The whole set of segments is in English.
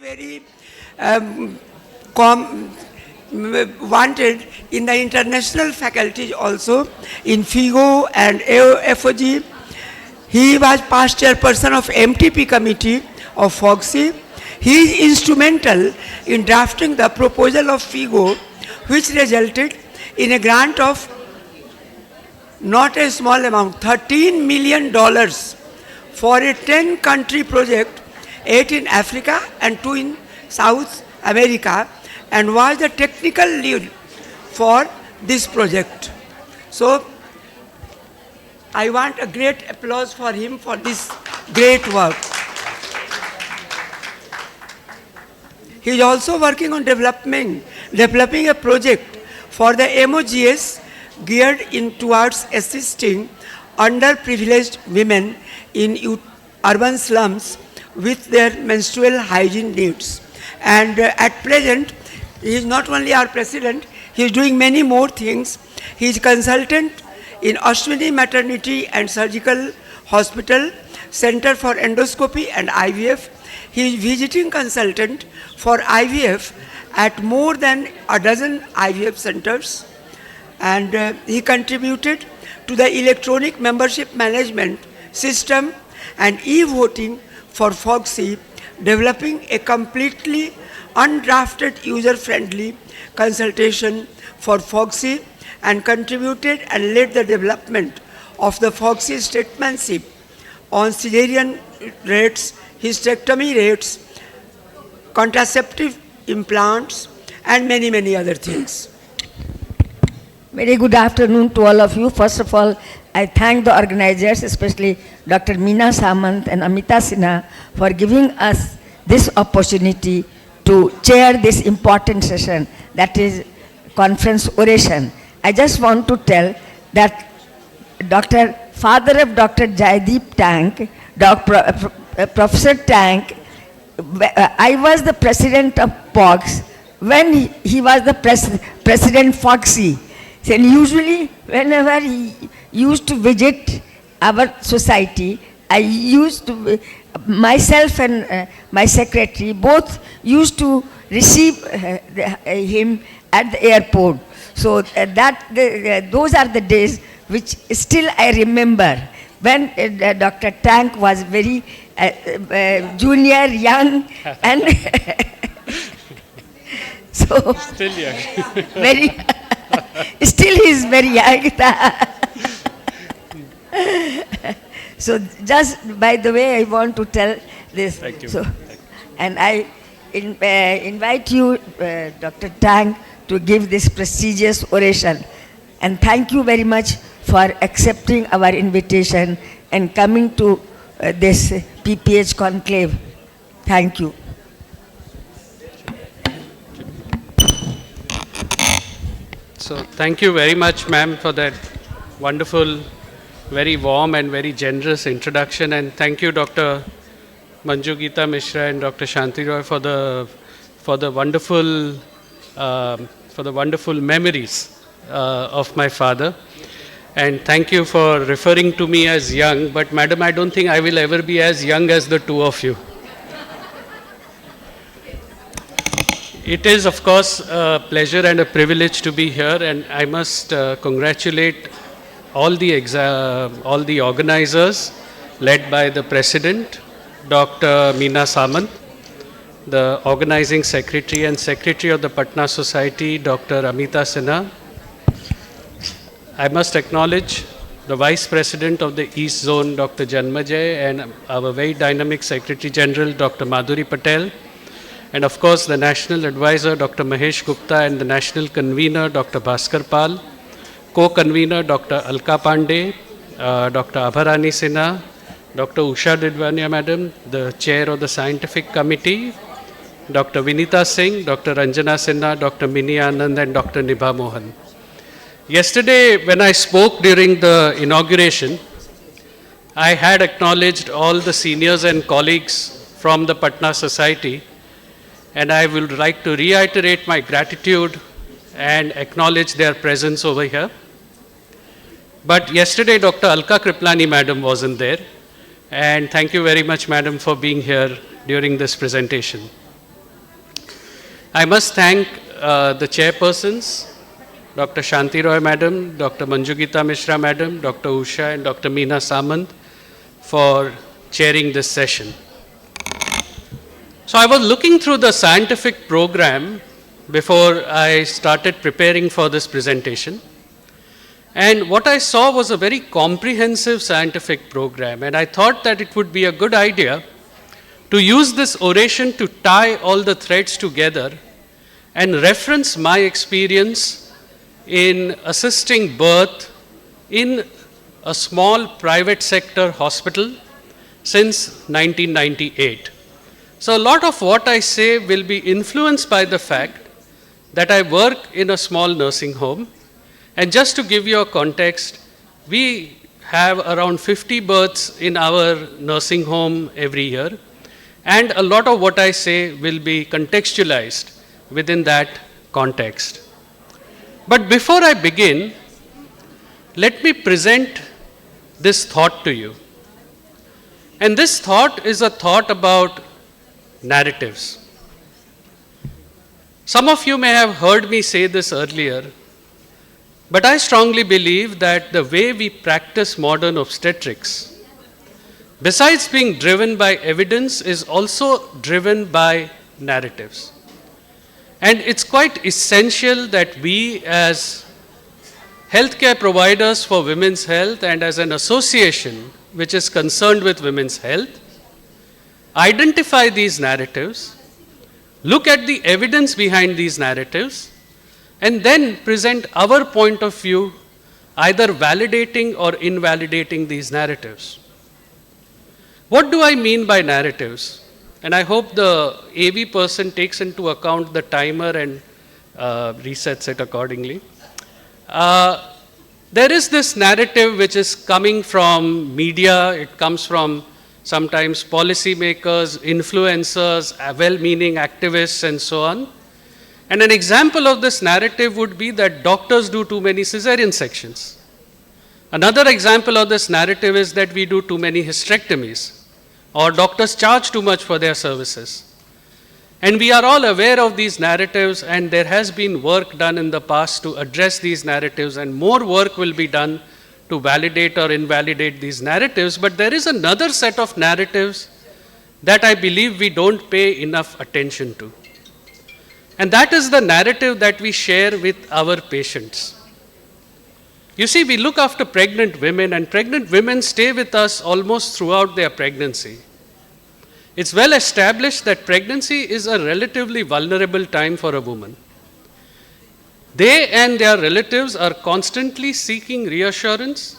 very um, com- wanted in the international faculty also, in FIGO and FOG. He was past chairperson of MTP committee of FOGSI. He is instrumental in drafting the proposal of FIGO, which resulted in a grant of not a small amount, $13 million for a 10-country project, 8 in Africa and 2 in South America, and was the technical lead for this project. So, I want a great applause for him for this great work. He is also working on developing a project for the MOGS geared in towards assisting underprivileged women in urban slums with their menstrual hygiene needs. And at present, he is not only our president, he is doing many more things. He is consultant in Ashwini Maternity and Surgical Hospital, Center for Endoscopy and IVF. He is visiting consultant for IVF at more than a dozen IVF centers. And he contributed to the electronic membership management system and e-voting for FOGSI, developing a completely undrafted user-friendly consultation for FOGSI, and contributed and led the development of the FOGSI statesmanship on cesarean rates, hysterectomy rates, contraceptive implants, and many, many other things. Very good afternoon to all of you. First of all, I thank the organizers, especially Dr. Meena Samant and Amita Sinha, for giving us this opportunity to chair this important session, that is conference oration. I just want to tell that father of Dr. Jaideep Tank, Professor Tank, I was the president of POGS when he was the president FOGSI. And usually, whenever he used to visit our society, I used to, myself and my secretary, both used to receive him at the airport. So those are the days which still I remember, when Dr. Tank was very junior, young, and so still young. very. Still he is very young. So just by the way, I want to tell this. Thank you. So, and I invite you, Dr. Tang, to give this prestigious oration. And thank you very much for accepting our invitation and coming to this PPH conclave. Thank you. So thank you very much, ma'am, for that wonderful, very warm and very generous introduction. And thank you, Dr. Manju Geeta Mishra and Dr. Shanti Roy, for the wonderful memories of my father. And thank you for referring to me as young. But madam, I don't think I will ever be as young as the two of you. It is, of course, a pleasure and a privilege to be here, and I must congratulate all the organizers, led by the President, Dr. Meena Samant, the Organizing Secretary and Secretary of the Patna Society, Dr. Amita Sinha. I must acknowledge the Vice President of the East Zone, Dr. Janmajay, and our very dynamic Secretary General, Dr. Madhuri Patel, and of course the National Advisor, Dr. Mahesh Gupta, and the National Convener, Dr. Bhaskar Pal, Co-Convener, Dr. Alka Pandey, Dr. Abharani Sinha, Dr. Usha Didwania Madam, the Chair of the Scientific Committee, Dr. Vinita Singh, Dr. Ranjana Sinha, Dr. Mini Anand, and Dr. Nibha Mohan. Yesterday, when I spoke during the inauguration, I had acknowledged all the seniors and colleagues from the Patna Society, and I would like to reiterate my gratitude and acknowledge their presence over here. But yesterday, Dr. Alka Kriplani Madam wasn't there, and thank you very much, Madam, for being here during this presentation. I must thank the chairpersons, Dr. Shanti Roy Madam, Dr. Manjugita Mishra Madam, Dr. Usha and Dr. Meena Samant for chairing this session. So I was looking through the scientific program before I started preparing for this presentation. And what I saw was a very comprehensive scientific program, and I thought that it would be a good idea to use this oration to tie all the threads together and reference my experience in assisting birth in a small private sector hospital since 1998. So a lot of what I say will be influenced by the fact that I work in a small nursing home. And just to give you a context, we have around 50 births in our nursing home every year. And a lot of what I say will be contextualized within that context. But before I begin, let me present this thought to you. And this thought is a thought about narratives. Some of you may have heard me say this earlier, but I strongly believe that the way we practice modern obstetrics, besides being driven by evidence, is also driven by narratives. And it's quite essential that we as healthcare providers for women's health and as an association which is concerned with women's health, identify these narratives, look at the evidence behind these narratives, and then present our point of view, either validating or invalidating these narratives. What do I mean by narratives? And I hope the AV person takes into account the timer and resets it accordingly. There is this narrative which is coming from media, it comes from sometimes policymakers, influencers, well-meaning activists, and so on. And an example of this narrative would be that doctors do too many cesarean sections. Another example of this narrative is that we do too many hysterectomies, or doctors charge too much for their services. And we are all aware of these narratives, and there has been work done in the past to address these narratives, and more work will be done to validate or invalidate these narratives. But there is another set of narratives that I believe we don't pay enough attention to. And that is the narrative that we share with our patients. You see, we look after pregnant women, and pregnant women stay with us almost throughout their pregnancy. It's well established that pregnancy is a relatively vulnerable time for a woman. They and their relatives are constantly seeking reassurance,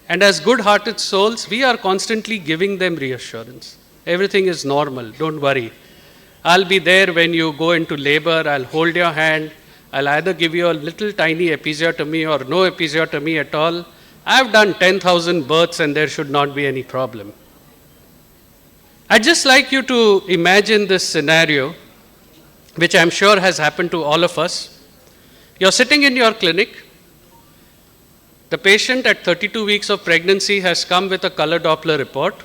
and as good-hearted souls, we are constantly giving them reassurance. Everything is normal, don't worry. I'll be there when you go into labor, I'll hold your hand, I'll either give you a little tiny episiotomy or no episiotomy at all. I've done 10,000 births and there should not be any problem. I'd just like you to imagine this scenario, which I'm sure has happened to all of us. You're sitting in your clinic. The patient at 32 weeks of pregnancy has come with a color Doppler report.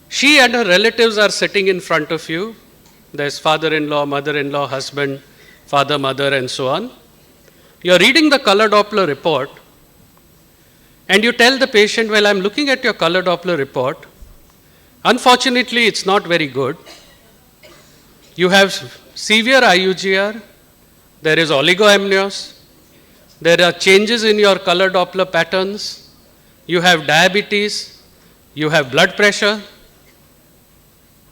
She and her relatives are sitting in front of you. There's father-in-law, mother-in-law, husband, father, mother, and so on. You're reading the color Doppler report, and you tell the patient, well, I'm looking at your color Doppler report. Unfortunately, it's not very good. You have severe IUGR, there is oligoamnios, there are changes in your color Doppler patterns, you have diabetes, you have blood pressure,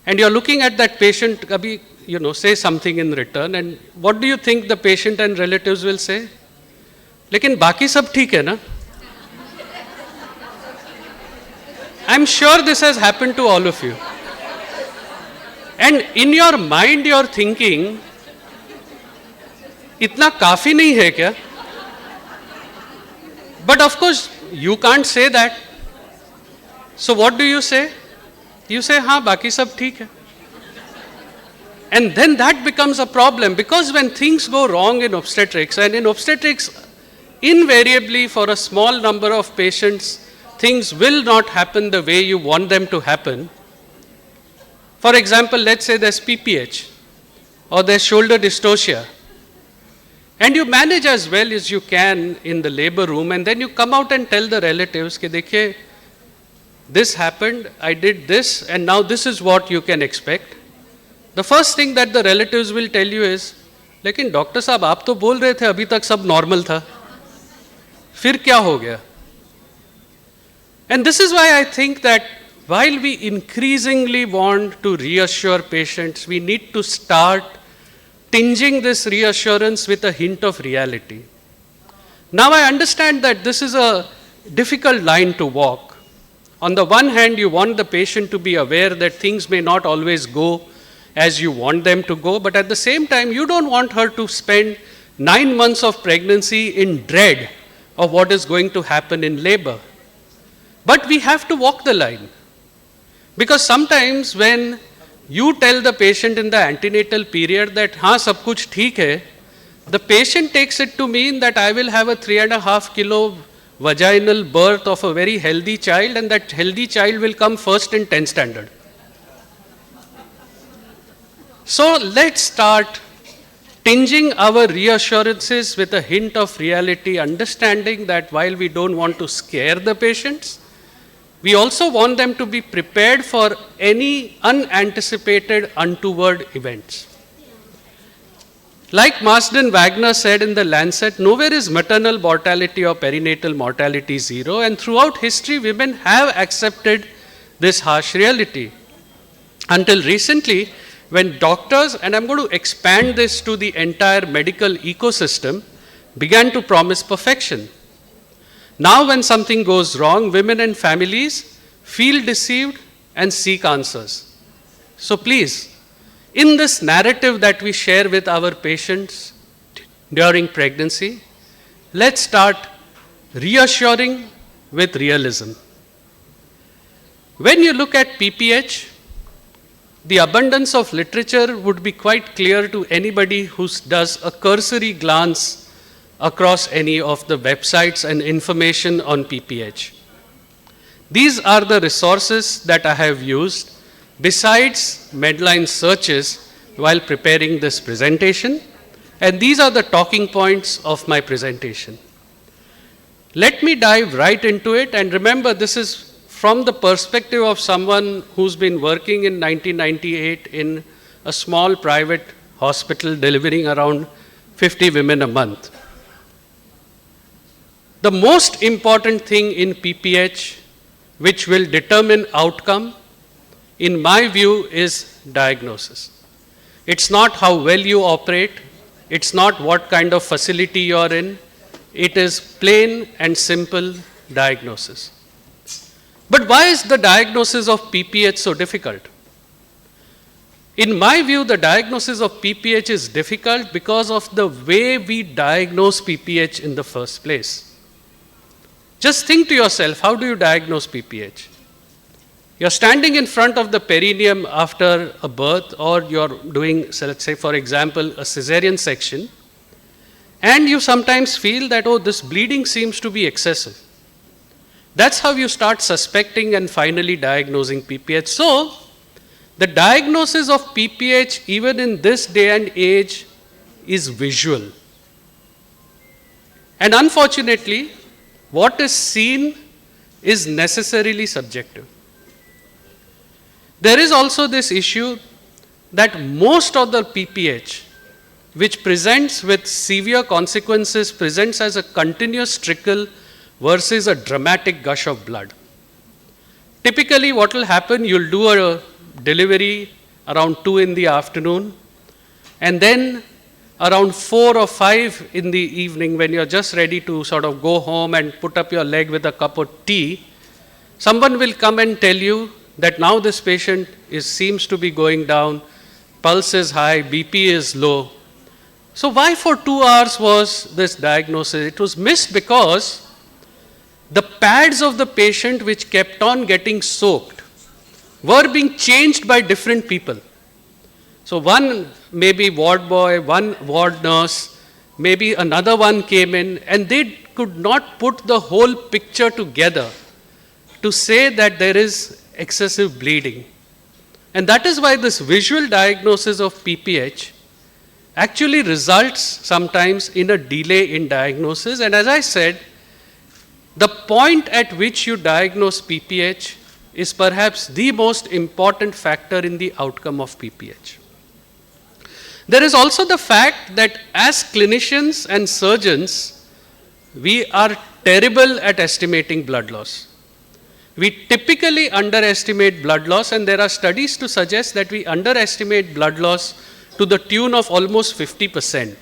and you're looking at that patient, Abhi, say something in return, and what do you think the patient and relatives will say? Lekin baki sab theek hai na? I'm sure this has happened to all of you. And in your mind you're thinking, itna kafi nahi hai kya? But of course, you can't say that. So what do you say? You say, हाँ, बाकी सब ठीक है. And then that becomes a problem, because when things go wrong in obstetrics, and in obstetrics, invariably for a small number of patients, things will not happen the way you want them to happen. For example, let's say there's PPH, or there's shoulder dystocia. And you manage as well as you can in the labor room, and then you come out and tell the relatives, कि देखिए, this happened, I did this, and now this is what you can expect. The first thing that the relatives will tell you is, लेकिन doctor साहब आप तो बोल रहे थे अभी तक सब नॉर्मल था, फिर क्या हो गया? And this is why I think that while we increasingly want to reassure patients, we need to start tinging this reassurance with a hint of reality. Now I understand that this is a difficult line to walk. On the one hand, you want the patient to be aware that things may not always go as you want them to go, but at the same time, you don't want her to spend 9 months of pregnancy in dread of what is going to happen in labor. But we have to walk the line. Because sometimes when you tell the patient in the antenatal period that हाँ सब कुछ ठीक है, the patient takes it to mean that I will have a 3.5 kilo vaginal birth of a very healthy child, and that healthy child will come first in 10th standard. So let's start tinging our reassurances with a hint of reality, understanding that while we don't want to scare the patients, we also want them to be prepared for any unanticipated untoward events. Like Marsden Wagner said in the Lancet, nowhere is maternal mortality or perinatal mortality zero, and throughout history, women have accepted this harsh reality. Until recently, when doctors, and I'm going to expand this to the entire medical ecosystem, began to promise perfection. Now when something goes wrong, women and families feel deceived and seek answers. So please, in this narrative that we share with our patients during pregnancy, let's start reassuring with realism. When you look at PPH, the abundance of literature would be quite clear to anybody who does a cursory glance across any of the websites and information on PPH. These are the resources that I have used besides Medline searches while preparing this presentation, and these are the talking points of my presentation. Let me dive right into it, and remember, this is from the perspective of someone who's been working in 1998 in a small private hospital delivering around 50 women a month. The most important thing in PPH, which will determine outcome, in my view, is diagnosis. It's not how well you operate, it's not what kind of facility you're in, it is plain and simple diagnosis. But why is the diagnosis of PPH so difficult? In my view, the diagnosis of PPH is difficult because of the way we diagnose PPH in the first place. Just think to yourself, how do you diagnose PPH? You're standing in front of the perineum after a birth, or you're doing, so let's say, for example, a cesarean section, and you sometimes feel that, oh, this bleeding seems to be excessive. That's how you start suspecting and finally diagnosing PPH. So, the diagnosis of PPH, even in this day and age, is visual. And unfortunately, what is seen is necessarily subjective. There is also this issue that most of the PPH, which presents with severe consequences, presents as a continuous trickle versus a dramatic gush of blood. Typically, what will happen, you'll do a delivery around 2 in the afternoon, and then around 4 or 5 in the evening, when you're just ready to sort of go home and put up your leg with a cup of tea, someone will come and tell you that now this patient seems to be going down, pulse is high, BP is low. So why for 2 hours was this diagnosis? It was missed because the pads of the patient, which kept on getting soaked, were being changed by different people. So one maybe ward boy, one ward nurse, maybe another one came in, and they could not put the whole picture together to say that there is excessive bleeding. And that is why this visual diagnosis of PPH actually results sometimes in a delay in diagnosis. And as I said, the point at which you diagnose PPH is perhaps the most important factor in the outcome of PPH. There is also the fact that as clinicians and surgeons, we are terrible at estimating blood loss. We typically underestimate blood loss, and there are studies to suggest that we underestimate blood loss to the tune of almost 50%.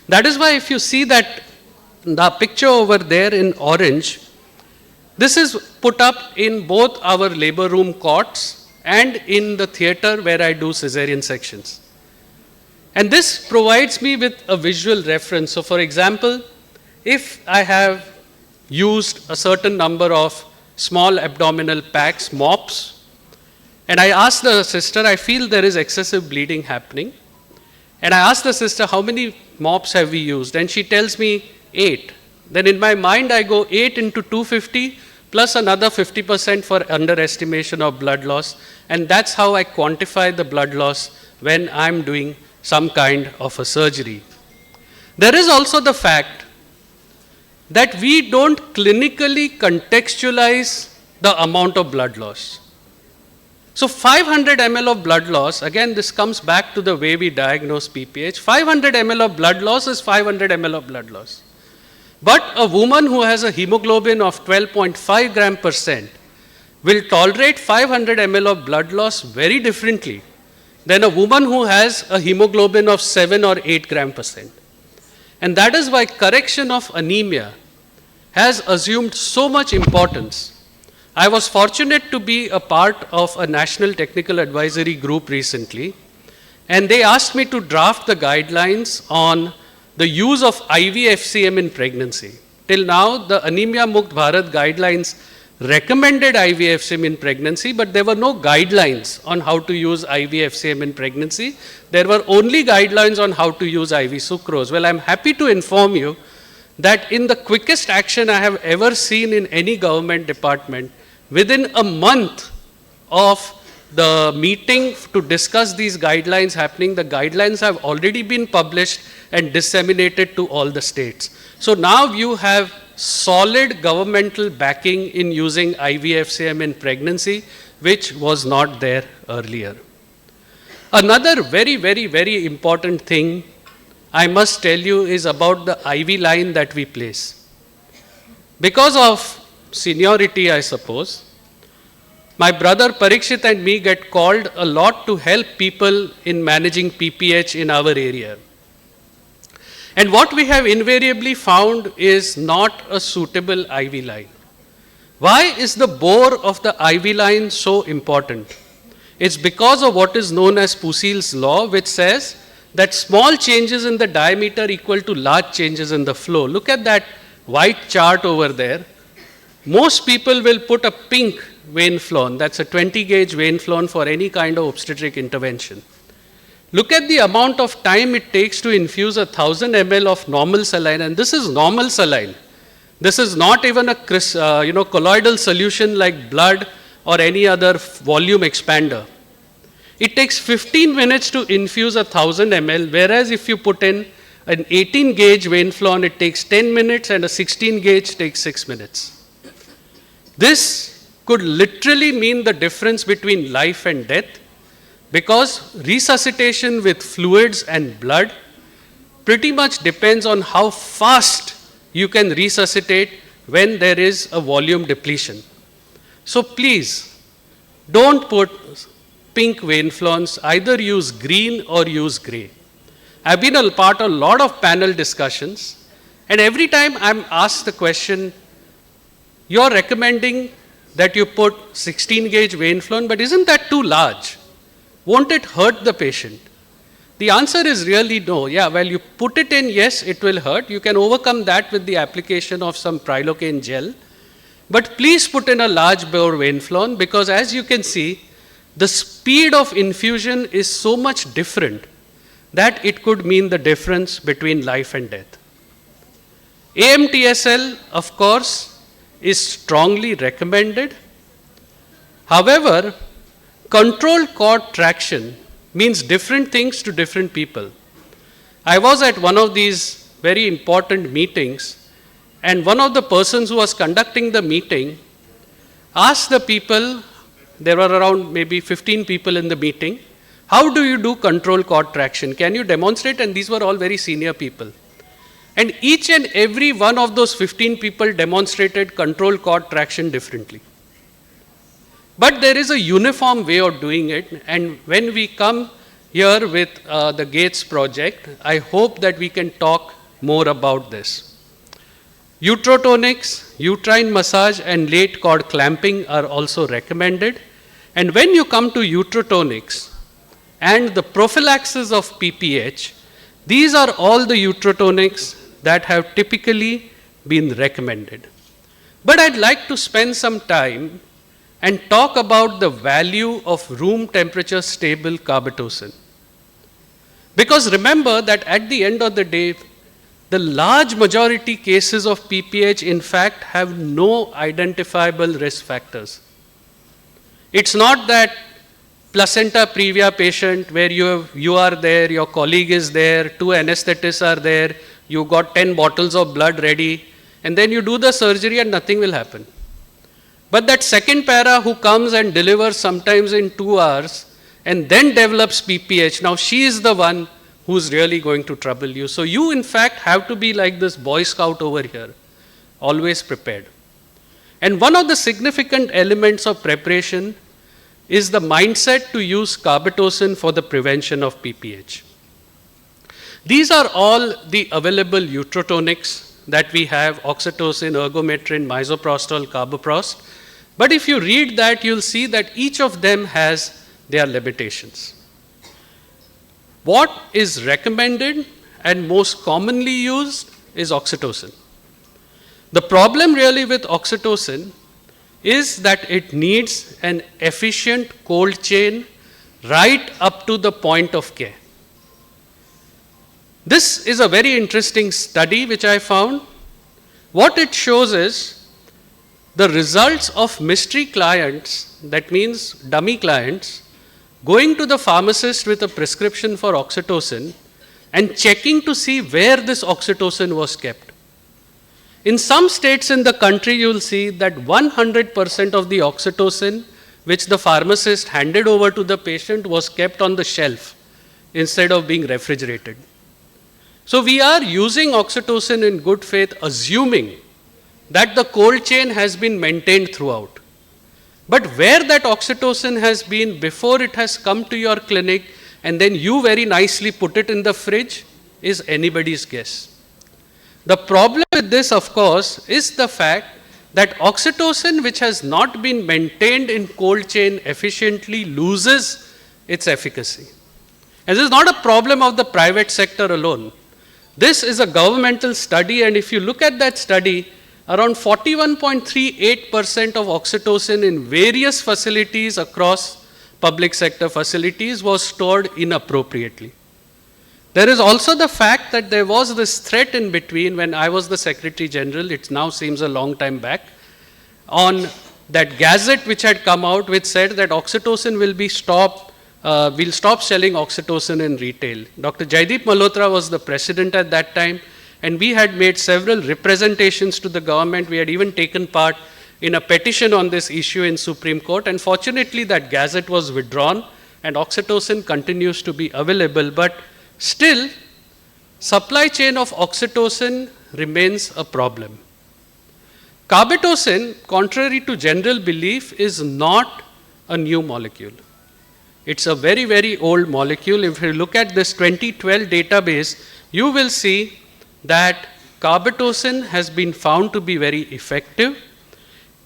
That is why if you see that the picture over there in orange, this is put up in both our labor room cots and in the theater where I do cesarean sections. And this provides me with a visual reference. So for example, if I have used a certain number of small abdominal packs, MOPs, and I ask the sister, I feel there is excessive bleeding happening. And I ask the sister, how many MOPs have we used? And she tells me 8. Then in my mind, I go 8 into 250 plus another 50% for underestimation of blood loss. And that's how I quantify the blood loss when I'm doing some kind of a surgery. There is also the fact that we don't clinically contextualize the amount of blood loss. So 500 ml of blood loss, again this comes back to the way we diagnose PPH, 500 ml of blood loss is 500 ml of blood loss. But a woman who has a hemoglobin of 12.5 gram percent will tolerate 500 ml of blood loss very differently than a woman who has a hemoglobin of 7 or 8 gram percent. And that is why correction of anemia has assumed so much importance. I was fortunate to be a part of a national technical advisory group recently, and they asked me to draft the guidelines on the use of IV FCM in pregnancy. Till now, the Anemia Mukt Bharat guidelines recommended IV FCM in pregnancy, but there were no guidelines on how to use IV FCM in pregnancy. There were only guidelines on how to use IV sucrose. Well, I'm happy to inform you that in the quickest action I have ever seen in any government department, within a month of the meeting to discuss these guidelines happening, the guidelines have already been published and disseminated to all the states. So now you have solid governmental backing in using IVFCM in pregnancy, which was not there earlier. Another very important thing I must tell you is about the IV line that we place. Because of seniority, I suppose, my brother Parikshit and me get called a lot to help people in managing PPH in our area. And what we have invariably found is not a suitable IV line. Why is the bore of the IV line so important? It's because of what is known as Pusille's law, which says that small changes in the diameter equal to large changes in the flow. Look at that white chart over there. Most people will put a pink vein flown. That's a 20 gauge vein flown for any kind of obstetric intervention. Look at the amount of time it takes to infuse 1000 ml of normal saline, and this is normal saline. This is not even a colloidal solution like blood or any other volume expander. It takes 15 minutes to infuse 1000 ml, whereas if you put in an 18 gauge vein flown, it takes 10 minutes, and a 16 gauge takes 6 minutes. This could literally mean the difference between life and death, because resuscitation with fluids and blood pretty much depends on how fast you can resuscitate when there is a volume depletion. So please, don't put pink vein flowns, either use green or use gray. I've been a part of a lot of panel discussions, and every time I'm asked the question, you're recommending that you put 16 gauge vein flown, but isn't that too large? Won't it hurt the patient? The answer is really no. Yeah, well, you put it in, yes, it will hurt. You can overcome that with the application of some prilocaine gel. But please put in a large bore vein flown, because as you can see, the speed of infusion is so much different that it could mean the difference between life and death. AMTSL, of course, is strongly recommended. However, controlled cord traction means different things to different people. I was at one of these very important meetings, and one of the persons who was conducting the meeting asked the people, there were around maybe 15 people in the meeting, how do you do control cord traction? Can you demonstrate? And these were all very senior people. And each and every one of those 15 people demonstrated control cord traction differently. But there is a uniform way of doing it, and when we come here with the Gates project, I hope that we can talk more about this. Uterotonics, uterine massage, and late cord clamping are also recommended. And when you come to uterotonics and the prophylaxis of PPH, these are all the uterotonics that have typically been recommended. But I'd like to spend some time and talk about the value of room temperature stable carbetocin. Because remember that at the end of the day, the large majority cases of PPH in fact have no identifiable risk factors. It's not that placenta previa patient where you are there, your colleague is there, 2 anesthetists are there, you got 10 bottles of blood ready, and then you do the surgery and nothing will happen. But that second para who comes and delivers sometimes in 2 hours and then develops PPH, now she is the one who's really going to trouble you. So you in fact have to be like this Boy Scout over here, always prepared. And one of the significant elements of preparation is the mindset to use carbetocin for the prevention of PPH. These are all the available uterotonics that we have: oxytocin, ergometrin, misoprostol, carboprost. But if you read that, you'll see that each of them has their limitations. What is recommended and most commonly used is oxytocin. The problem really with oxytocin is that it needs an efficient cold chain right up to the point of care. This is a very interesting study which I found. What it shows is the results of mystery clients, that means dummy clients, going to the pharmacist with a prescription for oxytocin and checking to see where this oxytocin was kept. In some states in the country, you will see that 100% of the oxytocin which the pharmacist handed over to the patient was kept on the shelf instead of being refrigerated. So we are using oxytocin in good faith, assuming that the cold chain has been maintained throughout. But where that oxytocin has been before it has come to your clinic and then you very nicely put it in the fridge is anybody's guess. The problem with this, of course, is the fact that oxytocin which has not been maintained in cold chain efficiently loses its efficacy. And this is not a problem of the private sector alone. This is a governmental study, and if you look at that study, around 41.38% of oxytocin in various facilities across public sector facilities was stored inappropriately. There is also the fact that there was this threat in between when I was the Secretary General, it now seems a long time back, on that gazette which had come out which said that oxytocin will be we'll stop selling oxytocin in retail. Dr. Jaideep Malhotra was the president at that time, and we had made several representations to the government. We had even taken part in a petition on this issue in Supreme Court, and fortunately that gazette was withdrawn and oxytocin continues to be available. But still, supply chain of oxytocin remains a problem. Carbetocin, contrary to general belief, is not a new molecule. It's a very, very old molecule. If you look at this 2012 database, you will see that carbetocin has been found to be very effective.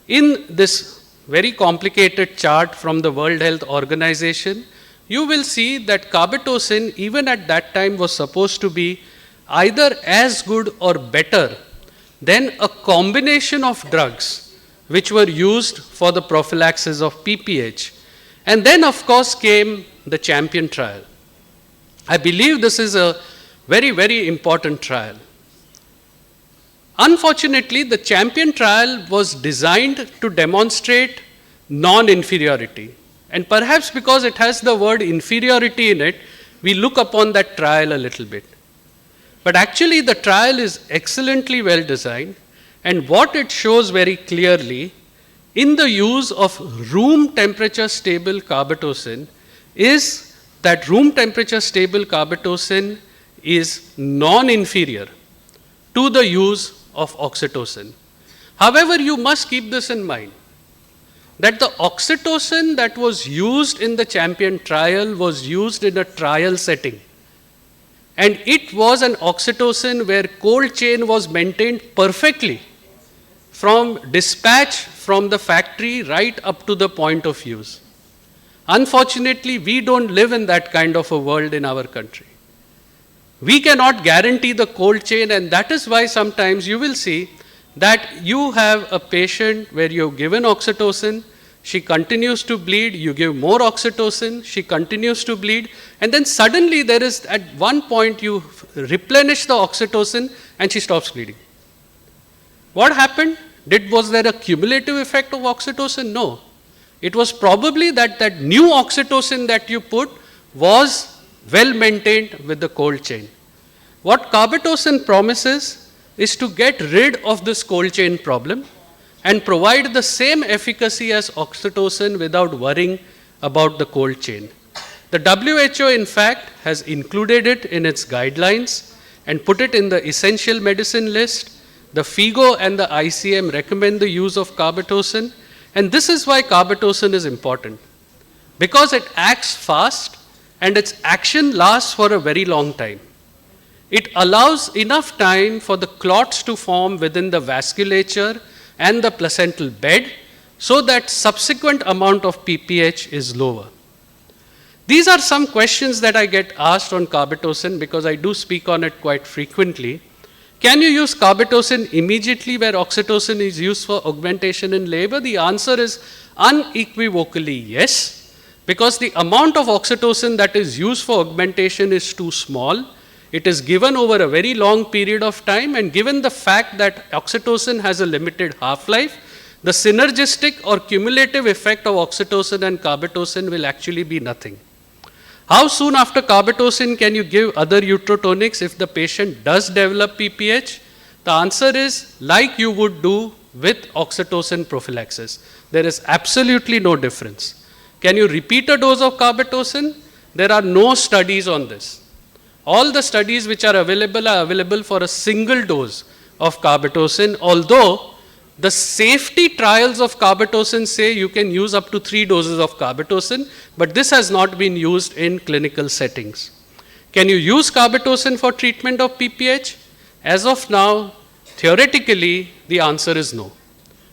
In this very complicated chart from the World Health Organization, you will see that carbetocin, even at that time, was supposed to be either as good or better than a combination of drugs which were used for the prophylaxis of PPH. And then, of course, came the Champion trial. I believe this is a very, very important trial. Unfortunately, the Champion trial was designed to demonstrate non-inferiority. And perhaps because it has the word inferiority in it, we look upon that trial a little bit. But actually the trial is excellently well designed, and what it shows very clearly in the use of room temperature stable carbetocin is that room temperature stable carbetocin is non-inferior to the use of oxytocin. However, you must keep this in mind, that the oxytocin that was used in the Champion trial was used in a trial setting. And it was an oxytocin where cold chain was maintained perfectly from dispatch from the factory right up to the point of use. Unfortunately, we don't live in that kind of a world in our country. We cannot guarantee the cold chain, and that is why sometimes you will see that you have a patient where you've given oxytocin, she continues to bleed, you give more oxytocin, she continues to bleed, and then suddenly there is, at one point you replenish the oxytocin and she stops bleeding. What happened? Was there a cumulative effect of oxytocin? No. It was probably that that new oxytocin that you put was well maintained with the cold chain. What carbetocin promises is to get rid of this cold chain problem and provide the same efficacy as oxytocin without worrying about the cold chain. The WHO, in fact, has included it in its guidelines and put it in the essential medicine list. The Pphcon and the ICM recommend the use of carbetocin, and this is why carbetocin is important, because it acts fast and its action lasts for a very long time. It allows enough time for the clots to form within the vasculature and the placental bed so that subsequent amount of PPH is lower. These are some questions that I get asked on carbetocin because I do speak on it quite frequently. Can you use carbetocin immediately where oxytocin is used for augmentation in labor? The answer is unequivocally yes, because the amount of oxytocin that is used for augmentation is too small. It is given over a very long period of time, and given the fact that oxytocin has a limited half-life, the synergistic or cumulative effect of oxytocin and carbetocin will actually be nothing. How soon after carbetocin can you give other utrotonics if the patient does develop PPH? The answer is like you would do with oxytocin prophylaxis. There is absolutely no difference. Can you repeat a dose of carbetocin? There are no studies on this. All the studies which are available for a single dose of carbetocin, although the safety trials of carbetocin say you can use up to 3 doses of carbetocin, but this has not been used in clinical settings. Can you use carbetocin for treatment of PPH? As of now, theoretically, the answer is no.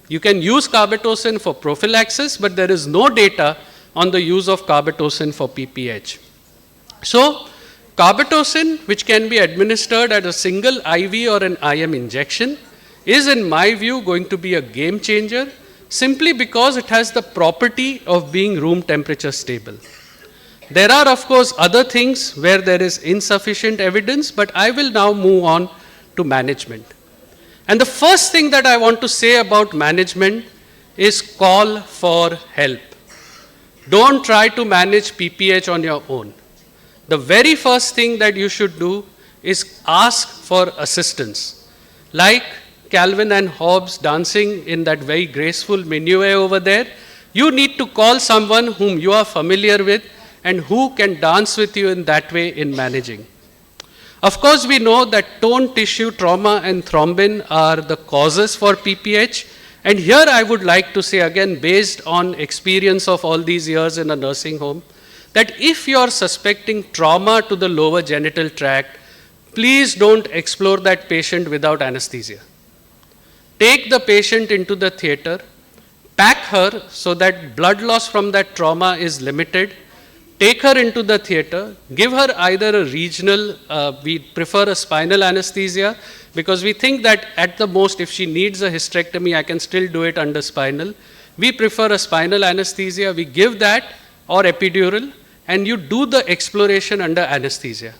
You can use carbetocin for prophylaxis, but there is no data on the use of carbetocin for PPH. So, carbetocin, which can be administered at a single IV or an IM injection, is in my view going to be a game changer simply because it has the property of being room temperature stable. There are of course other things where there is insufficient evidence, but I will now move on to management. And the first thing that I want to say about management is call for help. Don't try to manage PPH on your own. The very first thing that you should do is ask for assistance. Like Calvin and Hobbes dancing in that very graceful minuet over there, you need to call someone whom you are familiar with and who can dance with you in that way in managing. Of course, we know that tone tissue trauma and thrombin are the causes for PPH, and here I would like to say again, based on experience of all these years in a nursing home, that if you are suspecting trauma to the lower genital tract, please don't explore that patient without anesthesia. Take the patient into the theater, pack her so that blood loss from that trauma is limited, take her into the theater, give her either a regional, we prefer a spinal anesthesia, because we think that at the most if she needs a hysterectomy, I can still do it under spinal. We prefer a spinal anesthesia, we give that, or epidural, and you do the exploration under anesthesia.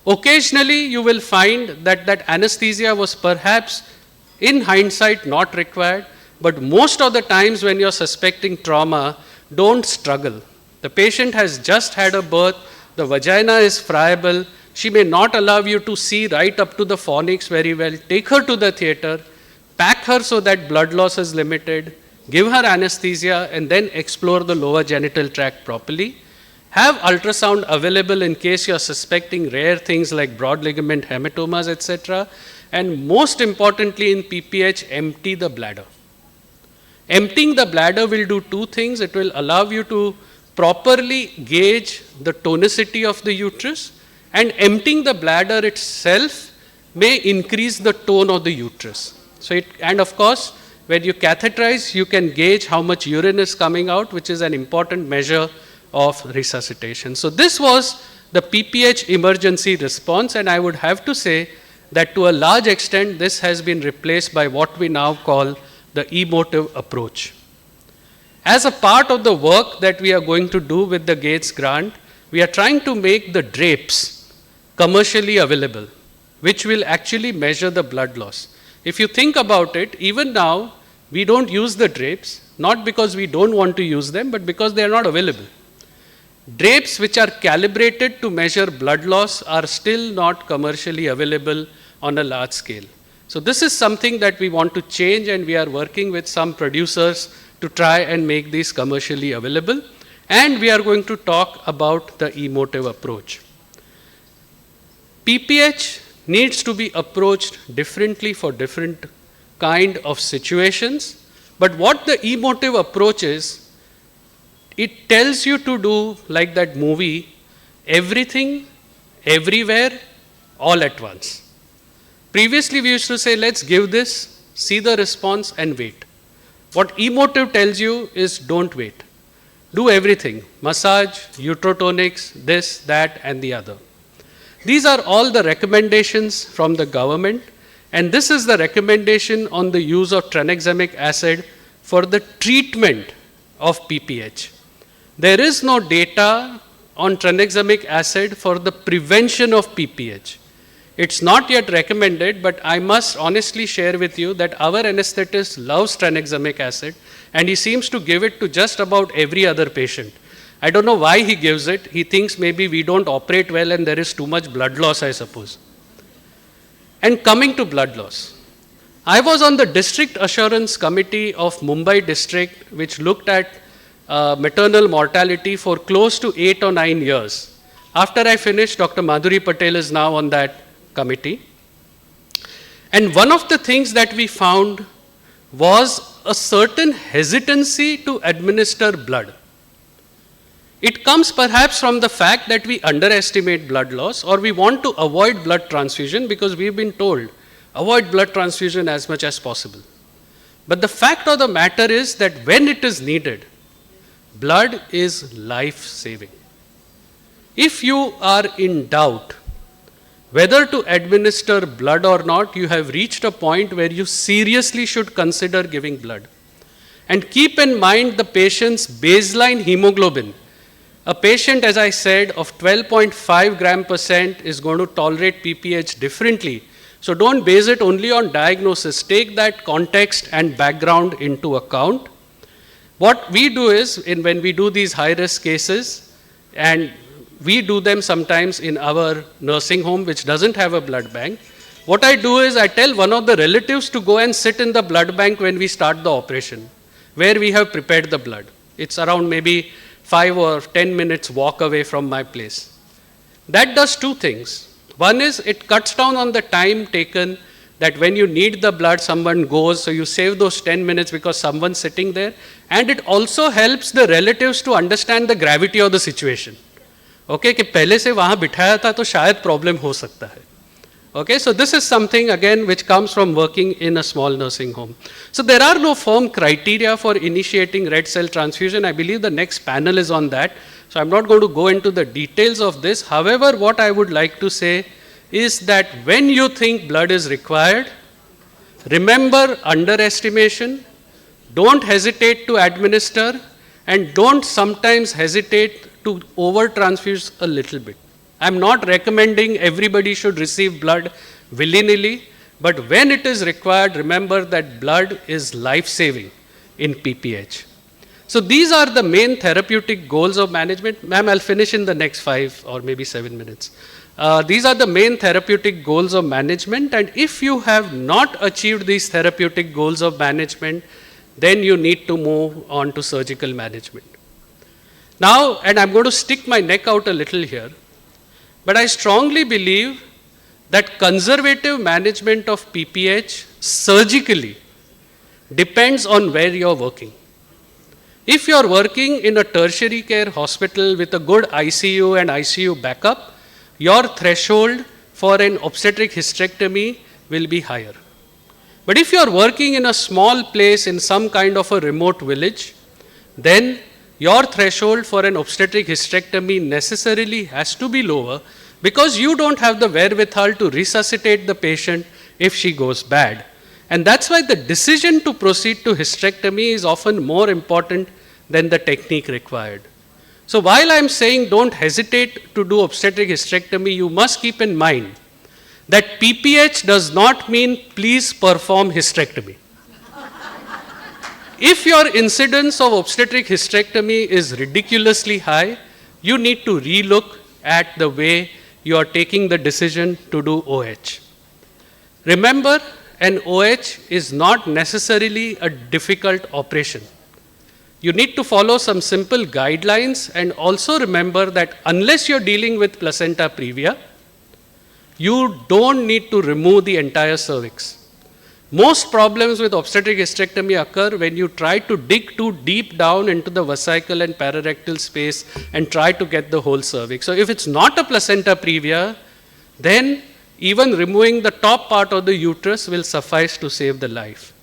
Occasionally you will find that that anesthesia was perhaps in hindsight not required, but most of the times when you're suspecting trauma, don't struggle. The patient has just had a birth, the vagina is friable, She may not allow you to see right up to the phonics very well. Take her to the theater, pack her so that blood loss is limited, give her anesthesia, and then explore the lower genital tract properly. Have ultrasound available in case you're suspecting rare things like broad ligament hematomas, etc. And most importantly, in PPH, empty the bladder. Emptying the bladder will do two things. It will allow you to properly gauge the tonicity of the uterus, and emptying the bladder itself may increase the tone of the uterus. And of course, when you catheterize, you can gauge how much urine is coming out, which is an important measure of resuscitation. So this was the PPH emergency response, and I would have to say that to a large extent, this has been replaced by what we now call the emotive approach. As a part of the work that we are going to do with the Gates grant, we are trying to make the drapes commercially available, which will actually measure the blood loss. If you think about it, even now, we don't use the drapes, not because we don't want to use them, but because they are not available. Drapes which are calibrated to measure blood loss are still not commercially available on a large scale. So this is something that we want to change, and we are working with some producers to try and make these commercially available. And we are going to talk about the emotive approach. PPH needs to be approached differently for different kind of situations. But what the emotive approach is, it tells you to do, like that movie, everything, everywhere, all at once. Previously, we used to say, let's give this, see the response, and wait. What emotive tells you is don't wait. Do everything. Massage, uterotonics, this, that, and the other. These are all the recommendations from the government, and this is the recommendation on the use of tranexamic acid for the treatment of PPH. There is no data on tranexamic acid for the prevention of PPH. It's not yet recommended, but I must honestly share with you that our anesthetist loves tranexamic acid, and he seems to give it to just about every other patient. I don't know why he gives it. He thinks maybe we don't operate well and there is too much blood loss, I suppose. And coming to blood loss, I was on the District Assurance Committee of Mumbai District, which looked at maternal mortality for close to 8 or 9 years. After I finished, Dr. Madhuri Patel is now on that committee. And one of the things that we found was a certain hesitancy to administer blood. It comes perhaps from the fact that we underestimate blood loss, or we want to avoid blood transfusion because we've been told, avoid blood transfusion as much as possible. But the fact of the matter is that when it is needed, blood is life-saving. If you are in doubt whether to administer blood or not, you have reached a point where you seriously should consider giving blood. And keep in mind the patient's baseline hemoglobin. A patient, as I said, of 12.5 gram% is going to tolerate PPH differently. So don't base it only on diagnosis. Take that context and background into account. What we do is, when we do these high-risk cases, and we do them sometimes in our nursing home, which doesn't have a blood bank, what I do is I tell one of the relatives to go and sit in the blood bank when we start the operation, where we have prepared the blood. It's around maybe 5 or 10 minutes walk away from my place. That does two things. One is it cuts down on the time taken that when you need the blood, someone goes, so you save those 10 minutes because someone's sitting there. And it also helps the relatives to understand the gravity of the situation. Okay, कि पहले से वहाँ बिठाया था तो शायद problem हो सकता है. Okay, so this is something again which comes from working in a small nursing home. So there are no firm criteria for initiating red cell transfusion. I believe the next panel is on that. So I'm not going to go into the details of this. However, what I would like to say is that when you think blood is required, remember underestimation, don't hesitate to administer, and don't sometimes hesitate to over-transfuse a little bit. I'm not recommending everybody should receive blood willy-nilly, but when it is required, remember that blood is life-saving in PPH. So these are the main therapeutic goals of management. Ma'am, I'll finish in the next 5 or maybe 7 minutes. These are the main therapeutic goals of management, and if you have not achieved these therapeutic goals of management, then you need to move on to surgical management. Now, and I'm going to stick my neck out a little here, but I strongly believe that conservative management of PPH surgically depends on where you're working. If you're working in a tertiary care hospital with a good ICU and ICU backup, your threshold for an obstetric hysterectomy will be higher. But if you're working in a small place in some kind of a remote village, then your threshold for an obstetric hysterectomy necessarily has to be lower because you don't have the wherewithal to resuscitate the patient if she goes bad. And that's why the decision to proceed to hysterectomy is often more important than the technique required. So while I'm saying don't hesitate to do obstetric hysterectomy, you must keep in mind that PPH does not mean please perform hysterectomy. If your incidence of obstetric hysterectomy is ridiculously high, you need to relook at the way you are taking the decision to do OH. Remember, an OH is not necessarily a difficult operation. You need to follow some simple guidelines, and also remember that unless you're dealing with placenta previa, you don't need to remove the entire cervix. Most problems with obstetric hysterectomy occur when you try to dig too deep down into the vesical and pararectal space and try to get the whole cervix. So if it's not a placenta previa, then even removing the top part of the uterus will suffice to save the life.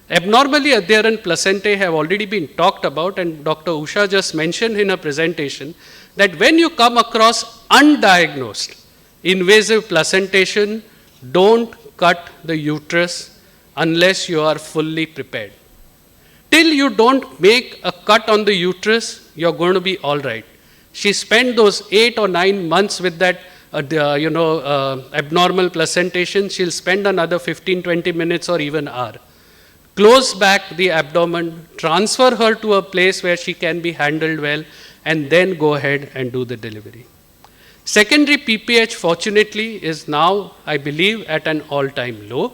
Abnormally adherent placentae have already been talked about, and Dr. Usha just mentioned in her presentation that when you come across undiagnosed invasive placentation, don't cut the uterus unless you are fully prepared. Till you don't make a cut on the uterus, you're going to be all right. She spent those 8 or 9 months with that abnormal placentation. She'll spend another 15-20 minutes or even hour. Close back the abdomen, transfer her to a place where she can be handled well, and then go ahead and do the delivery. Secondary PPH, fortunately, is now, I believe, at an all-time low.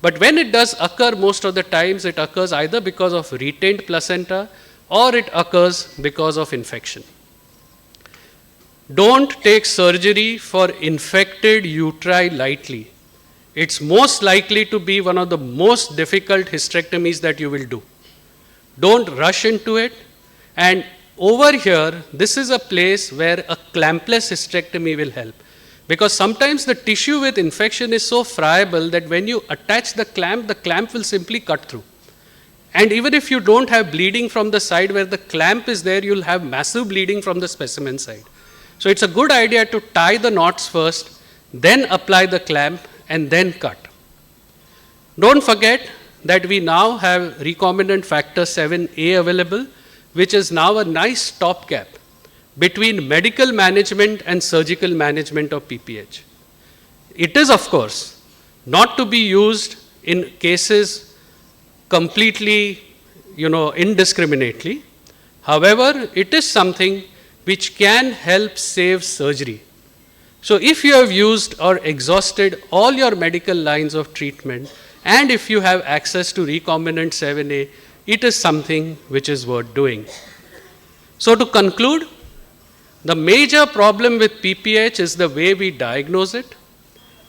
But when it does occur, most of the times it occurs either because of retained placenta or it occurs because of infection. Don't take surgery for infected uteri lightly. It's most likely to be one of the most difficult hysterectomies that you will do. Don't rush into it. And over here, this is a place where a clampless hysterectomy will help. Because sometimes the tissue with infection is so friable that when you attach the clamp will simply cut through. And even if you don't have bleeding from the side where the clamp is there, you'll have massive bleeding from the specimen side. So it's a good idea to tie the knots first, then apply the clamp, and then cut. Don't forget that we now have recombinant factor 7A available, which is now a nice stopgap between medical management and surgical management of PPH. It is, of course, not to be used in cases completely, indiscriminately. However, it is something which can help save surgery. So if you have used or exhausted all your medical lines of treatment, and if you have access to recombinant 7A, it is something which is worth doing. So to conclude, the major problem with PPH is the way we diagnose it.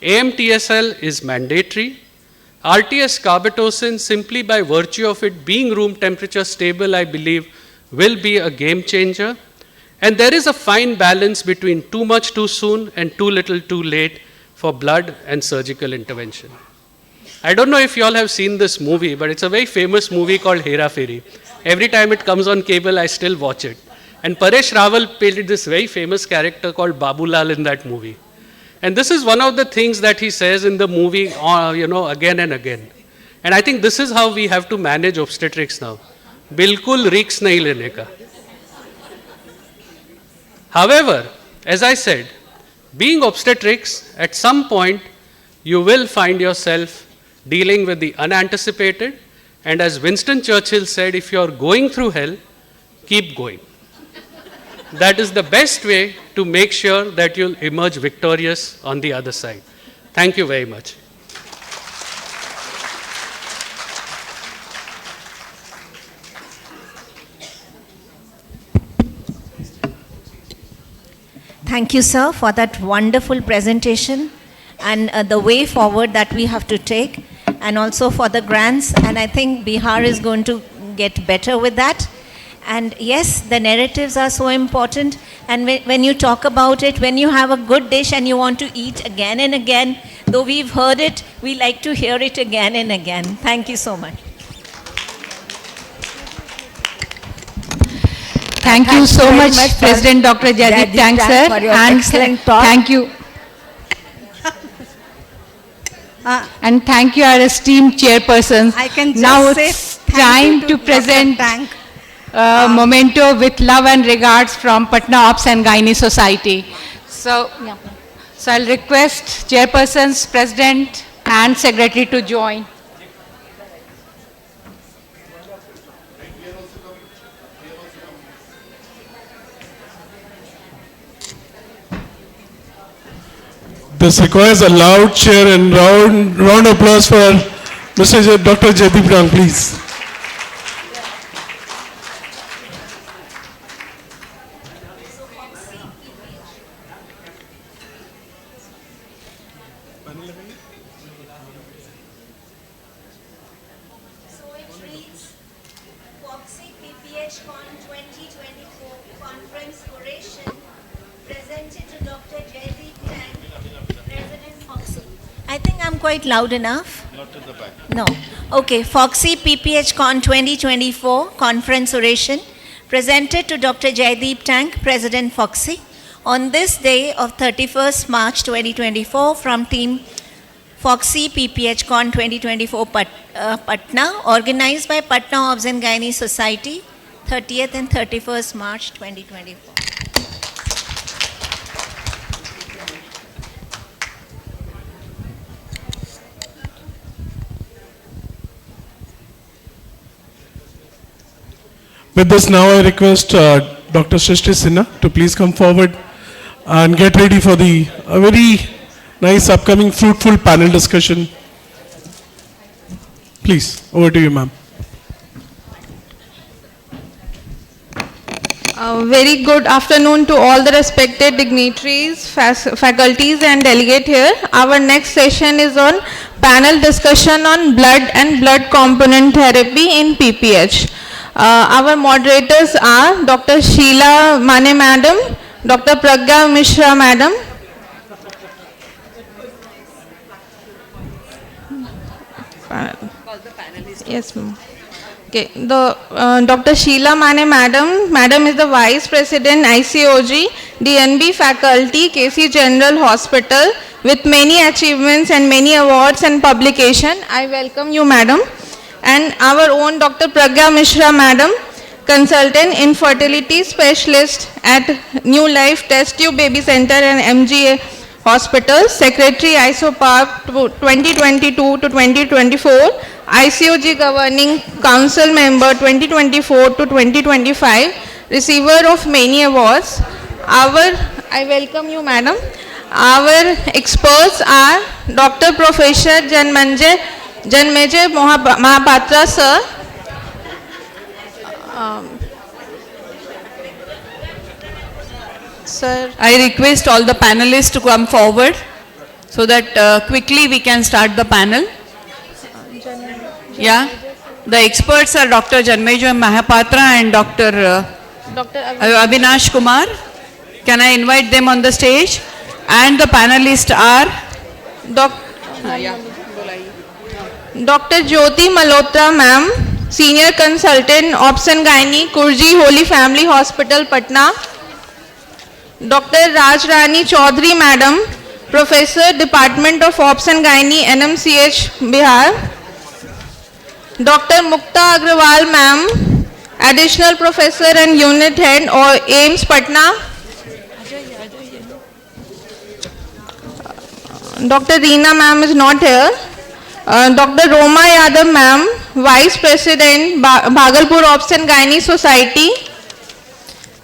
AMTSL is mandatory. RTS carbetocin, simply by virtue of it being room temperature stable, I believe, will be a game changer. And there is a fine balance between too much too soon and too little too late for blood and surgical intervention. I don't know if you all have seen this movie, but it's a very famous movie called Hera Fairy. Every time it comes on cable, I still watch it. And Paresh Rawal played this very famous character called Babulal in that movie. And this is one of the things that he says in the movie, again and again. And I think this is how we have to manage obstetrics now. Bilkul risk nahi lene ka. However, as I said, being obstetrics, at some point, you will find yourself dealing with the unanticipated. And as Winston Churchill said, if you're going through hell, keep going. that is the best way to make sure that you'll emerge victorious on the other side. Thank you very much. Thank you, sir, for that wonderful presentation and the way forward that we have to take, and also for the grants. And I think Bihar is going to get better with that. And yes, the narratives are so important. And when you talk about it, when you have a good dish and you want to eat again and again, though we've heard it, we like to hear it again and again. Thank you so much. Thank you so much, President Dr. Jaideep Tank, sir. For your And excellent talk. thank you. And thank you, our esteemed chairpersons. I can just now say it's thank time you to Dr. present Tank. memento with love and regards from Patna Ops and Gynae Society. So I'll request chairpersons, president, and secretary to join. This requires a loud cheer and round applause for Mr. Dr. Jaideep Tank, please. So it reads, Pphcon 2024 conference oration presented to Dr. Jaideep Tank, President Pphcon. I think I'm quite loud enough. Not to the back. No. Okay, Pphcon 2024 conference oration presented to Dr. Jaideep Tank, President Pphcon, on this day of 31st March 2024 from Team Pphcon 2024 Patna, organized by Patna Obs and Gynae Society, 30th and 31st March 2024. With this, now I request Dr. Shrishti Sinha to please come forward and get ready for the very nice upcoming fruitful panel discussion. Please, over to you, ma'am. Very good afternoon to all the respected dignitaries, faculties and delegate here. Our next session is on panel discussion on blood and blood component therapy in PPH. Our moderators are Dr. Sheila Mane Madam, Dr. Pragya Mishra Madam, yes, ma'am. Okay, Dr. Sheila Mane Madam. Madam is the Vice President ICOG, DNB Faculty, KC General Hospital, with many achievements and many awards and publication. I welcome you, Madam. And our own Dr. Pragya Mishra Madam, Consultant Infertility Specialist at New Life Test Tube Baby Center and MGA Hospital, Secretary ISOPAP 2022 to 2024, ICOG Governing Council Member 2024 to 2025, receiver of many awards. I welcome you, Madam. Our experts are Dr. Professor Janmejay Mahapatra, sir. Sir, I request all the panelists to come forward so that quickly we can start the panel. Yeah, the experts are Dr. Janmejay Mahapatra and Dr. Avinash Kumar. Can I invite them on the stage? And the panelists are Dr. Jyoti Malhotra, ma'am, Senior Consultant, Ops and Gynae, Kurji Holy Family Hospital, Patna. Dr. Raj Rani Chaudhary, madam, Professor, Department of Ops and Gynae, NMCH, Bihar. Dr. Mukta Agrawal, ma'am, Additional Professor and Unit Head, or AIMS, Patna. Dr. Reena, ma'am, is not here. Dr. Roma Yadav, ma'am, Vice President, Bhagalpur Ops and Gynae Society.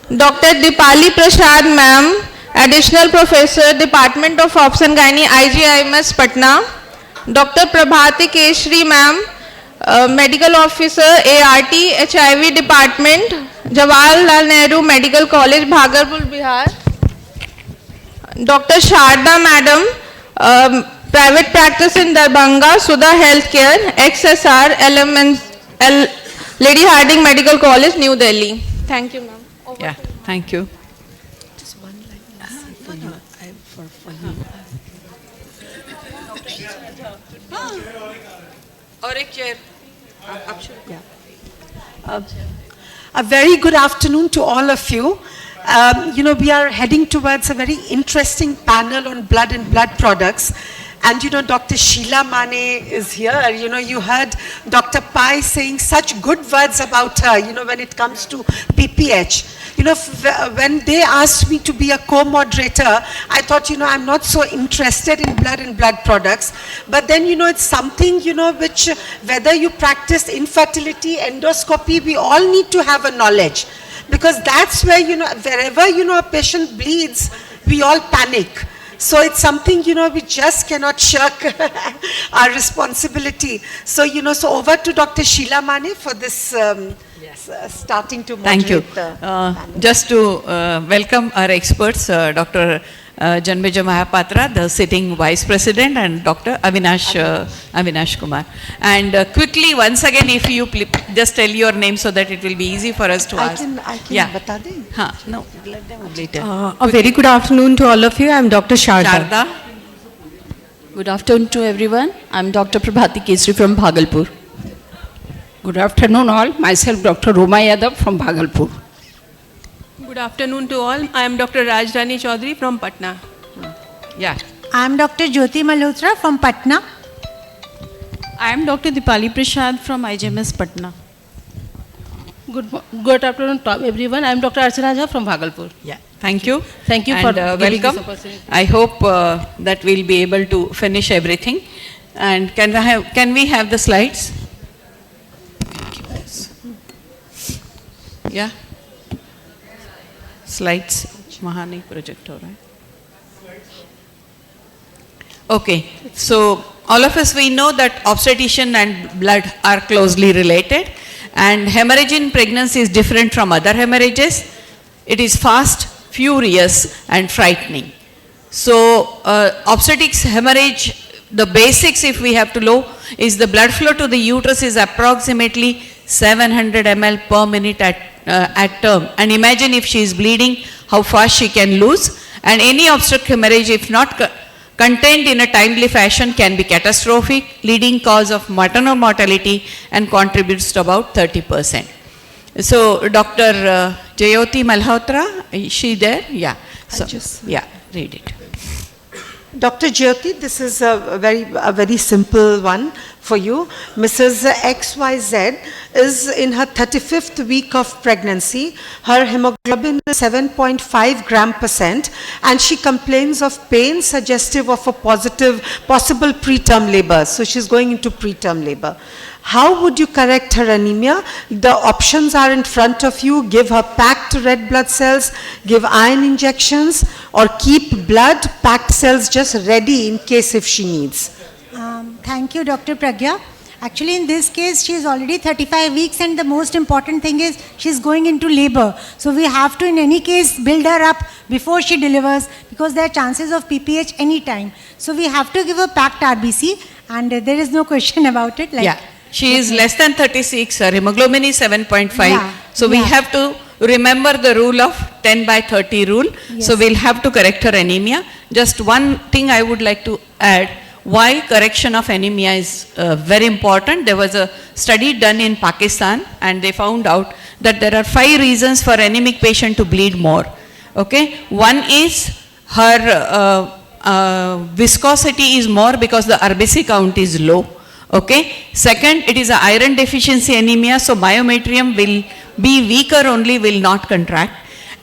Dr. Dipali Prasad ma'am, Additional Professor, Department of Obs and Gynae, IGIMS, Patna. Dr. Prabhati Keshri ma'am, Medical Officer, ART, HIV Department, Jawaharlal Nehru Medical College, Bhagalpur, Bihar. Dr. Sharda madam, private practice in Darbhanga, Sudha Healthcare, XSR, Lady Harding Medical College, New Delhi. Thank you, ma'am. Yeah, thank you. A very good afternoon to all of you. We are heading towards a very interesting panel on blood and blood products. And Dr. Sheila Mane is here. You heard Dr. Pai saying such good words about her, when it comes to PPH. When they asked me to be a co-moderator, I thought, I'm not so interested in blood and blood products. But then, it's something, which whether you practice infertility, endoscopy, we all need to have a knowledge. Because that's where, wherever, a patient bleeds, we all panic. So it's something, we just cannot shirk our responsibility. So, so over to Dr. Sheila Mane for this starting to moderate. Thank you. Just to welcome our experts, Dr. Janmeja Mahapatra, the sitting Vice President, and Dr. Avinash Kumar. And quickly, once again, if you just tell your name so that it will be easy for us to ask. I can bata de? No, let them later. A very good afternoon to all of you. I am Dr. Sharda. Good afternoon to everyone. I am Dr. Prabhati Keshri from Bhagalpur. Good afternoon all. Myself Dr. Roma Yadav from Bhagalpur. Good afternoon to all. I am Dr. Rajdhani Chaudhary from Patna. Yeah. I am Dr. Jyoti Malhotra from Patna. I am Dr. Dipali Prasad from IGMS Patna. Good afternoon to everyone. I am Dr. Archana Jha from Bhagalpur. Yeah. Thank you. Thank you and, for welcome. I hope that we'll be able to finish everything. And can we have the slides? Yeah. Slides. Mahani projector, right? Okay. So all of us, we know that obstetrician and blood are closely related, and hemorrhage in pregnancy is different from other hemorrhages. It is fast, furious, and frightening. So obstetrics hemorrhage, the basics, if we have to know, is the blood flow to the uterus is approximately 700 ml per minute at term. And imagine if she is bleeding, how fast she can lose. And any obstetric hemorrhage, if not contained in a timely fashion, can be catastrophic, leading cause of maternal mortality, and contributes to about 30%. So Dr. Jyoti Malhotra, is she there? Yeah. So, read it. Dr. Jyoti, this is a very simple one for you. Mrs. XYZ is in her 35th week of pregnancy. Her hemoglobin is 7.5 gram%, and she complains of pain suggestive of a possible preterm labor. So she's going into preterm labor. How would you correct her anemia? The options are in front of you. Give her packed red blood cells, give iron injections, or keep blood packed cells just ready in case if she needs. Thank you, Dr. Pragya. Actually, in this case, she is already 35 weeks, and the most important thing is she is going into labor. So we have to, in any case, build her up before she delivers, because there are chances of PPH anytime. So we have to give her packed RBC, and there is no question about it. She is less than 36, her hemoglobin is 7.5. So we have to remember the rule of 10/30 rule. Yes. So we'll have to correct her anemia. Just one thing I would like to add, why correction of anemia is very important. There was a study done in Pakistan, and they found out that there are 5 reasons for anemic patient to bleed more. Okay, one is her viscosity is more because the RBC count is low. Okay. Second, it is an iron deficiency anemia, so myometrium will be weaker only, will not contract.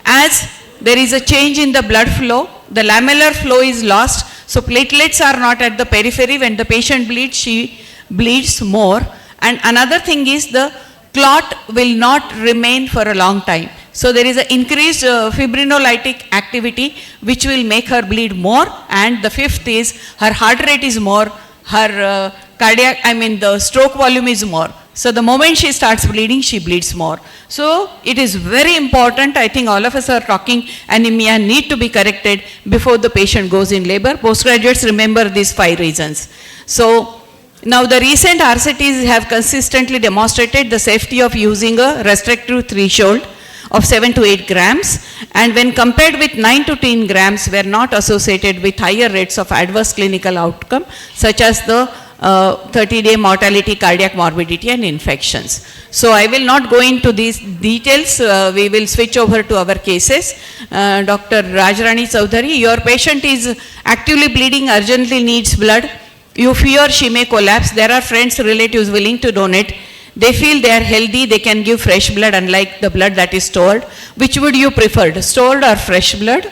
As there is a change in the blood flow, the lamellar flow is lost, so platelets are not at the periphery. When the patient bleeds, she bleeds more. And another thing is the clot will not remain for a long time. So there is an increased fibrinolytic activity which will make her bleed more, and the fifth is her heart rate is more, her the stroke volume is more. So the moment she starts bleeding, she bleeds more. So it is very important. I think all of us are talking anemia need to be corrected before the patient goes in labor. Postgraduates remember these 5 reasons. So now the recent RCTs have consistently demonstrated the safety of using a restrictive threshold of 7 to 8 grams, and when compared with 9 to 10 grams were not associated with higher rates of adverse clinical outcome such as the 30-day mortality, cardiac morbidity and infections. So I will not go into these details. We will switch over to our cases. Dr. Rajrani Chaudhary, your patient is actively bleeding, urgently needs blood. You fear she may collapse. There are friends, relatives willing to donate. They feel they are healthy, they can give fresh blood unlike the blood that is stored. Which would you prefer, stored or fresh blood?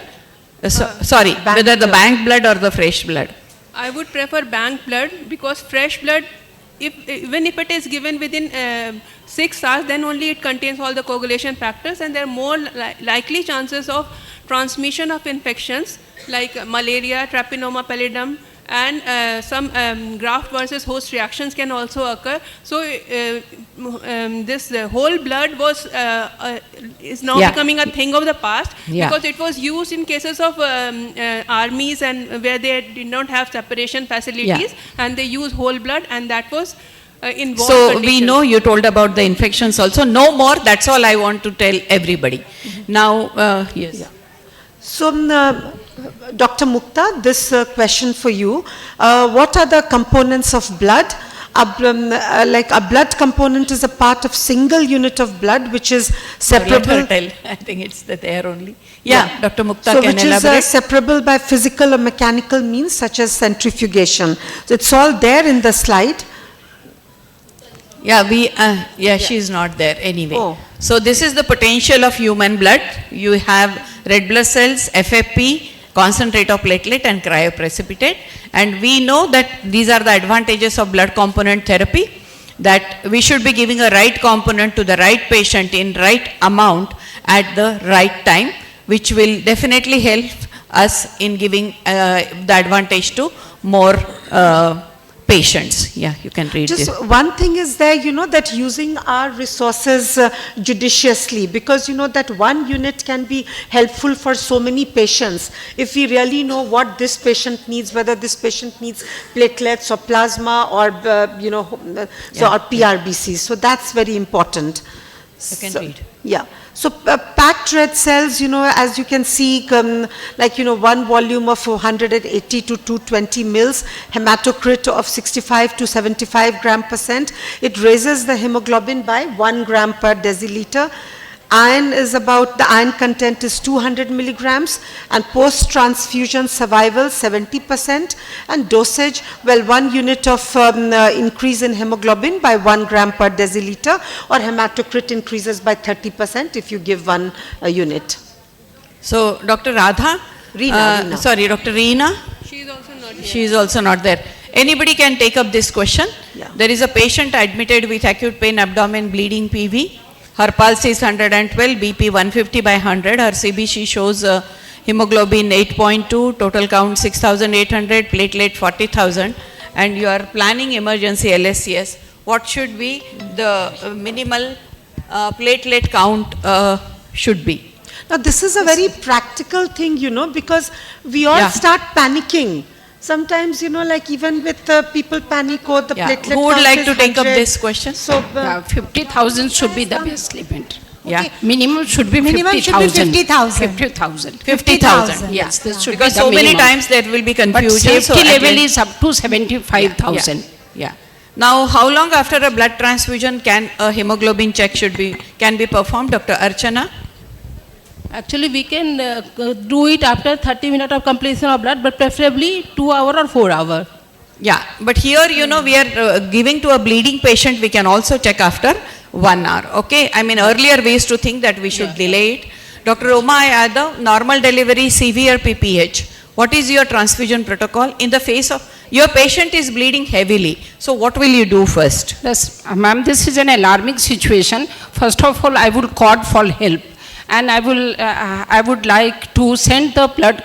Whether the bank blood or the fresh blood? I would prefer bank blood, because fresh blood, even if it is given within 6 hours, then only it contains all the coagulation factors, and there are more likely chances of transmission of infections like malaria, treponema pallidum, and some graft versus host reactions can also occur. So this whole blood was is now becoming a thing of the past, because it was used in cases of armies and where they did not have separation facilities, and they use whole blood, and that was involved. So we know you told about the infections also. No more. That's all I want to tell everybody. Now, yes. Yeah. So, Dr. Mukta, this question for you. What are the components of blood? Like a blood component is a part of single unit of blood which is separable. Let her tell. I think it's there only. Yeah, Dr. Mukta so can which elaborate. is separable by physical or mechanical means such as centrifugation. So it's all there in the slide. Yeah, she is not there anyway. Oh. So this is the potential of human blood. You have red blood cells, FFP, concentrate of platelet and cryoprecipitate. And we know that these are the advantages of blood component therapy, that we should be giving a right component to the right patient in right amount at the right time, which will definitely help us in giving the advantage to more patients. Yeah, you can read this. Just one thing is there, that using our resources judiciously, because that one unit can be helpful for so many patients. If we really know what this patient needs, whether this patient needs platelets or plasma or, or PRBCs. So that's very important. You can read. Yeah. So packed red cells, as you can see, one volume of 180 to 220 mils, hematocrit of 65 to 75 gram%. It raises the hemoglobin by 1 gram per deciliter. Iron is the iron content is 200 milligrams, and post-transfusion survival 70%, and dosage, 1 unit of increase in hemoglobin by 1 gram per deciliter, or hematocrit increases by 30% if you give 1 unit. So, Dr. Radha? Reena. Sorry, Dr. Reena? She is also not here. She is also not there. Anybody can take up this question. Yeah. There is a patient admitted with acute pain, abdomen, bleeding, PV. Her pulse is 112, BP 150 by 100. Her CBC shows hemoglobin 8.2, total count 6,800, platelet 40,000. And you are planning emergency LSCS. What should be the minimal platelet count should be? Now, this is a very practical thing, because we all start panicking. Sometimes, even with people panic or the platelet Who would count like is to take 100. up this question? So, 50,000 should be the best limit. Yeah. Minimum should be 50,000. 50,000. 50,000. Yes, this should because be the so many minimum. times there will be confusion. But safety so level is up to 75,000. Yeah. Now, how long after a blood transfusion can a hemoglobin check can be performed, Dr. Archana? Actually, we can do it after 30 minutes of completion of blood, but preferably 2 hours or 4 hours. Yeah, but here, we are giving to a bleeding patient, we can also check after 1 hour, okay? I mean, earlier we used to think that we should delay it. Dr. Roma Yadav, normal delivery, severe PPH. What is your transfusion protocol? In the face of, your patient is bleeding heavily. So what will you do first? Yes, ma'am, this is an alarming situation. First of all, I would call for help. and I would like to send the blood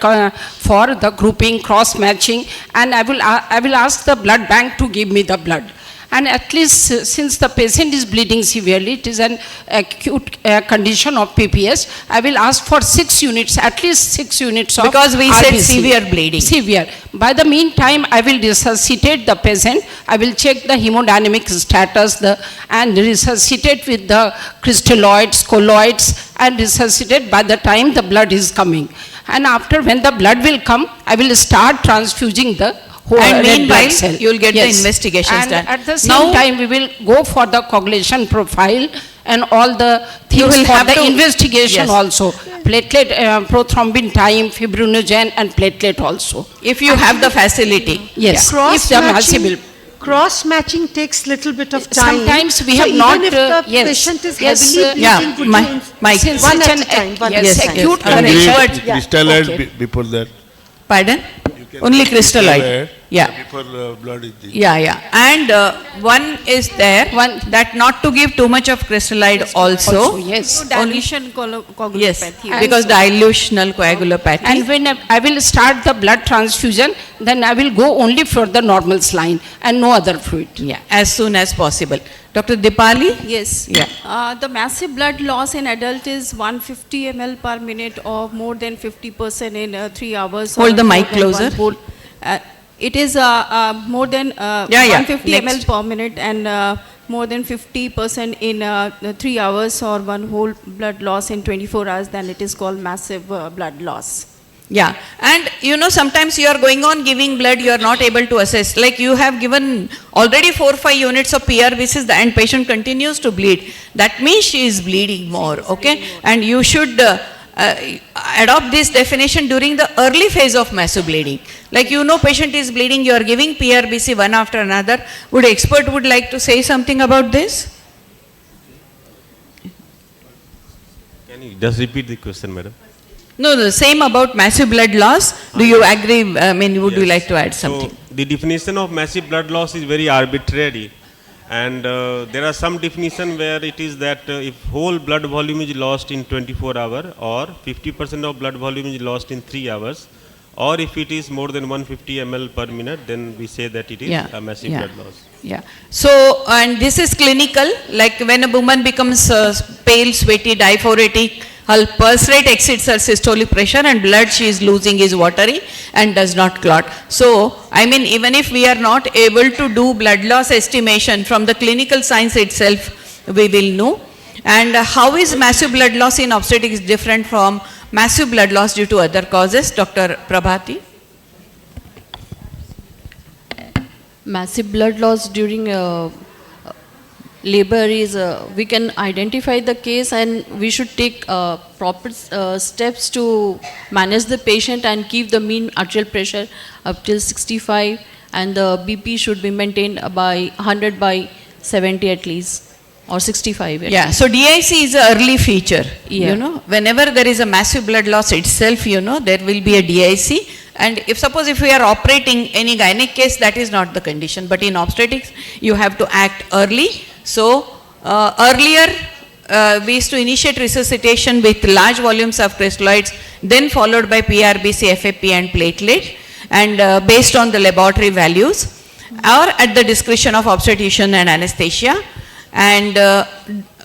for the grouping, cross matching, and I will ask the blood bank to give me the blood. And at least since the patient is bleeding severely, it is an acute condition of PPS, I will ask for 6 units, at least 6 units of Because we said RBC. severe bleeding. Severe. By the meantime, I will resuscitate the patient. I will check the hemodynamic status and resuscitate with the crystalloids, colloids, and resuscitate by the time the blood is coming. And after, when the blood will come, I will start transfusing the And red blood meanwhile, cell. you will get the investigations And done. at the same Now- time, we will go for the coagulation profile and all the things will for have the to- investigation Yes. also. Platelet, prothrombin time, fibrinogen, and platelet also. If you have the facility. Yes, Cross if they are matching, possible. cross matching takes little bit of time. Sometimes we So have even not, if the yes, patient is yes, heavily yeah, bleeding, would my- you my- Since one it's at an a time, one yes, at a time. acute Correct. condition. But- Crystalloid Okay. before that. Pardon? Only crystalloid. Yeah. Before blood is the. Yeah, yeah. And one is there, that not to give too much of crystalloid also. Yes. Dilution Yes, coagulopathy. because dilutional coagulopathy. And when I will start the blood transfusion, then I will go only for the normal saline and no other fluid. Yeah, as soon as possible. Dr. Dipali? Yes. Yeah. The massive blood loss in adult is 150 ml per minute or more than 50% in 3 hours. Hold or the more mic than closer. one whole. It is more than Yeah, yeah. 150 Next. ml per minute and more than 50% in 3 hours or one whole blood loss in 24 hours, then it is called massive blood loss. Yeah, and you know, sometimes you are going on giving blood, you are not able to assess. Like you have given already 4 or 5 units of PRBCs and patient continues to bleed. That means she is bleeding more, okay? And you should adopt this definition during the early phase of massive bleeding. Like you know, patient is bleeding, you are giving PRBC one after another. Would expert would like to say something about this? Can you just repeat the question, madam? No, the same about massive blood loss. Do you agree? I mean, would you like to add something? So, the definition of massive blood loss is very arbitrary. And there are some definition where it is that if whole blood volume is lost in 24 hours or 50% of blood volume is lost in 3 hours, or if it is more than 150 ml per minute, then we say that it is a massive blood loss. Yeah. So, and this is clinical, like when a woman becomes pale, sweaty, diphoretic, her pulse rate exceeds her systolic pressure and blood she is losing is watery and does not clot. So, I mean, even if we are not able to do blood loss estimation from the clinical science itself, we will know. And how is massive blood loss in obstetrics different from massive blood loss due to other causes? Dr. Prabhati? Massive blood loss during labor is, we can identify the case and we should take proper steps to manage the patient and keep the mean arterial pressure up till 65 and the BP should be maintained by 100 by 70 at least or 65. Yeah, so DIC is an early feature, Yeah. you know. Whenever there is a massive blood loss itself, you know, there will be a DIC. And if suppose if we are operating any gynec case, that is not the condition. But in obstetrics, you have to act early. So, earlier we used to initiate resuscitation with large volumes of crystalloids, then followed by PRBC, FFP and platelet, and based on the laboratory values, or at the discretion of obstetrician and anesthesia. And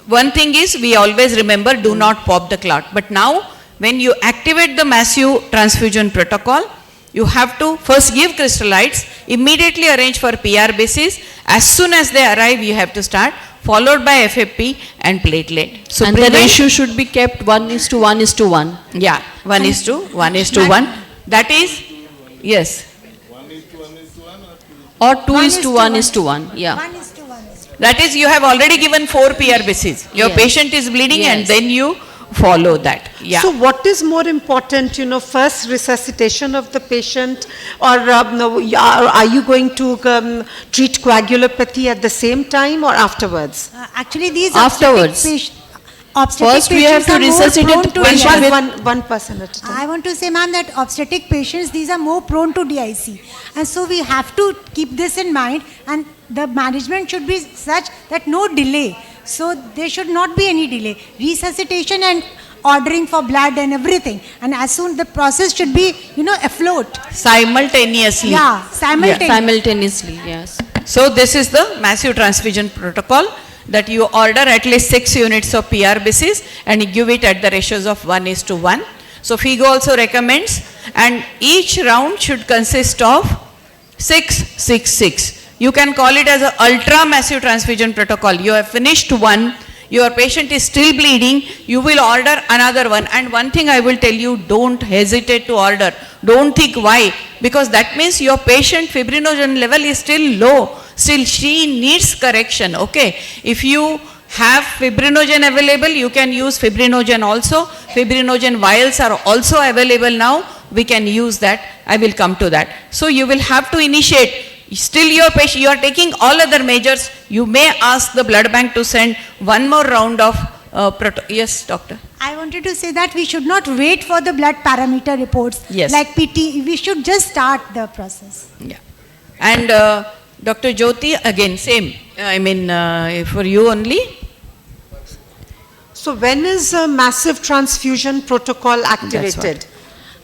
one thing is, we always remember, do not pop the clot. But now, when you activate the massive transfusion protocol, you have to first give crystalloids, immediately arrange for PRBCs. As soon as they arrive, you have to start, followed by FFP and platelet. So and the ratio should be kept 1:1:1. Yeah, 1:1:1. That is, yes. Or 2:1:1. Yeah. That is, you have already given 4 PRBCs. Your Yes. patient is bleeding Yes. and then you follow that. Yeah. So what is more important, you know, first resuscitation of the patient, or no, are you going to treat coagulopathy at the same time or afterwards? Actually, these Afterwards. obstetric First we have patients to are more resuscitate prone the to patient DIC. One person at a time. I want to say, ma'am, that obstetric patients, these are more prone to DIC. And so we have to keep this in mind, and the management should be such that no delay. So there should not be any delay. Resuscitation and ordering for blood and everything. And as soon the process should be, afloat. Simultaneously. Yeah, simultaneously. Simultaneously, yes. So this is the massive transfusion protocol, that you order at least 6 units of PRBCs and you give it at the ratios of 1:1. So FIGO also recommends, and each round should consist of 6, 6, 6. You can call it as an ultra massive transfusion protocol. You have finished one, your patient is still bleeding, you will order another one. And one thing I will tell you, don't hesitate to order. Don't think why, because that means your patient fibrinogen level is still low. Still she needs correction, okay. If you have fibrinogen available, you can use fibrinogen also. Fibrinogen vials are also available now. We can use that. I will come to that. So you will have to initiate. Still your patient, you are taking all other measures. You may ask the blood bank to send one more round of yes, doctor. I wanted to say that we should not wait for the blood parameter reports. Yes. Like PT, we should just start the process. Yeah. And Dr. Jyoti, again, same. I mean, for you only. So when is a massive transfusion protocol activated?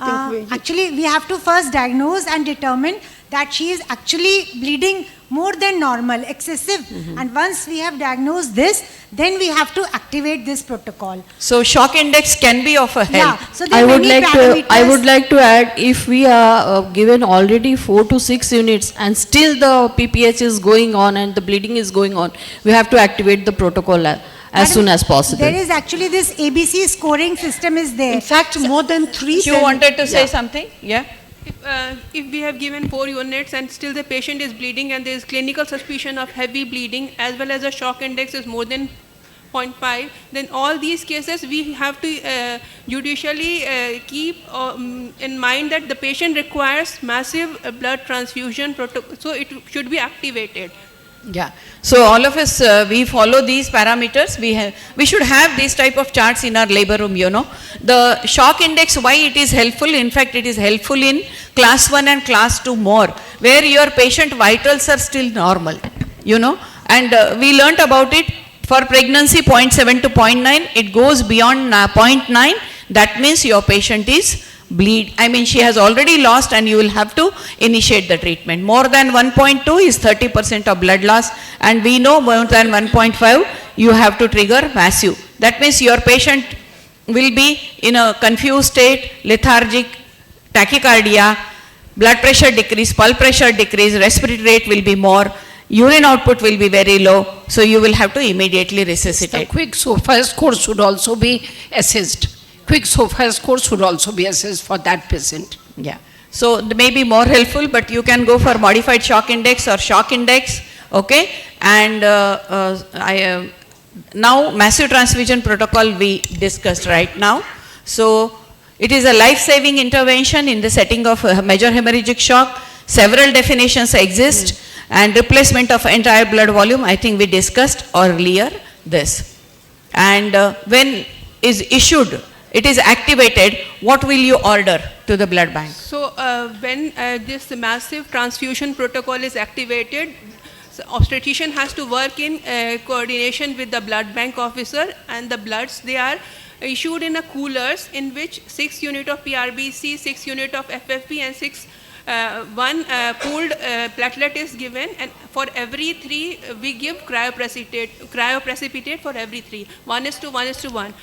Actually, we have to first diagnose and determine that she is actually bleeding more than normal, excessive. And once we have diagnosed this, then we have to activate this protocol. So shock index can be of a help. Yeah. So there are many I would like to add, if we are given already 4 to 6 units and still the PPH is going on and the bleeding is going on, we have to activate the protocol as soon as possible. There is actually this ABC scoring system is there. In fact, more than 3. You wanted to say something? Yeah. If we have given 4 units and still the patient is bleeding and there is clinical suspicion of heavy bleeding as well as the shock index is more than 0.5, then all these cases we have to judicially keep in mind that the patient requires massive blood transfusion protocol, so it should be activated. Yeah. So all of us, we follow these parameters. We should have these type of charts in our labor room, The shock index, why it is helpful? In fact, it is helpful in class 1 and class 2 more, where your patient vitals are still normal, And we learnt about it for pregnancy 0.7 to 0.9. It goes beyond 0.9. That means your patient is she has already lost and you will have to initiate the treatment. More than 1.2 is 30% of blood loss, and we know more than 1.5 you have to trigger massive. That means your patient will be in a confused state, lethargic, tachycardia, blood pressure decrease, pulse pressure decrease, respiratory rate will be more, urine output will be very low, so you will have to immediately resuscitate. The quick SOFA score should also be assessed. Quick SOFA score should also be assessed for that patient. Yeah. So it may be more helpful, but you can go for modified shock index or shock index, okay? And now massive transfusion protocol we discussed right now. So it is a life-saving intervention in the setting of major hemorrhagic shock. Several definitions exist, and replacement of entire blood volume, I think we discussed earlier this. And when is issued, it is activated, what will you order to the blood bank? So when this massive transfusion protocol is activated, so obstetrician has to work in coordination with the blood bank officer, and the bloods, they are issued in a coolers in which 6 unit of PRBC, 6 unit of FFP and one pooled platelet is given, and for every 3 we give cryoprecipitate for every 3, 1:1:1.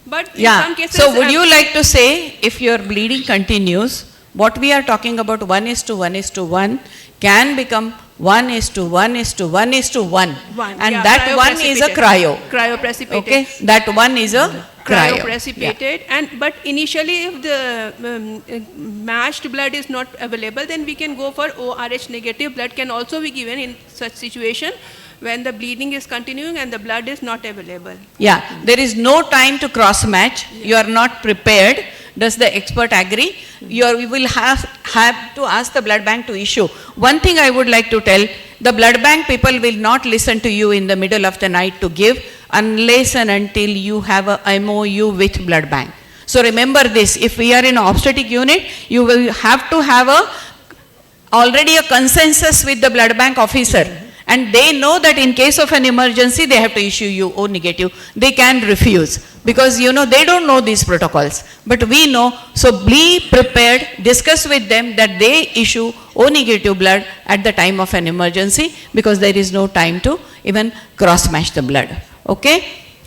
But in some cases, so would you like to say, if your bleeding continues, what we are talking about 1:1:1 can become 1:1:1:1, and that one is a cryoprecipitated. Okay, that one is a cryoprecipitated. But initially, if the matched blood is not available, then we can go for ORH negative blood can also be given in such situation, when the bleeding is continuing and the blood is not available. Yeah, there is no time to cross match. You are not prepared. Does the expert agree? You will have to ask the blood bank to issue. One thing I would like to tell, the blood bank people will not listen to you in the middle of the night to give unless and until you have a MOU with blood bank. So remember this, if we are in an obstetric unit, you will have to have already a consensus with the blood bank officer. And they know that in case of an emergency, they have to issue you O negative. They can refuse because, you know, they don't know these protocols. But we know, so be prepared, discuss with them that they issue O negative blood at the time of an emergency because there is no time to even cross-match the blood. Okay?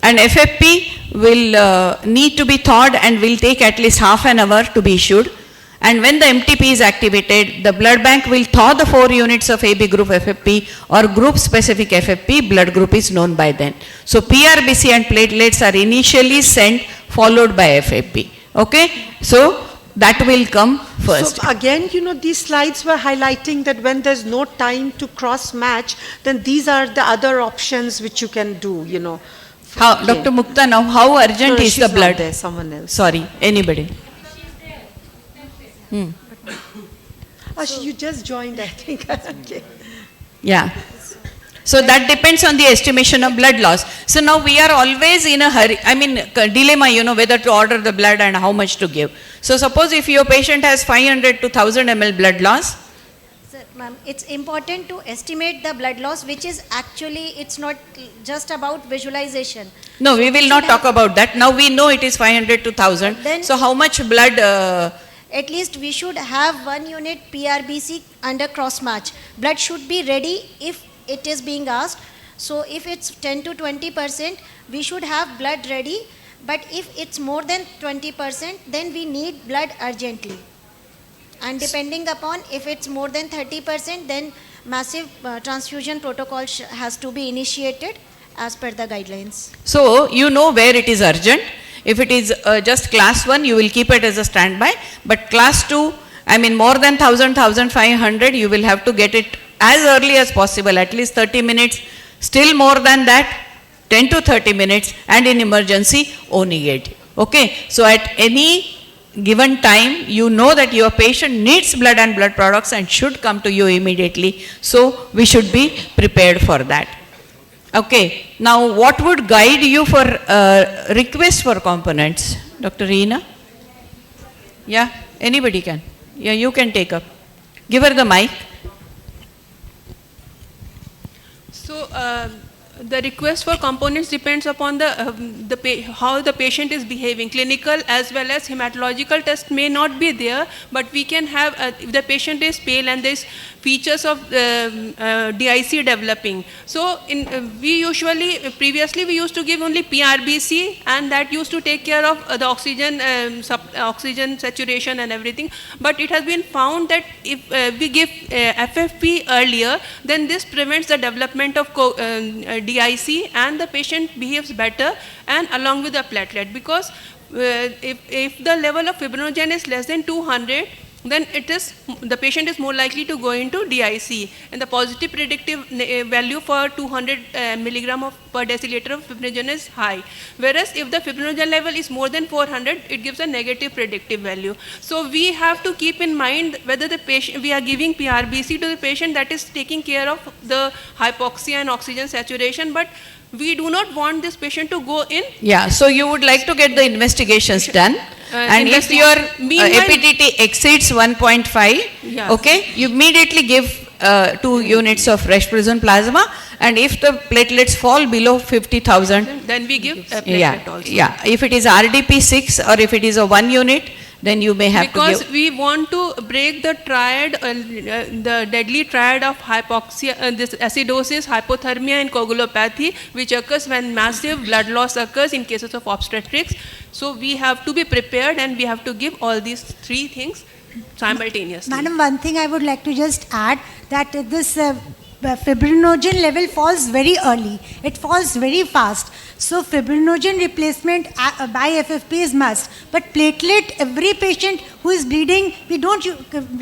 And FFP will need to be thawed and will take at least half an hour to be issued. And when the MTP is activated, the blood bank will thaw the 4 units of AB group FFP or group specific FFP, blood group is known by then. So PRBC and platelets are initially sent followed by FFP. Okay? So that will come first. So again, you know, these slides were highlighting that when there's no time to cross match, then these are the other options which you can do, you know. How, Dr. Mukta, now how urgent is the blood? There, someone else. Sorry, anybody. You just joined, I think. Okay. Yeah. So that depends on the estimation of blood loss. So now we are always in a hurry, I mean dilemma, you know, whether to order the blood and how much to give. So suppose if your patient has 500 to 1000 ml blood loss. Sir, ma'am, it's important to estimate the blood loss, which is actually, it's not just about visualization. No, we will not talk about that. Now we know it is 500 to 1000. So how much blood? At least we should have 1 unit PRBC under cross match. Blood should be ready if it is being asked. So if it's 10 to 20%, we should have blood ready. But if it's more than 20%, then we need blood urgently. And depending upon if it's more than 30%, then massive transfusion protocol has to be initiated as per the guidelines. So you know where it is urgent. If it is just class 1, you will keep it as a standby. But class 2, I mean more than 1000, 1500, you will have to get it as early as possible, at least 30 minutes. Still more than that, 10 to 30 minutes, and in emergency, O negative. Okay? So at any given time, you know that your patient needs blood and blood products and should come to you immediately. So we should be prepared for that. Okay, now what would guide you for request for components? Dr. Reena? Yeah, anybody can. Yeah, you can take up. Give her the mic. So the request for components depends upon how the patient is behaving. Clinical as well as hematological test may not be there, but we can have, if the patient is pale and there is features of DIC developing. So previously we used to give only PRBC, and that used to take care of the oxygen saturation and everything. But it has been found that if we give FFP earlier, then this prevents the development of DIC, and the patient behaves better, and along with the platelet, because if the level of fibrinogen is less than 200, then the patient is more likely to go into DIC, and the positive predictive value for 200 milligram per deciliter of fibrinogen is high. Whereas if the fibrinogen level is more than 400, it gives a negative predictive value. So we have to keep in mind whether we are giving PRBC to the patient that is taking care of the hypoxia and oxygen saturation, but we do not want this patient to go in. Yeah, so you would like to get the investigations done. And if your APTT exceeds 1.5, okay, you immediately give 2 units of fresh frozen plasma, and if the platelets fall below 50,000, then we give a platelet also. Yeah, if it is RDP 6 or if it is a 1 unit, then you may have to give. Because we want to break the triad, the deadly triad of hypoxia, this acidosis, hypothermia and coagulopathy, which occurs when massive blood loss occurs in cases of obstetrics. So we have to be prepared, and we have to give all these 3 things simultaneously. Madam, one thing I would like to just add, that this fibrinogen level falls very early. It falls very fast. So fibrinogen replacement by FFP is must. But platelet, every patient who is bleeding, we don't,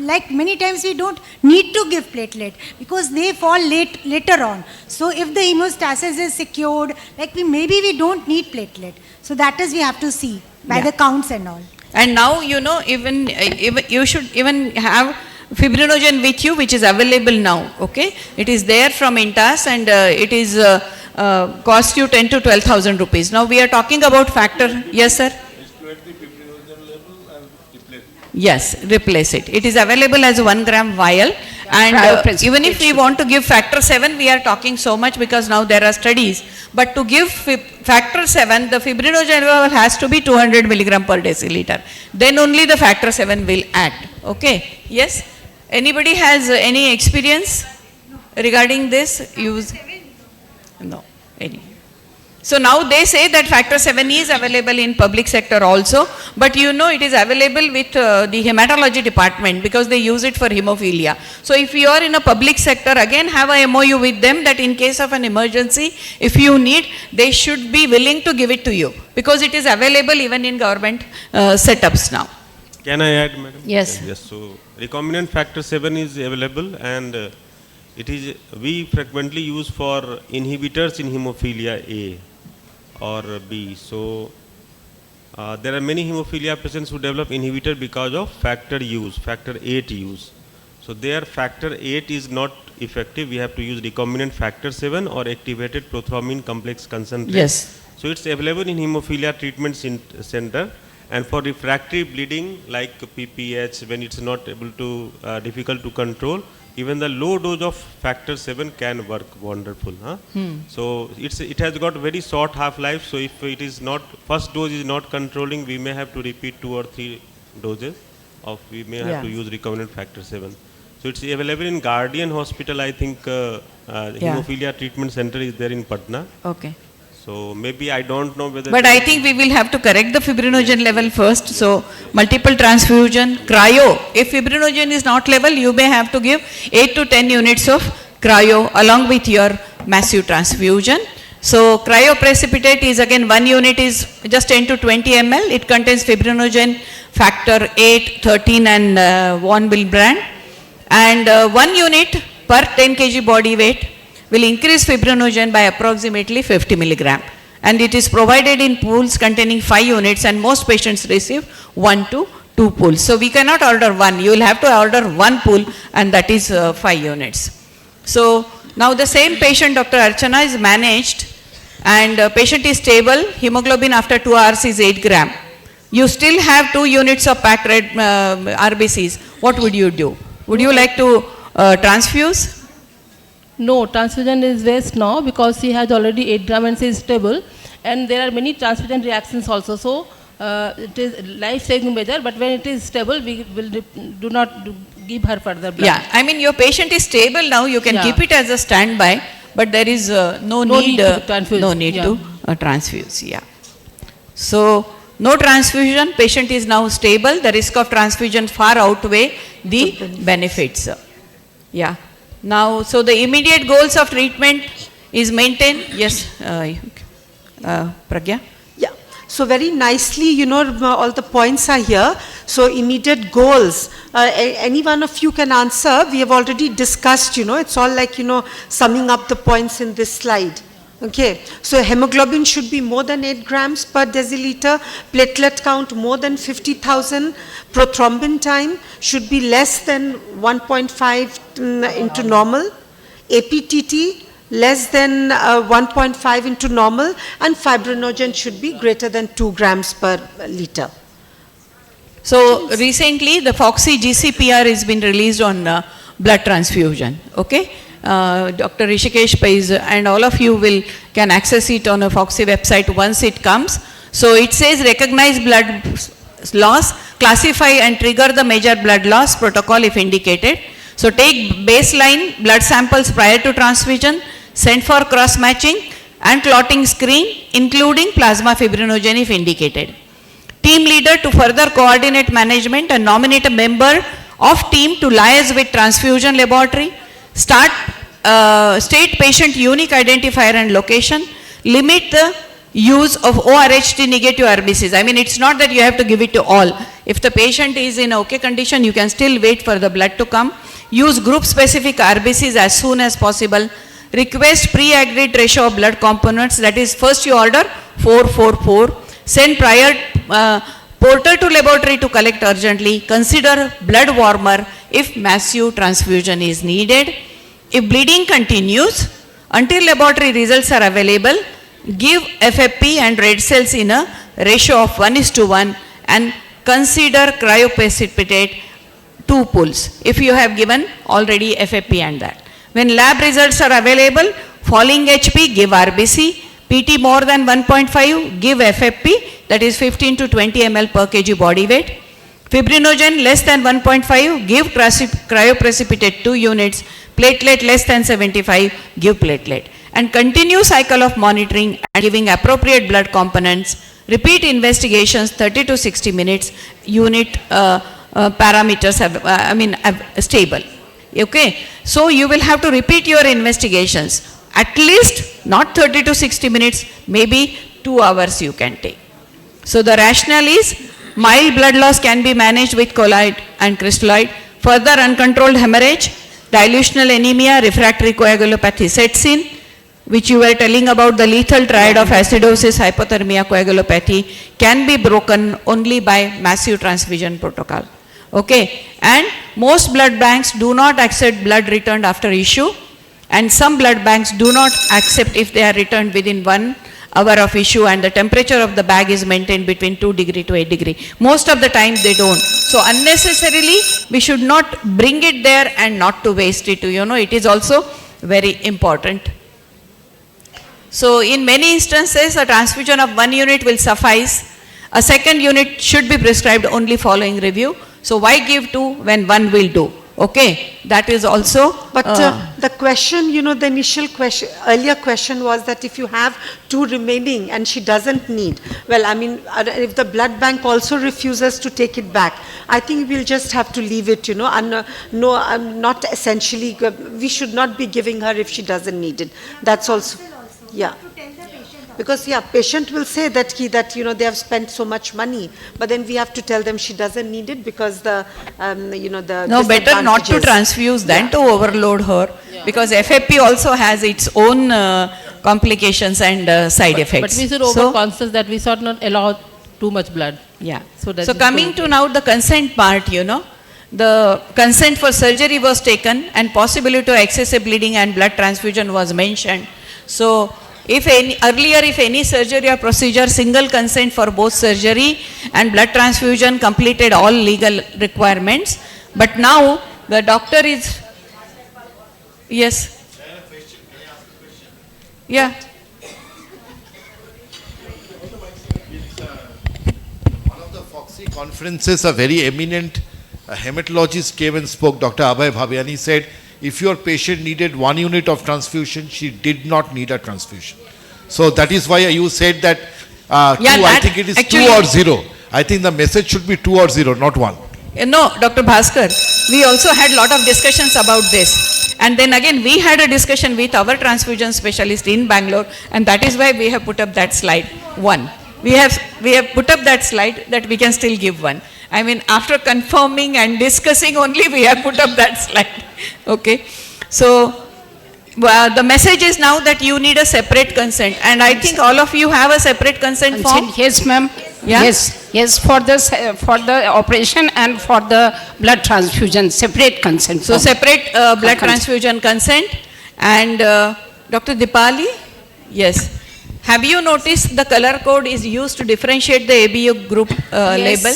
like many times we don't need to give platelet because they fall later on. So if the hemostasis is secured, like maybe we don't need platelet. So that is we have to see by the counts and all. And now, you know, even you should even have fibrinogen with you, which is available now, okay? It is there from Intas, and it is cost you 10 to 12,000 rupees. Now we are talking about factor. Yes, sir? Yes, replace it. It is available as a 1 gram vial, And even if we want to give factor 7, we are talking so much because now there are studies. But to give factor 7, the fibrinogen level has to be 200 milligram per deciliter. Then only the factor 7 will act. Okay? Yes? Anybody has any experience regarding this? Use? No. Any. So now they say that factor 7 is available in public sector also, but you know it is available with the hematology department because they use it for hemophilia. So if you are in a public sector, again have a MOU with them that in case of an emergency, if you need, they should be willing to give it to you because it is available even in government setups now. Can I add, madam? Yes. Yes. So recombinant factor 7 is available, and we frequently use for inhibitors in hemophilia A or B. So there are many hemophilia patients who develop inhibitor because of factor 8 use. So their factor 8 is not effective. We have to use recombinant factor 7 or activated prothrombin complex concentrate. Yes. So it's available in hemophilia treatment center, and for refractory bleeding like PPH, when it's not able to difficult to control, even the low dose of factor 7 can work wonderful. So it has got very short half-life. So if it is not, first dose is not controlling, we may have to repeat 2 or 3 doses we may have to use recombinant factor 7. So it's available in Guardian Hospital, I think hemophilia treatment center is there in Patna. Okay. So maybe I don't know whether. But I think we will have to correct the fibrinogen level first. So multiple transfusion, cryo. If fibrinogen is not level, you may have to give 8 to 10 units of cryo along with your massive transfusion. So cryoprecipitate is again 1 unit is just 10 to 20 ml. It contains fibrinogen factor 8, 13 and von Willebrand. And 1 unit per 10 kg body weight will increase fibrinogen by approximately 50 milligram. And it is provided in pools containing 5 units, and most patients receive 1 to 2 pools. So we cannot order 1. You will have to order 1 pool, and that is 5 units. So now the same patient, Dr. Archana, is managed, and patient is stable. Hemoglobin after 2 hours is 8 gram. You still have 2 units of packed red RBCs. What would you do? Would you like to transfuse? No, transfusion is waste now because he has already 8 gram and she is stable, and there are many transfusion reactions also. So it is life-saving measure, but when it is stable, we will do not give her further blood. Yeah, I mean your patient is stable now. You can keep it as a standby, but there is no need to transfuse. Yeah. So no transfusion. Patient is now stable. The risk of transfusion far outweigh the benefits. Yeah. Now, so the immediate goals of treatment is maintained. Yes, Pragya? Yeah. So very nicely, all the points are here. So immediate goals, any one of you can answer. We have already discussed, it's all like, summing up the points in this slide. Okay, so hemoglobin should be more than 8 grams per deciliter, platelet count more than 50,000, prothrombin time should be less than 1.5 into normal, APTT less than 1.5 into normal, and fibrinogen should be greater than 2 grams per liter. So recently the Pphcon GCPR has been released on blood transfusion. Okay. Dr. Rishikesh Pais and all of you can access it on a Pphcon website once it comes. So it says recognize blood loss, classify and trigger the major blood loss protocol if indicated. So take baseline blood samples prior to transfusion, send for cross matching and clotting screen including plasma fibrinogen if indicated. Team leader to further coordinate management and nominate a member of team to liaise with transfusion laboratory. State patient unique identifier and location. Limit the use of ORHT negative RBCs. I mean, it's not that you have to give it to all. If the patient is in okay condition, you can still wait for the blood to come. Use group specific RBCs as soon as possible. Request pre-agreed ratio of blood components, that is first you order 4-4-4. Send prior porter to laboratory to collect urgently. Consider blood warmer if massive transfusion is needed. If bleeding continues until laboratory results are available, give FFP and red cells in a ratio of 1:1 and consider cryoprecipitate 2 pulls if you have given already FFP and that. When lab results are available, falling HP, give RBC, PT more than 1.5, give FFP, that is 15 to 20 ml per kg body weight. Fibrinogen less than 1.5, give cryoprecipitate 2 units, platelet less than 75, give platelet. And continue cycle of monitoring and giving appropriate blood components, repeat investigations 30 to 60 minutes, unit parameters stable. Okay, so you will have to repeat your investigations, at least not 30 to 60 minutes, maybe 2 hours you can take. So the rationale is, mild blood loss can be managed with colloid and crystalloid. Further uncontrolled hemorrhage, dilutional anemia, refractory coagulopathy sets in, which you were telling about the lethal triad of acidosis, hypothermia, coagulopathy, can be broken only by massive transfusion protocol. Okay, and most blood banks do not accept blood returned after issue, and some blood banks do not accept if they are returned within 1 hour of issue and the temperature of the bag is maintained between 2 degree to 8 degree. Most of the time they don't. So unnecessarily we should not bring it there and not to waste it. You know, it is also very important. So in many instances a transfusion of 1 unit will suffice. A second unit should be prescribed only following review. So why give 2 when 1 will do? Okay, that is also. But the question, you know, the initial question, earlier question was that if you have 2 remaining and she doesn't need, well, I mean, if the blood bank also refuses to take it back, I think we'll just have to leave it, you know, and not essentially, we should not be giving her if she doesn't need it. That's also, yeah. Because patient will say that you know, they have spent so much money, but then we have to tell them she doesn't need it because the no, better not to transfuse than to overload her, because FFP also has its own complications and side effects. But we should over-conscious that we should not allow too much blood. Yeah. So coming to now the consent part, you know, the consent for surgery was taken and possibility of excessive bleeding and blood transfusion was mentioned. So if any surgery or procedure, single consent for both surgery and blood transfusion completed all legal requirements. But now the doctor is, yes. Yeah. One of the Pphcon conferences, a very eminent hematologist came and spoke, Dr. Abhay Bhaviani said, if your patient needed 1 unit of transfusion, she did not need a transfusion. So that is why you said that, I think it is 2 or 0. I think the message should be 2 or 0, not 1. No, Dr. Bhaskar, we also had lot of discussions about this. And then again, we had a discussion with our transfusion specialist in Bangalore, and that is why we have put up that slide 1. We have put up that slide that we can still give 1. I mean, after confirming and discussing only, we have put up that slide. Okay. So, the message is now that you need a separate consent, and I think all of you have a separate consent form. Yes, ma'am. Yeah? Yes, for the operation and for the blood transfusion, separate consent So form. separate blood transfusion consent. And Dr. Dipali, yes. Have you noticed the color code is used to differentiate the ABO group label?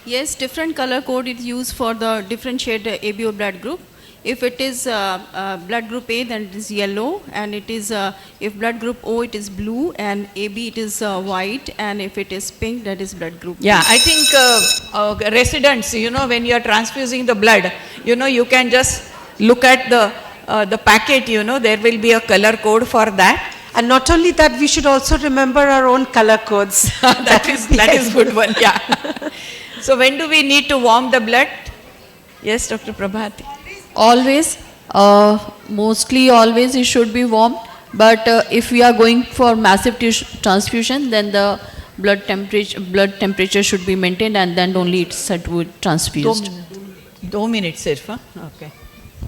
Yes, different color code is used for the differentiate ABO blood group. If it is blood group A, then it is yellow, and it is if blood group O, it is blue, and AB, it is white, and if it is pink, that is blood group B. Yeah, I think residents, you know, when you are transfusing the blood, you know, you can just look at the packet, you know, there will be a color code for that. And not only that, we should also remember our own color codes. that is good one, yeah. So when do we need to warm the blood? Yes, Dr. Prabhati. Always, mostly always it should be warm, but if we are going for massive transfusion, then the blood temperature should be maintained, and then only it's said to be transfused. 2 minutes, sirf, huh? Okay.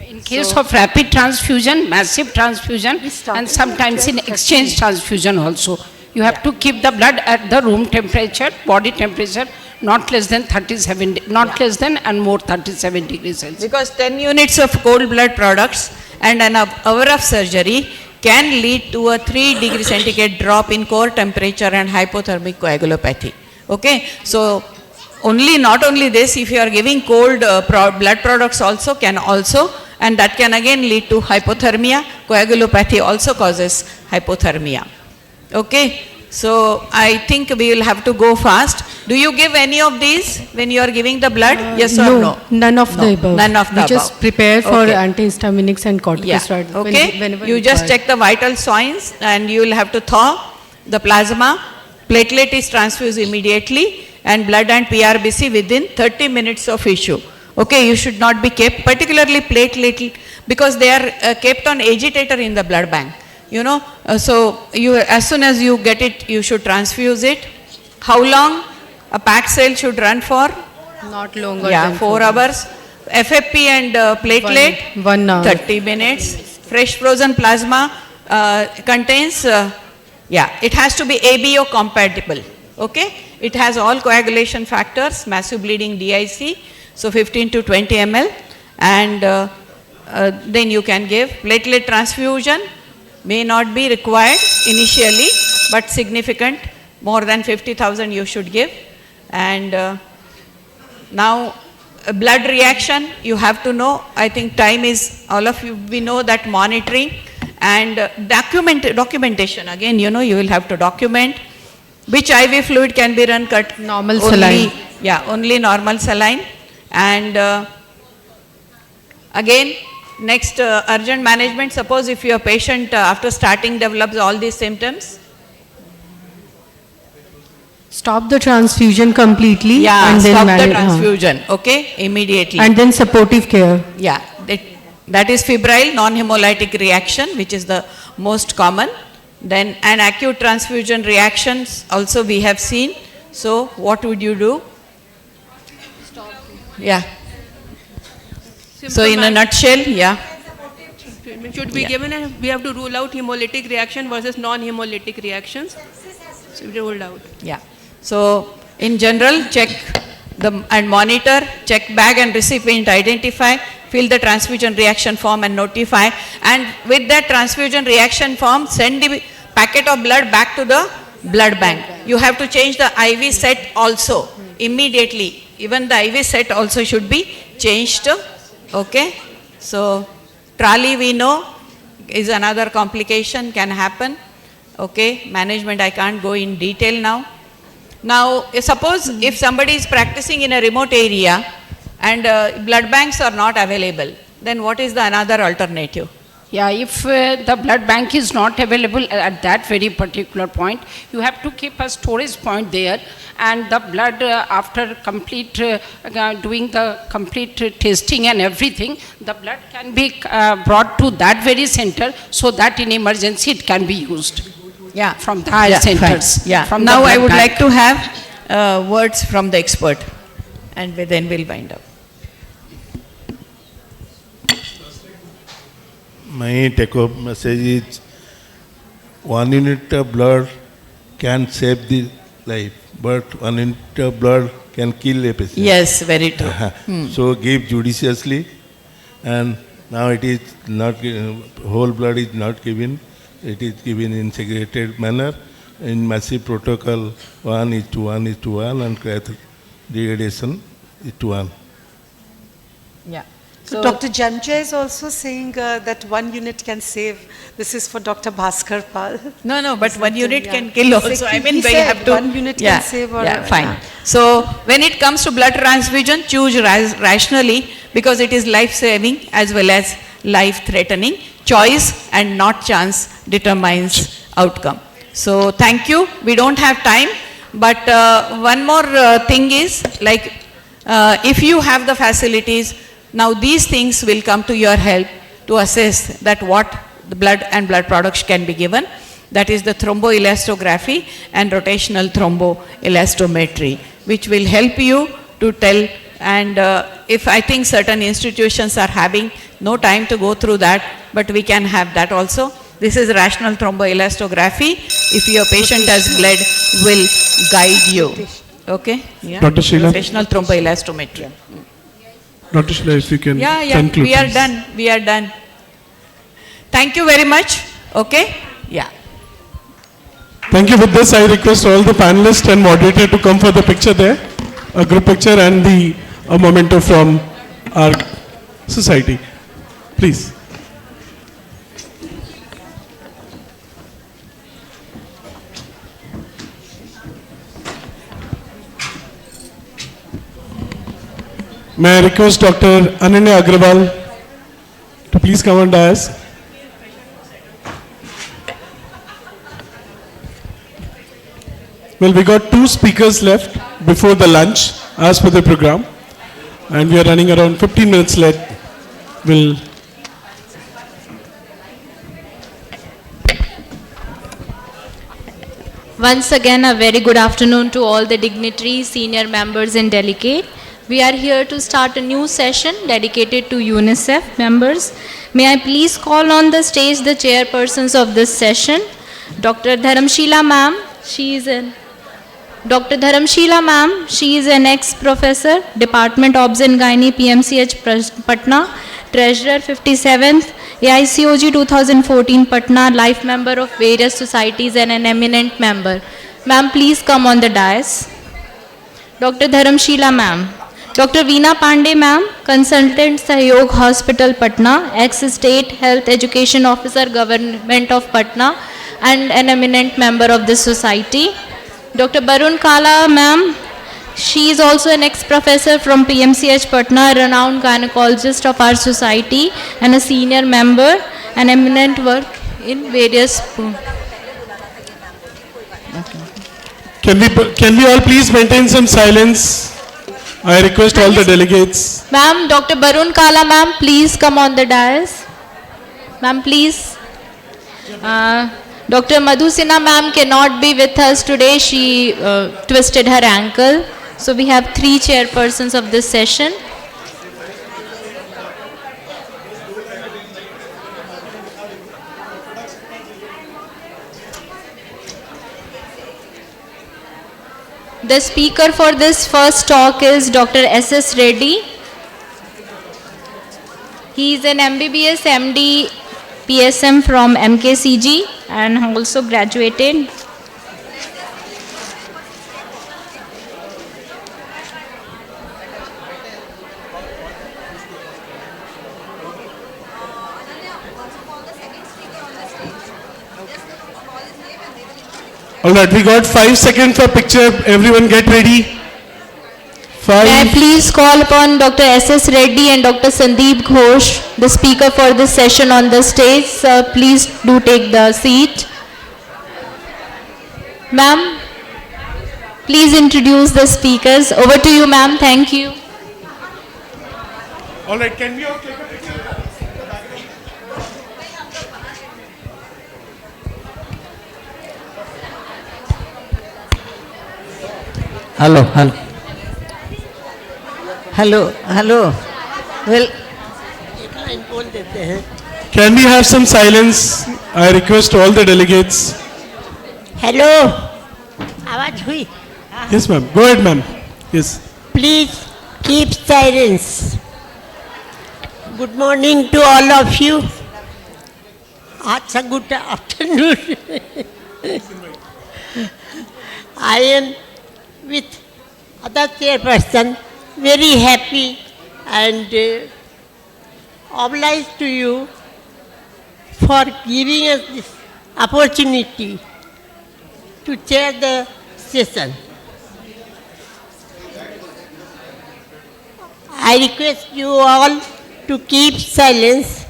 In case of rapid transfusion, massive transfusion, and sometimes in exchange transfusion also, you have to keep the blood at the room temperature, body temperature, not less than 37, not less than and more 37 degrees Celsius. Because 10 units of cold blood products and an hour of surgery can lead to a 3 degree centigrade drop in core temperature and hypothermic coagulopathy. Okay, so only, not only this, if you are giving cold blood products also, can also, and that can again lead to hypothermia. Coagulopathy also causes hypothermia. Okay, so I think we will have to go fast. Do you give any of these when you are giving the blood? Yes or no? None of the above. None of the we above. just prepare for Okay. antihistaminics and corticosteroids. Yeah. Okay. Whenever You just required. check the vital signs and you will have to thaw the plasma. Platelet is transfused immediately and blood and PRBC within 30 minutes of issue. Okay, you should not be kept, particularly platelet, because they are kept on agitator in the blood bank. You know, so you, as soon as you get it, you should transfuse it. How long a packed cell should run for? Not longer Yeah, than 4 hours. FFP and platelet, 1 hour. 30 minutes. Fresh frozen plasma contains, it has to be ABO compatible. Okay, it has all coagulation factors, massive bleeding DIC, so 15 to 20 ml, and then you can give platelet transfusion. May not be required initially, but significant, more than 50,000 you should give. And now blood reaction, you have to know, I think time is, all of you, we know that monitoring and documentation, again, you know, you will have to document which IV fluid can be run cut. Normal only, saline. Yeah, only normal saline. And again, next, urgent management. Suppose if your patient after starting develops all these symptoms. Stop the transfusion completely. Yeah, and then stop the manage- transfusion. Okay, immediately. And then supportive care. Yeah, that is febrile non-hemolytic reaction, which is the most common. Then an acute transfusion reactions also we have seen. So what would you do? Stop. Yeah. So in a nutshell, yeah. Treatment should be given, and we have to rule out hemolytic reaction versus non-hemolytic reactions. So we ruled out. Yeah. So in general, check and monitor, check bag and recipient, identify, fill the transfusion reaction form and notify. And with that transfusion reaction form, send the packet of blood back to the blood bank. You have to change the IV set also immediately. Even the IV set also should be changed. Okay. So trolley we know is another complication, can happen. Okay. Management I can't go in detail now. Now suppose if somebody is practicing in a remote area and blood banks are not available, then what is the another alternative? Yeah, if the blood bank is not available at that very particular point, you have to keep a storage point there, and the blood after complete doing the complete testing and everything, the blood can be brought to that very center so that in emergency it can be used. Yeah, from the higher centers. Fine. Yeah. From Now the I blood would bank. like to have words from the expert, and then we'll wind up. My take-home message is 1 unit of blood can save the life, but 1 unit of blood can kill a patient. Yes, very true. So give judiciously, and now it is not, whole blood is not given, it is given in segregated manner, in massive protocol 1:1:1 and degradation is to 1. Yeah. So Dr. Jamja is also saying that 1 unit can save. This is for Dr. Bhaskar Pal. No, but 1 unit can kill also. I mean, He we said have to. 1 unit can save. Or, fine. So when it comes to blood transfusion, choose rationally, because it is life-saving as well as life-threatening. Choice and not chance determines outcome. So thank you. We don't have time, but one more thing is, like, if you have the facilities, now these things will come to your help to assess that what the blood and blood products can be given. That is the thromboelastography and rotational thromboelastometry, which will help you to tell. And if I think certain institutions are having no time to go through that, but we can have that also. This is rational thromboelastography. If your patient has bled, will guide you. Okay? Yeah. Dr. Sheila. Rotational thromboelastometry. Dr. Sheila, if you can conclude. We are please. done. We are done. Thank you very much. Okay? Yeah. Thank you. With this, I request all the panelists and moderator to come for the picture there. a group picture and a memento from our society. Please. May I request Dr. Ananya Agrawal to please come on dais. Well, we got 2 speakers left before the lunch as per the program, and we are running around 15 minutes late. We'll Once again, a very good afternoon to all the dignitaries, senior members and delegates. We are here to start a new session dedicated to UNICEF members. May I please call on the stage the chairpersons of this session, Dr. Dharamshila ma'am. She is an ex-professor, Department Obs and Gynae, PMCH Patna, Treasurer 57th, AICOG 2014 Patna, life member of various societies and an eminent member. Ma'am, please come on the dais. Dr. Dharamshila ma'am. Dr. Veena Pandey ma'am, Consultant Sahyog Hospital Patna, ex-State Health Education Officer, Government of Patna, and an eminent member of this society. Dr. Barun Kala ma'am, she is also an ex-professor from PMCH Patna, a renowned gynecologist of our society and a senior member, and eminent work in various... Can we all please maintain some silence? I request all the delegates. Ma'am, Dr. Barun Kala ma'am, please come on the dais. Ma'am, please. Dr. Madhu Sinha ma'am cannot be with us today. She twisted her ankle. So we have 3 chairpersons of this session. The speaker for this first talk is Dr. S.S. Reddy. He is an MBBS MD PSM from MKCG and also graduated. All right, we got 5 seconds for picture. Everyone get ready. 5. May I please call upon Dr. S.S. Reddy and Dr. Sandeep Ghosh, the speaker for this session on the stage. Sir, please do take the seat. Ma'am, please introduce the speakers. Over to you, ma'am. Thank you. All right, can we all take a picture? Hello. Well, Can we have some silence? I request all the delegates. Hello आवाज हुई Yes, ma'am. Go ahead, ma'am. Yes. Please keep silence good morning to all of you अच्छा good afternoon I am with other chairperson very happy and obliged to you for giving us this opportunity to chair the session. I request you all to keep silence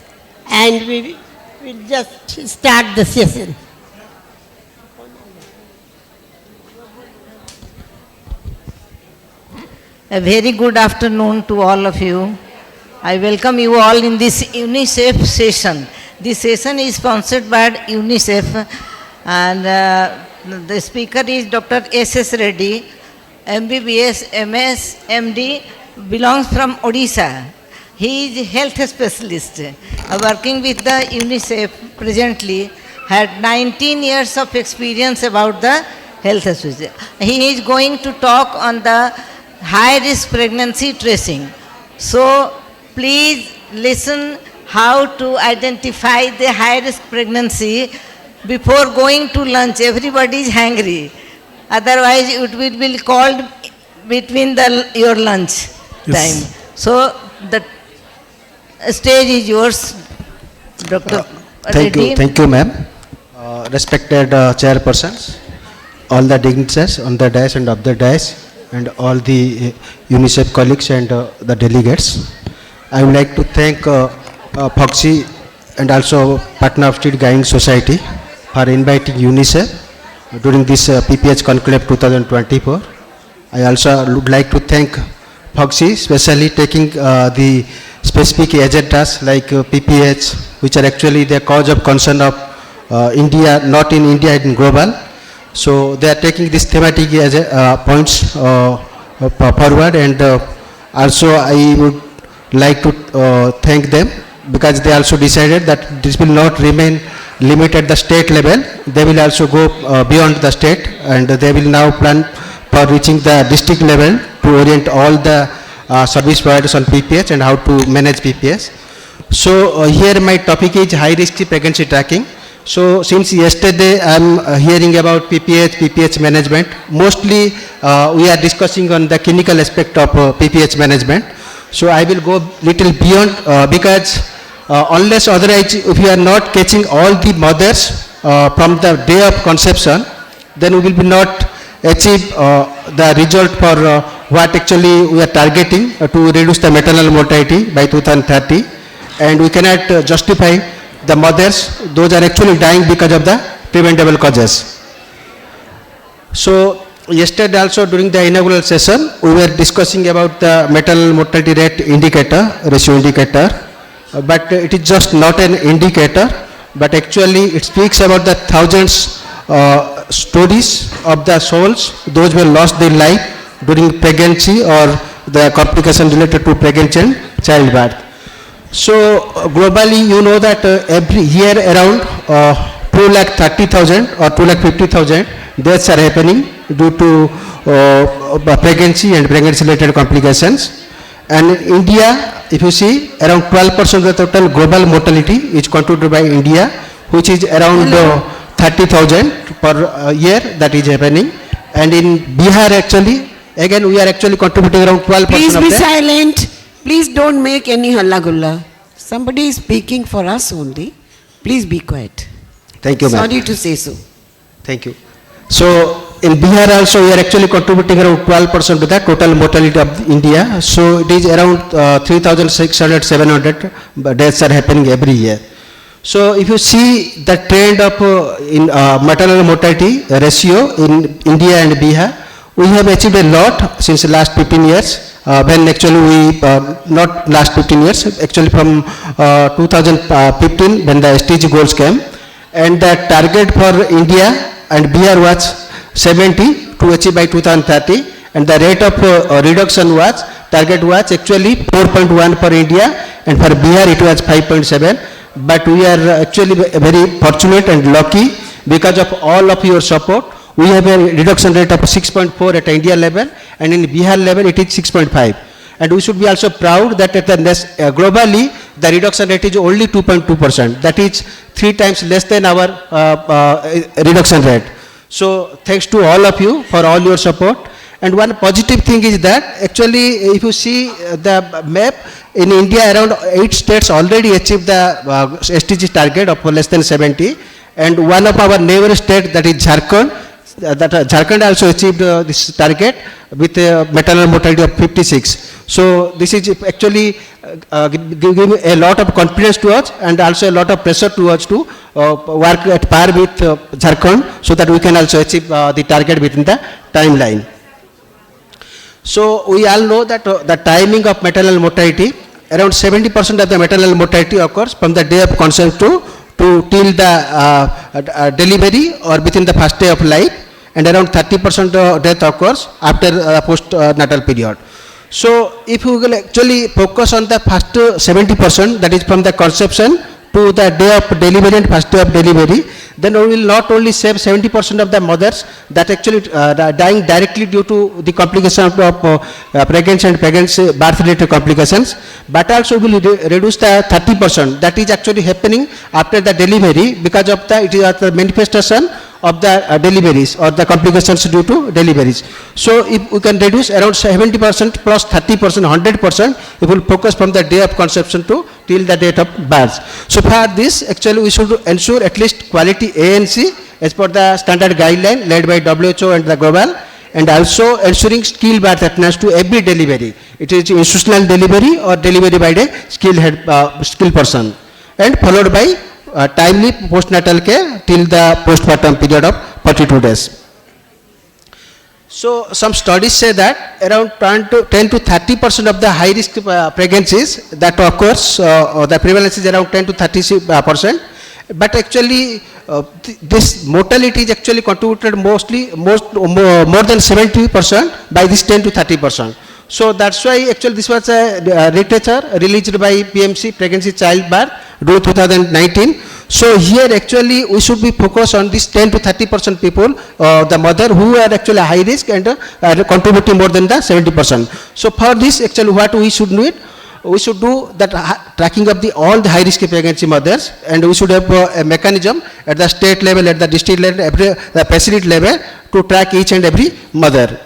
and we will just start the session. a very good afternoon to all of you. I welcome you all in this UNICEF session. This session is sponsored by UNICEF and the speaker is Dr. S.S. Reddy, MBBS, MS, MD, belongs from Odisha. He is a health specialist working with the UNICEF presently, had 19 years of experience about the health specialist. He is going to talk on the high-risk pregnancy tracing. So, please listen how to identify the high-risk pregnancy before going to lunch. Everybody is hungry. Otherwise, it will be called between your lunch Yes. time. So the stage is yours, Dr. Thank you, ma'am. Respected chairpersons, all the dignitaries on the dais and of the dais, and all the UNICEF colleagues and the delegates. I would like to thank Pphcon and also Patna Obstetric Gynae Society for inviting UNICEF during this PPH Conclave 2024. I also would like to thank Pphcon, especially taking the specific agendas like PPH, which are actually the cause of concern of India, not in India, in global. So they are taking this thematic points forward, and also I would like to thank them because they also decided that this will not remain limited at the state level. They will also go beyond the state, and they will now plan for reaching the district level to orient all the service providers on PPH and how to manage PPH. So here my topic is high risk pregnancy tracking. So since yesterday I am hearing about PPH management. Mostly we are discussing on the clinical aspect of PPH management. So I will go little beyond because unless otherwise if we are not catching all the mothers from the day of conception, then we will be not achieve the result for what actually we are targeting to reduce the maternal mortality by 2030, and we cannot justify the mothers, those are actually dying because of the preventable causes. So yesterday also during the inaugural session, we were discussing about the maternal mortality rate indicator, ratio indicator, but it is just not an indicator, but actually it speaks about the thousands stories of the souls, those who lost their life during pregnancy or the complication related to pregnancy and childbirth. So globally, you know that every year around 2,30,000 or 2,50,000 deaths are happening due to pregnancy and pregnancy-related complications. And in India, if you see, around 12% of the total global mortality is contributed by India, which is around 30,000 per year that is happening. And in Bihar, actually, again, we are actually contributing around 12% Please of be that. silent. Please don't make any halla gulla. Somebody is speaking for us only. Please be quiet. Thank you, ma'am. Sorry to say so. Thank you. So in Bihar also we are actually contributing around 12% to the total mortality of India. So it is around 3,600, 700 deaths are happening every year. So if you see the trend of in maternal mortality ratio in India and Bihar, we have achieved a lot since the last 15 years. When actually we, not last 15 years, actually from 2015 when the SDG goals came, and the target for India and Bihar was 70 to achieve by 2030, and the rate of reduction was, target was actually 4.1 for India, and for Bihar it was 5.7, but we are actually very fortunate and lucky because of all of your support. We have a reduction rate of 6.4 at India level, and in Bihar level it is 6.5. And we should be also proud that at the globally the reduction rate is only 2.2%. That is 3 times less than our reduction rate. So thanks to all of you for all your support. And one positive thing is that actually if you see the map, in India around 8 states already achieved the SDG target of less than 70. And one of our neighbor state, that is Jharkhand, Jharkhand also achieved this target with a maternal mortality of 56. So this is actually giving a lot of confidence to us and also a lot of pressure to us to work at par with Jharkhand so that we can also achieve the target within the timeline. So we all know that the timing of maternal mortality, around 70% of the maternal mortality occurs from the day of conception to till the delivery or within the first day of life, and around 30% of death occurs after postnatal period. So if we will actually focus on the first 70%, that is from the conception to the day of delivery and first day of delivery, then we will not only save 70% of the mothers that actually dying directly due to the complications of pregnancy and pregnancy birth related complications, but also will reduce the 30% that is actually happening after the delivery because of it is the manifestation of the deliveries or the complications due to deliveries. So if we can reduce around 70% plus 30%, 100%, if we will focus from the day of conception to till the date of birth. So for this, actually we should ensure at least quality ANC as per the standard guideline led by WHO and the global, and also ensuring skilled birth attendance to every delivery. It is institutional delivery or delivery by the skilled person, and followed by timely postnatal care till the postpartum period of 42 days. So some studies say that around 10 to 30% of the high risk pregnancies that occurs, the prevalence is around 10 to 30%, but actually this mortality is actually contributed more than 70% by this 10 to 30%. So that's why actually this was a literature released by PMC Pregnancy Childbirth 2019. So here actually we should be focused on this 10 to 30% people, the mother who are actually high risk and are contributing more than the 70%. So for this actually what we should do, we should do that tracking of all the high risk pregnancy mothers, and we should have a mechanism at the state level, at the district level, the facility level to track each and every mother.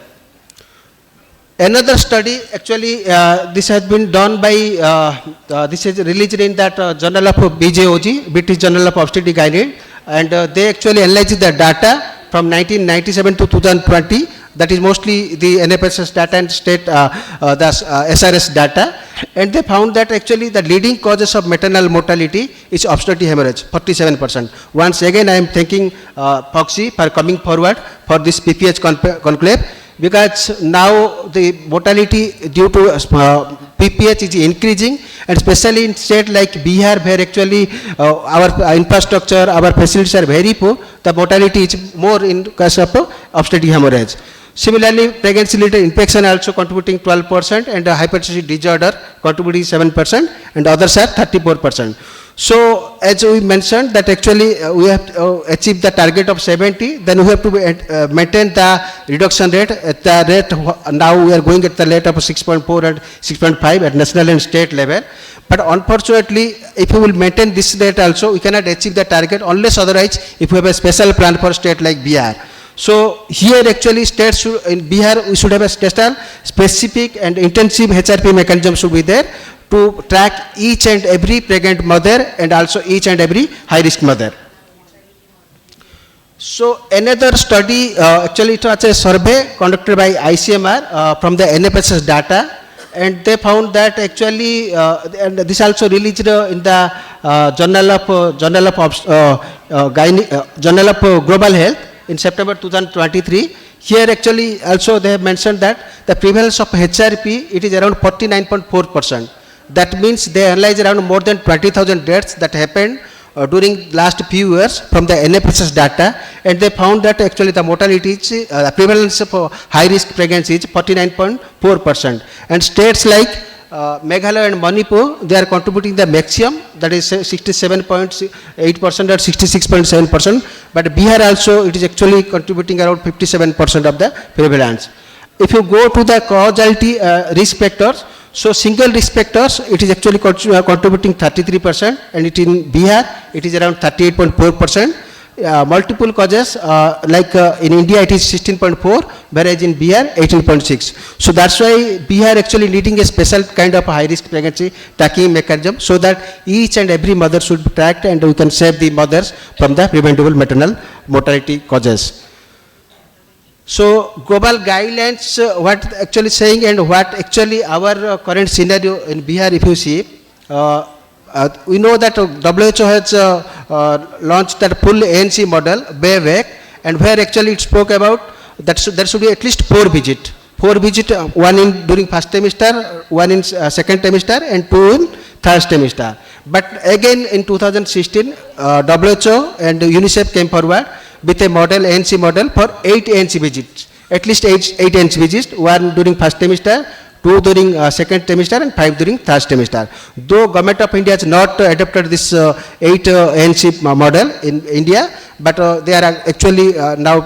Another study, actually, this has been done by, this is released in that Journal of BJOG, British Journal of Obstetrics Gynecology, and they actually analyzed the data from 1997 to 2020. That is mostly the NFSS data and state, the SRS data, and they found that actually the leading causes of maternal mortality is obstetric hemorrhage, 47%. Once again, I am thanking Pphcon for coming forward for this PPH conclave, because now the mortality due to PPH is increasing, and especially in state like Bihar, where actually our infrastructure, our facilities are very poor, the mortality is more in case of obstetric hemorrhage. Similarly, pregnancy-related infection also contributing 12%, and hypertensive disorder contributing 7%, and others are 34%. So, as we mentioned that actually we have to achieve the target of 70, then we have to maintain the reduction rate at the rate, now we are going at the rate of 6.4 and 6.5 at national and state level. But unfortunately, if we will maintain this rate also, we cannot achieve the target unless otherwise if we have a special plan for state like Bihar. So here actually states should, in Bihar we should have a specific and intensive HRP mechanism should be there to track each and every pregnant mother and also each and every high risk mother. So another study, actually it was a survey conducted by ICMR from the NFSS data, and they found that actually, and this also released in the Journal of Global Health in September 2023. Here actually also they have mentioned that the prevalence of HRP, it is around 49.4%. That means they analyzed around more than 20,000 deaths that happened during last few years from the NFSS data, and they found that actually the mortality, the prevalence of high risk pregnancy is 49.4%. And states like Meghalaya and Manipur, they are contributing the maximum, that is 67.8% or 66.7%, but Bihar also it is actually contributing around 57% of the prevalence. If you go to the causality risk factors, so single risk factors, it is actually contributing 33%, and it in Bihar, it is around 38.4%. Multiple causes, like in India, it is 16.4, whereas in Bihar, 18.6. So that's why Bihar actually needing a special kind of high risk pregnancy tracking mechanism, so that each and every mother should be tracked and we can save the mothers from the preventable maternal mortality causes. So global guidelines, what actually saying and what actually our current scenario in Bihar, if you see, we know that WHO has launched that full ANC model, BEVEC, and where actually it spoke about that there should be at least 4 visits. 4 visits, one in during first trimester, one in second trimester, and 2 in third trimester. But again in 2016, WHO and UNICEF came forward with a model, ANC model, for 8 ANC visits, at least 8 ANC visits, one during first trimester, 2 during second trimester and 5 during third trimester. Though Government of India has not adopted this 8 ANC model in India, but they are actually now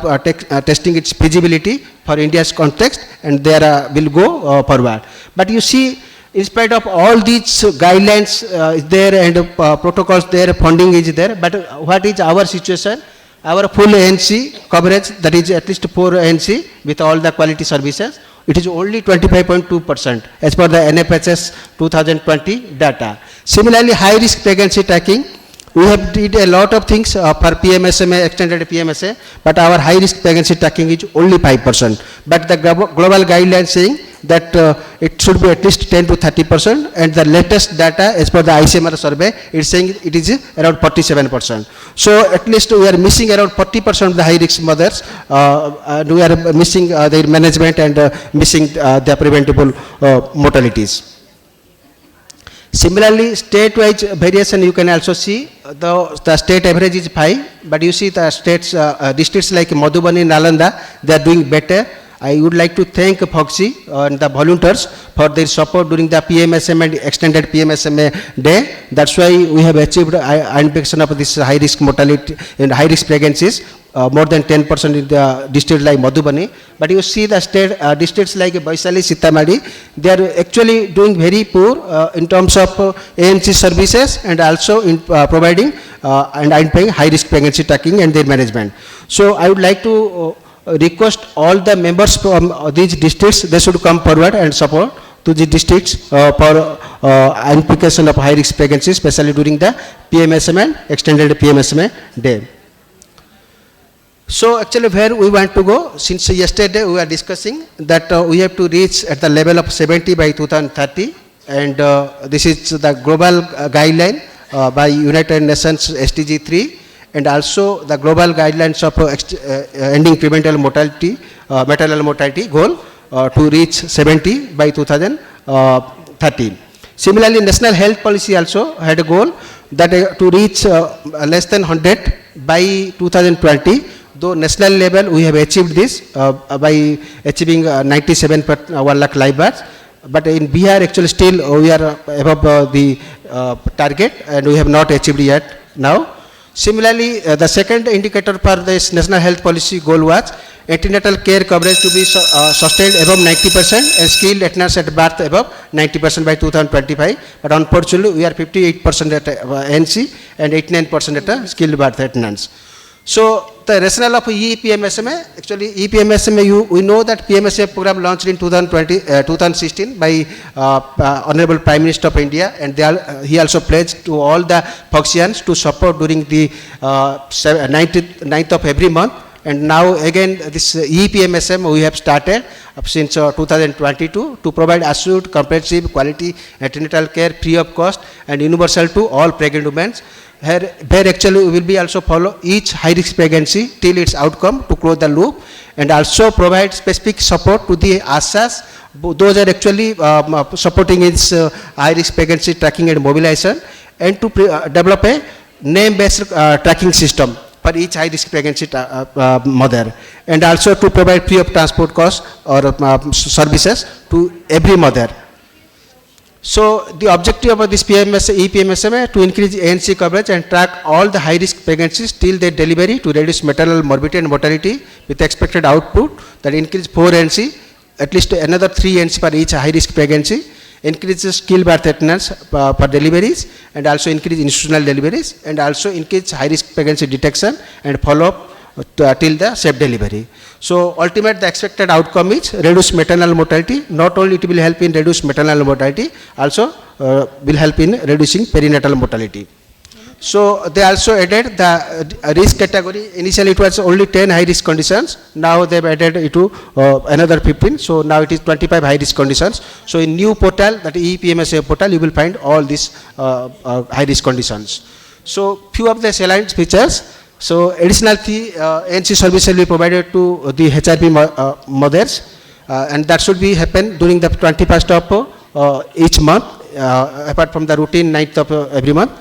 testing its feasibility for India's context, and they will go forward. But you see, in spite of all these guidelines is there and protocols there, funding is there, but what is our situation? Our full ANC coverage, that is at least 4 ANC with all the quality services, it is only 25.2% as per the NFHS 2020 data. Similarly, high risk pregnancy tracking, we have did a lot of things for PMSMA, extended PMSA, but our high risk pregnancy tracking is only 5%. But the global guidelines saying that it should be at least 10 to 30%, and the latest data as per the ICMR survey, it's saying it is around 47%. So at least we are missing around 40% of the high risk mothers, and we are missing their management and missing the preventable mortalities. Similarly, state-wise variation you can also see. The state average is 5, but you see the states, districts like Madhubani, Nalanda, they are doing better. I would like to thank Pphcon and the volunteers for their support during the PMSM and extended PMSMA day. That's why we have achieved identification of this high risk mortality and high risk pregnancies, more than 10% in the districts like Madhubani. But you see the state districts like Vaishali, Sitamarhi, they are actually doing very poor in terms of ANC services and also in providing and identifying high risk pregnancy tracking and their management. So I would like to request all the members from these districts, they should come forward and support to the districts for identification of high risk pregnancies, especially during the PMSM and extended PMSM day. So actually where we want to go, since yesterday we were discussing that we have to reach at the level of 70 by 2030, and this is the global guideline by United Nations SDG 3, and also the global guidelines of ending preventable mortality, maternal mortality goal to reach 70 by 2030. Similarly, National Health Policy also had a goal that to reach less than 100 by 2020. Though national level we have achieved this by achieving 97 per 1 lakh live births, but in Bihar actually still we are above the target and we have not achieved yet now. Similarly, the second indicator for this national health policy goal was antenatal care coverage to be sustained above 90% and skilled attendance at birth above 90% by 2025. But unfortunately, we are 58% at NC and 89% at skilled birth attendance. So the rationale of EPMSMA, actually EPMSMA, we know that PMSA program launched in 2016 by Honorable Prime Minister of India, and he also pledged to all the Pphconians to support during the 9th of every month. And now again this EPMSM we have started since 2022 to provide assured, comprehensive, quality antenatal care free of cost and universal to all pregnant women. Where actually we will be also follow each high risk pregnancy till its outcome to close the loop, and also provide specific support to the ASHAs. Those are actually supporting its high risk pregnancy tracking and mobilization, and to develop a name based tracking system for each high risk pregnancy mother, and also to provide free of transport costs or services to every mother. So the objective of this EPMSMA to increase ANC coverage and track all the high risk pregnancies till their delivery to reduce maternal morbidity and mortality with expected output that increase 4 ANC, at least another 3 ANC for each high risk pregnancy, increases skilled birth attendance for deliveries, and also increase institutional deliveries, and also increase high risk pregnancy detection and follow up till the safe delivery. So ultimate the expected outcome is reduce maternal mortality. Not only it will help in reduce maternal mortality, also will help in reducing perinatal mortality. So they also added the risk category. Initially it was only 10 high risk conditions. Now they've added it to another 15. So now it is 25 high risk conditions. So in new portal, that EPMSA portal, you will find all these high risk conditions. So few of the salient features. So additional ANC services will be provided to the HRP mothers, and that should be happen during the 21st of each month, apart from the routine 9th of every month.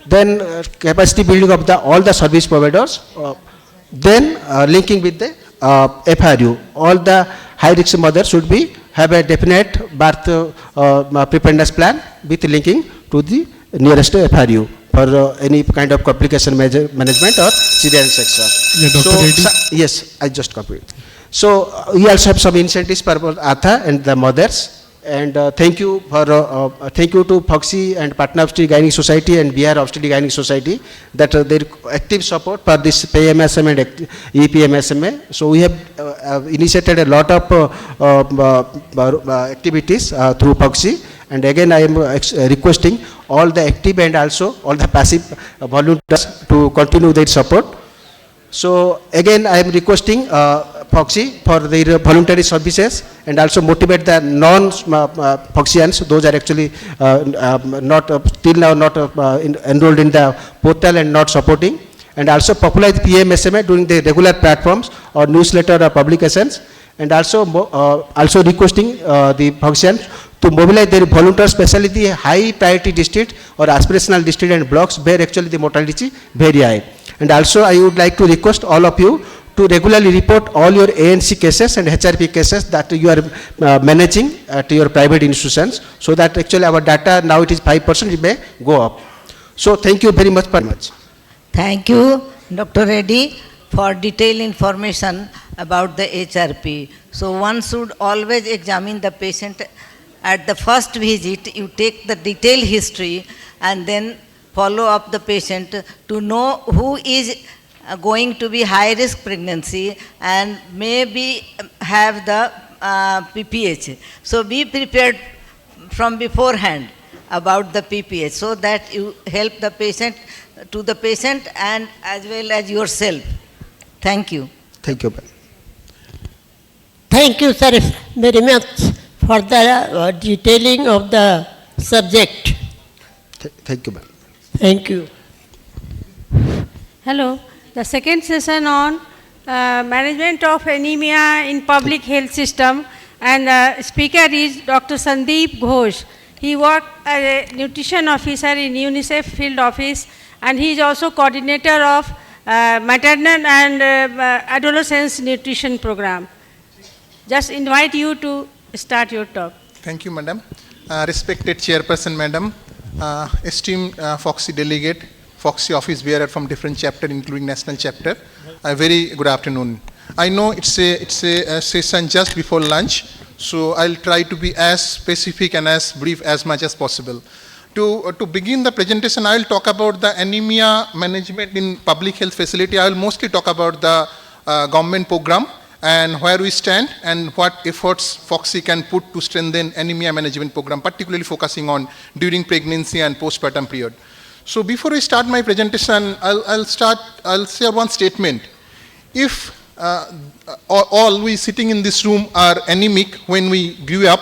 Then capacity building of all the service providers. Then linking with the FRU. All the high risk mothers should be have a definite birth preparedness plan with linking to the nearest FRU for any kind of complication management or cesarean section. Yeah, Dr. Reddy. Yes, I just copied. So we also have some incentives for Atha and the mothers. And thank you to Pphcon and Patna Obstetric Gynec Society and Bihar Obstetric Gynec Society that their active support for this PMSM and EPMSMA. So we have initiated a lot of activities through Pphcon. And again, I am requesting all the active and also all the passive volunteers to continue their support. So again, I am requesting Pphcon for their voluntary services and also motivate the non-Pphconians. Those are actually not till now not enrolled in the portal and not supporting. And also popularize PMSMA during the regular platforms or newsletter or publications. And also requesting the Pphconians to mobilize their volunteers, especially the high priority district or aspirational district and blocks where actually the mortality is very high. And also I would like to request all of you to regularly report all your ANC cases and HRP cases that you are managing at your private institutions, so that actually our data now it is 5%, it may go up. So thank you very much. Thank you, Dr. Reddy, for detailed information about the HRP. So one should always examine the patient at the first visit. You take the detailed history and then follow up the patient to know who is going to be high risk pregnancy and maybe have the PPH. So be prepared from beforehand about the PPH so that you help the patient and as well as yourself. Thank you. Thank you. Thank you, sir, very much for the detailing of the subject. Thank you, ma'am. Thank you. Hello. The second session on management of anemia in public health system, and the speaker is Dr. Sandeep Ghosh. He worked as a nutrition officer in UNICEF field office, and he is also coordinator of maternal and adolescents nutrition program. Just invite you to start your talk. Thank you, madam. Respected chairperson, madam, esteemed Pphcon delegate, Pphcon office bearer from different chapter, including national chapter. A very good afternoon. I know it's a session just before lunch, so I'll try to be as specific and as brief as much as possible. To begin the presentation, I'll talk about the anemia management in public health facility. I'll mostly talk about the government program and where we stand and what efforts Pphcon can put to strengthen anemia management program, particularly focusing on during pregnancy and postpartum period. So before I start my presentation, I'll share one statement. If all we sitting in this room are anemic when we grew up,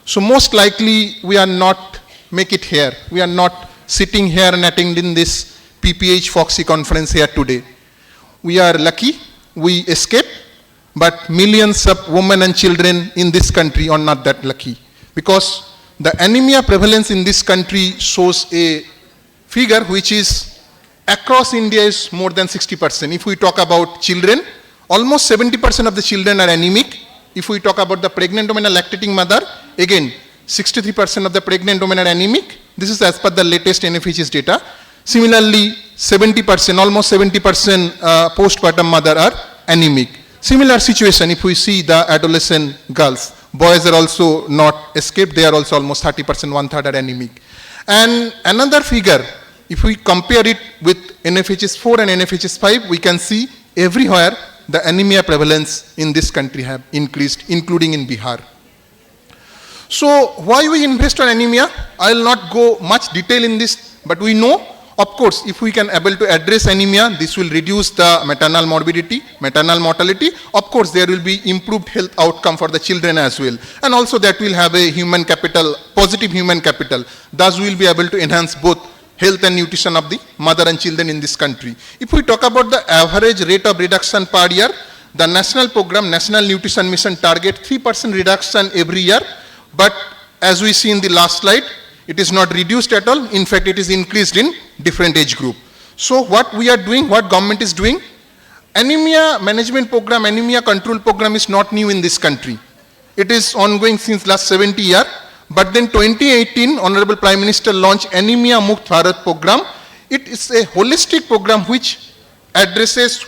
so most likely we are not make it here. We are not sitting here and attending this PPH Pphcon conference here today. We are lucky, we escaped, but millions of women and children in this country are not that lucky, because the anemia prevalence in this country shows a figure which is across India is more than 60%. If we talk about children, almost 70% of the children are anemic. If we talk about the pregnant woman and lactating mother, again 63% of the pregnant women are anemic. This is as per the latest NFHS data. Similarly, 70%, almost 70% postpartum mother are anemic. Similar situation if we see the adolescent girls. Boys are also not escaped, they are also almost 30%, one-third are anemic. And another figure, if we compare it with NFHS 4 and NFHS 5, we can see everywhere the anemia prevalence in this country have increased, including in Bihar. So why we invest on anemia? I will not go much detail in this, but we know, of course, if we can able to address anemia, this will reduce the maternal morbidity, maternal mortality. Of course, there will be improved health outcome for the children as well. And also that will have a human capital, positive human capital. Thus, we will be able to enhance both health and nutrition of the mother and children in this country. If we talk about the average rate of reduction per year, the national program, National Nutrition Mission target 3% reduction every year. But as we see in the last slide, it is not reduced at all. In fact, it is increased in different age group. So what we are doing, what government is doing, anemia management program, anemia control program is not new in this country. It is ongoing since last 70 years. But then 2018, Honorable Prime Minister launched Anemia Mukt Bharat program. It is a holistic program which addresses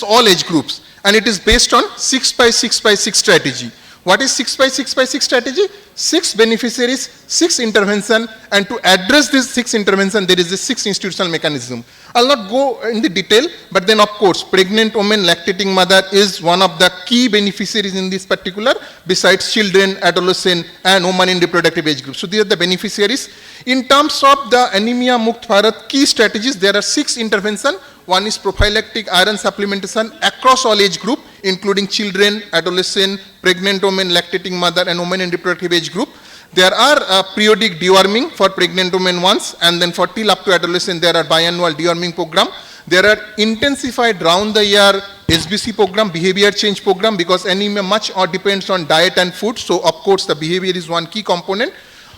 all age groups, and it is based on 6x6x6 strategy. What is 6x6x6 strategy? 6 beneficiaries, 6 intervention, and to address this 6 intervention, there is a 6 institutional mechanism. I'll not go in the detail, but then of course, pregnant woman, lactating mother is one of the key beneficiaries in this particular, besides children, adolescent, and women in reproductive age group. So these are the beneficiaries. In terms of the Anemia Mukt Bharat key strategies, there are 6 intervention. One is prophylactic iron supplementation across all age group, including children, adolescent, pregnant women, lactating mother, and women in reproductive age group. There are periodic deworming for pregnant women once, and then for till up to adolescent, there are biannual deworming program. There are intensified round-the-year SBC program, behavior change program, because anemia much depends on diet and food. So, of course, the behavior is one key component.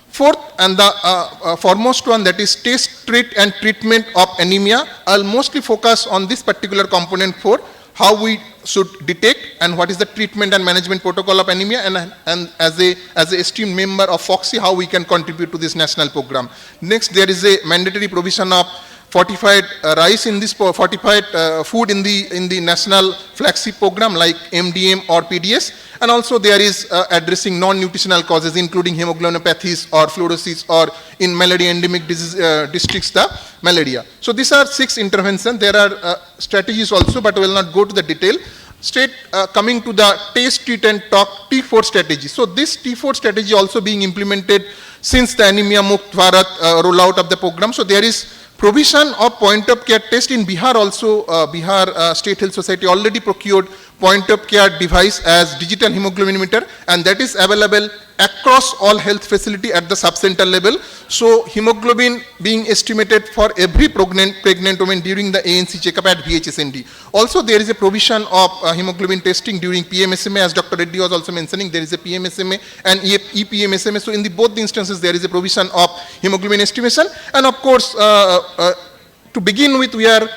Fourth, and the foremost one, that is test, treat, and treatment of anemia. I'll mostly focus on this particular component 4, how we should detect and what is the treatment and management protocol of anemia, and as a esteemed member of Pphcon, how we can contribute to this national program. Next, there is a mandatory provision of fortified rice in this, fortified food in the national flagship program like MDM or PDS, and also there is addressing non-nutritional causes including hemoglobinopathies or fluorosis, or in malaria endemic disease, districts the malaria. So these are 6 interventions. There are strategies also, but I will not go to the detail. Straight coming to the taste, treat, and talk T4 strategy. So this T4 strategy also being implemented since the Anemia Mukt Bharat rollout of the program. So there is provision of point of care test in Bihar also. Bihar State Health Society already procured point of care device as digital hemoglobin meter, and that is available across all health facility at the sub-center level. So hemoglobin being estimated for every pregnant woman during the ANC checkup at VHSND. Also there is a provision of hemoglobin testing during PMSMA, as Dr. Reddy was also mentioning. There is a PMSMA and EPMSMA. So in both the instances there is a provision of hemoglobin estimation. And of course, to begin with, we are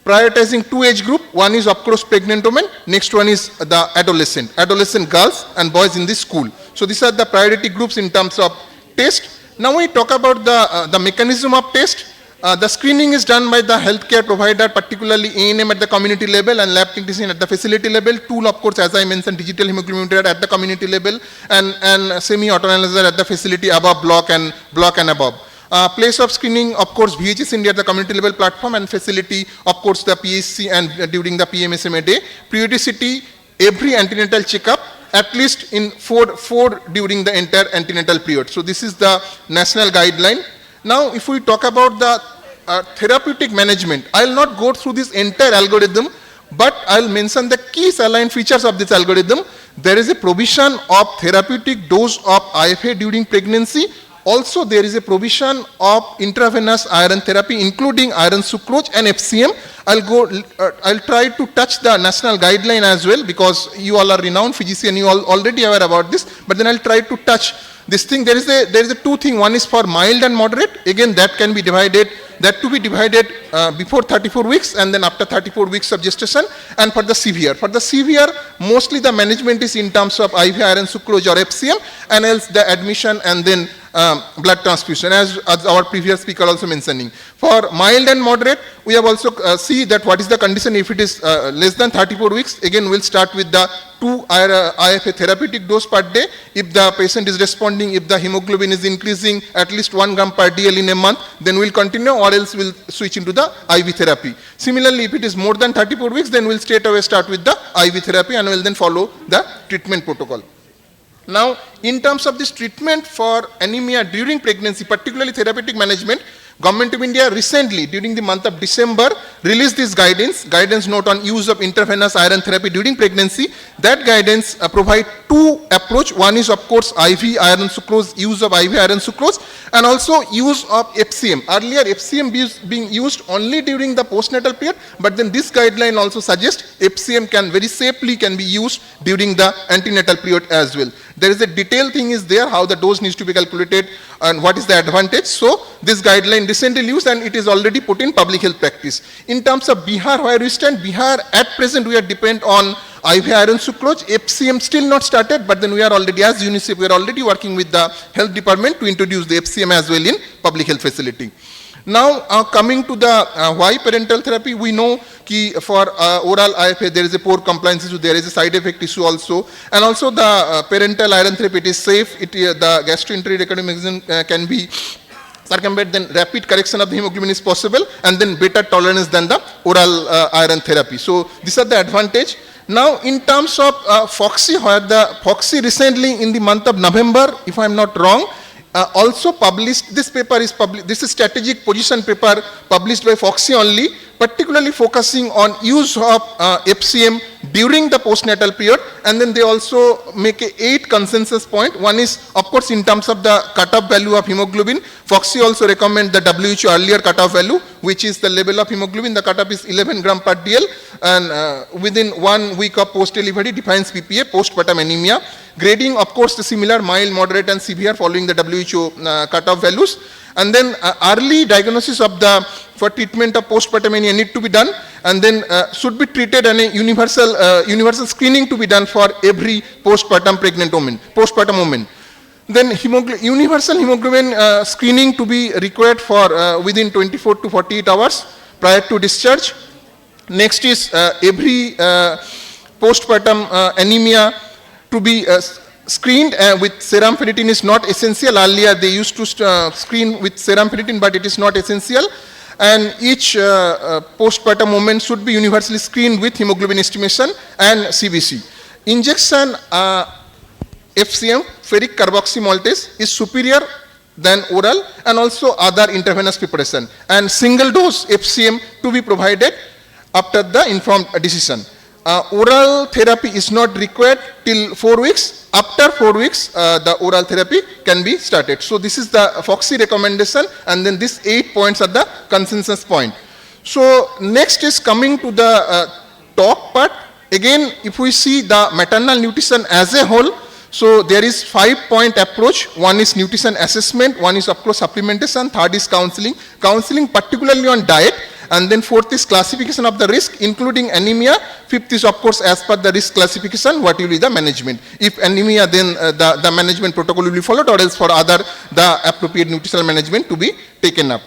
prioritizing 2 age group. One is of course pregnant women, next one is the adolescent girls and boys in this school. So these are the priority groups in terms of test. Now we talk about the mechanism of test. The screening is done by the healthcare provider, particularly A&M at the community level and lab technician at the facility level. Tool, of course, as I mentioned, digital hemoglobin meter at the community level, and semi-autoanalyzer at the facility above block and above. Place of screening, of course, VHS India at the community level platform, and facility, of course, the PHC and during the PMSMA day. Periodicity, every antenatal checkup, at least in four during the entire antenatal period. So this is the national guideline. Now, if we talk about the therapeutic management, I'll not go through this entire algorithm, but I'll mention the key saline features of this algorithm. There is a provision of therapeutic dose of IFA during pregnancy. Also, there is a provision of intravenous iron therapy, including iron sucrose and FCM. I'll try to touch the national guideline as well, because you all are renowned physicians, you all already aware about this, but then I'll try to touch this thing. There is a 2 thing. One is for mild and moderate. Again, that can be divided, that to be divided before 34 weeks and then after 34 weeks of gestation. And for the severe, mostly the management is in terms of IV iron sucrose or FCM, and else the admission and then blood transfusion, as our previous speaker also mentioning. For mild and moderate, we have also see that what is the condition. If it is less than 34 weeks, again we'll start with the 2 IFA therapeutic dose per day. If the patient is responding, if the hemoglobin is increasing at least 1 gram per DL in a month, then we'll continue, or else we'll switch into the IV therapy. Similarly, if it is more than 34 weeks, then we'll straight away start with the IV therapy and we'll then follow the treatment protocol. Now, in terms of this treatment for anemia during pregnancy, particularly therapeutic management, Government of India recently, during the month of December, released this guidance note on use of intravenous iron therapy during pregnancy. That guidance provide 2 approach. One is, of course, IV iron sucrose, use of IV iron sucrose, and also use of FCM. Earlier, FCM being used only during the postnatal period, but then this guideline also suggests FCM can very safely be used during the antenatal period as well. There is a detailed thing is there, how the dose needs to be calculated and what is the advantage. So this guideline recently used and it is already put in public health practice. In terms of Bihar, where we stand, Bihar at present we are dependent on IV iron sucrose, FCM still not started, but then we are already, as UNICEF, we are already working with the health department to introduce the FCM as well in public health facility. Now, coming to the why parental therapy, we know that for oral IFA there is a poor compliance issue, there is a side effect issue also, and also the parental iron therapy, it is safe, the gastroenteric mechanism can be circumvent, then rapid correction of the hemoglobin is possible, and then better tolerance than the oral iron therapy. So these are the advantage. Now, in terms of Pphcon, where the Pphcon recently in the month of November, if I am not wrong, also published, this paper is published, this is strategic position paper published by Pphcon only, particularly focusing on use of FCM during the postnatal period, and then they also make 8 consensus point. One is, of course, in terms of the cutoff value of hemoglobin. Pphcon also recommend the WHO earlier cutoff value, which is the level of hemoglobin. The cutoff is 11 gram per DL, and within 1 week of post-delivery defines PPA, postpartum anemia. Grading, of course, the similar, mild, moderate, and severe following the WHO cutoff values. And then early diagnosis of the for treatment of postpartum anemia need to be done, and then should be treated, and a universal screening to be done for every postpartum pregnant woman, postpartum woman. Then universal hemoglobin screening to be required for within 24 to 48 hours prior to discharge. Next is every postpartum anemia to be screened with serum ferritin is not essential. Earlier they used to screen with serum ferritin, but it is not essential. And each postpartum woman should be universally screened with hemoglobin estimation and CBC. Injection FCM, ferric carboxymaltase, is superior than oral and also other intravenous preparation. And single dose FCM to be provided after the informed decision. Oral therapy is not required till 4 weeks. After 4 weeks, the oral therapy can be started. So this is the Pphcon recommendation, and then these 8 points are the consensus point. So next is coming to the talk part. Again, if we see the maternal nutrition as a whole, so there is 5-point approach. One is nutrition assessment, one is of course supplementation, third is counseling. Counseling particularly on diet, and then fourth is classification of the risk including anemia. Fifth is of course as per the risk classification what will be the management. If anemia, then the management protocol will be followed, or else for other the appropriate nutritional management to be taken up.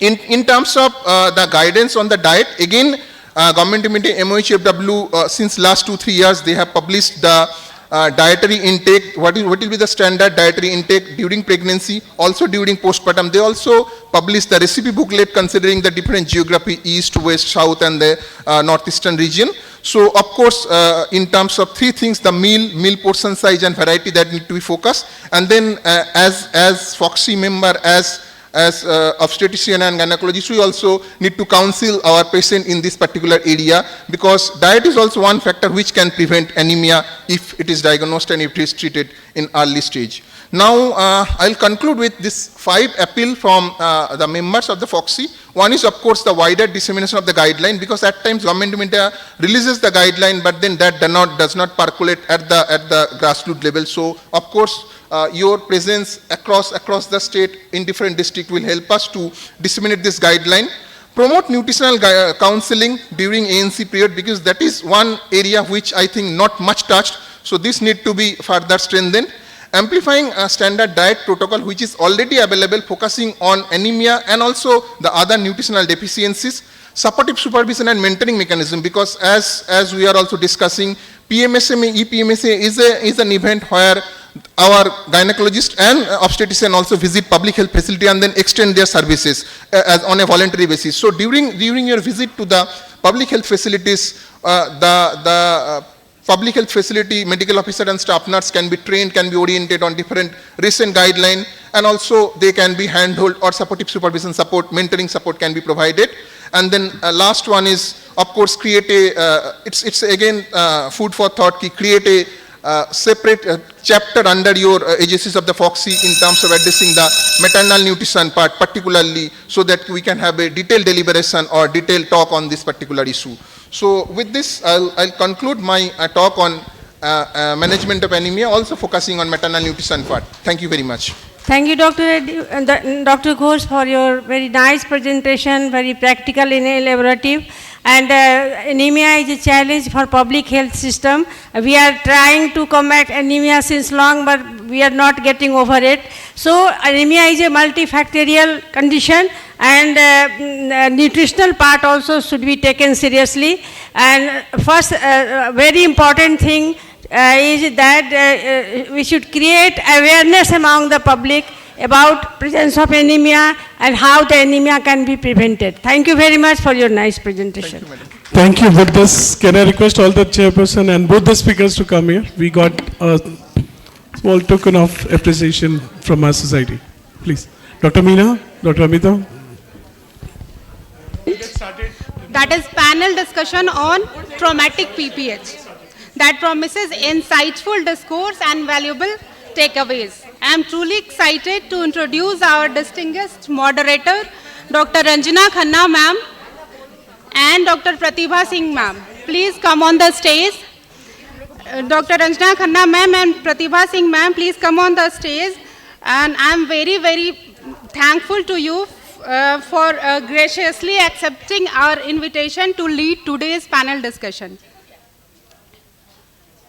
In terms of the guidance on the diet, again government MOHFW since last 2-3 years they have published the dietary intake, what will be the standard dietary intake during pregnancy, also during postpartum. They also publish the recipe booklet considering the different geography, east, west, south, and the northeastern region. So of course, in terms of 3 things, the meal portion size and variety, that need to be focused. And then as Pphcon member, as obstetrician and gynecologist, we also need to counsel our patient in this particular area, because diet is also one factor which can prevent anemia if it is diagnosed and if it is treated in early stage. Now, I'll conclude with this 5 appeal from the members of the Pphcon. One is, of course, the wider dissemination of the guideline, because at times government of India releases the guideline, but then that does not percolate at the grassroots level. So, of course, your presence across the state in different districts will help us to disseminate this guideline. Promote nutritional counseling during ANC period, because that is one area which I think not much touched. So this need to be further strengthened. Amplifying a standard diet protocol which is already available, focusing on anemia and also the other nutritional deficiencies. Supportive supervision and mentoring mechanism, because as we are also discussing, PMSMA, EPMSA is an event where our gynecologist and obstetrician also visit public health facility and then extend their services as on a voluntary basis. So during your visit to the public health facilities, the public health facility medical officer and staff nurse can be trained, can be oriented on different recent guidelines, and also they can be handheld or supportive supervision support, mentoring support can be provided. And then last one is, of course, create a, it's again food for thought, create a separate chapter under your agencies of the Pphcon in terms of addressing the maternal nutrition part particularly, so that we can have a detailed deliberation or detailed talk on this particular issue. So with this, I'll conclude my talk on management of anemia, also focusing on maternal nutrition part. Thank you very much. Thank you, Dr. Ghosh, for your very nice presentation, very practical and elaborative. And anemia is a challenge for public health system. We are trying to combat anemia since long, but we are not getting over it. So anemia is a multifactorial condition, and nutritional part also should be taken seriously. And first, very important thing is that we should create awareness among the public about presence of anemia and how the anemia can be prevented. Thank you very much for your nice presentation. Thank you. With this, can I request all the chairperson and both the speakers to come here? We got a small token of appreciation from our society. Please. Dr. Meena, Dr. Amita. That is panel discussion on traumatic PPH. That promises insightful discourse and valuable takeaways. I am truly excited to introduce our distinguished moderator, Dr. Ranjana Khanna ma'am and Dr. Pratibha Singh ma'am. Please come on the stage. Dr. Ranjana Khanna ma'am and Pratibha Singh ma'am, please come on the stage. And I am very, very thankful to you for graciously accepting our invitation to lead today's panel discussion.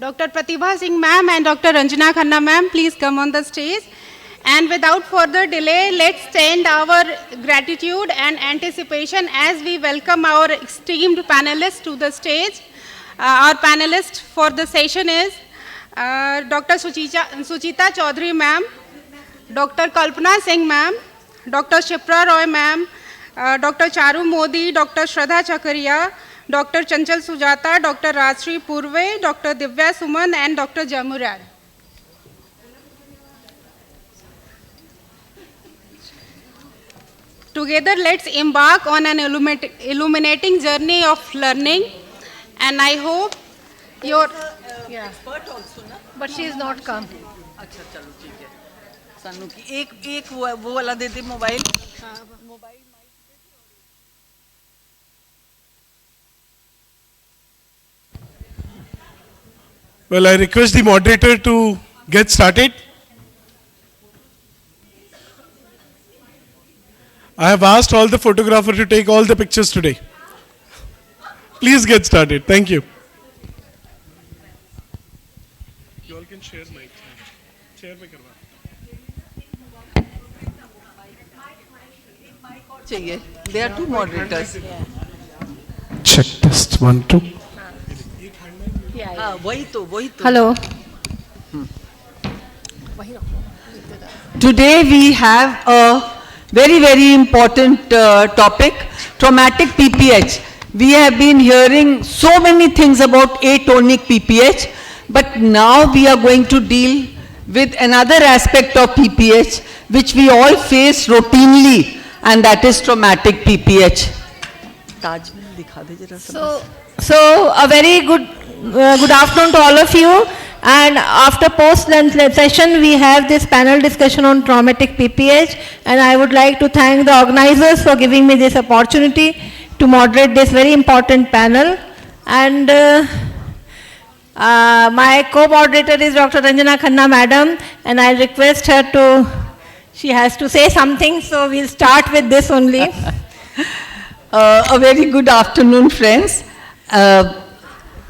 Dr. Pratibha Singh ma'am and Dr. Ranjana Khanna ma'am, please come on the stage. And without further delay, let's extend our gratitude and anticipation as we welcome our esteemed panelists to the stage. Our panelist for the session is Dr. Suchita Chaudhary ma'am, Dr. Kalpana Singh ma'am, Dr. Shipra Roy ma'am, Dr. Charu Modi, Dr. Shraddha Chakaria, Dr. Chanchal Sujata, Dr. Rajshri Purve, Dr. Divya Suman, and Dr. Jamurad. Together, let's embark on an illuminating journey of learning, and I hope your expert also, na? But she is not come. अच्छा चलो ठीक है सानू की एक वो वाला दे दे mobile Well, I request the moderator to get started. I have asked all the photographers to take all the pictures today. Please get started. Thank you. You all can share my chair. चाहिए. There are two moderators. Check test 1 2. हाँ वही तो Hello. Today we have a very, very important topic, traumatic PPH. We have been hearing so many things about atonic PPH, but now we are going to deal with another aspect of PPH, which we all face routinely, and that is traumatic PPH. So a very good afternoon to all of you. And after post-lunch session, we have this panel discussion on traumatic PPH, and I would like to thank the organizers for giving me this opportunity to moderate this very important panel. And my co-moderator is Dr. Ranjana Khanna madam, and I request her she has to say something, so we'll start with this only. A very good afternoon, friends.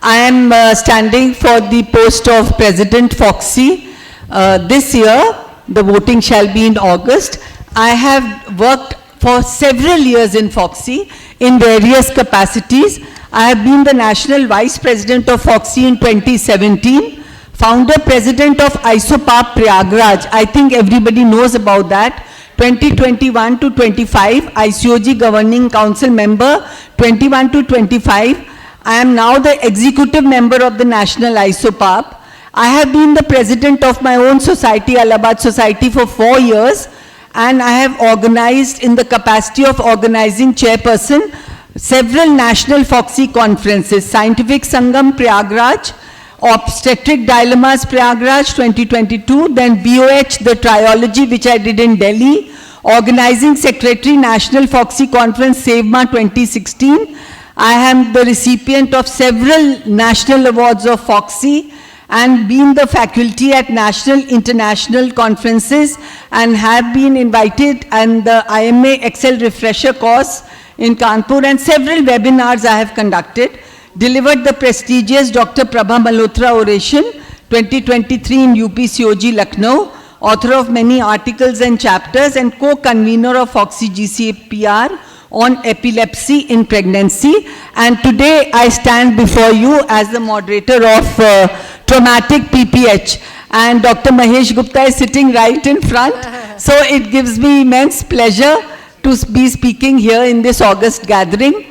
I am standing for the post of President Pphcon. This year, the voting shall be in August. I have worked for several years in Pphcon in various capacities. I have been the National Vice President of Pphcon in 2017, Founder President of ISOPAP Prayagraj. I think everybody knows about that. 2021 to 25, ICOG Governing Council Member, 21 to 25. I am now the executive member of the National ISOPAP. I have been the president of my own society, Allahabad Society, for 4 years, and I have organized in the capacity of organizing chairperson several national Pphcon conferences, Scientific Sangam Prayagraj, Obstetric Dilemmas Prayagraj 2022, then BOH, the Triology, which I did in Delhi, organizing secretary National Pphcon Conference, SAVMA 2016. I am the recipient of several national awards of Pphcon and been the faculty at national, international conferences, and have been invited and the IMA Excel refresher course in Kanpur, and several webinars I have conducted. Delivered the prestigious Dr. Prabha Malhotra Oration 2023 in UPCOG Lucknow, author of many articles and chapters, and co-convener of Foxy GCPR on epilepsy in pregnancy. And today I stand before you as the moderator of traumatic PPH. And Dr. Mahesh Gupta is sitting right in front. So it gives me immense pleasure to be speaking here in this August gathering.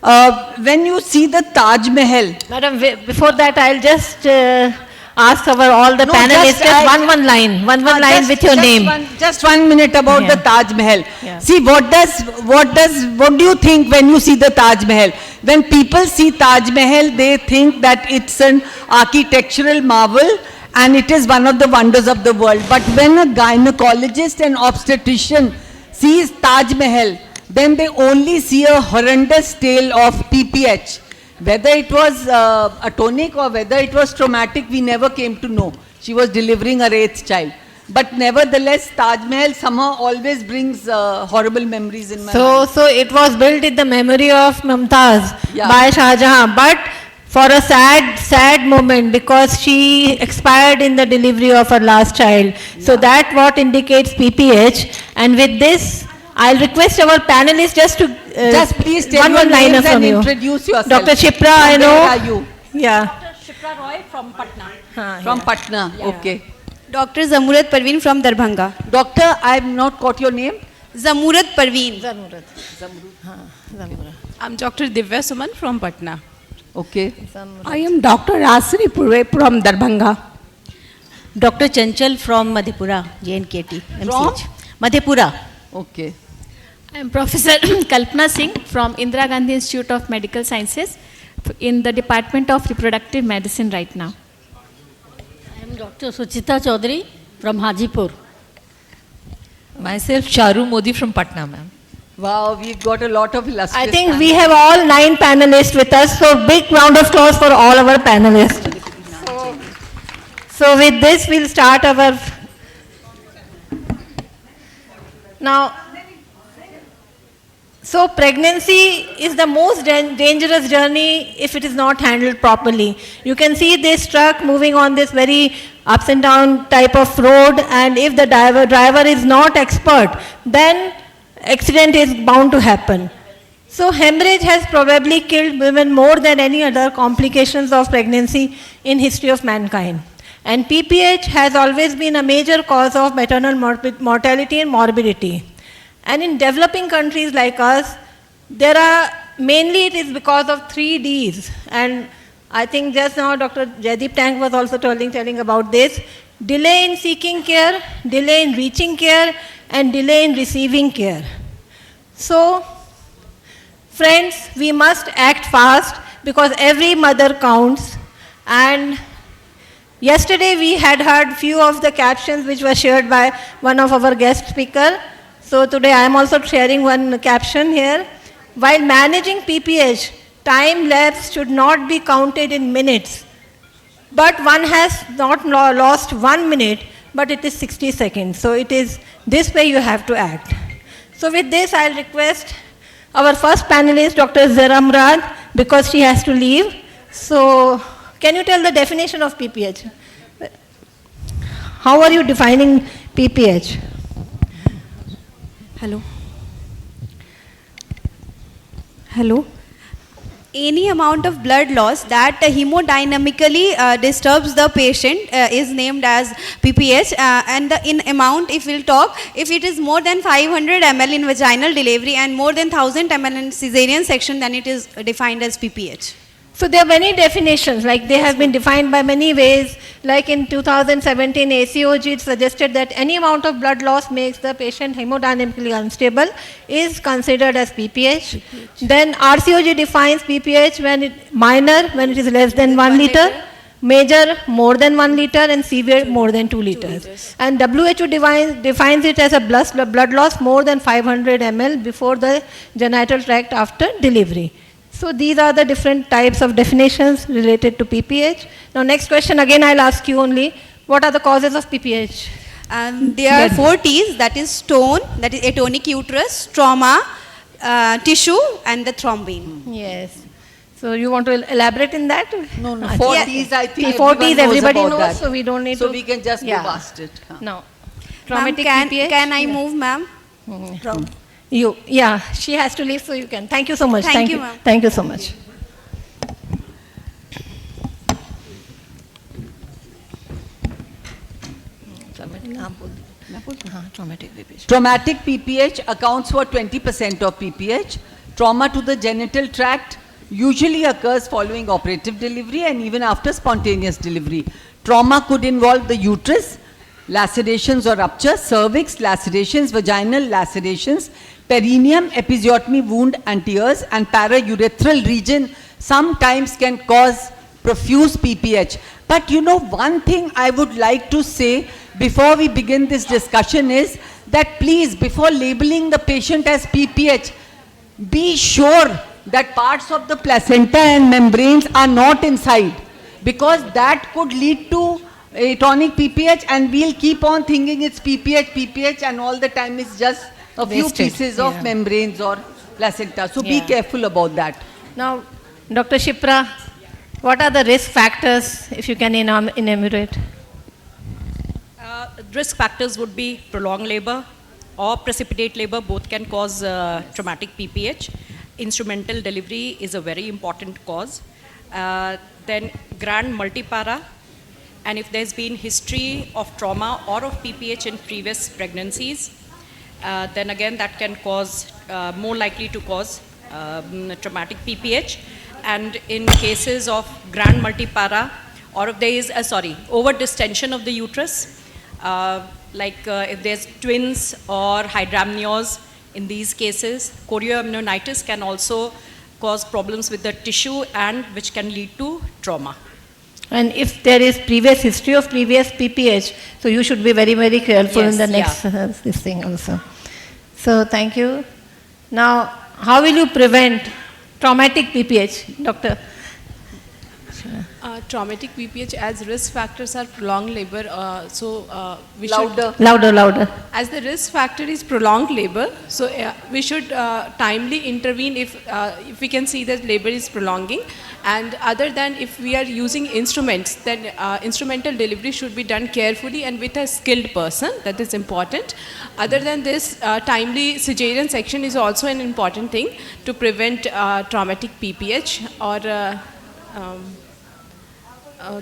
When you see the Taj Mahal. Madam, before that, I'll just ask all the panelists, just one line with your name. Just 1 minute about the Taj Mahal. Yeah. See, what do you think when you see the Taj Mahal? When people see Taj Mahal, they think that it's an architectural marvel and it is one of the wonders of the world. But when a gynecologist and obstetrician sees Taj Mahal, then they only see a horrendous tale of PPH. Whether it was atonic or whether it was traumatic, we never came to know. She was delivering her 8th child. But nevertheless, Taj Mahal somehow always brings horrible memories in my mind. So it was built in the memory of Mumtaz by Shah Jahan, but for a sad moment, because she expired in the delivery of her last child. So that what indicates PPH. And with this, I'll request our panelists just to just please tell one your liner names from and you. introduce yourself. Dr. Shipra, I know. Where are you? Yeah. Dr. Shipra Roy from Patna. From Patna, okay. Dr. Zamurat Parveen from Darbhanga. Doctor, I have not got your name. Zamurat Parveen. I'm Dr. Divya Suman from Patna. Okay. I am Dr. Asri Purve from Darbhanga. Dr. Chanchal from Madhepura, JNKT, From? MCH. Madhepura. Okay. I am Professor Kalpana Singh from Indira Gandhi Institute of Medical Sciences in the Department of Reproductive Medicine right now. I am Dr. Suchita Chaudhary from Hajipur. Myself, Charu Modi from Patna, ma'am. Wow, we've got a lot of illustrious I think we have all 9 panelists with us, so big round of applause for all our panelists. So with this, we'll start our... Now, so pregnancy is the most dangerous journey if it is not handled properly. You can see this truck moving on this very ups and down type of road, and if the driver is not expert, then accident is bound to happen. So hemorrhage has probably killed women more than any other complications of pregnancy in history of mankind. And PPH has always been a major cause of maternal mortality and morbidity. And in developing countries like us, mainly it is because of 3 Ds. And I think just now Dr. Jaideep Tank was also telling about this. Delay in seeking care, delay in reaching care, and delay in receiving care. So, friends, we must act fast because every mother counts. And yesterday we had heard few of the captions which were shared by one of our guest speakers. So today I am also sharing one caption here. While managing PPH, time lapse should not be counted in minutes. But one has not lost 1 minute, but it is 60 seconds. So it is this way you have to act. So with this, I'll request our first panelist, Dr. Zara Murad, because she has to leave. So can you tell the definition of PPH? How are you defining PPH? Hello. Hello. Any amount of blood loss that hemodynamically disturbs the patient is named as PPH, and in amount, if we'll talk, if it is more than 500 ml in vaginal delivery and more than 1000 ml in cesarean section, then it is defined as PPH. So there are many definitions, like they have been defined by many ways. Like in 2017, ACOG suggested that any amount of blood loss makes the patient hemodynamically unstable is considered as PPH. Then RCOG defines PPH when it minor, when it is less than 1 liter, major more than 1 liter, and severe more than 2 liters. And WHO defines it as a blood loss more than 500 ml before the genital tract after delivery. So these are the different types of definitions related to PPH. Now next question, again I'll ask you only, what are the causes of PPH? There are 4 T's, that is stone, that is atonic uterus, trauma, tissue and the thrombin. Yes. So you want to elaborate in that? No, no. I 40s, I think T40s, everybody about knows, that. so we don't need so to. we can just go past it. No. Ma'am, Traumatic can PPH? I move, ma'am? Yeah, she has to leave, so you can. Thank you so much. Thank you, ma'am. Thank you so much. Traumatic PPH accounts for 20% of PPH. Trauma to the genital tract usually occurs following operative delivery and even after spontaneous delivery. Trauma could involve the uterus, lacerations or rupture, cervix, lacerations, vaginal lacerations, perineum, episiotomy, wound and tears, and paraurethral region sometimes can cause profuse PPH. But you know, one thing I would like to say before we begin this discussion is that please, before labeling the patient as PPH, be sure that parts of the placenta and membranes are not inside, because that could lead to atonic PPH, and we'll keep on thinking it's PPH, and all the time it's just a few Wasted, pieces of membranes or placenta. So be careful about that. Now, Dr. Shipra, what are the risk factors, if you can enumerate? Risk factors would be prolonged labor or precipitate labor. Both can cause traumatic PPH. Instrumental delivery is a very important cause. Then grand multipara, and if there's been history of trauma or of PPH in previous pregnancies, then again that can cause, more likely to cause traumatic PPH. And in cases of grand multipara, or if there is over distension of the uterus, if there's twins or hydramnios, in these cases, chorioamnionitis can also cause problems with the tissue and which can lead to trauma. And if there is previous history of previous PPH, so you should be very, very careful in the next this thing also. So thank you. Now, how will you prevent traumatic PPH, doctor? Traumatic PPH as risk factors are prolonged labor. We Louder. As the risk factor is prolonged labor, so we should timely intervene if we can see that labor is prolonging. And other than if we are using instruments, then instrumental delivery should be done carefully and with a skilled person. That is important. Other than this, timely cesarean section is also an important thing to prevent traumatic PPH or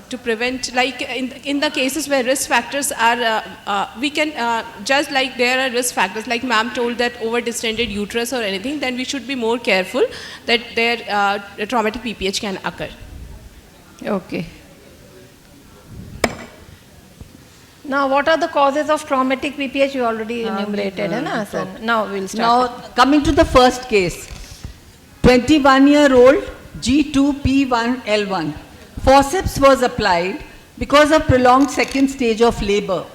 to prevent, like in the cases where risk factors are, we can just like there are risk factors, like ma'am told that over distended uterus or anything, then we should be more careful that there traumatic PPH can occur. Okay. Now, what are the causes of traumatic PPH? You already enumerated, so now we'll start. Now, coming to the first case, 21-year-old G2P1L1. Forceps was applied because of prolonged second stage of labor.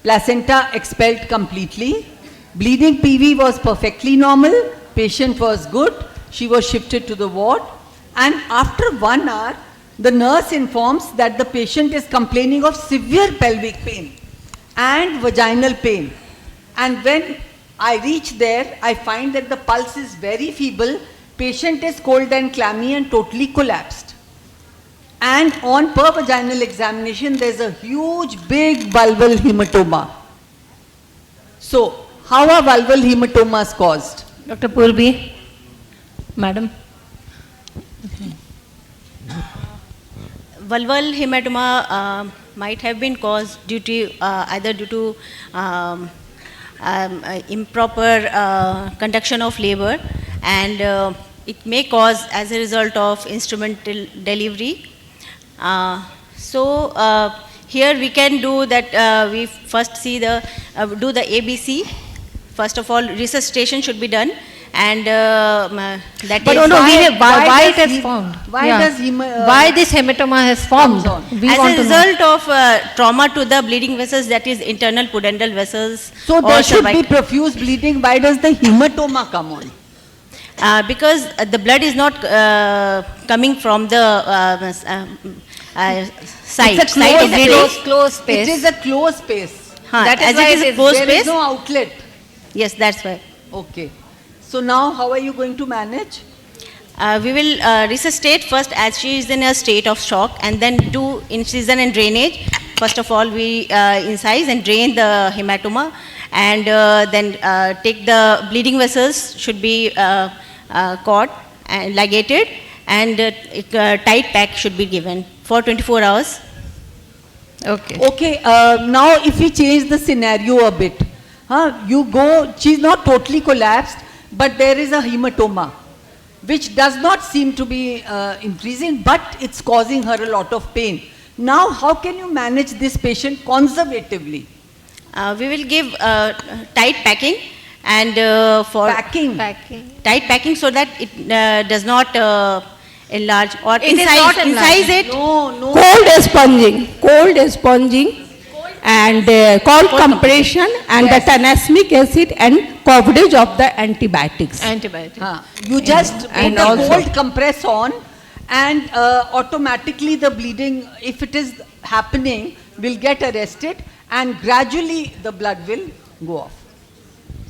Placenta expelled completely. Bleeding PV was perfectly normal. Patient was good. She was shifted to the ward. And after 1 hour, the nurse informs that the patient is complaining of severe pelvic pain and vaginal pain. And when I reach there, I find that the pulse is very feeble. Patient is cold and clammy and totally collapsed. And on per vaginal examination, there's a huge, big vulval hematoma. So, how are vulval hematomas caused? Dr. Purbi, madam. Vulval hematoma might have been caused due to either due to improper conduction of labor, and it may cause as a result of instrumental delivery. Here we can do that. We first see do the ABC. First of all, resuscitation should be done, and that but is why it has formed? Why this hematoma has formed? As a result of trauma to the bleeding vessels, that is internal pudendal vessels. So there should be profuse bleeding. Why does the hematoma come on? Because the blood is not coming from the site. It's a closed space. It is a closed space. That is why it is a closed space. There is no outlet. Yes, that's why. Okay. So now how are you going to manage? We will resuscitate first as she is in a state of shock, and then do incision and drainage. First of all, we incise and drain the hematoma, and then take the bleeding vessels should be caught and ligated, and tight pack should be given for 24 hours. Okay. Okay, now if we change the scenario a bit, you go, she's not totally collapsed, but there is a hematoma, which does not seem to be increasing, but it's causing her a lot of pain. Now, how can you manage this patient conservatively? We will give tight packing, and for tight packing so that it does not enlarge or incise it. Cold expunging and cold compression and the tanasmic acid and coverage of the antibiotics. You just put a cold compress on, and automatically the bleeding, if it is happening, will get arrested, and gradually the blood will go off.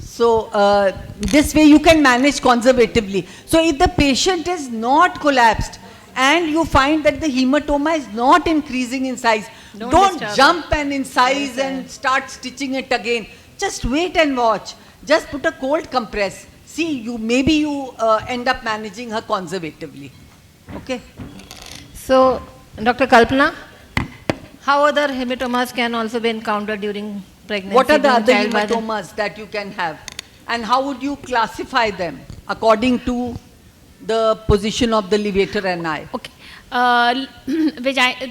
So this way you can manage conservatively. So if the patient is not collapsed and you find that the hematoma is not increasing in size, don't jump and incise and start stitching it again. Just wait and watch. Just put a cold compress. See, maybe you end up managing her conservatively. Okay? So, Dr. Kalpana, how other hematomas can also be encountered during pregnancy? What are the other hematomas that you can have? And how would you classify them according to the position of the levator and eye? Okay.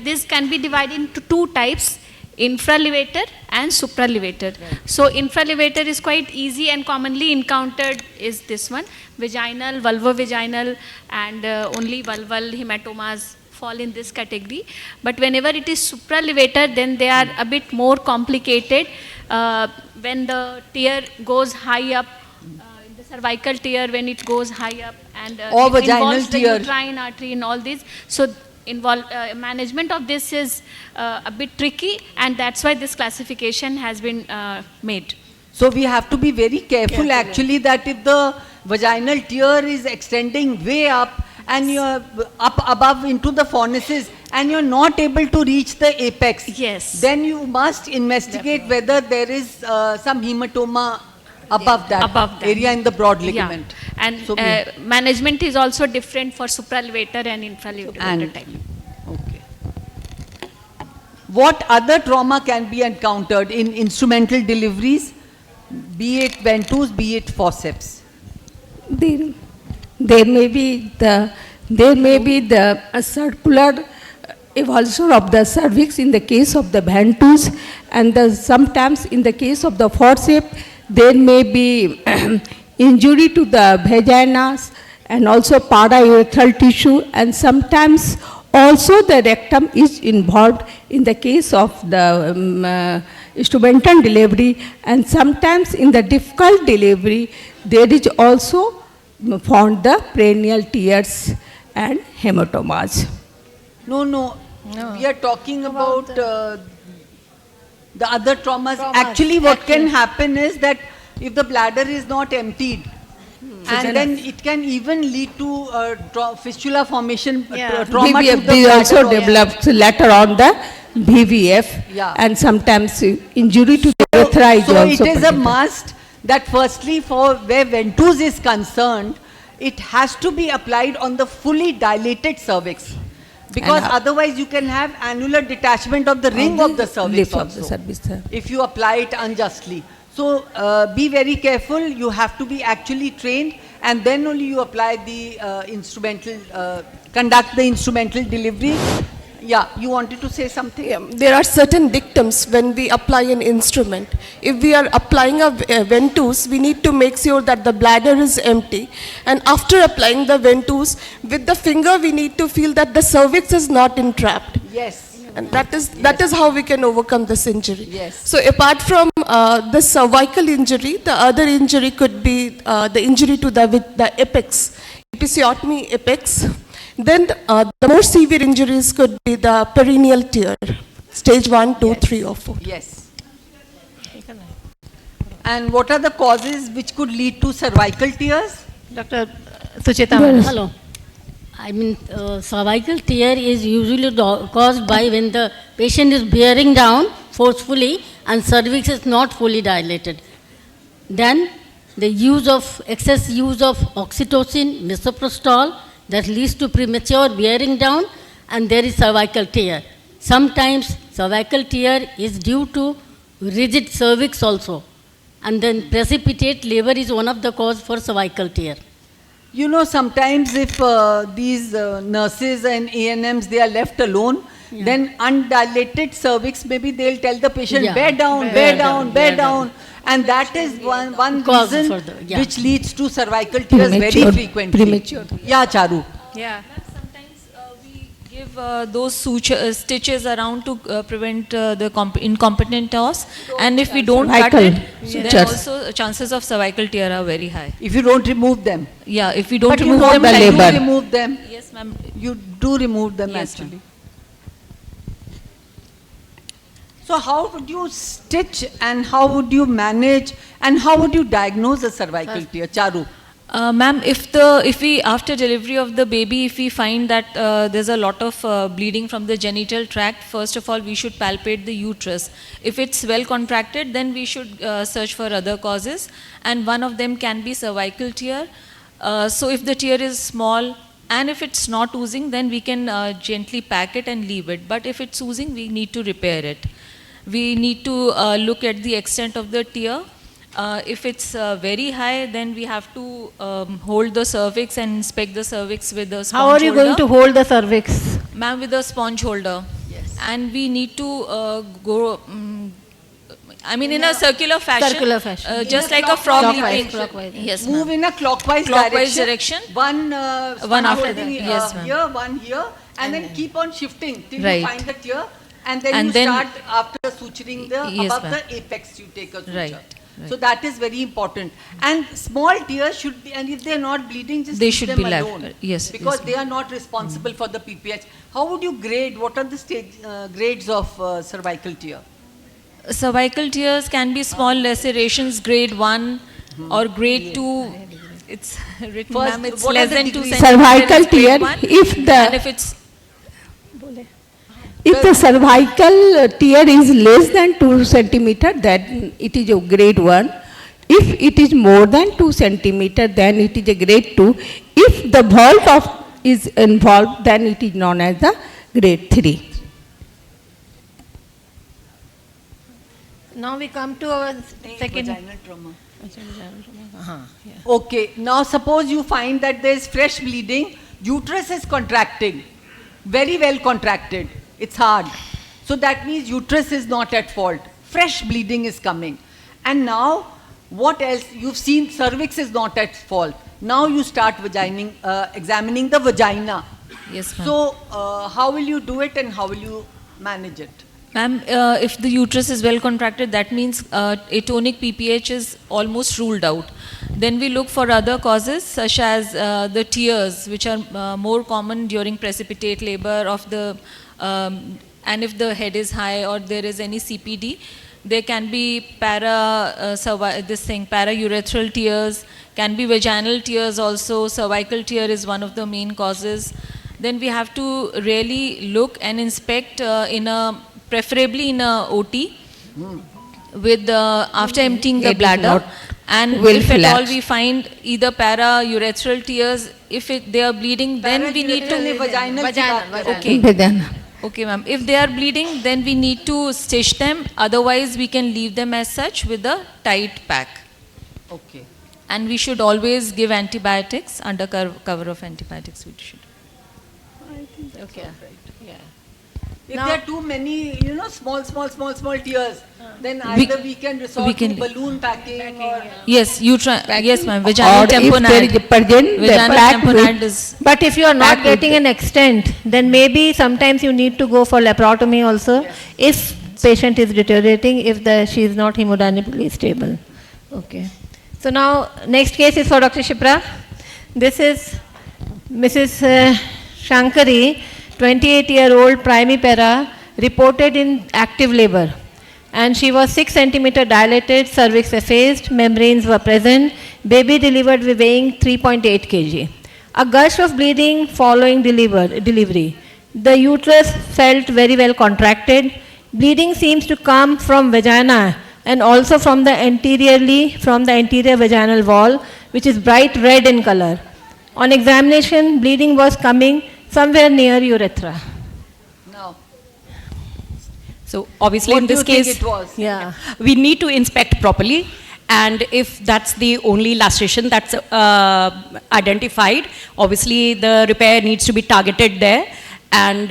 This can be divided into two types, infralevator and supralevator. So infralevator is quite easy and commonly encountered is this one, vaginal, vulvovaginal, and only vulval hematomas fall in this category. But whenever it is supralevator, then they are a bit more complicated. When the tear goes high up, the cervical tear, when it goes high up, and or it vaginal involves tear, the uterine artery and all this. So management of this is a bit tricky, and that's why this classification has been made. So we have to be very careful actually, that if the vaginal tear is extending way up and you're up above into the fornices and you're not able to reach the apex, then you must investigate whether there is some hematoma above that area in the broad ligament. Yeah. And so management is also different for supralevator and infralevator type. Okay. What other trauma can be encountered in instrumental deliveries, be it ventouse, be it forceps? There may be the circular avulsion of the cervix in the case of the ventouse, and sometimes in the case of the forceps there may be injury to the vaginas and also paraurethral tissue, and sometimes also the rectum is involved in the case of the instrumental delivery, and sometimes in the difficult delivery there is also found the perineal tears and hematomas. No. We are talking about the other traumas. Actually, what can happen is that if the bladder is not emptied, and then it can even lead to fistula formation, trauma to the bladder also develops later on the BVF, and sometimes injury to the urethra is so also it is a must that firstly, for where ventouse is concerned, it has to be applied on the fully dilated cervix, because otherwise you can have annular detachment of the ring of the cervix also, if you apply it unjustly. So be very careful. You have to be actually trained, and then only you apply the conduct the instrumental delivery. Yeah, you wanted to say something? Yeah, there are certain dictums when we apply an instrument. If we are applying a ventouse, we need to make sure that the bladder is empty. And after applying the ventouse, with the finger we need to feel that the cervix is not entrapped. Yes. And that is how we can overcome this injury. Yes. So apart from the cervical injury, the other injury could be the injury to the apex, episiotomy apex. Then the more severe injuries could be the perineal tear, stage 1, 2, 3 or 4. Yes. And what are the causes which could lead to cervical tears? Dr. Suchita, madam. Hello. I mean, cervical tear is usually caused by when the patient is bearing down forcefully and cervix is not fully dilated. Then the excess use of oxytocin, misoprostol, that leads to premature bearing down, and there is cervical tear. Sometimes cervical tear is due to rigid cervix also, and then precipitate labor is one of the cause for cervical tear. You know, sometimes if these nurses and ANMs, they are left alone, then undilated cervix, maybe they'll tell the patient, bear down, bear down, bear down. And that is one reason which leads to cervical tears very frequently. Premature. Yeah, Charu. Yeah. Sometimes we give those stitches around to prevent the incompetent toss, and if we don't cut it, then also chances of cervical tear are very high. If you don't remove them. Yeah, if we don't But remove you them, don't like to remove them. Yes, ma'am. You do remove them actually. So how would you stitch and how would you manage and how would you diagnose a cervical tear? Charu. Ma'am, if we after delivery of the baby, if we find that there's a lot of bleeding from the genital tract, first of all we should palpate the uterus. If it's well contracted, then we should search for other causes, and one of them can be cervical tear. So if the tear is small and if it's not oozing, then we can gently pack it and leave it. But if it's oozing, we need to repair it. We need to look at the extent of the tear. If it's very high, then we have to hold the cervix and inspect the cervix with a sponge holder. How are you going to hold the cervix? Ma'am, with a sponge holder. Yes. And we need to go, I mean in a circular fashion. Circular fashion. Just like a frog leaping. Clockwise. Yes, Move in a clockwise direction. One after the yes, ma'am. here, one here, and then keep on shifting till Right. you find the tear. And then you start after suturing above the apex, you take a suture. Right. So that is very important. And small tears should be, and if they are not bleeding, just They leave should them be left. alone. Yes, Because yes, they are not responsible for the PPH. How would you grade? What are the grades of cervical tear? Cervical tears can be small lacerations, grade 1 or grade 2. It's written, ma'am, it's what are less the than 2 degrees? centimeters. Cervical it's grade tear, 1, if and if it's the cervical tear is less than 2 centimeter, then it is a grade 1. If it is more than 2 centimeter, then it is a grade 2. If the vault is involved, then it is known as the grade 3. Now we come to our second. Vaginal trauma. Okay, now suppose you find that there is fresh bleeding, uterus is contracting, very well contracted, it's hard. So that means uterus is not at fault, fresh bleeding is coming. And now, what else? You've seen cervix is not at fault. Now you start examining the vagina. Yes, ma'am. So how will you do it and how will you manage it? Ma'am, if the uterus is well contracted, that means atonic PPH is almost ruled out. Then we look for other causes such as the tears, which are more common during precipitate labor of the, and if the head is high or there is any CPD. There can be paraurethral tears, can be vaginal tears also. Cervical tear is one of the main causes. Then we have to really look and inspect preferably in a OT with after emptying the bladder. And if at all we find either paraurethral tears, if they are bleeding, then we need to Okay, ma'am. If they are bleeding, then we need to stitch them. Otherwise, we can leave them as such with a tight pack. Okay. And we should always give antibiotics under cover of antibiotics. We should. Okay. If there are too many, small tears, then either we can resort to balloon packing or... Yes, yes, ma'am. Vaginal tamponade. Vaginal tamponade is... But if you are not getting an extent, then maybe sometimes you need to go for laparotomy also, if patient is deteriorating, if she is not hemodynamically stable. Okay. So now, next case is for Dr. Shipra. This is Mrs. Shankari, 28-year-old primipara, reported in active labor. and she was 6 centimeter dilated, cervix effaced, membranes were present, baby delivered with weighing 3.8 kg. A gush of bleeding following delivery. The uterus felt very well contracted. Bleeding seems to come from vagina and also from the anterior vaginal wall, which is bright red in color. On examination, bleeding was coming somewhere near urethra. Now, so obviously What in do this you think case, it was? Yeah. we need to inspect properly. And if that's the only laceration that's identified, obviously the repair needs to be targeted there. And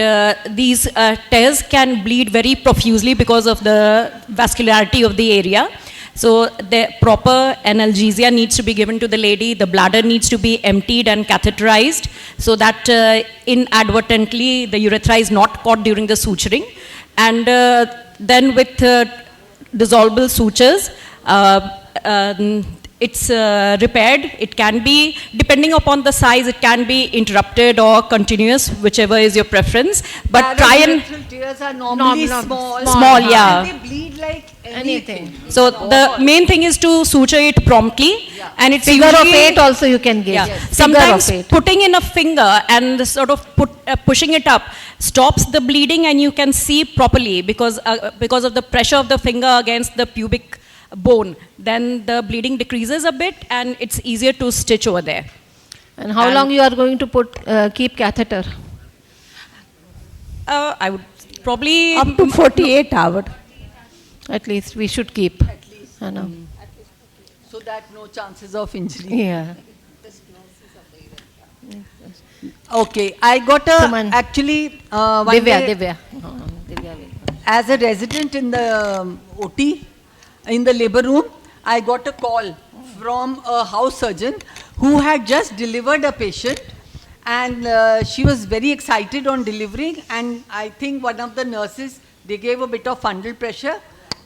these tears can bleed very profusely because of the vascularity of the area. So the proper analgesia needs to be given to the lady. The bladder needs to be emptied and catheterized so that inadvertently the urethra is not caught during the suturing. And then with dissolvable sutures, it's repaired. It can be, depending upon the size, it can be interrupted or continuous, whichever is your preference. But try and... tears are normally small. Small, yeah. And they bleed like anything. So the main thing is to suture it promptly. Yeah. And it's Figure usually, of 8 also you can give. yeah. Yes. Sometimes Figure of 8. putting in a finger and sort of pushing it up stops the bleeding, and you can see properly because of the pressure of the finger against the pubic bone. Then the bleeding decreases a bit and it's easier to stitch over there. And how long you are going to keep catheter? I would probably... Up to 48 hours. At least we should keep. I know. So that no chances of injury. Yeah. Okay, I got actually one day, Divya. as a resident in the OT, in the labor room, I got a call from a house surgeon who had just delivered a patient, and she was very excited on delivering, and I think one of the nurses, they gave a bit of fundal pressure,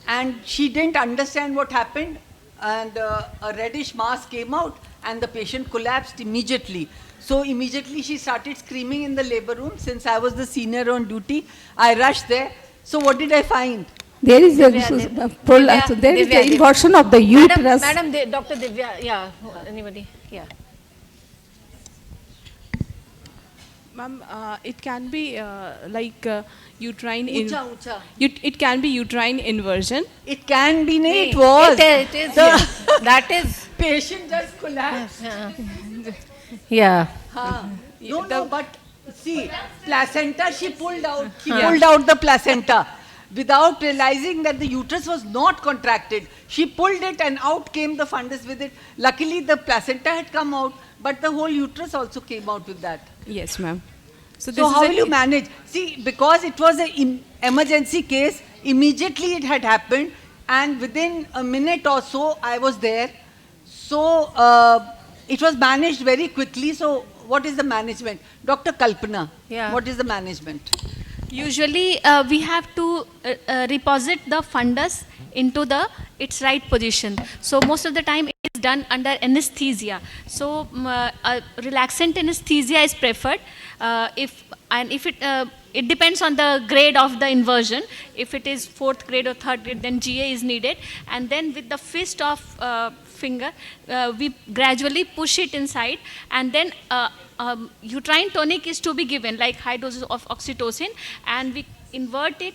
and she didn't understand what happened, and a reddish mass came out and the patient collapsed immediately. So immediately she started screaming in the labor room. Since I was the senior on duty, I rushed there. So what did I find? There is a inversion of the uterus. Madam, Dr. Divya, yeah, anybody? Yeah. Ma'am, it can be uterine It can be uterine inversion. It can be, it was. It is. That is. Patient just collapsed. Yeah. No, but see, placenta she pulled out. She pulled out the placenta without realizing that the uterus was not contracted. She pulled it and out came the fundus with it. Luckily, the placenta had come out, but the whole uterus also came out with that. Yes, ma'am. So how will you manage? See, because it was an emergency case, immediately it had happened, and within a minute or so, I was there. So it was managed very quickly. So what is the management? Dr. Kalpana, what is the management? Usually, we have to reposit the fundus into its right position. So most of the time it is done under anesthesia. So relaxant anesthesia is preferred. It depends on the grade of the inversion. If it is 4th grade or 3rd grade, then GA is needed. And then with the fist of finger, we gradually push it inside, and then uterine tonic is to be given, like high doses of oxytocin, and we invert it,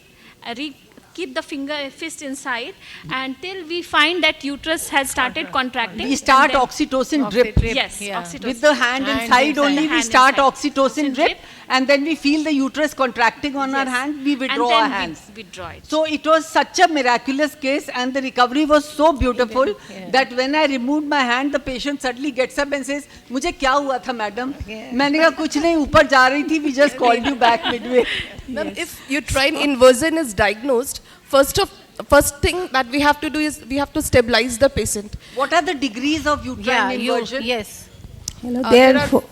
keep the fist inside until we find that uterus has started contracting. We start oxytocin drip. Yes, oxytocin. With the hand inside only, we start oxytocin drip, and then we feel the uterus contracting on our hand, we withdraw our hands. We withdraw it. So it was such a miraculous case, and the recovery was so beautiful that when I removed my hand, the patient suddenly gets up and says, "मुझे क्या हुआ था, madam?" मैंने कहा कुछ नहीं, ऊपर जा रही थी. We just called you back midway. Ma'am, if uterine inversion is diagnosed, first thing that we have to do is we have to stabilize the patient. What are the degrees of uterine inversion? Yes. There are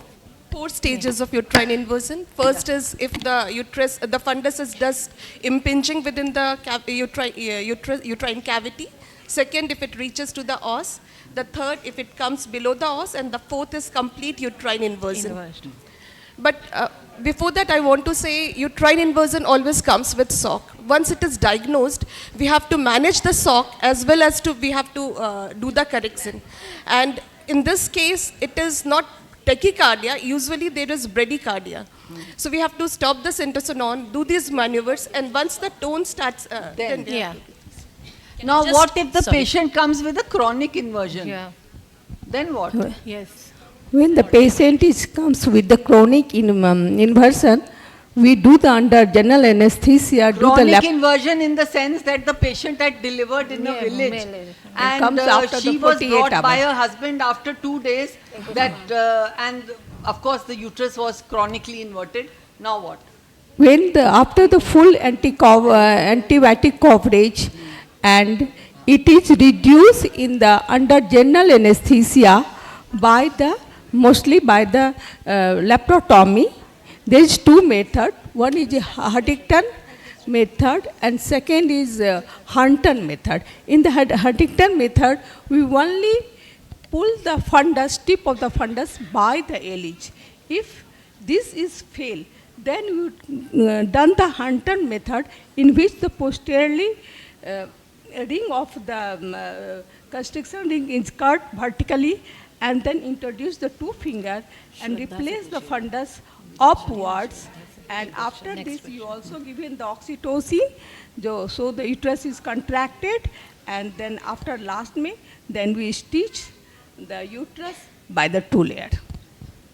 4 stages of uterine inversion. First is if the fundus is just impinging within the uterine cavity. Second, if it reaches to the os. The third, if it comes below the os. And the fourth is complete uterine inversion. But before that, I want to say uterine inversion always comes with shock. Once it is diagnosed, we have to manage the shock as well as we have to do the correction. And in this case, it is not tachycardia. Usually there is bradycardia. So we have to stop the syntosonon, do these maneuvers, and once the tone starts, then we have to do this. Now, what if the patient comes with a chronic inversion? Yeah. Then what? Yes. When the patient comes with the chronic inversion, we do the under general anesthesia, do the Chronic inversion in the sense that the patient had delivered in a village and comes after she the was 48 brought by hours. her husband after 2 days that and of course the uterus was chronically inverted. Now what? when after the full antibiotic coverage and it is reduced in the under general anesthesia by the mostly by the laparotomy. There is two methods. One is Huntington method and second is Hunton method. In the Huntington method, we only pull the fundus, tip of the fundus by the LH. If this is fail, then we done the Hunton method in which the posteriorly ring of the constriction ring is cut vertically and then introduce the two fingers and replace the fundus upwards, and after this you also given the oxytocin, so the uterus is contracted, and then after last May, then we stitch the uterus by the two layer.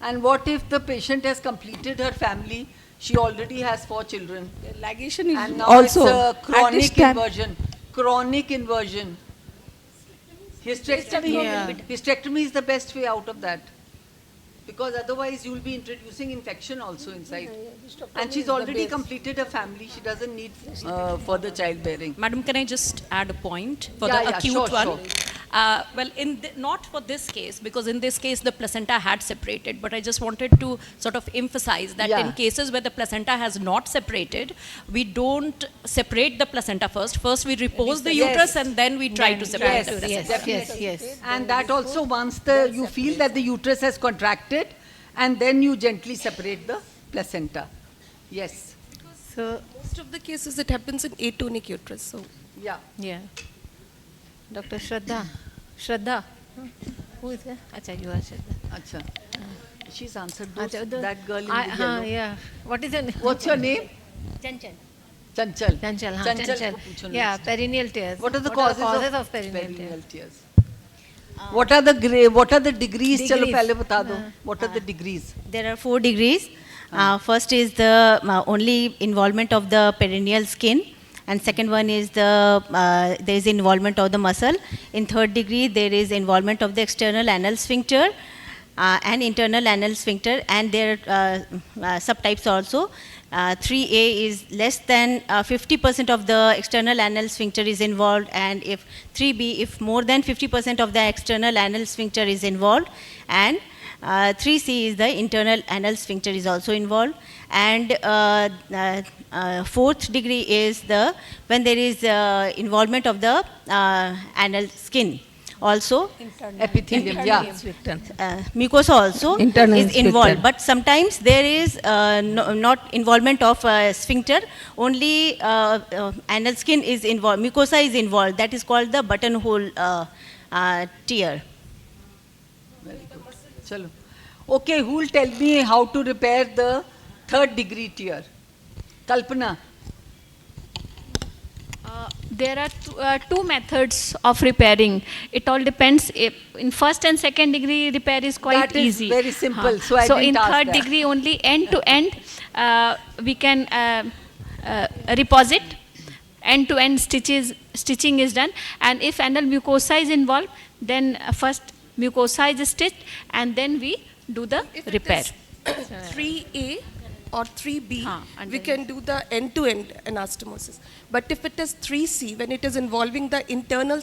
And what if the patient has completed her family? She already has 4 children. The ligation is and now also it's a chronic at this time. inversion. Chronic inversion. Hysterectomy. Hysterectomy is the best way out of that. Because otherwise you will be introducing infection also inside. And she's already completed her family. She doesn't need further childbearing. Madam, can I just add a point for Yeah, the yeah, acute sure, one? sure. Well, not for this case, because in this case the placenta had separated, but I just wanted to sort of emphasize that in cases where the placenta has not separated, we don't separate the placenta first. First we repose the uterus and then we try to separate the placenta. Yes. And that also once you feel that the uterus has contracted, and then you gently separate the placenta. Yes. So most of the cases it happens in atonic uterus. So yeah. Dr. Shraddha. Shraddha. Who is that? Acha, you are Shraddha. Acha. She's answered Acha, that girl in the yellow. Yeah. What is your name? What's your name? Chanchal. Chanchal. Chanchal. Yeah, perineal tears. What are the causes of perineal tears? What are the degrees? Chalo pehle bata do. What are the degrees? There are 4 degrees. First is the only involvement of the perineal skin, and second one is there is involvement of the muscle. In 3rd degree, there is involvement of the external anal sphincter and internal anal sphincter, and there are subtypes also. 3A is less than 50% of the external anal sphincter is involved, and if 3B, if more than 50% of the external anal sphincter is involved, and 3C is the internal anal sphincter is also involved, and 4th degree is when there is involvement of the anal skin. Also, epithelium, mucosa also is involved, but sometimes there is not involvement of sphincter, only anal skin is involved, mucosa is involved, that is called the buttonhole tear. Very good. Chalo. Okay, who will tell me how to repair the 3rd degree tear? Kalpana. There are 2 methods of repairing. It all depends. If in 1st and 2nd degree repair is quite That is easy. very simple. So I So didn't in ask 3rd that. degree only end to end we can reposit. End to end stitching is done. And if anal mucosa is involved, then first mucosa is stitched and then we do the repair. 3A or 3B, we can do the end-to-end anastomosis. But if it is 3C, when it is involving the internal,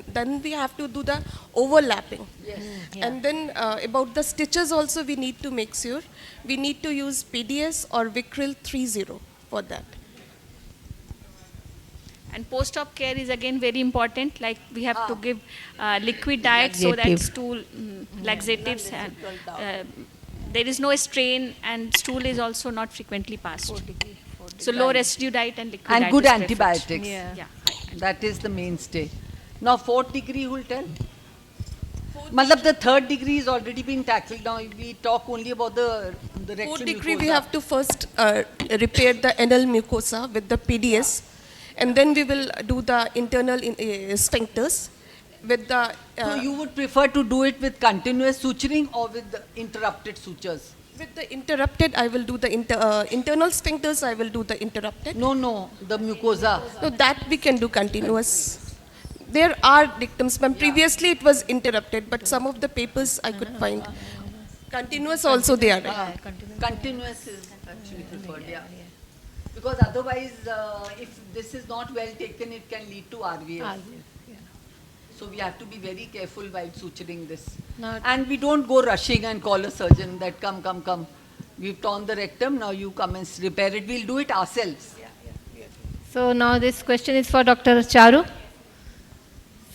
then we have to do the overlapping. Yes. And then about the stitches also, we need to make sure. We need to use PDS or Vicryl 30 for that. And post-op care is again very important. Like we have to give liquid diet so that stool laxatives and there is no strain, and stool is also not frequently passed. So low residue diet and liquid diet And good is preferred. antibiotics. Yeah. That is the mainstay. Now 4th degree will tell. Matlab the 3rd degree is already been tackled. Now we talk only about the rectal Fourth degree, mucosa. we have to first repair the anal mucosa with the PDS, and then we will do the internal sphincters with the. So you would prefer to do it with continuous suturing or with the interrupted sutures? With the interrupted, I will do the internal sphincters, I will do the interrupted. No, the mucosa. So that we can do continuous. There are dictums, ma'am. Previously it was interrupted, but some of the papers I could find. Continuous also they are. Continuous is actually preferred, yeah. Because otherwise, if this is not well taken, it can lead to RVF. So we have to be very careful while suturing this. And we don't go rushing and call a surgeon that come. We've torn the rectum, now you come and repair it. We'll do it ourselves. So now this question is for Dr. Charu.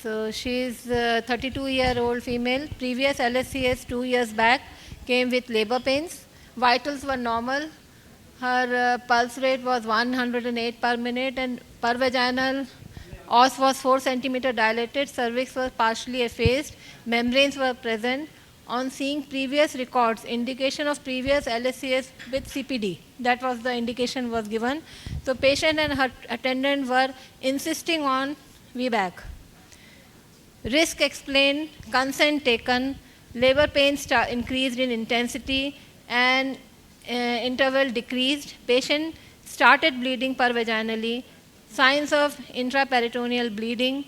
So she is a 32-year-old female. Previous LSCS 2 years back came with labor pains. Vitals were normal. Her pulse rate was 108 per minute, and per vaginal os was 4 centimeter dilated. Cervix was partially effaced. Membranes were present. On seeing previous records, indication of previous LSCS with CPD. That was the indication was given. So patient and her attendant were insisting on VBAC. Risk explained, consent taken, labor pains increased in intensity, and interval decreased. Patient started bleeding per vaginally, signs of intraperitoneal bleeding.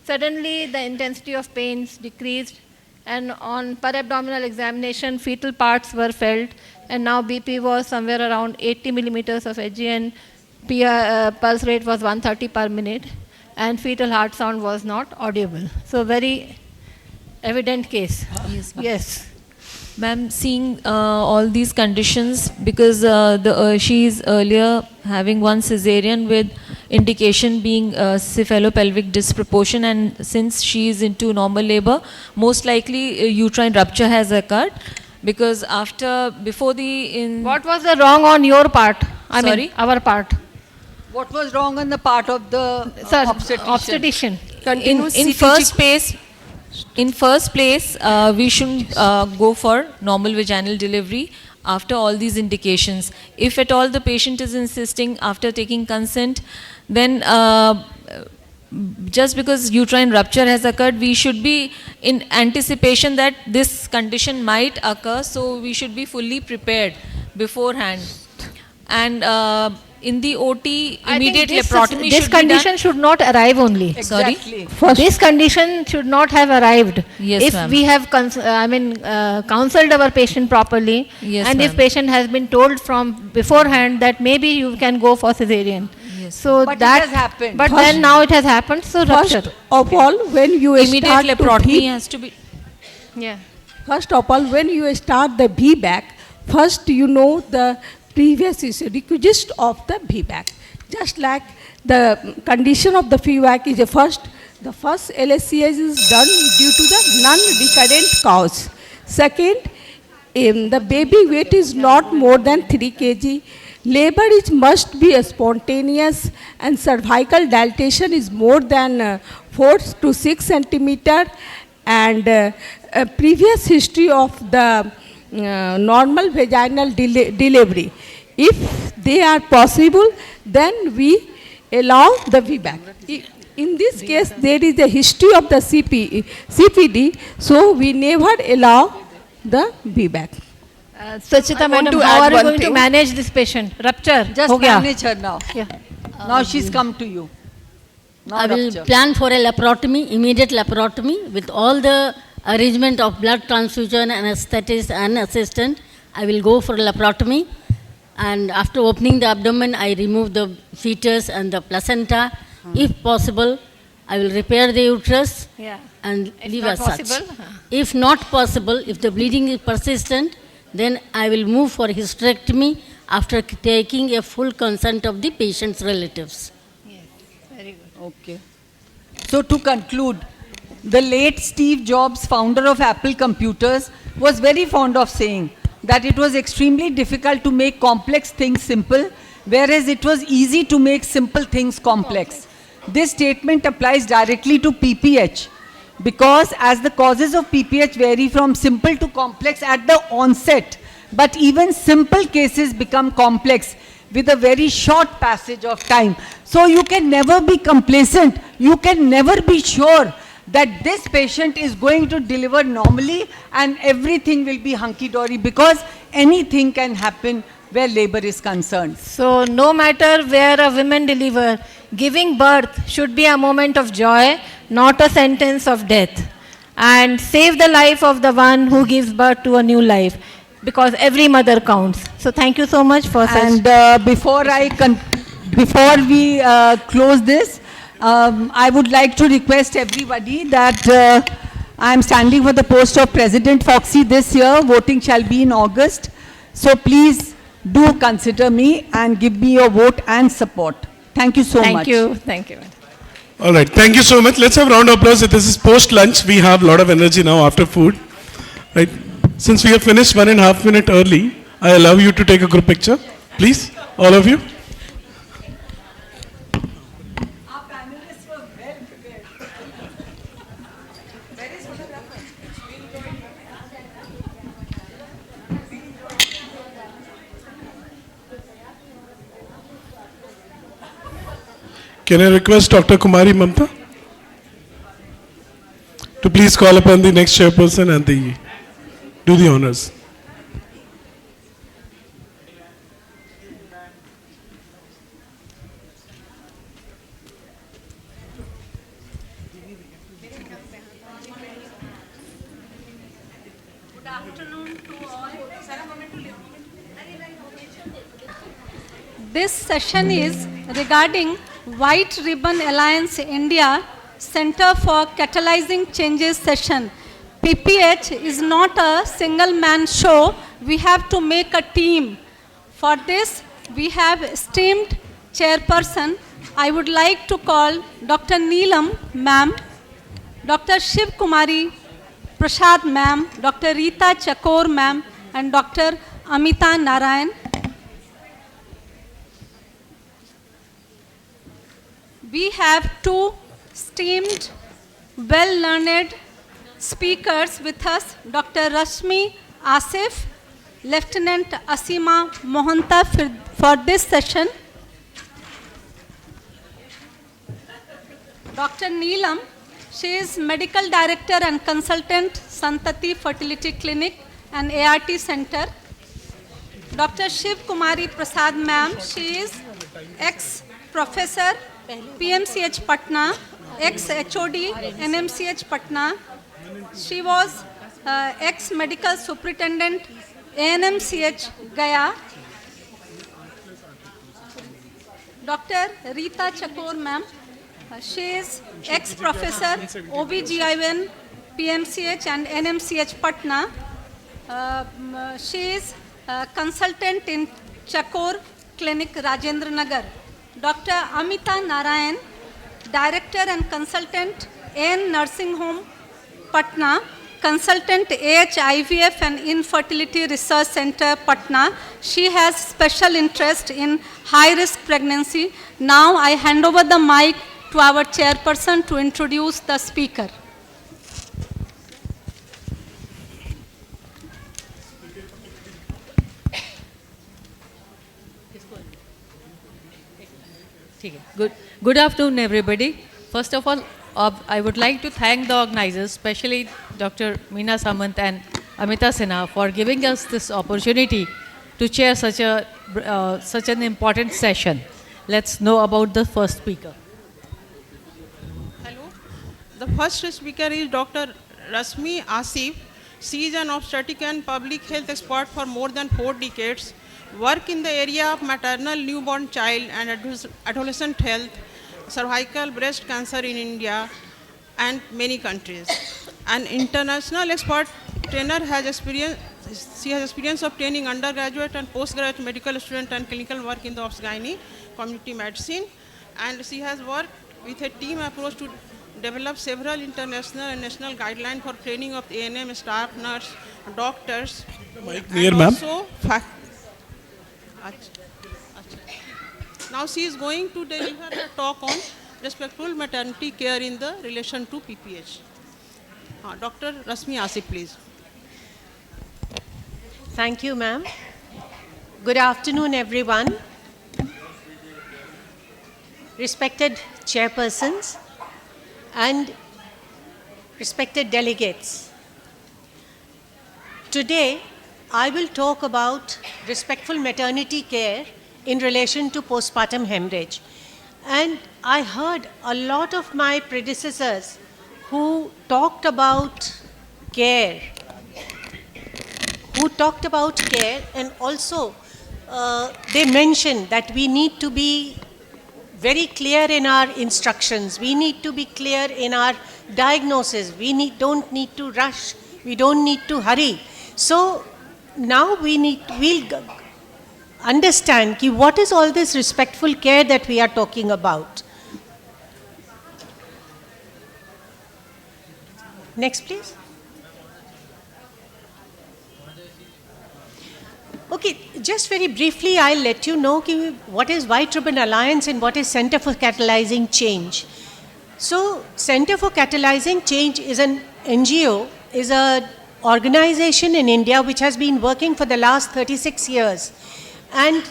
Suddenly the intensity of pains decreased, and on per abdominal examination fetal parts were felt, and now BP was somewhere around 80 millimeters of Hg, and pulse rate was 130 per minute, and fetal heart sound was not audible. So very evident case. Yes. Ma'am, seeing all these conditions, because she is earlier having one cesarean with indication being cephalopelvic disproportion, and since she is into normal labor, most likely uterine rupture has occurred, because before the What was the wrong on your part? I mean, our part. What was wrong on the part of the obstetrician? In first place, we shouldn't go for normal vaginal delivery after all these indications. If at all the patient is insisting after taking consent, then just because uterine rupture has occurred, we should be in anticipation that this condition might occur, so we should be fully prepared beforehand. And in the OT, immediate laparotomy This should be condition done. should not arrive only. Exactly. This condition should not have arrived. Yes, if ma'am. we have counseled our patient properly, Yes, and if ma'am. patient has been told from beforehand that maybe you can go for cesarean. Yes. So But it that has happened. But First- then now it has happened. So First rupture. of all, when you Immediate start to laparotomy keep- has to be. Yeah. First of all, when you start the VBAC, first you know the previous requisite of the VBAC. Just like the condition of the VBAC is the first LSCS is done due to the non-recurrent cause. Second, the baby weight is not more than 3 kg. Labor must be spontaneous, and cervical dilatation is more than 4 to 6 centimeter, and a previous history of the normal vaginal delivery. If they are possible, then we allow the VBAC. In this case, there is a history of the CPD, so we never allow the VBAC. Swachita I want madam, to how add are you one going to thing. manage this patient? Rupture. Just हो गया? manage her now. Yeah. Now she's come to you. Now I will rupture. plan for a laparotomy, immediate laparotomy, with all the arrangement of blood transfusion, anesthetist and assistant. I will go for laparotomy, and after opening the abdomen, I remove the fetus and the placenta. If possible, I will repair the uterus and leave not as such. possible? If not possible, if the bleeding is persistent, then I will move for hysterectomy after taking a full consent of the patient's relatives. Very good. Okay. So to conclude, the late Steve Jobs, founder of Apple Computers, was very fond of saying, that it was extremely difficult to make complex things simple, whereas it was easy to make simple things complex. This statement applies directly to PPH, because as the causes of PPH vary from simple to complex at the onset, but even simple cases become complex with a very short passage of time. So you can never be complacent. You can never be sure that this patient is going to deliver normally and everything will be hunky-dory, because anything can happen where labor is concerned. So no matter where a woman deliver, giving birth should be a moment of joy, not a sentence of death. And save the life of the one who gives birth to a new life, because every mother counts. So thank you so much for such. And before we close this, I would like to request everybody that I am standing for the post of President Pphcon this year. Voting shall be in August. So please do consider me and give me your vote and support. Thank you so much. Thank you. Thank you. All right, thank you so much. Let's have a round of applause. This is post-lunch. We have a lot of energy now after food. Right. Since we have finished 1.5 minutes early, I allow you to take a group picture. Please, all of you. Can I request Dr. Kumari Mamta to please call upon the next chairperson and do the honors. Good afternoon to all. This session is regarding White Ribbon Alliance India Center for Catalyzing Changes session. PPH is not a single man show. We have to make a team. For this, we have esteemed chairperson. I would like to call Dr. Neelam ma'am, Dr. Shiv Kumari Prasad ma'am, Dr. Rita Chakor ma'am, and Dr. Amita Narayan. We have two esteemed, well-learned speakers with us, Dr. Rashmi Asif, Lieutenant Asima Mohanta for this session. Dr. Neelam, she is Medical Director and Consultant, Santati Fertility Clinic and ART Center. Dr. Shiv Kumari Prasad ma'am, she is ex-professor, PMCH Patna, ex-HOD, NMCH Patna. She was ex-medical superintendent, ANMCH Gaya. Dr. Rita Chakor ma'am, she is ex-professor, OBGYN, PMCH and NMCH Patna. She is consultant in Chakor Clinic, Rajendra Nagar. Dr. Amita Narayan, Director and Consultant, AN Nursing Home, Patna, Consultant AHIVF and Infertility Research Center, Patna. She has special interest in high-risk pregnancy. Now I hand over the mic to our chairperson to introduce the speaker. Good afternoon, everybody. First of all, I would like to thank the organizers, especially Dr. Meena Samant and Amita Sinha, for giving us this opportunity to chair such an important session. Let's know about the first speaker. Hello. The first speaker is Dr. Rashmi Asif. She is an obstetric and public health expert for more than 4 decades. Work in the area of maternal, newborn child and adolescent health, cervical breast cancer in India and many countries. An international expert trainer she has experience of training undergraduate and postgraduate medical student and clinical work in the obs-gynae, community medicine, and she has worked with a team approach to develop several international and national guidelines for training of ANM staff, nurse, doctors, near, and ma'am. also now she is going to deliver a talk on respectful maternity care in the relation to PPH. Dr. Rasmi Asif, please. Thank you, ma'am. Good afternoon, everyone. Respected chairpersons and respected delegates. Today, I will talk about respectful maternity care in relation to postpartum hemorrhage. And I heard a lot of my predecessors who talked about care, and also they mentioned that we need to be very clear in our instructions. We need to be clear in our diagnosis. We don't need to rush. We don't need to hurry. So now we'll understand what is all this respectful care that we are talking about. Next, please. Okay, just very briefly, I'll let you know what is White Ribbon Alliance and what is Center for Catalyzing Change. So, Center for Catalyzing Change is an NGO, is an organization in India which has been working for the last 36 years. And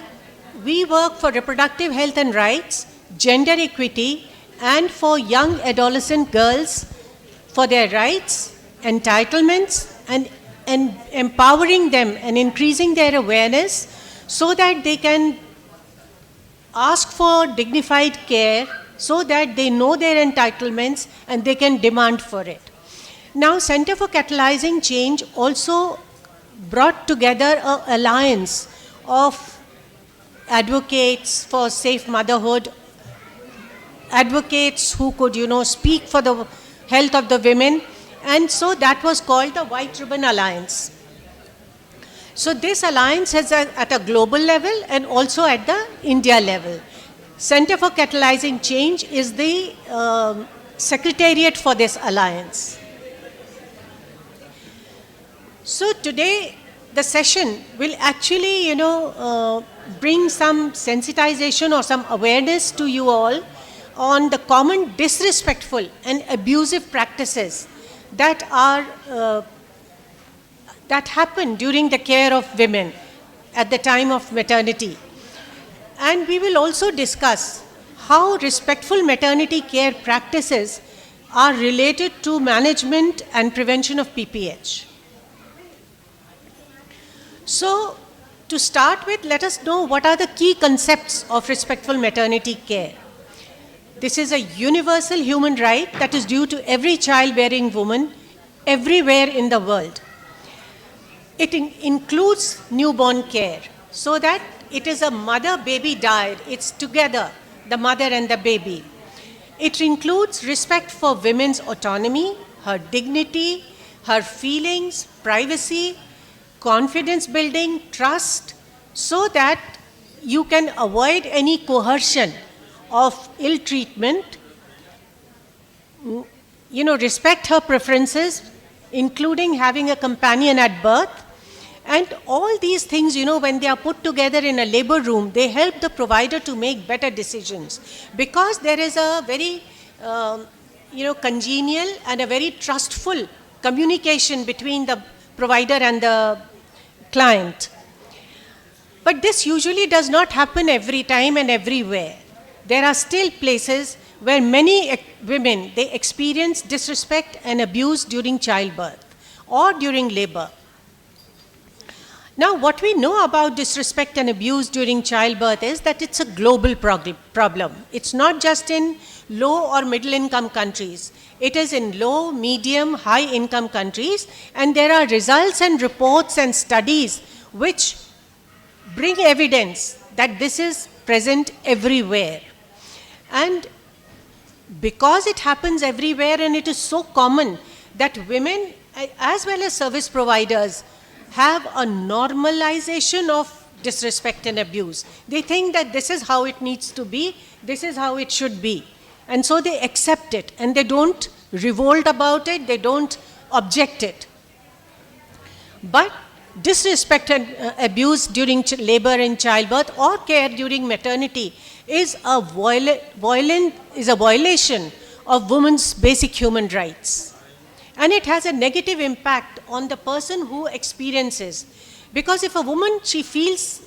we work for reproductive health and rights, gender equity, and for young adolescent girls for their rights, entitlements, and empowering them and increasing their awareness so that they can ask for dignified care, so that they know their entitlements and they can demand for it. Now, Center for Catalyzing Change also brought together an alliance of advocates for safe motherhood, advocates who could, speak for the health of the women, and so that was called the White Ribbon Alliance. So this alliance is at a global level and also at the India level. Center for Catalyzing Change is the secretariat for this alliance. So today the session will actually, bring some sensitization or some awareness to you all on the common disrespectful and abusive practices that happen during the care of women at the time of maternity. And we will also discuss how respectful maternity care practices are related to management and prevention of PPH. So, to start with, let us know what are the key concepts of respectful maternity care. This is a universal human right that is due to every childbearing woman everywhere in the world. It includes newborn care, so that it is a mother-baby dyad. It's together, the mother and the baby. It includes respect for women's autonomy, her dignity, her feelings, privacy, confidence building, trust, so that you can avoid any coercion of ill treatment, respect her preferences, including having a companion at birth. And all these things, when they are put together in a labor room, they help the provider to make better decisions, because there is a very, congenial and a very trustful communication between the provider and the client. But this usually does not happen every time and everywhere. There are still places where many women, they experience disrespect and abuse during childbirth or during labor. Now, what we know about disrespect and abuse during childbirth is that it's a global problem. It's not just in low or middle income countries. It is in low, medium, high income countries, and there are results and reports and studies which bring evidence that this is present everywhere. And because it happens everywhere and it is so common, that women as well as service providers have a normalization of disrespect and abuse. They think that this is how it needs to be, this is how it should be. And so they accept it, and they don't revolt about it, they don't object it. But disrespect and abuse during labor and childbirth or care during maternity is a violation of women's basic human rights. And it has a negative impact on the person who experiences. Because if a woman, she feels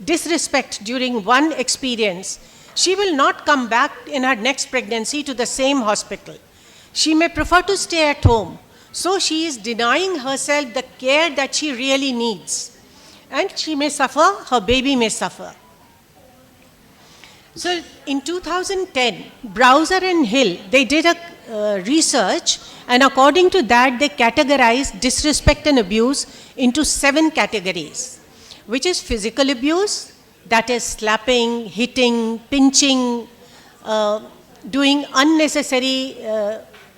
disrespect during one experience, she will not come back in her next pregnancy to the same hospital. She may prefer to stay at home. So she is denying herself the care that she really needs. And she may suffer, her baby may suffer. So in 2010, Browser and Hill, they did a research, and according to that, they categorized disrespect and abuse into 7 categories, which is physical abuse, that is slapping, hitting, pinching, doing unnecessary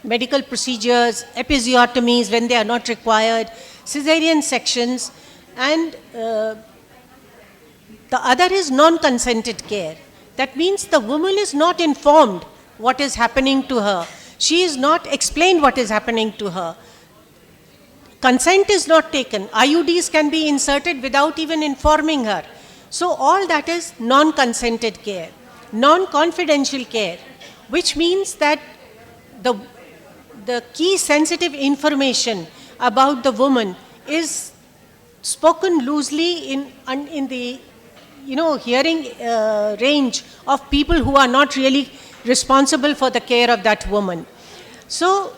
medical procedures, episiotomies when they are not required, cesarean sections, and the other is non-consented care. That means the woman is not informed what is happening to her. She is not explained what is happening to her. Consent is not taken. IUDs can be inserted without even informing her. So all that is non-consented care, non-confidential care, which means that the key sensitive information about the woman is spoken loosely in the hearing range of people who are not really responsible for the care of that woman. So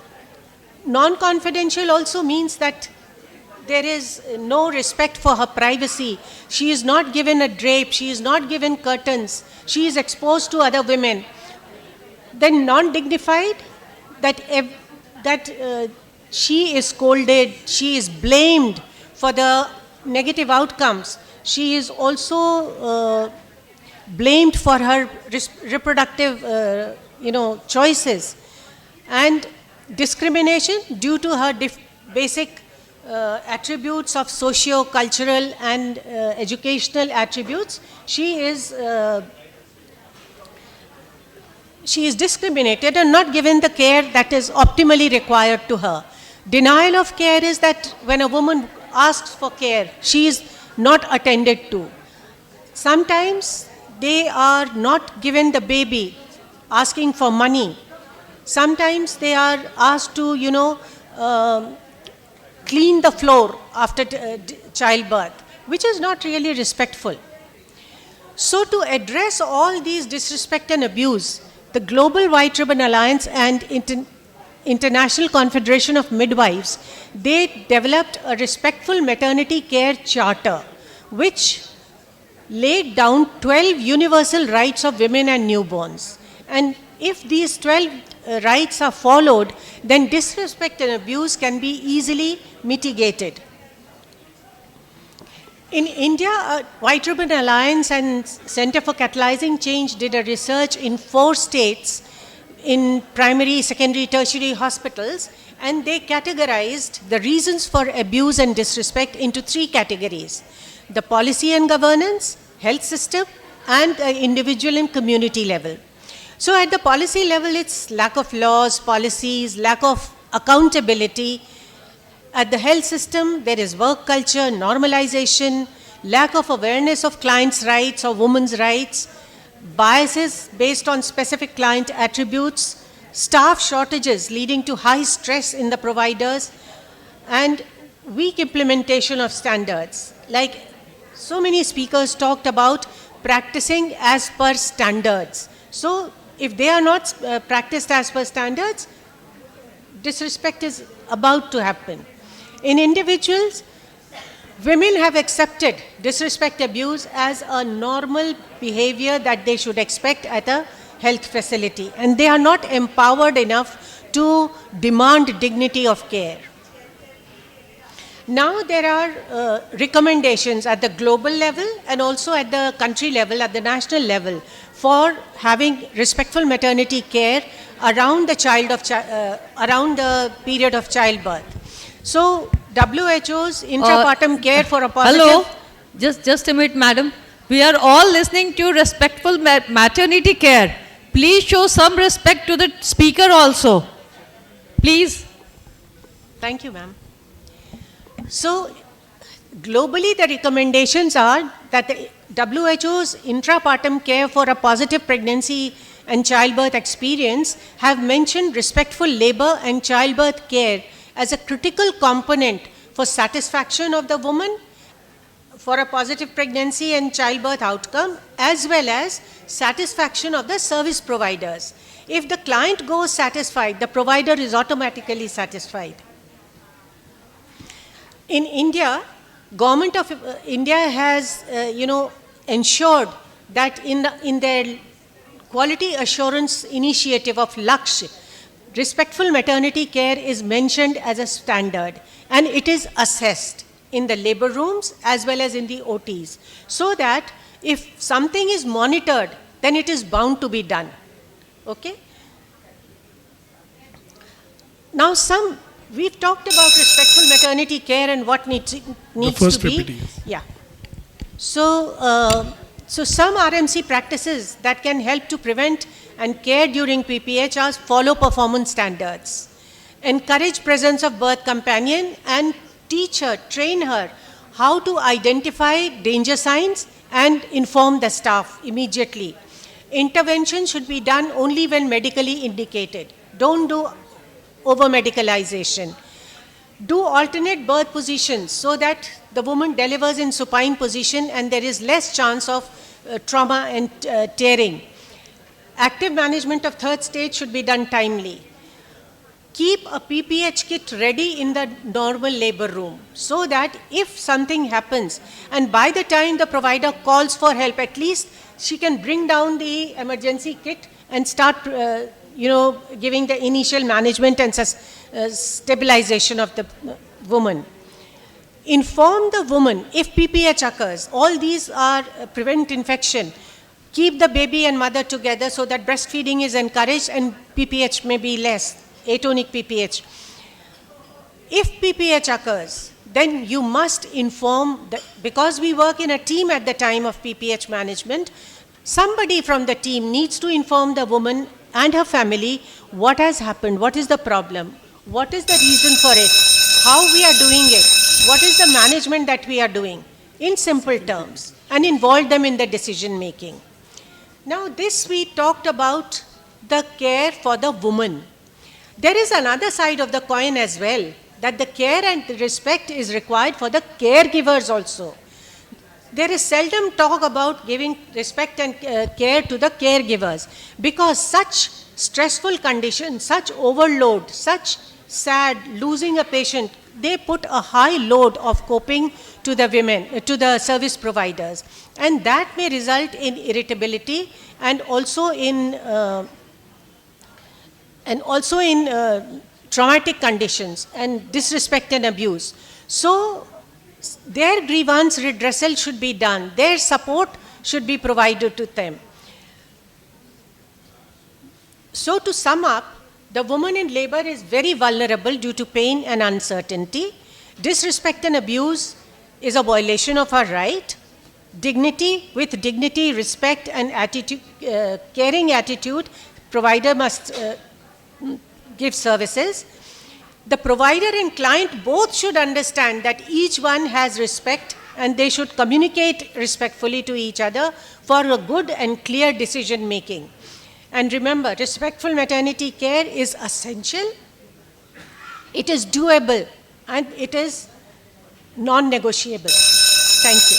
non-confidential also means that there is no respect for her privacy. She is not given a drape, she is not given curtains, she is exposed to other women. Then non-dignified, that she is scolded, she is blamed for the negative outcomes. She is also blamed for her reproductive choices, and discrimination due to her basic attributes of socio-cultural and educational attributes. She is discriminated and not given the care that is optimally required to her. Denial of care is that when a woman asks for care, she is not attended to. Sometimes they are not given the baby, asking for money. Sometimes they are asked to, clean the floor after childbirth, which is not really respectful. So to address all these disrespect and abuse, the Global White Ribbon Alliance and International Confederation of Midwives, they developed a respectful maternity care charter, which laid down 12 universal rights of women and newborns. And if these 12 rights are followed, then disrespect and abuse can be easily mitigated. In India, White Ribbon Alliance and Center for Catalyzing Change did a research in 4 states in primary, secondary, tertiary hospitals, and they categorized the reasons for abuse and disrespect into 3 categories: the policy and governance, health system, and individual and community level. So at the policy level, it's lack of laws, policies, lack of accountability. At the health system, there is work culture, normalization, lack of awareness of clients' rights or women's rights, biases based on specific client attributes, staff shortages leading to high stress in the providers, and weak implementation of standards. Like so many speakers talked about practicing as per standards. So if they are not practiced as per standards, disrespect is about to happen. In individuals, women have accepted disrespect, abuse as a normal behavior that they should expect at a health facility, and they are not empowered enough to demand dignity of care. Now there are recommendations at the global level and also at the country level, at the national level, for having respectful maternity care around the around the period of childbirth. So WHO's intrapartum care for a positive... Hello, just a minute, madam. We are all listening to respectful maternity care. Please show some respect to the speaker also. Please. Thank you, ma'am. So globally, the recommendations are that the WHO's intrapartum care for a positive pregnancy and childbirth experience have mentioned respectful labor and childbirth care as a critical component for satisfaction of the woman for a positive pregnancy and childbirth outcome, as well as satisfaction of the service providers. If the client goes satisfied, the provider is automatically satisfied. In India, Government of India has, ensured that in their quality assurance initiative of Lakshya, respectful maternity care is mentioned as a standard, and it is assessed in the labor rooms as well as in the OTs, so that if something is monitored, then it is bound to be done. Okay? Now we've talked about respectful maternity care and what needs to be. PPT. Yeah. So some RMC practices that can help to prevent and care during PPH are follow performance standards, encourage presence of birth companion, and teach her, train her how to identify danger signs and inform the staff immediately. Intervention should be done only when medically indicated. Don't do over-medicalization. Do alternate birth positions so that the woman delivers in supine position and there is less chance of trauma and tearing. Active management of third stage should be done timely. Keep a PPH kit ready in the normal labor room so that if something happens and by the time the provider calls for help, at least she can bring down the emergency kit and start giving the initial management and stabilization of the woman. Inform the woman if PPH occurs. All these are prevent infection. Keep the baby and mother together so that breastfeeding is encouraged and PPH may be less, atonic PPH. If PPH occurs, then you must inform, because we work in a team at the time of PPH management, somebody from the team needs to inform the woman and her family what has happened, what is the problem, what is the reason for it, how we are doing it, what is the management that we are doing, in simple terms, and involve them in the decision making. Now this we talked about the care for the woman. There is another side of the coin as well, that the care and the respect is required for the caregivers also. There is seldom talk about giving respect and care to the caregivers, because such stressful conditions, such overload, such sad losing a patient, they put a high load of coping to the women, to the service providers, and that may result in irritability and also in traumatic conditions and disrespect and abuse. So their grievance redressal should be done. Their support should be provided to them. So to sum up, the woman in labor is very vulnerable due to pain and uncertainty. Disrespect and abuse is a violation of her right. Dignity, with dignity, respect and attitude, caring attitude, provider must give services. The provider and client both should understand that each one has respect and they should communicate respectfully to each other for a good and clear decision making. And remember, respectful maternity care is essential, it is doable, and it is non-negotiable. Thank you.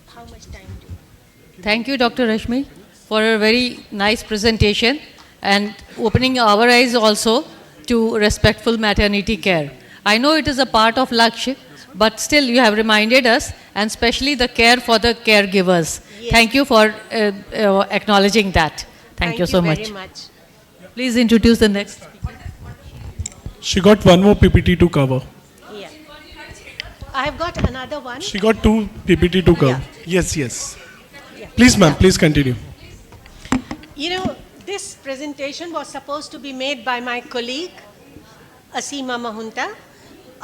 How much time do you? Thank you, Dr. Rashmi, for a very nice presentation and opening our eyes also to respectful maternity care. I know it is a part of Lakshya, but still you have reminded us, and especially the care for the caregivers. Yes. Thank you for acknowledging that. Thank you so very much. Please introduce the next speaker. She got one more PPT to cover. Yeah. I have got another one. She got 2 PPT to cover. Yeah. Yes. Please, ma'am, please continue. You know, this presentation was supposed to be made by my colleague, Asima Mahunta.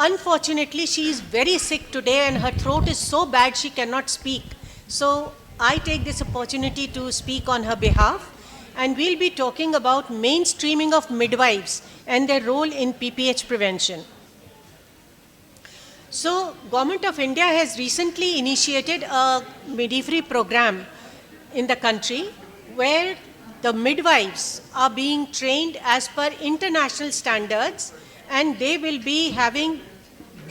Unfortunately, she is very sick today and her throat is so bad she cannot speak. So I take this opportunity to speak on her behalf. and we'll be talking about mainstreaming of midwives and their role in PPH prevention. So, Government of India has recently initiated a midwifery program in the country where the midwives are being trained as per international standards, and they will be having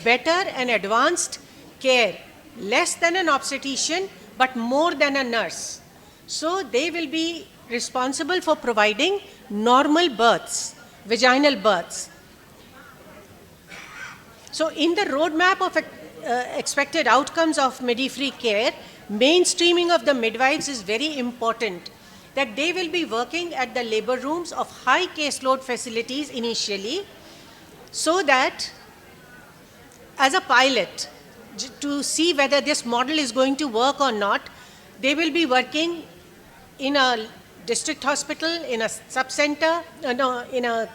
better and advanced care, less than an obstetrician but more than a nurse. So they will be responsible for providing normal births, vaginal births. So in the roadmap of expected outcomes of midwifery care, mainstreaming of the midwives is very important, that they will be working at the labor rooms of high caseload facilities initially, so that as a pilot, to see whether this model is going to work or not, they will be working in a district hospital, in a sub-center, in a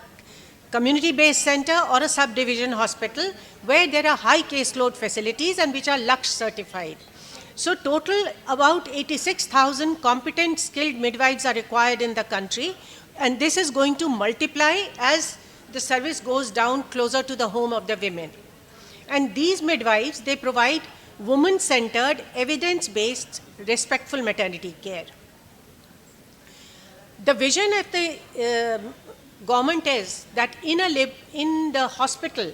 community-based center or a subdivision hospital where there are high caseload facilities and which are Lux certified. So total about 86,000 competent skilled midwives are required in the country, and this is going to multiply as the service goes down closer to the home of the women. And these midwives, they provide woman-centered, evidence-based, respectful maternity care. The vision of the government is that in the hospital,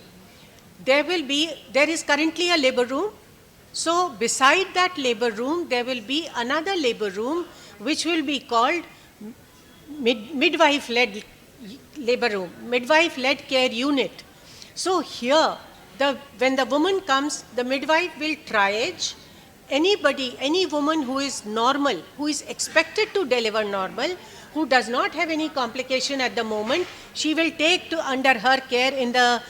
there is currently a labor room. So beside that labor room, there will be another labor room which will be called midwife-led labor room, midwife-led care unit. So here, when the woman comes, the midwife will triage any woman who is normal, who is expected to deliver normal, who does not have any complication at the moment, she will take under her care in the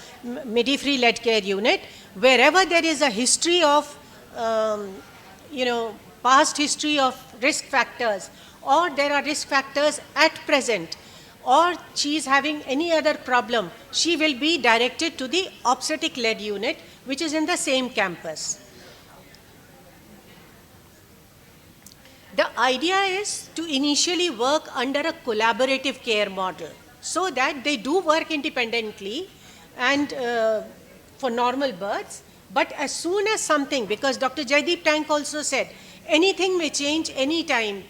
midwifery-led care unit. Wherever there is a history of, past history of risk factors, or there are risk factors at present, or she is having any other problem, she will be directed to the obstetric-led unit, which is in the same campus. The idea is to initially work under a collaborative care model, so that they do work independently and for normal births, but as soon as something, because Dr. Jaideep Tank also said, anything may change any time.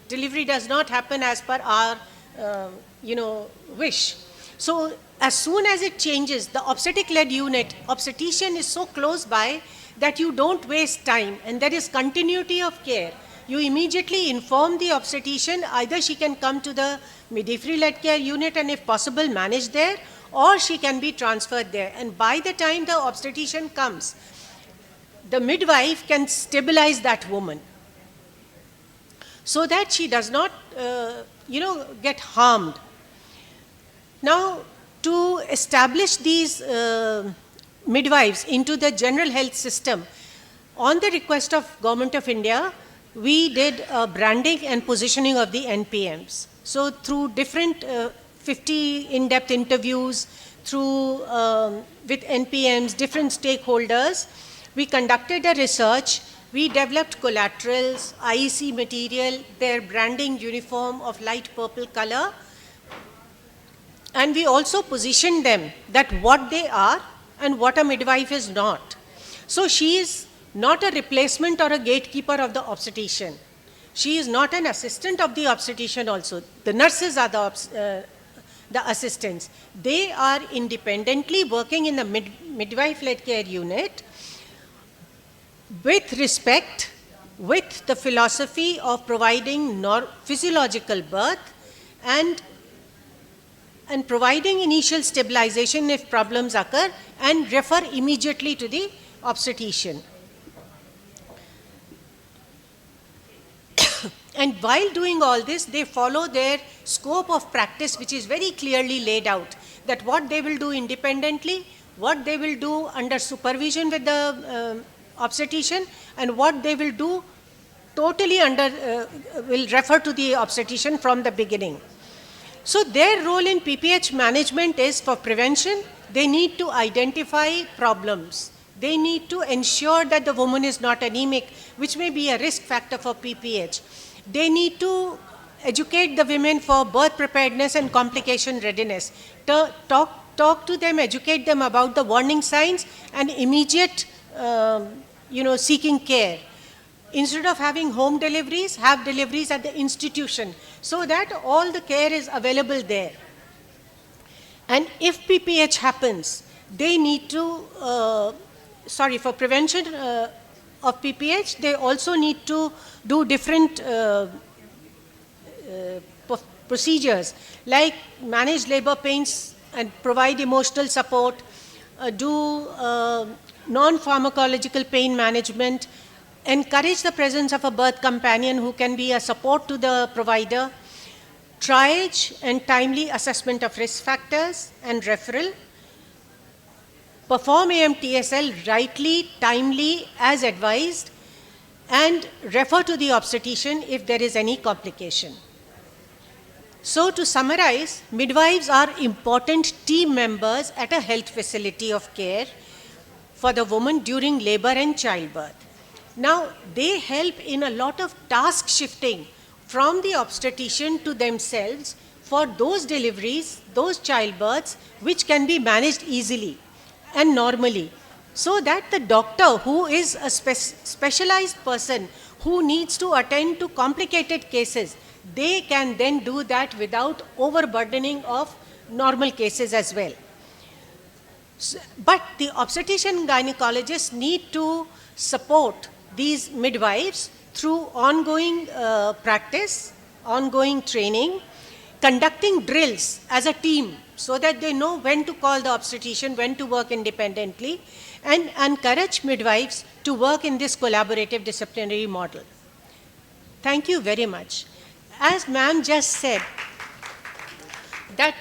Delivery does not happen as per our wish. So as soon as it changes, the obstetric-led unit, obstetrician is so close by that you don't waste time and there is continuity of care. You immediately inform the obstetrician, either she can come to the midwifery-led care unit and if possible manage there, or she can be transferred there. And by the time the obstetrician comes, the midwife can stabilize that woman so that she does not, get harmed. Now, to establish these midwives into the general health system, on the request of Government of India, we did branding and positioning of the NPMs. So through different 50 in-depth interviews, through with NPMs, different stakeholders, we conducted a research. We developed collaterals, IEC material, their branding uniform of light purple color, and we also positioned them that what they are and what a midwife is not. So she is not a replacement or a gatekeeper of the obstetrician. She is not an assistant of the obstetrician also. The nurses are the assistants. They are independently working in the midwife-led care unit with respect, with the philosophy of providing physiological birth and providing initial stabilization if problems occur, and refer immediately to the obstetrician. And while doing all this, they follow their scope of practice, which is very clearly laid out, that what they will do independently, what they will do under supervision with the obstetrician, and what they will do totally will refer to the obstetrician from the beginning. So their role in PPH management is for prevention. They need to identify problems. They need to ensure that the woman is not anemic, which may be a risk factor for PPH. They need to educate the women for birth preparedness and complication readiness. Talk to them, educate them about the warning signs and immediate, seeking care. Instead of having home deliveries, have deliveries at the institution so that all the care is available there. And if PPH happens, they need to, for prevention of PPH, they also need to do different procedures like manage labor pains and provide emotional support, do non-pharmacological pain management, encourage the presence of a birth companion who can be a support to the provider, triage and timely assessment of risk factors and referral, perform AMTSL rightly, timely, as advised, and refer to the obstetrician if there is any complication. So to summarize, midwives are important team members at a health facility of care for the woman during labor and childbirth. Now, they help in a lot of task shifting from the obstetrician to themselves for those deliveries, those childbirths, which can be managed easily and normally, so that the doctor, who is a specialized person who needs to attend to complicated cases, they can then do that without overburdening of normal cases as well. But the obstetrician gynecologists need to support these midwives through ongoing practice, ongoing training, conducting drills as a team so that they know when to call the obstetrician, when to work independently, and encourage midwives to work in this collaborative disciplinary model. Thank you very much. As ma'am just said, that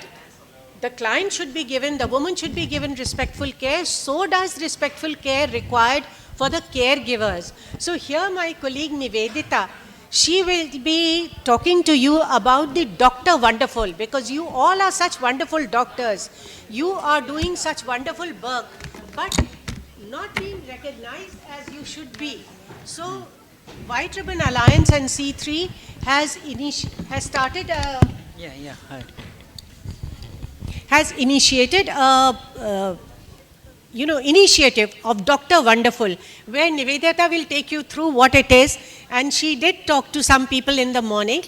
the client should be given, the woman should be given respectful care, so does respectful care required for the caregivers. So here my colleague Nivedita, she will be talking to you about the Dr. Wonderful, because you all are such wonderful doctors. You are doing such wonderful work, but not being recognized as you should be. So White Ribbon Alliance and C3 has initiated a initiative of Dr. Wonderful, where Nivedita will take you through what it is, and she did talk to some people in the morning.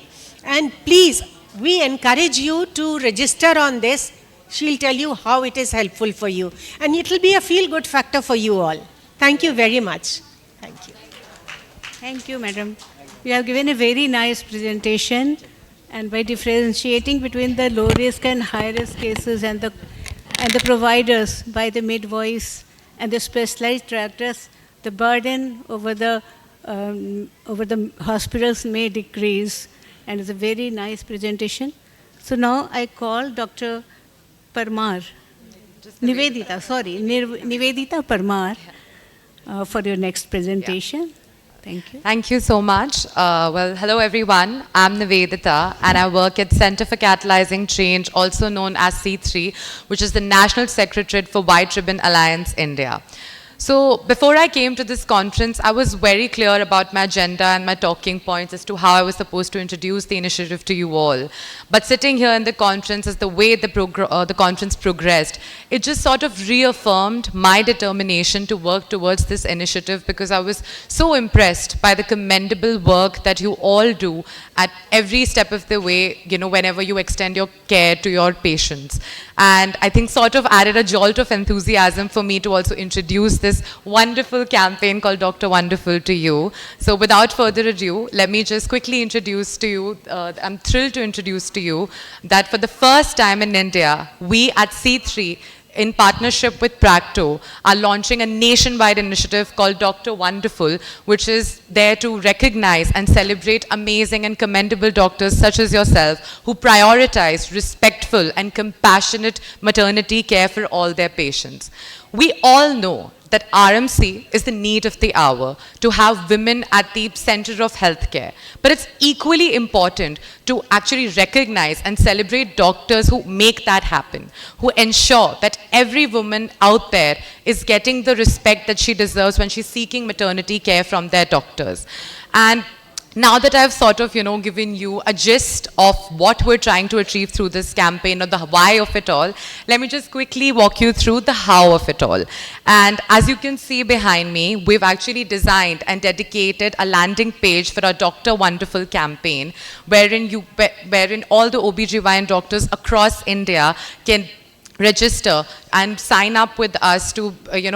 And please, we encourage you to register on this. She'll tell you how it is helpful for you, and it will be a feel-good factor for you all. Thank you very much. Thank you. Thank you, madam. You have given a very nice presentation, and by differentiating between the low risk and high risk cases and the providers by the midwives and the specialized directors, the burden over the hospitals may decrease, and it's a very nice presentation. So now I call Dr. Parmar, Nivedita Parmar for your next presentation. Yeah. Thank you. Thank you so much. Well, hello everyone. I'm Nivedita and I work at Center for Catalyzing Change, also known as C3, which is the National Secretariat for White Ribbon Alliance India. So before I came to this conference, I was very clear about my agenda and my talking points as to how I was supposed to introduce the initiative to you all. But sitting here in the conference, as the way the conference progressed, it just sort of reaffirmed my determination to work towards this initiative, because I was so impressed by the commendable work that you all do at every step of the way, whenever you extend your care to your patients. And I think sort of added a jolt of enthusiasm for me to also introduce this wonderful campaign called Dr. Wonderful to you. So without further ado, let me just quickly introduce to you, I'm thrilled to introduce to you that for the first time in India, we at C3, in partnership with Practo, are launching a nationwide initiative called Dr. Wonderful, which is there to recognize and celebrate amazing and commendable doctors such as yourself who prioritize respectful and compassionate maternity care for all their patients. We all know that RMC is the need of the hour, to have women at the center of healthcare. But it's equally important to actually recognize and celebrate doctors who make that happen, who ensure that every woman out there is getting the respect that she deserves when she's seeking maternity care from their doctors. And now that I've sort of, given you a gist of what we're trying to achieve through this campaign or the why of it all, let me just quickly walk you through the how of it all. And as you can see behind me, we've actually designed and dedicated a landing page for our Dr. Wonderful campaign, wherein all the OBGYN doctors across India can register and sign up with us to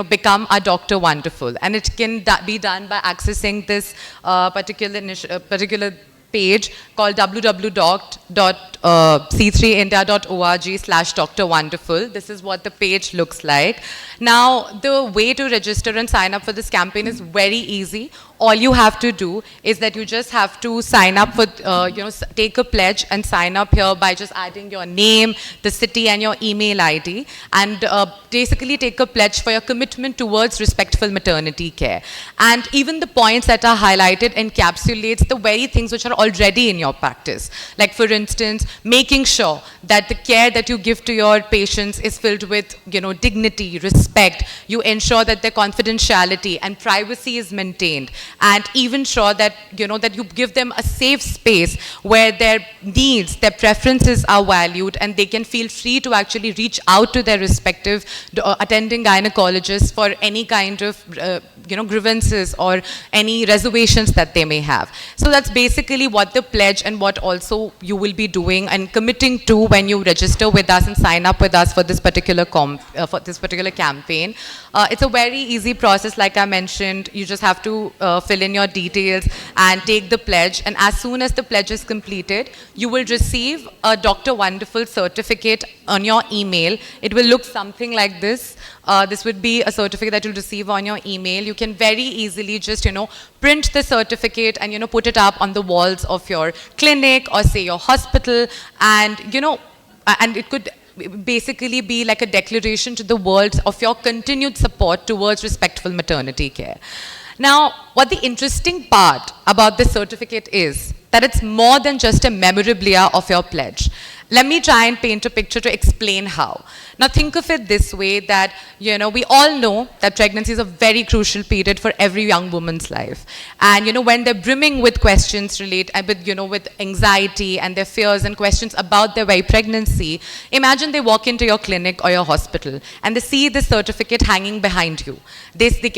become a Dr. Wonderful, and it can be done by accessing this particular page called www.c3india.org/Dr. Wonderful. This is what the page looks like. Now, the way to register and sign up for this campaign is very easy. All you have to do is that you just have to sign up for, take a pledge and sign up here by just adding your name, the city, and your email ID, and basically take a pledge for your commitment towards respectful maternity care. And even the points that are highlighted encapsulates the very things which are already in your practice. Like, for instance, making sure that the care that you give to your patients is filled with, dignity, respect. You ensure that their confidentiality and privacy is maintained, and even sure that that you give them a safe space where their needs, their preferences are valued, and they can feel free to actually reach out to their respective attending gynecologists for any kind of grievances or any reservations that they may have. So that's basically what the pledge and what also you will be doing and committing to when you register with us and sign up with us for this particular campaign. It's a very easy process, like I mentioned. You just have to fill in your details and take the pledge, and as soon as the pledge is completed, you will receive a Dr. Wonderful certificate on your email. It will look something like this. This would be a certificate that you'll receive on your email. You can very easily just, print the certificate and, put it up on the walls of your clinic or say your hospital, and, and it could basically be like a declaration to the world of your continued support towards respectful maternity care. Now, what the interesting part about this certificate is that it's more than just a memorabilia of your pledge. Let me try and paint a picture to explain how. Now, think of it this way, that, we all know that pregnancy is a very crucial period for every young woman's life. And, when they're brimming with questions with anxiety and their fears and questions about their very pregnancy, imagine they walk into your clinic or your hospital and they see this certificate hanging behind you.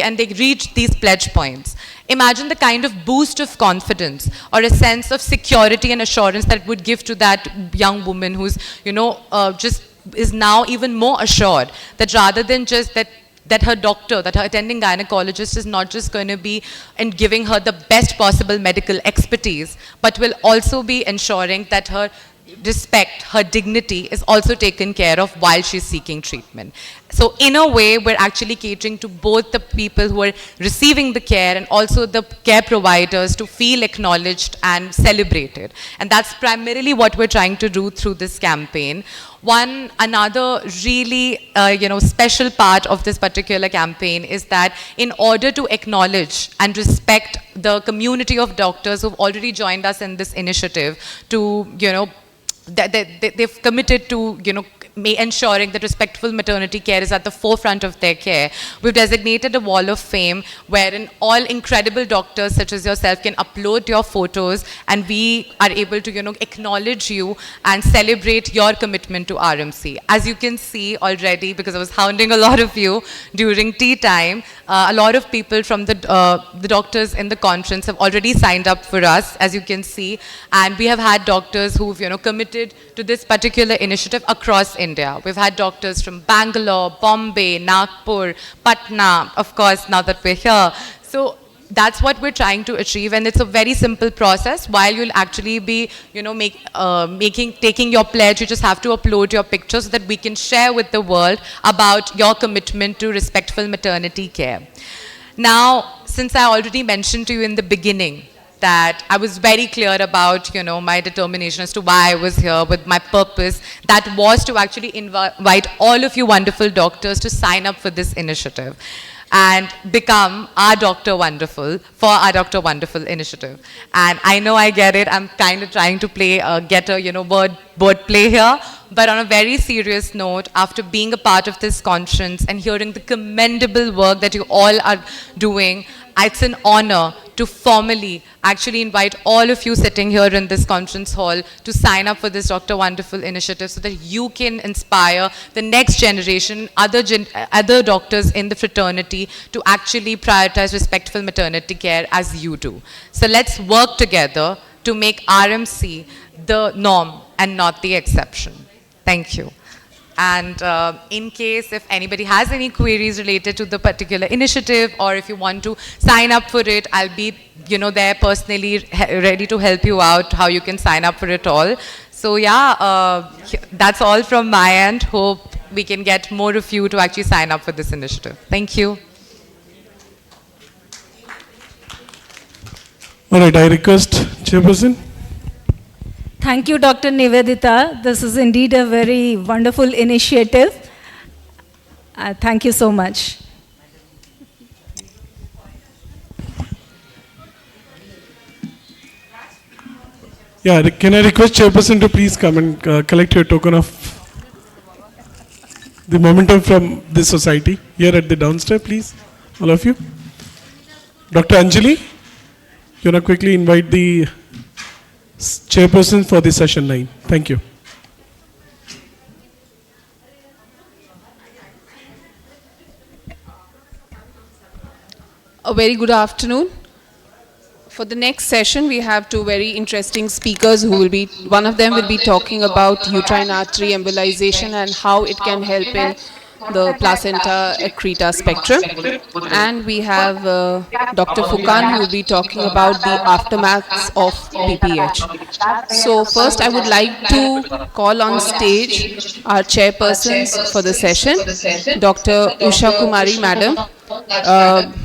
And they reach these pledge points. Imagine the kind of boost of confidence or a sense of security and assurance that it would give to that young woman who's, just is now even more assured that rather than just that her doctor, that her attending gynecologist is not just going to be and giving her the best possible medical expertise, but will also be ensuring that her respect, her dignity is also taken care of while she's seeking treatment. So in a way, we're actually catering to both the people who are receiving the care and also the care providers to feel acknowledged and celebrated. And that's primarily what we're trying to do through this campaign. Another really special part of this particular campaign is that in order to acknowledge and respect the community of doctors who've already joined us in this initiative to, they've committed to, ensuring that respectful maternity care is at the forefront of their care. We've designated a wall of fame wherein all incredible doctors such as yourself can upload your photos, and we are able to, acknowledge you and celebrate your commitment to RMC. As you can see already, because I was hounding a lot of you during tea time, a lot of people from the doctors in the conference have already signed up for us, as you can see, and we have had doctors who've, committed to this particular initiative across India. We've had doctors from Bangalore, Bombay, Nagpur, Patna, of course, now that we're here. So that's what we're trying to achieve, and it's a very simple process. While you'll actually be, taking your pledge, you just have to upload your picture so that we can share with the world about your commitment to respectful maternity care. Now, since I already mentioned to you in the beginning that I was very clear about, my determination as to why I was here, with my purpose, that was to actually invite all of you wonderful doctors to sign up for this initiative and become our Dr. Wonderful for our Dr. Wonderful initiative. And I know I get it. I'm kind of trying to get a, word play here. But on a very serious note, after being a part of this conference and hearing the commendable work that you all are doing, it's an honor to formally actually invite all of you sitting here in this conference hall to sign up for this Dr. Wonderful initiative so that you can inspire the next generation, other doctors in the fraternity to actually prioritize respectful maternity care as you do. So let's work together to make RMC the norm and not the exception. Thank you. And in case if anybody has any queries related to the particular initiative, or if you want to sign up for it, I'll be there personally ready to help you out how you can sign up for it all. So yeah, that's all from my end. Hope we can get more of you to actually sign up for this initiative. Thank you. All right, I request Chairperson. Thank you, Dr. Nivedita. This is indeed a very wonderful initiative. Thank you so much. Yeah, can I request Chairperson to please come and collect your token of the momentum from this society here at the downstairs, please, all of you. Dr. Anjali, you want to quickly invite the Chairperson for the session 9. Thank you. A very good afternoon. For the next session, we have two very interesting speakers who will be, one of them will be talking about uterine artery embolization and how it can help in the placenta accreta spectrum. And we have Dr. Pphcon who will be talking about the aftermaths of PPH. So first I would like to call on stage our chairpersons for the session, Dr. Usha Kumari Madam.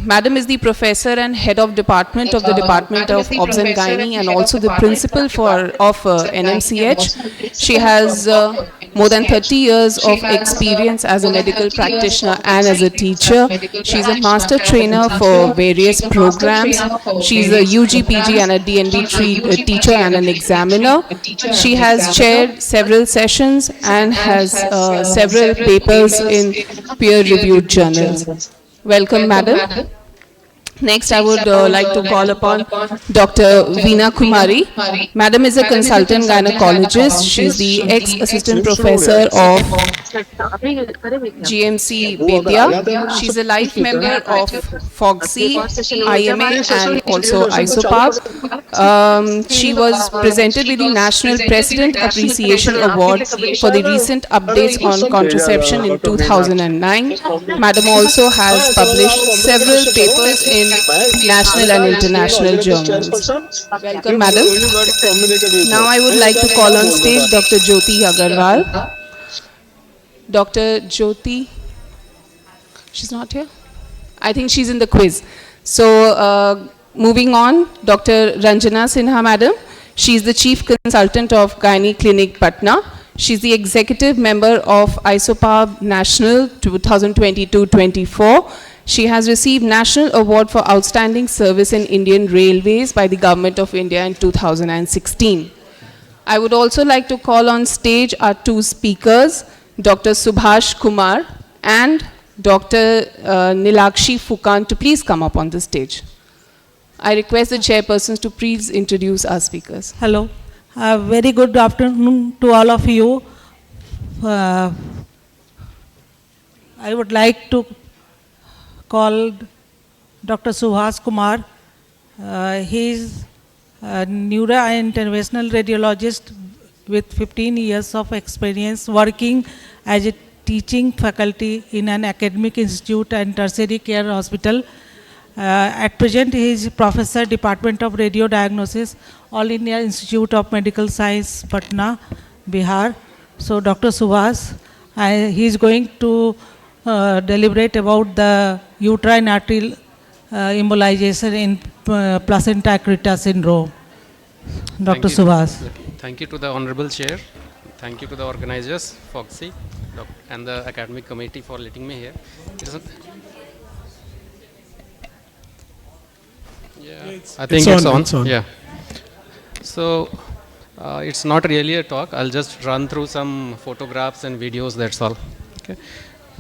Madam is the professor and head of department of the Department of Obs and Gynae and also the principal of NMCH. She has more than 30 years of experience as a medical practitioner and as a teacher. She's a master trainer for various programs. She's a UG, PG and a DNB teacher and an examiner. She has chaired several sessions and has several papers in peer-reviewed journals. Welcome, Madam. Next, I would like to call upon Dr. Veena Kumari. Madam is a consultant gynecologist. She's the ex-assistant professor of GMC Bedia. She's a life member of Pphcon, IMA and also ISOPAB. She was presented with the National President Appreciation Award for the recent updates on contraception in 2009. Madam also has published several papers in national and international journals. Welcome, Madam. Now I would like to call on stage Dr. Jyoti Agarwal. Dr. Jyoti, she's not here? I think she's in the quiz. So moving on, Dr. Ranjana Sinha, Madam. She's the Chief Consultant of Gynae Clinic, Patna. She's the Executive Member of ISOPAB National 2022-24. She has received National Award for Outstanding Service in Indian Railways by the Government of India in 2016. I would also like to call on stage our two speakers, Dr. Subhash Kumar and Dr. Nilakshi Pphcon, to please come up on the stage. I request the chairpersons to please introduce our speakers. Hello. Very good afternoon to all of you. I would like to call Dr. Subhash Kumar. He is a neuro and interventional radiologist with 15 years of experience working as a teaching faculty in an academic institute and tertiary care hospital. At present, he is Professor, Department of Radio Diagnosis, All India Institute of Medical Science, Patna, Bihar. So, Dr. Subhash, he is going to deliberate about the uterine artery embolization in placenta accreta syndrome. Dr. Subhash. Thank you to the Honorable Chair. Thank you to the organizers, Pphcon, and the academic committee for letting me here. Yeah, I think it's on. Yeah. So, It's not really a talk. I'll just run through some photographs and videos, that's all. Okay.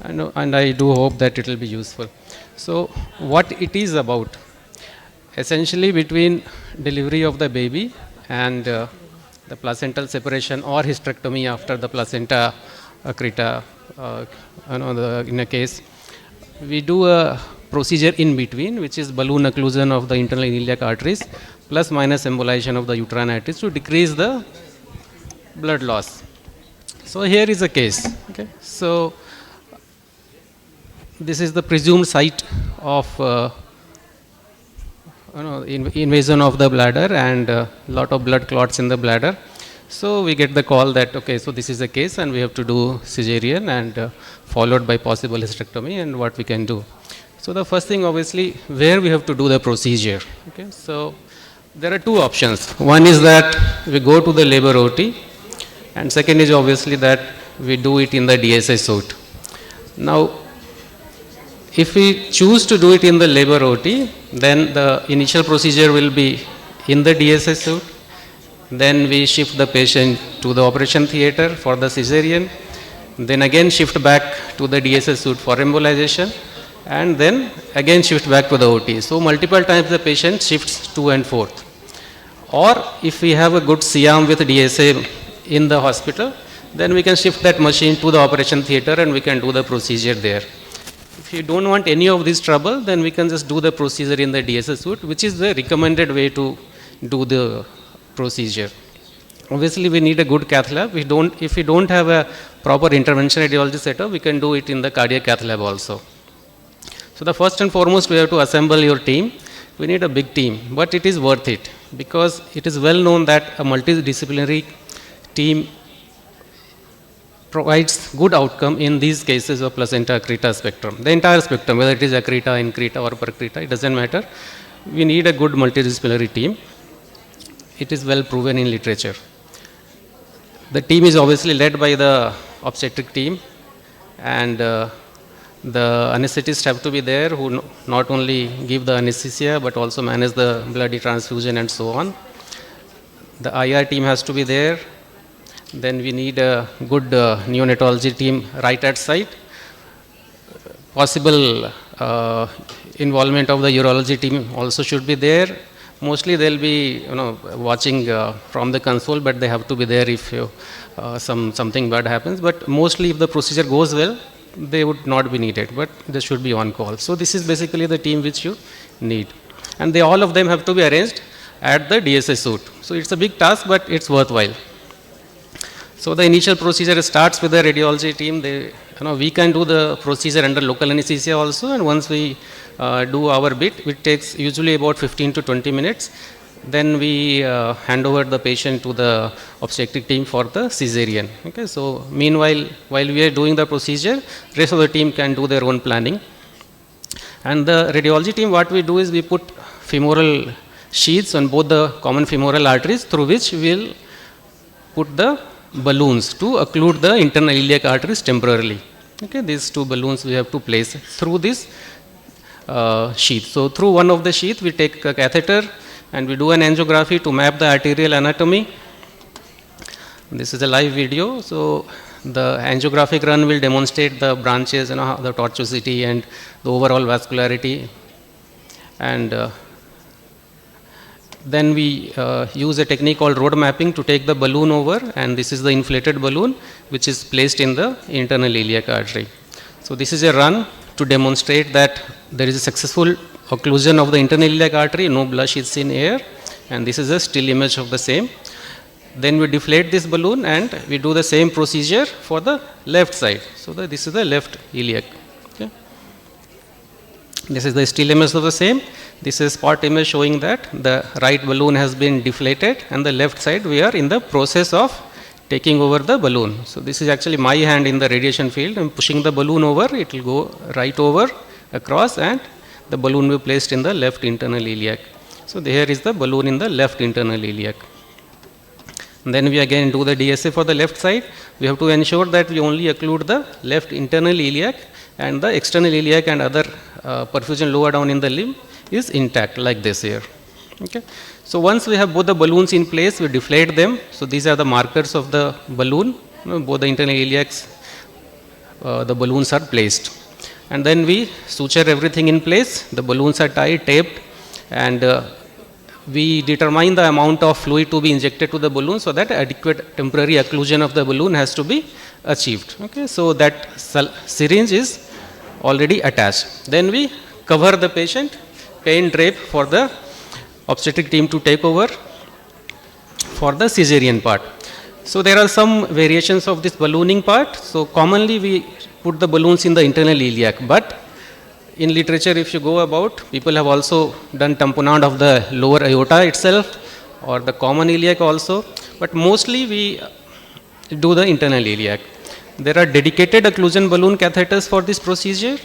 And I do hope that it will be useful. So what it is about, essentially between delivery of the baby and the placental separation or hysterectomy after the placenta accreta, in a case, we do a procedure in between, which is balloon occlusion of the internal iliac arteries plus minus embolization of the uterine arteries to decrease the blood loss. So here is a case. Okay. So this is the presumed site of invasion of the bladder and a lot of blood clots in the bladder. So we get the call that, okay, so this is a case and we have to do cesarean and followed by possible hysterectomy, and what we can do. So the first thing, obviously, where we have to do the procedure. Okay. So there are two options. One is that we go to the labor OT, and second is obviously that we do it in the DSA suite. Now, if we choose to do it in the labor OT, then the initial procedure will be in the DSA suite. Then we shift the patient to the operation theater for the cesarean. Then again shift back to the DSA suite for embolization. And then again shift back to the OT. So multiple times the patient shifts to and forth. Or if we have a good CIAM with DSA in the hospital, then we can shift that machine to the operation theater and we can do the procedure there. If you don't want any of this trouble, then we can just do the procedure in the DSA suite, which is the recommended way to do the procedure. Obviously, we need a good cath lab. If we don't have a proper intervention radiology setup, we can do it in the cardiac cath lab also. So the first and foremost, we have to assemble your team. We need a big team, but it is worth it because it is well known that a multidisciplinary team provides good outcome in these cases of placenta accreta spectrum. The entire spectrum, whether it is accreta, increta or percreta, it doesn't matter. We need a good multidisciplinary team. It is well proven in literature. The team is obviously led by the obstetric team, and the anesthetists have to be there who not only give the anesthesia but also manage the blood transfusion and so on. The IR team has to be there. Then we need a good neonatology team right at site. Possible involvement of the urology team also should be there. Mostly they'll be watching from the console, but they have to be there if something bad happens. But mostly if the procedure goes well, they would not be needed, but they should be on call. So this is basically the team which you need. And all of them have to be arranged at the DSA suite. So it's a big task, but it's worthwhile. So the initial procedure starts with the radiology team. We can do the procedure under local anesthesia also, and once we do our bit, it takes usually about 15 to 20 minutes. Then we hand over the patient to the obstetric team for the cesarean. Okay, so meanwhile, while we are doing the procedure, rest of the team can do their own planning. And the radiology team, what we do is we put femoral sheaths on both the common femoral arteries through which we will put the balloons to occlude the internal iliac arteries temporarily. Okay, these two balloons we have to place through this sheath. So through one of the sheath, we take a catheter and we do an angiography to map the arterial anatomy. This is a live video. So the angiographic run will demonstrate the branches, the tortuosity and the overall vascularity. And then we use a technique called road mapping to take the balloon over, and this is the inflated balloon which is placed in the internal iliac artery. So this is a run to demonstrate that there is a successful occlusion of the internal iliac artery, no blush is in air, and this is a still image of the same. Then we deflate this balloon and we do the same procedure for the left side. So this is the left iliac. Okay. This is the still image of the same. This is spot image showing that the right balloon has been deflated, and the left side we are in the process of taking over the balloon. So this is actually my hand in the radiation field. I'm pushing the balloon over, it will go right over across, and the balloon will be placed in the left internal iliac. So here is the balloon in the left internal iliac. And then we again do the DSA for the left side. We have to ensure that we only occlude the left internal iliac, and the external iliac and other perfusion lower down in the limb is intact like this here. Okay. So once we have both the balloons in place, we deflate them. So these are the markers of the balloon. Both the internal iliacs, the balloons are placed. And then we suture everything in place. The balloons are tied, taped, and we determine the amount of fluid to be injected to the balloon so that adequate temporary occlusion of the balloon has to be achieved. Okay, so that syringe is already attached. Then we cover the patient, pain drape for the obstetric team to take over for the cesarean part. So there are some variations of this ballooning part. So commonly we put the balloons in the internal iliac, but in literature, if you go about, people have also done tamponade of the lower aorta itself or the common iliac also, but mostly we do the internal iliac. There are dedicated occlusion balloon catheters for this procedure.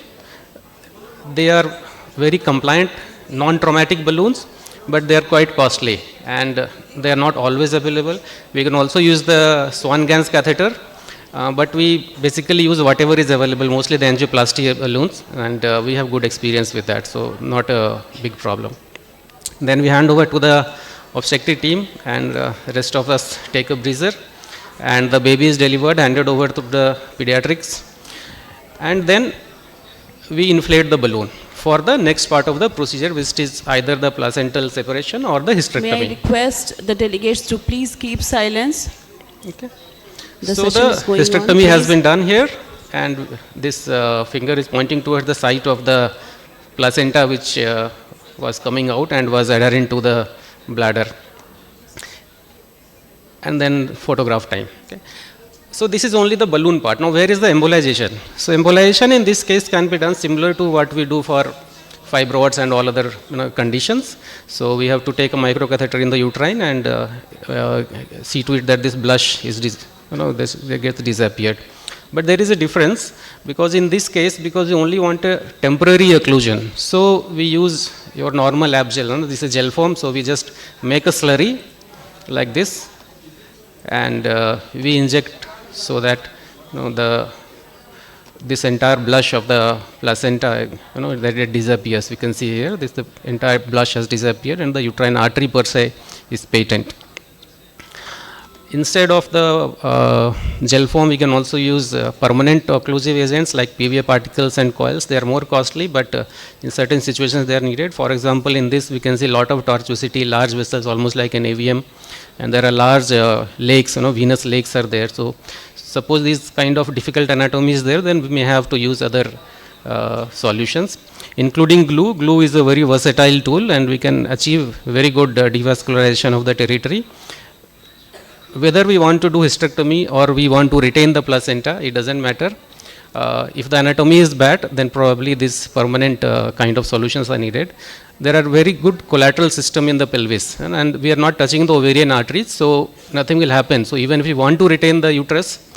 They are very compliant, non-traumatic balloons, but they are quite costly and they are not always available. We can also use the Swan-Ganz catheter, but we basically use whatever is available, mostly the angioplasty balloons, and we have good experience with that, so not a big problem. Then we hand over to the obstetric team, and rest of us take a breather, and the baby is delivered, handed over to the pediatrics, and then we inflate the balloon for the next part of the procedure, which is either the placental separation or the hysterectomy. May I request the delegates to please keep silence? Okay. The so session is the going on, hysterectomy has please. been done here, and this finger is pointing towards the site of the placenta which was coming out and was adherent to the bladder. And then photograph time. Okay. So this is only the balloon part. Now where is the embolization? So embolization in this case can be done similar to what we do for fibroids and all other conditions. So we have to take a microcatheter in the uterine and see to it that this blush is this gets disappeared. But there is a difference, because in this case, because we only want a temporary occlusion, so we use your normal lab gel. This is gel form, so we just make a slurry like this, and we inject so that this entire blush of the placenta, that it disappears. We can see here, the entire blush has disappeared, and the uterine artery per se is patent. Instead of the gel form, we can also use permanent occlusive agents like PVA particles and coils. They are more costly, but in certain situations they are needed. For example, in this we can see a lot of tortuosity, large vessels, almost like an AVM, and there are large lakes, venous lakes are there. So suppose these kind of difficult anatomy is there, then we may have to use other solutions, including glue. Glue is a very versatile tool, and we can achieve very good devascularization of the territory. Whether we want to do hysterectomy or we want to retain the placenta, it doesn't matter. If the anatomy is bad, then probably this permanent kind of solutions are needed. There are very good collateral system in the pelvis, and we are not touching the ovarian arteries, so nothing will happen. So even if we want to retain the uterus,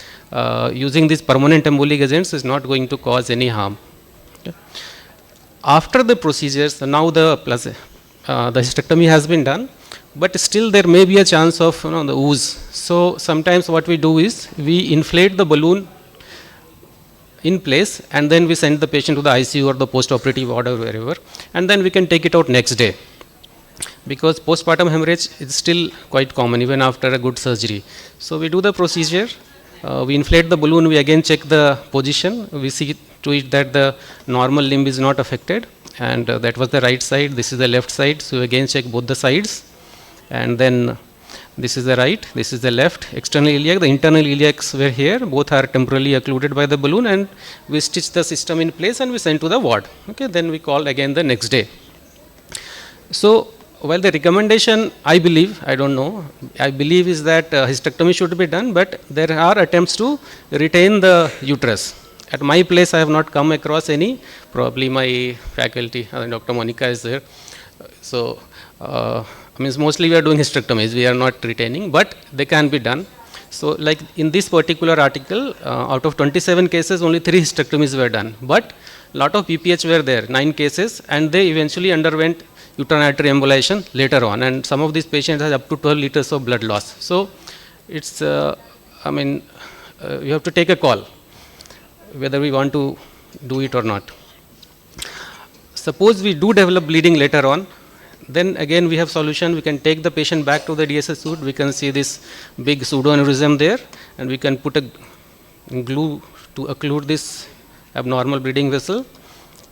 using these permanent embolic agents is not going to cause any harm. Okay. After the procedures, now the hysterectomy has been done, but still there may be a chance of the ooze. So sometimes what we do is we inflate the balloon in place, and then we send the patient to the ICU or the post-operative ward or wherever, and then we can take it out next day, because postpartum hemorrhage is still quite common even after a good surgery. So we do the procedure, we inflate the balloon, we again check the position, we see to it that the normal limb is not affected, and that was the right side, this is the left side, so again check both the sides, and then this is the right, this is the left external iliac, the internal iliacs were here, both are temporarily occluded by the balloon, and we stitch the system in place and we send to the ward. Okay, then we call again the next day. So while the recommendation, I believe, I don't know, I believe is that hysterectomy should be done, but there are attempts to retain the uterus. At my place I have not come across any, probably my faculty, Dr. Monica is there. So means mostly we are doing hysterectomies, we are not retaining, but they can be done. So like in this particular article, out of 27 cases, only 3 hysterectomies were done, but lot of PPH were there, 9 cases, and they eventually underwent uterine artery embolization later on, and some of these patients have up to 12 liters of blood loss. So it's, you have to take a call whether we want to do it or not. Suppose we do develop bleeding later on, then again we have solution. We can take the patient back to the DSS suite. We can see this big pseudoaneurysm there, and we can put a glue to occlude this abnormal bleeding vessel.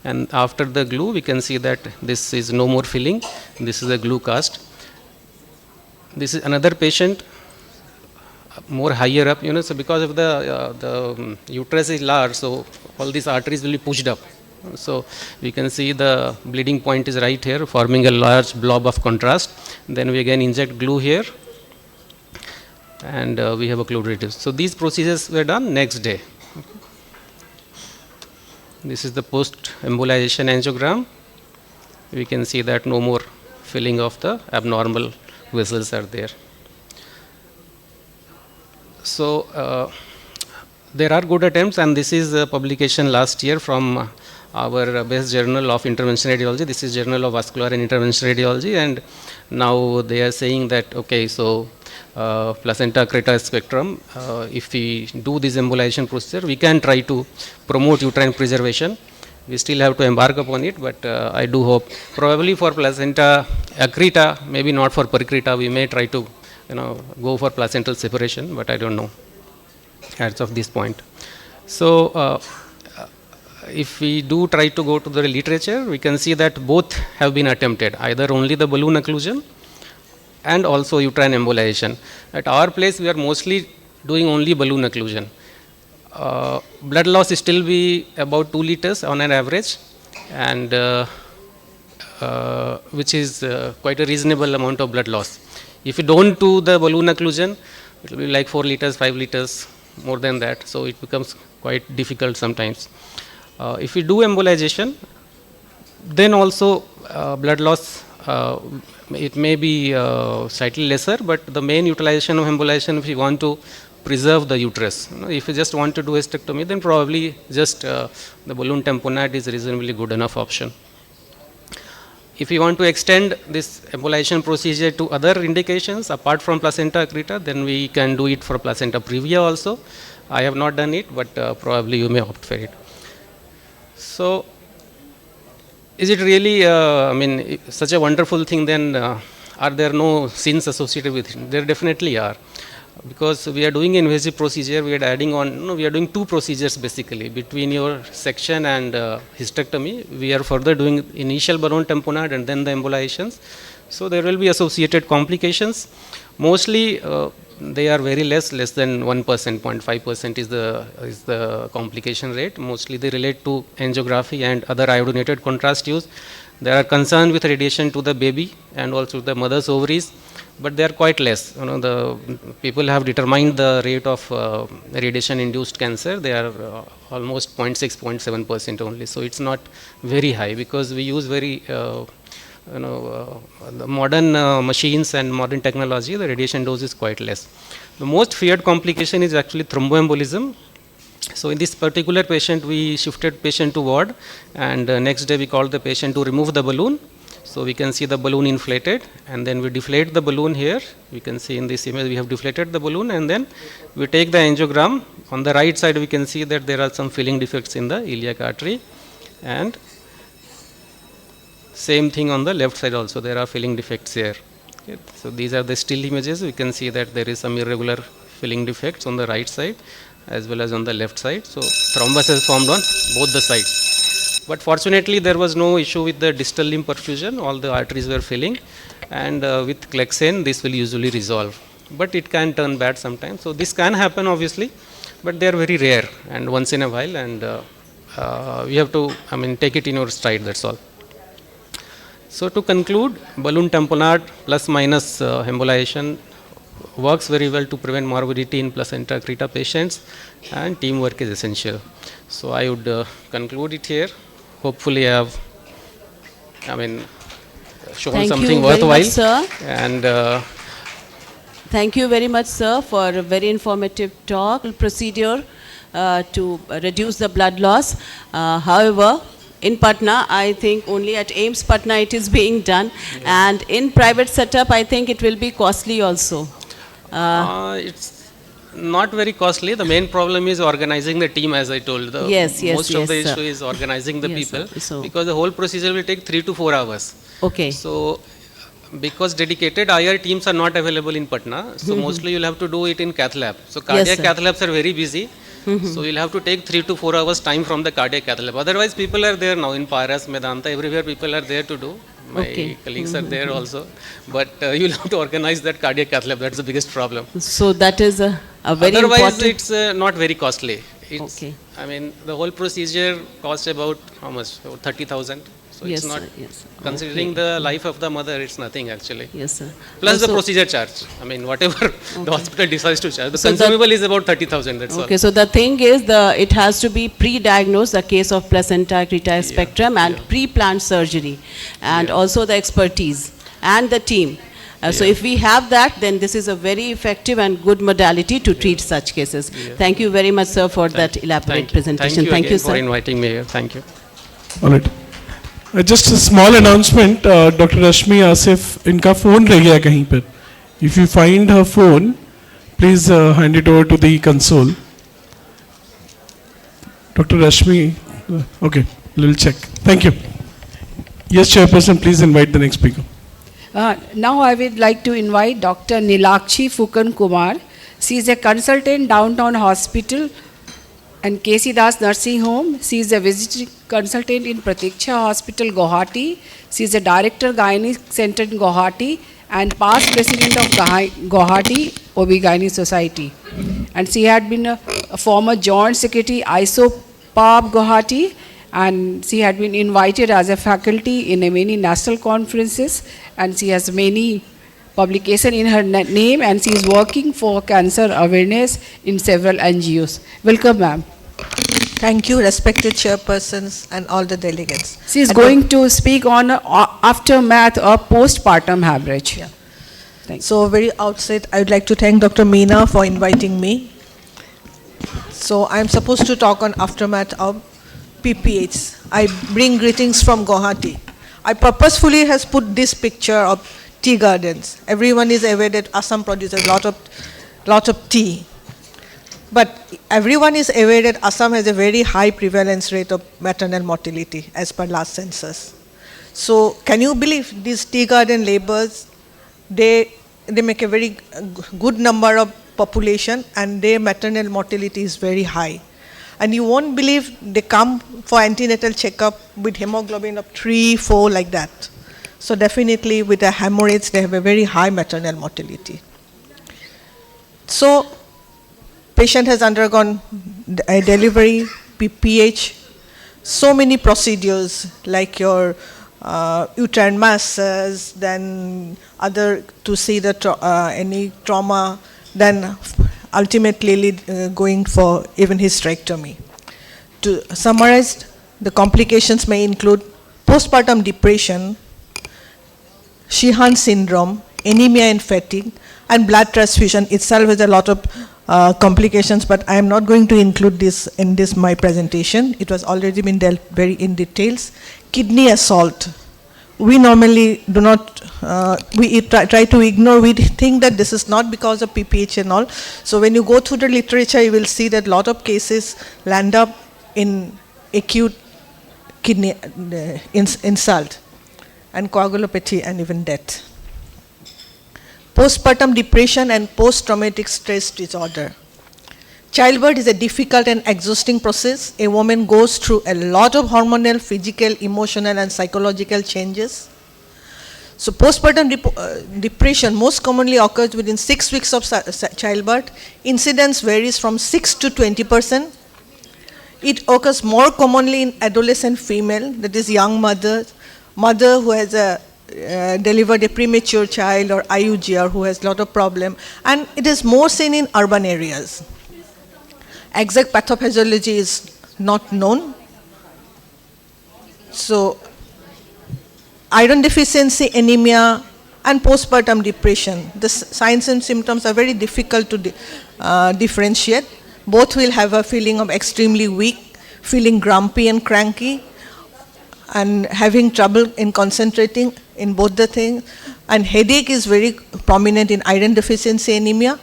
And after the glue, we can see that this is no more filling. This is a glue cast. This is another patient, more higher up, so because of the uterus is large, so all these arteries will be pushed up. So we can see the bleeding point is right here, forming a large blob of contrast. Then we again inject glue here, and we have occluded it. So these procedures were done next day. This is the post-embolization angiogram. We can see that no more filling of the abnormal vessels are there. So there are good attempts, and this is a publication last year from our best journal of interventional radiology. This is Journal of Vascular and Interventional Radiology, and now they are saying that, okay, so placenta creta spectrum, if we do this embolization procedure, we can try to promote uterine preservation. We still have to embark upon it, but I do hope, probably for placenta accreta, maybe not for percreta, we may try to go for placental separation, but I don't know as of this point. So if we do try to go to the literature, we can see that both have been attempted, either only the balloon occlusion and also uterine embolization. At our place, we are mostly doing only balloon occlusion. Blood loss still be about 2 liters on an average, and which is quite a reasonable amount of blood loss. If you don't do the balloon occlusion, it will be like 4 liters, 5 liters, more than that. So it becomes quite difficult sometimes. If we do embolization, then also blood loss, it may be slightly lesser, but the main utilization of embolization, if you want to preserve the uterus. If you just want to do hysterectomy, then probably just the balloon tamponade is reasonably good enough option. If you want to extend this embolization procedure to other indications apart from placenta accreta, then we can do it for placenta previa also. I have not done it, but probably you may opt for it. So, is it really, such a wonderful thing? Then are there no sins associated with it? There definitely are, because we are doing invasive procedure. We are adding on. We are doing 2 procedures basically between your section and hysterectomy. We are further doing initial balloon tamponade and then the embolizations. So there will be associated complications. Mostly they are very less than 1%, 0.5% is the complication rate. Mostly they relate to angiography and other iodinated contrast use. There are concerns with radiation to the baby and also the mother's ovaries, but they are quite less. The people have determined the rate of radiation-induced cancer. They are almost 0.6, 0.7% only. So it's not very high, because we use very the modern machines and modern technology. The radiation dose is quite less. The most feared complication is actually thromboembolism. So in this particular patient, we shifted patient to ward, and next day we called the patient to remove the balloon. So we can see the balloon inflated, and then we deflate the balloon here. We can see in this image we have deflated the balloon, and then we take the angiogram. On the right side we can see that there are some filling defects in the iliac artery, and same thing on the left side also, there are filling defects here. Okay. So these are the still images. We can see that there is some irregular filling defects on the right side as well as on the left side. So thrombus is formed on both the sides. But fortunately there was no issue with the distal limb perfusion. All the arteries were filling, and with Clexane this will usually resolve. But it can turn bad sometimes. So this can happen obviously, but they are very rare and once in a while, and we have to take it in your stride, that's all. So to conclude, balloon tamponade plus minus embolization works very well to prevent morbidity in placenta accreta patients, and teamwork is essential. So I would conclude it here. Hopefully I have shown Thank something you very worthwhile. much, sir. And thank you very much, sir, for a very informative talk. Procedure to reduce the blood loss. However, in Patna, I think only at AIMS Patna it is being done, and in private setup I think it will be costly also. It's not very costly. The main problem is organizing the team, as I told. Most of the issue is organizing the people, because the whole procedure will take 3 to 4 hours. Okay. So because dedicated IR teams are not available in Patna, so mostly you'll have to do it in cath lab. So cardiac sir. cath labs are very busy. So you'll have to take 3 to 4 hours time from the cardiac cath lab. Otherwise, people are there now in Paras, Medanta, everywhere people are there to do. My colleagues are there also. But you'll have to organize that cardiac cath lab. That's the biggest problem. So that is a very Otherwise, important. it's not very costly. It's, I mean, the whole procedure costs about how much? About 30,000. So Yes, it's not, sir, yes. considering the life of the mother, it's nothing actually. Yes, sir. Plus the So- procedure charge. I mean, whatever the hospital decides to charge. The So that- consumable is about 30,000, that's Okay, all. so the thing is, it has to be pre-diagnosed, the case of placenta creta spectrum, and pre-planned surgery, and also the expertise and the team. So if we have that, then this is a very effective and good modality to treat such cases. Thank you very much, sir, for that elaborate presentation. Thank you again for sir. inviting me here. Thank you. All right. Just a small announcement. Dr. Rashmi Asif, इनका phone रह गया कहीं पर. If you find her phone, please hand it over to the console. Dr. Rashmi, okay, we'll check. Thank you. Yes, Chairperson, please invite the next speaker. Now I would like to invite Dr. Nilakshi Pphcon Kumar. She is a consultant downtown hospital and KC Das Nursing Home. She is a visiting consultant in Pratiksha Hospital, Guwahati. She is a director Gynae Center in Guwahati and past president of Guwahati OB-GYN Society. And she had been a former joint secretary ISOPAB Guwahati, and she had been invited as a faculty in many national conferences, and she has many publications in her name, and she is working for cancer awareness in several NGOs. Welcome, ma'am. Thank you, respected chairpersons and all the delegates. She is going to speak on aftermath of postpartum hemorrhage. Yeah. So, very outset, I would like to thank Dr. Meena for inviting me. So, I'm supposed to talk on aftermath of PPH. I bring greetings from Guwahati. I purposefully has put this picture of tea gardens. Everyone is aware that Assam produces lot of tea. But everyone is aware that Assam has a very high prevalence rate of maternal mortality as per last census. So can you believe these tea garden laborers, they make a very good number of population and their maternal mortality is very high. And you won't believe they come for antenatal checkup with hemoglobin of 3, 4 like that. So definitely with a hemorrhage, they have a very high maternal mortality. So patient has undergone a delivery, PPH, so many procedures like your uterine masses, then other to see the any trauma, then ultimately going for even hysterectomy. To summarize, the complications may include postpartum depression, Sheehan syndrome, anemia and fatigue, and blood transfusion itself has a lot of complications, but I am not going to include this in my presentation. It was already been dealt very in details. Kidney assault. We normally do not, we try to ignore, we think that this is not because of PPH and all. So when you go through the literature, you will see that a lot of cases land up in acute kidney insult and coagulopathy and even death. Postpartum depression and post-traumatic stress disorder. Childbirth is a difficult and exhausting process. A woman goes through a lot of hormonal, physical, emotional, and psychological changes. So postpartum depression most commonly occurs within 6 weeks of childbirth. Incidence varies from 6 to 20%. It occurs more commonly in adolescent female, that is young mother who has delivered a premature child, or IUGR who has a lot of problem, and it is more seen in urban areas. Exact pathophysiology is not known. So iron deficiency, anemia, and postpartum depression, the signs and symptoms are very difficult to differentiate. Both will have a feeling of extremely weak, feeling grumpy and cranky, and having trouble in concentrating in both the things. And headache is very prominent in iron deficiency anemia,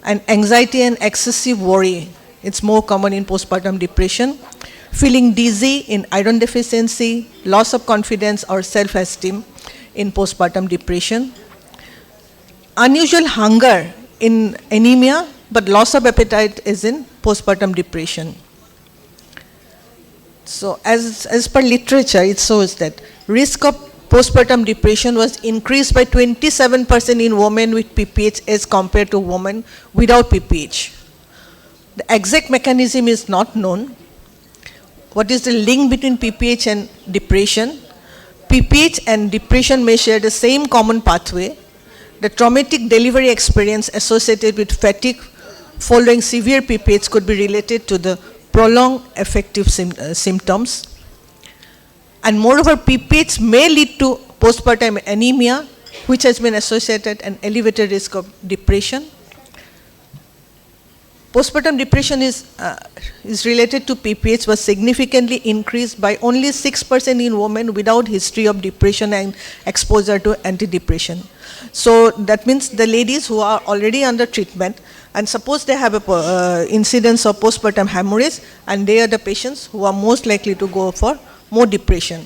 and anxiety and excessive worry. It's more common in postpartum depression. Feeling dizzy in iron deficiency, loss of confidence or self-esteem. in postpartum depression. Unusual hunger in anemia, but loss of appetite is in postpartum depression. So as per literature, it shows that risk of postpartum depression was increased by 27% in women with PPH as compared to women without PPH. The exact mechanism is not known. What is the link between PPH and depression? PPH and depression may share the same common pathway. The traumatic delivery experience associated with fatigue following severe PPH could be related to the prolonged affective symptoms. And moreover, PPH may lead to postpartum anemia, which has been associated an elevated risk of depression. Postpartum depression is related to PPH, was significantly increased by only 6% in women without history of depression and exposure to antidepressant. So that means the ladies who are already under treatment, and suppose they have a incidence of postpartum hemorrhage, and they are the patients who are most likely to go for more depression.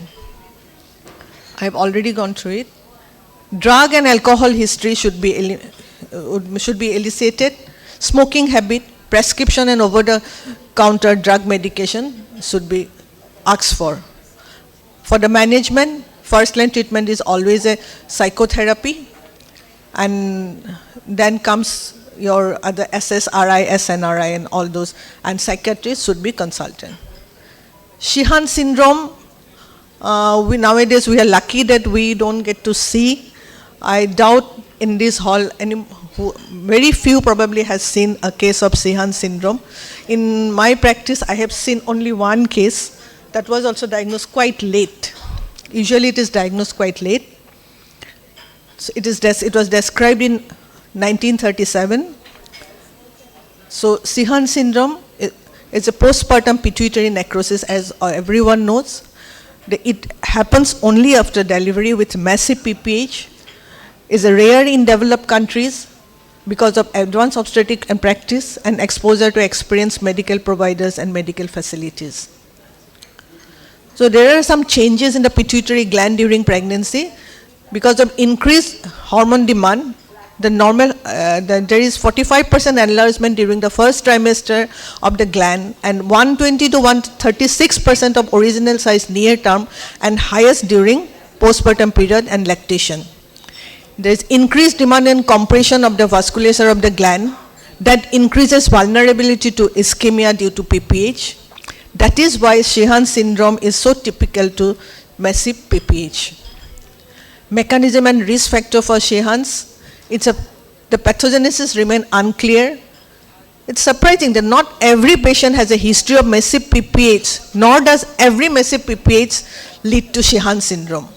I have already gone through it. Drug and alcohol history should be elicited. Smoking habit, prescription and over-the-counter drug medication should be asked for. For the management, first-line treatment is always a psychotherapy, and then comes your other SSRI, SNRI and all those, and psychiatrists should be consulted. Sheehan syndrome, nowadays we are lucky that we don't get to see. I doubt in this hall, very few probably has seen a case of Sheehan syndrome. In my practice, I have seen only one case that was also diagnosed quite late. Usually it is diagnosed quite late. So it was described in 1937. So Sheehan syndrome is a postpartum pituitary necrosis, as everyone knows. It happens only after delivery with massive PPH. Is rare in developed countries because of advanced obstetric and practice and exposure to experienced medical providers and medical facilities. So there are some changes in the pituitary gland during pregnancy because of increased hormone demand. There is 45% enlargement during the first trimester of the gland, and 120 to 136% of original size near term, and highest during postpartum period and lactation. There is increased demand and compression of the vasculature of the gland that increases vulnerability to ischemia due to PPH. That is why Sheehan syndrome is so typical to massive PPH. Mechanism and risk factor for Sheehan's. The pathogenesis remain unclear. It's surprising that not every patient has a history of massive PPH, nor does every massive PPH lead to Sheehan syndrome.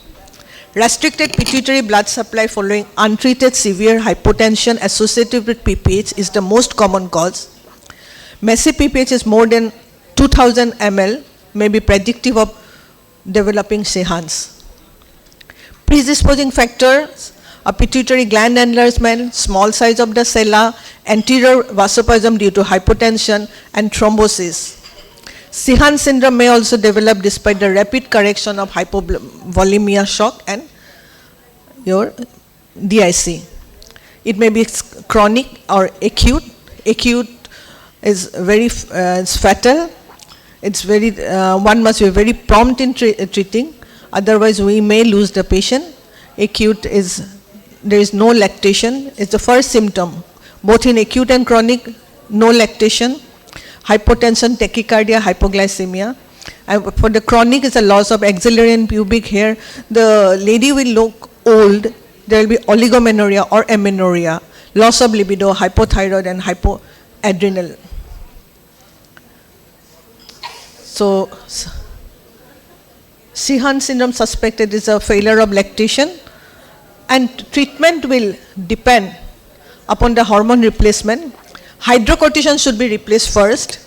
Restricted pituitary blood supply following untreated severe hypotension associated with PPH is the most common cause. Massive PPH is more than 2000 ml, may be predictive of developing Sheehan's. Predisposing factors: a pituitary gland enlargement, small size of the sella, anterior vasospasm due to hypotension, and thrombosis. Sheehan syndrome may also develop despite the rapid correction of hypovolemia shock and your DIC. It may be chronic or acute. Acute is very it's fatal. It's very one must be very prompt in treating. Otherwise, we may lose the patient. Acute is there is no lactation. It's the first symptom. Both in acute and chronic, no lactation, hypotension, tachycardia, hypoglycemia. And for the chronic, it's a loss of axillary and pubic hair. The lady will look old. There will be oligomenorrhea or amenorrhea, loss of libido, hypothyroid, and hypoadrenal. So, Sheehan syndrome suspected is a failure of lactation, and treatment will depend upon the hormone replacement. Hydrocortisone should be replaced first.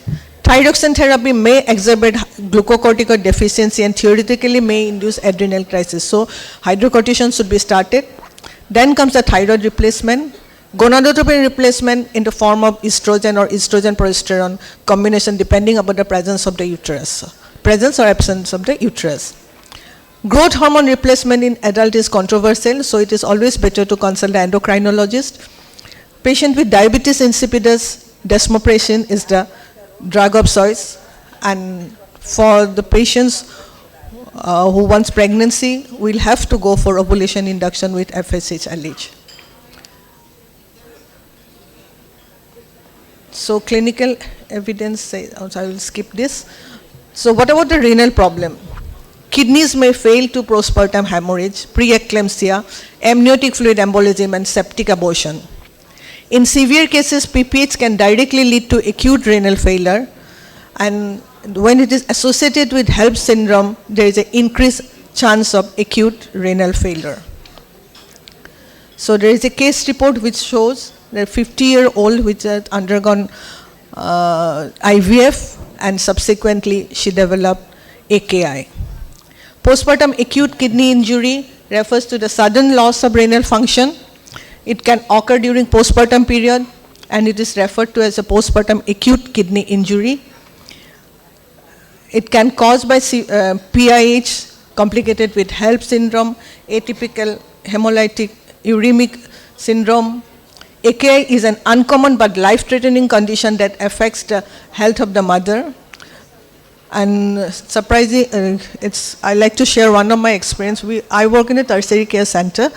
Thyroxine therapy may exacerbate glucocorticoid deficiency and theoretically may induce adrenal crisis. So hydrocortisone should be started. Then comes the thyroid replacement, gonadotropin replacement in the form of estrogen or estrogen-progesterone combination depending upon the presence of the uterus, presence or absence of the uterus. Growth hormone replacement in adult is controversial, so it is always better to consult an endocrinologist. Patient with diabetes insipidus, desmopressin is the drug of choice. And for the patients who wants pregnancy, we'll have to go for ovulation induction with FSH-LH. So clinical evidence, I will skip this. So what about the renal problem? Kidneys may fail to postpartum hemorrhage, preeclampsia, amniotic fluid embolism, and septic abortion. In severe cases, PPH can directly lead to acute renal failure, and when it is associated with HELLP syndrome, there is an increased chance of acute renal failure. So there is a case report which shows that 50-year-old which had undergone IVF, and subsequently she developed AKI. Postpartum acute kidney injury refers to the sudden loss of renal function. It can occur during postpartum period, and it is referred to as a postpartum acute kidney injury. It can cause by PIH complicated with HELLP syndrome, atypical hemolytic uremic syndrome. AKI is an uncommon but life-threatening condition that affects the health of the mother. And surprising, I like to share one of my experience. I work in a tertiary care center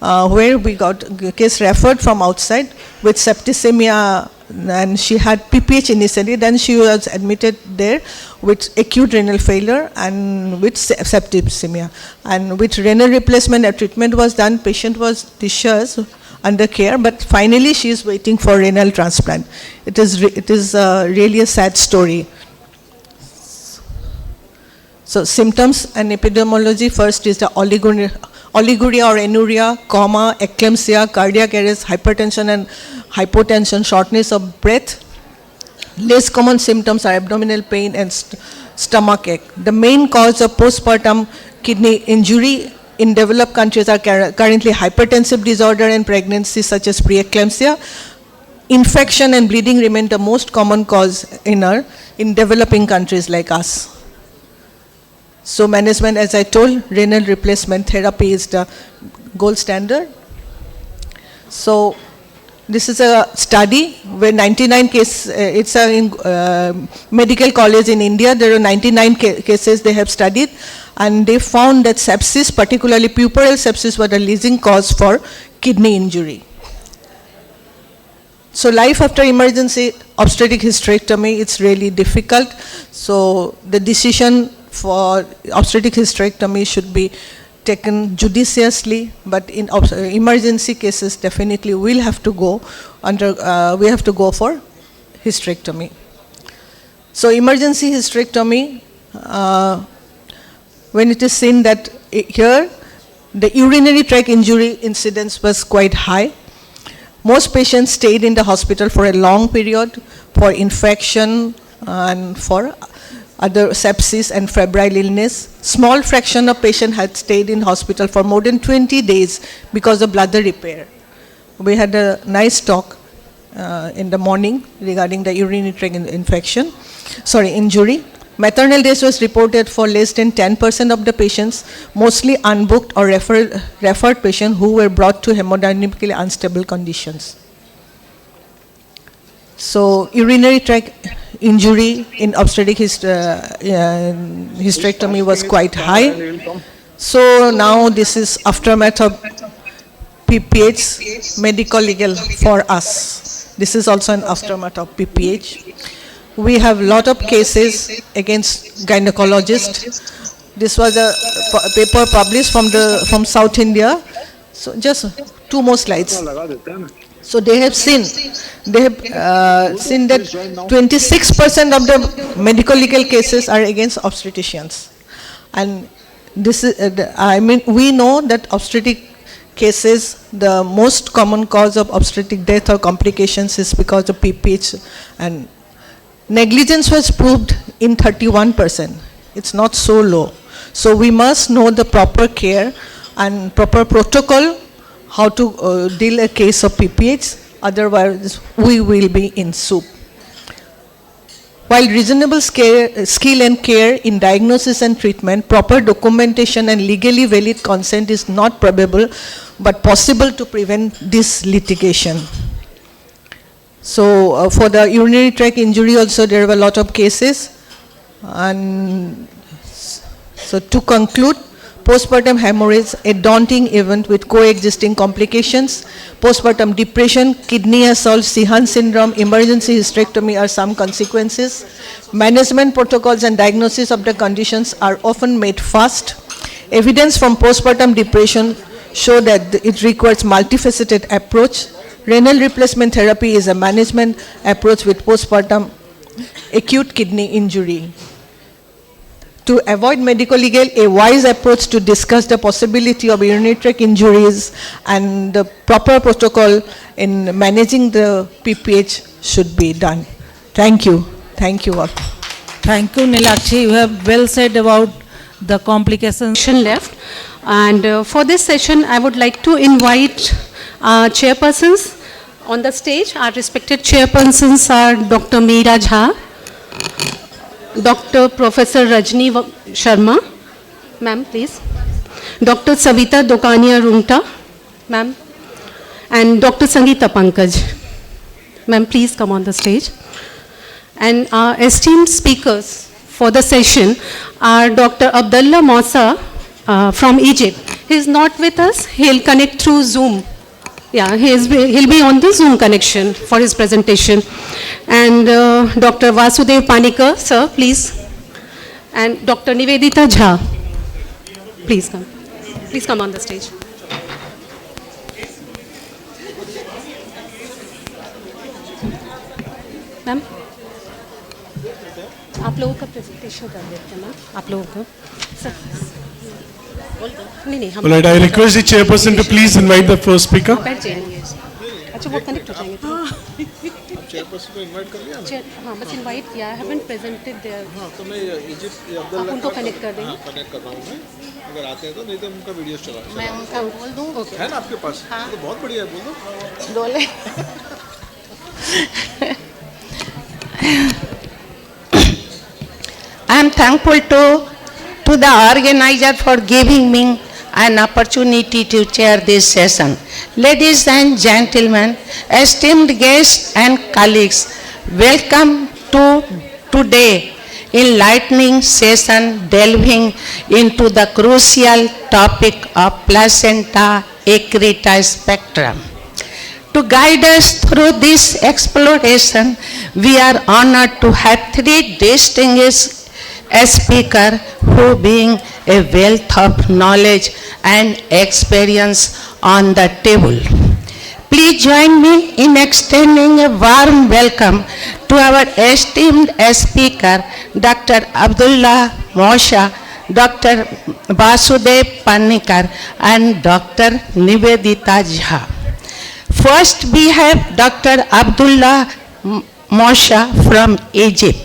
where we got a case referred from outside with septicemia, and she had PPH initially, then she was admitted there with acute renal failure and with septicemia. And with renal replacement, a treatment was done, patient was discharged under care, but finally she is waiting for renal transplant. It is really a sad story. So symptoms and epidemiology, first is the oliguria or anuria, coma, eclampsia, cardiac arrest, hypertension and hypotension, shortness of breath. Less common symptoms are abdominal pain and stomach ache. The main cause of postpartum kidney injury in developed countries are currently hypertensive disorder and pregnancy such as preeclampsia. Infection and bleeding remain the most common cause in developing countries like us. So management, as I told, renal replacement therapy is the gold standard. So this is a study where 99 cases, it's in medical college in India, there are 99 cases they have studied, and they found that sepsis, particularly puerperal sepsis, was the leading cause for kidney injury. So life after emergency obstetric hysterectomy, it's really difficult. So the decision for obstetric hysterectomy should be taken judiciously, but in emergency cases, definitely we'll have to go we have to go for hysterectomy. So emergency hysterectomy, when it is seen that here the urinary tract injury incidence was quite high. Most patients stayed in the hospital for a long period for infection and for other sepsis and febrile illness. Small fraction of patients had stayed in hospital for more than 20 days because of bladder repair. We had a nice talk in the morning regarding the urinary tract injury. Maternal death was reported for less than 10% of the patients, mostly unbooked or referred patients who were brought to hemodynamically unstable conditions. So urinary tract injury in obstetric hysterectomy was quite high. So now this is aftermath of PPH, medical legal for us. This is also an aftermath of PPH. We have a lot of cases against gynecologists. This was a paper published from South India. So just 2 more slides. So they have seen that 26% of the medical legal cases are against obstetricians. And this is, we know that obstetric cases, the most common cause of obstetric death or complications is because of PPH, and negligence was proved in 31%. It's not so low. So we must know the proper care and proper protocol how to deal a case of PPH, otherwise we will be in soup. While reasonable skill and care in diagnosis and treatment, proper documentation and legally valid consent is not probable but possible to prevent this litigation. So for the urinary tract injury also there were a lot of cases. And so to conclude, postpartum hemorrhage, a daunting event with coexisting complications. Postpartum depression, kidney assault, Sihan syndrome, emergency hysterectomy are some consequences. Management protocols and diagnosis of the conditions are often made fast. Evidence from postpartum depression show that it requires multifaceted approach. Renal replacement therapy is a management approach with postpartum acute kidney injury. To avoid medical legal, a wise approach to discuss the possibility of urinary tract injuries and the proper protocol in managing the PPH should be done. Thank you. Thank you all. Thank you, Nilakshi. You have well said about the complications. Left. And for this session, I would like to invite our chairpersons on the stage. Our respected chairpersons are Dr. Meera Jha, Dr. Professor Rajni Sharma, ma'am, please. Dr. Savita Dokania Runta, ma'am, and Dr. Sangeeta Pankaj. Ma'am, please come on the stage. And our esteemed speakers for the session are Dr. Abdullah Mossa from Egypt. He is not with us. He'll connect through Zoom. Yeah, he'll be on the Zoom connection for his presentation. And Dr. Vasudev Panikar, sir, please. And Dr. Nivedita Jha, please come. Please come on the stage. Ma'am, आप लोगों का presentation कर देते हैं ma'am, आप लोगों को. Sir. All right, I request the chairperson to please invite the first speaker. बैठ जाएंगे. अच्छा वो कनेक्ट हो जाएंगे. चेयरपर्सन को इनवाइट कर लिया. हाँ बस इनवाइट किया. I haven't presented there. हाँ तो मैं इजिप्ट आप उनको कनेक्ट कर देंगे. कनेक्ट कर रहा हूँ मैं. अगर आते हैं तो, नहीं तो उनका वीडियो चला. मैं उनका बोल दूँ. है ना आपके पास? हाँ. तो बहुत बढ़िया है, बोल दो. बोले. I am thankful to the organizer for giving me an opportunity to chair this session. Ladies and gentlemen, esteemed guests and colleagues, welcome to today enlightening session delving into the crucial topic of placenta accreta spectrum. To guide us through this exploration, we are honored to have three distinguished speakers who bring a wealth of knowledge and experience on the table. Please join me in extending a warm welcome to our esteemed speaker, Dr. Abdullah Mosha, Dr. Vasudev Panikar, and Dr. Nivedita Jha. First, we have Dr. Abdullah Mosha from Egypt,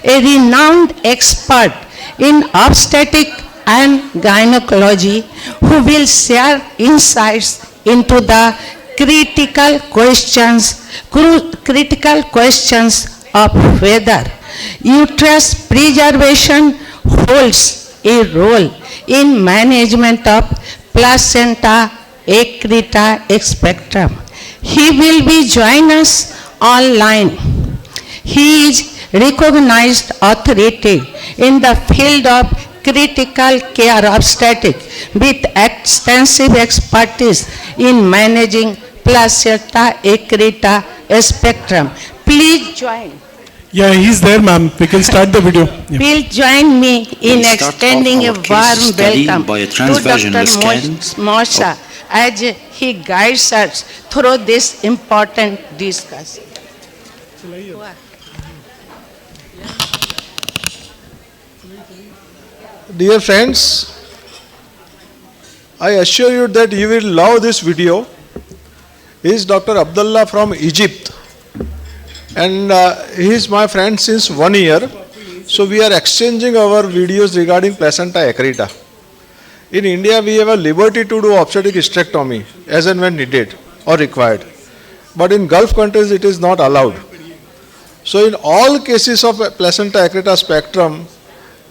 a renowned expert in obstetric and gynecology who will share insights into the critical questions of whether uterus preservation holds a role in management of placenta accreta spectrum. He will be joining us online. He is recognized authority in the field of critical care obstetrics with extensive expertise in managing placenta accreta spectrum. Please join. Yeah, he's there, ma'am. We can start the video. Yeah. Please join me in extending a warm welcome to Dr. Mosha as he guides us through this important discussion. Dear friends, I assure you that you will love this video. He is Dr. Abdullah from Egypt, and he is my friend since 1 year. So we are exchanging our videos regarding placenta accreta. In India, we have a liberty to do obstetric hysterectomy as and when needed or required. But in Gulf countries, it is not allowed. So in all cases of placenta accreta spectrum,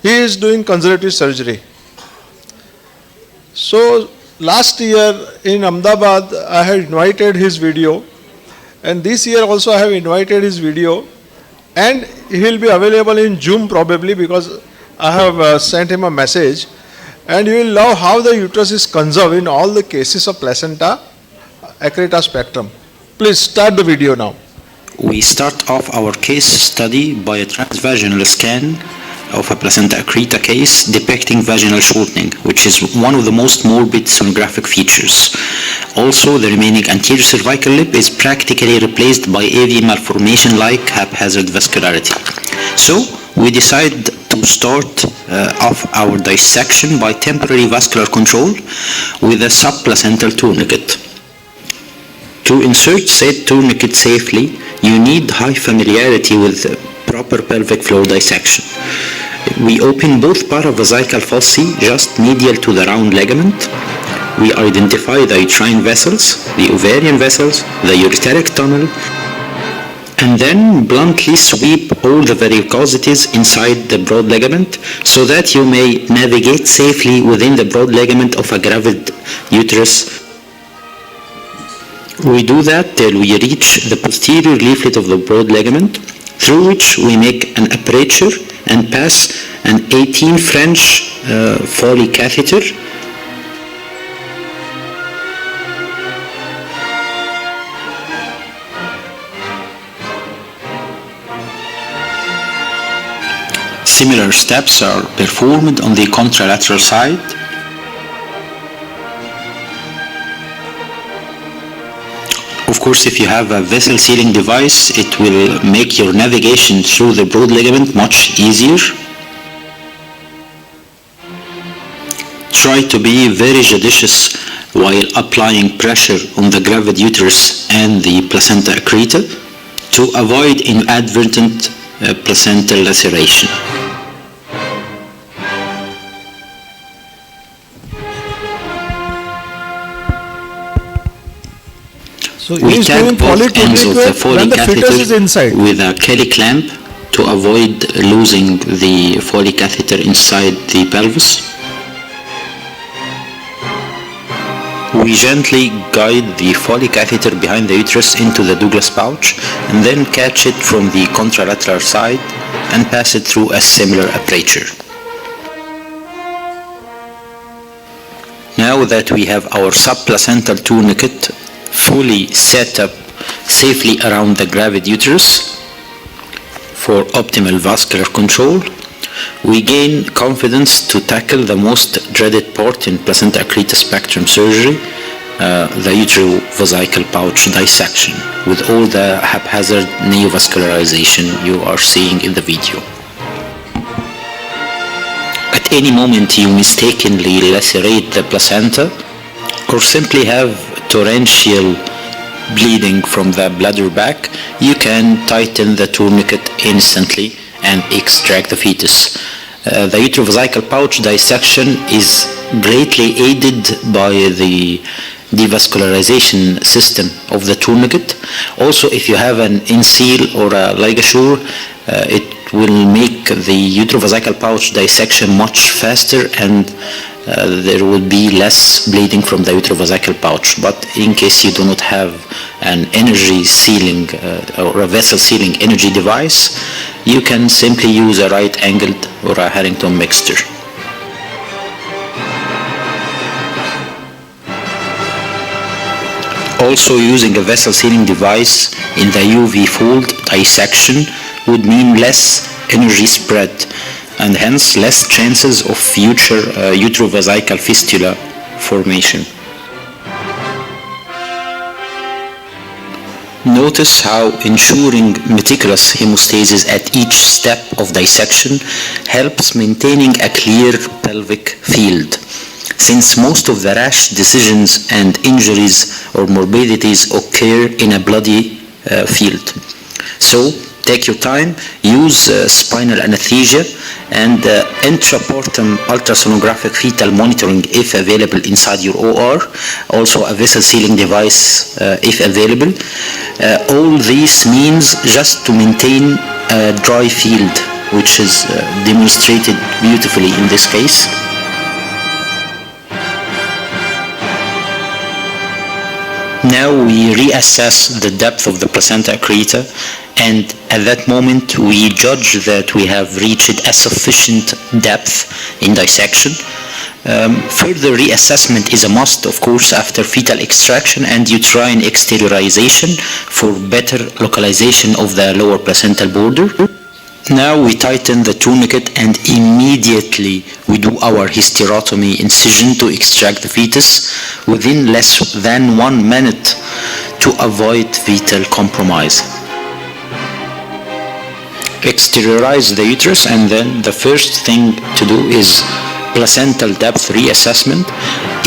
he is doing conservative surgery. So last year in Ahmedabad, I had invited his video, and this year also I have invited his video, and he will be available in Zoom probably, because I have sent him a message, and you will love how the uterus is conserved in all the cases of placenta accreta spectrum. Please start the video now. We start off our case study by a transvaginal scan of a placenta accreta case depicting vaginal shortening, which is one of the most morbid sonographic features. Also, the remaining anterior cervical lip is practically replaced by AV malformation-like haphazard vascularity. So, we decide to start off our dissection by temporary vascular control with a subplacental tourniquet. To insert said tourniquet safely, you need high familiarity with proper pelvic floor dissection. We open both paravesical fossae just medial to the round ligament. We identify the uterine vessels, the ovarian vessels, the ureteric tunnel, and then bluntly sweep all the varicosities inside the broad ligament so that you may navigate safely within the broad ligament of a gravid uterus. We do that till we reach the posterior leaflet of the broad ligament, through which we make an aperture and pass an 18 French Foley catheter. Similar steps are performed on the contralateral side. Of course, if you have a vessel sealing device, it will make your navigation through the broad ligament much easier. Try to be very judicious while applying pressure on the gravid uterus and the placenta accreta to avoid inadvertent placental laceration. So we tag both ends of the Foley catheter with a Kelly clamp to avoid losing the Foley catheter inside the pelvis. We gently guide the Foley catheter behind the uterus into the Douglas pouch and then catch it from the contralateral side and pass it through a similar aperture. Now that we have our subplacental tourniquet fully set up safely around the gravid uterus for optimal vascular control, we gain confidence to tackle the most dreaded part in placenta accreta spectrum surgery, the uterovesical pouch dissection, with all the haphazard neovascularization you are seeing in the video. At any moment you mistakenly lacerate the placenta or simply have torrential bleeding from the bladder back, you can tighten the tourniquet instantly and extract the fetus. The uterovesical pouch dissection is greatly aided by the devascularization system of the tourniquet. Also, if you have an in-seal or a ligature, it will make the uterovesical pouch dissection much faster and there will be less bleeding from the uterovesical pouch. But in case you do not have an energy sealing or a vessel sealing energy device, you can simply use a right-angled or a Harrington mixture. Also, using a vessel sealing device in the UV fold dissection would mean less energy spread and hence less chances of future uterovesical fistula formation. Notice how ensuring meticulous hemostasis at each step of dissection helps maintaining a clear pelvic field, since most of the rash decisions and injuries or morbidities occur in a bloody field. So, take your time, use spinal anesthesia and intrapartum ultrasonographic fetal monitoring if available inside your OR, also a vessel sealing device if available. All this means just to maintain a dry field, which is demonstrated beautifully in this case. Now we reassess the depth of the placenta accreta, and at that moment we judge that we have reached a sufficient depth in dissection. Further reassessment is a must, of course, after fetal extraction and uterine exteriorization for better localization of the lower placental border. Now we tighten the tourniquet and immediately we do our hysterotomy incision to extract the fetus within less than 1 minute to avoid fetal compromise. Exteriorize the uterus, and then the first thing to do is placental depth reassessment.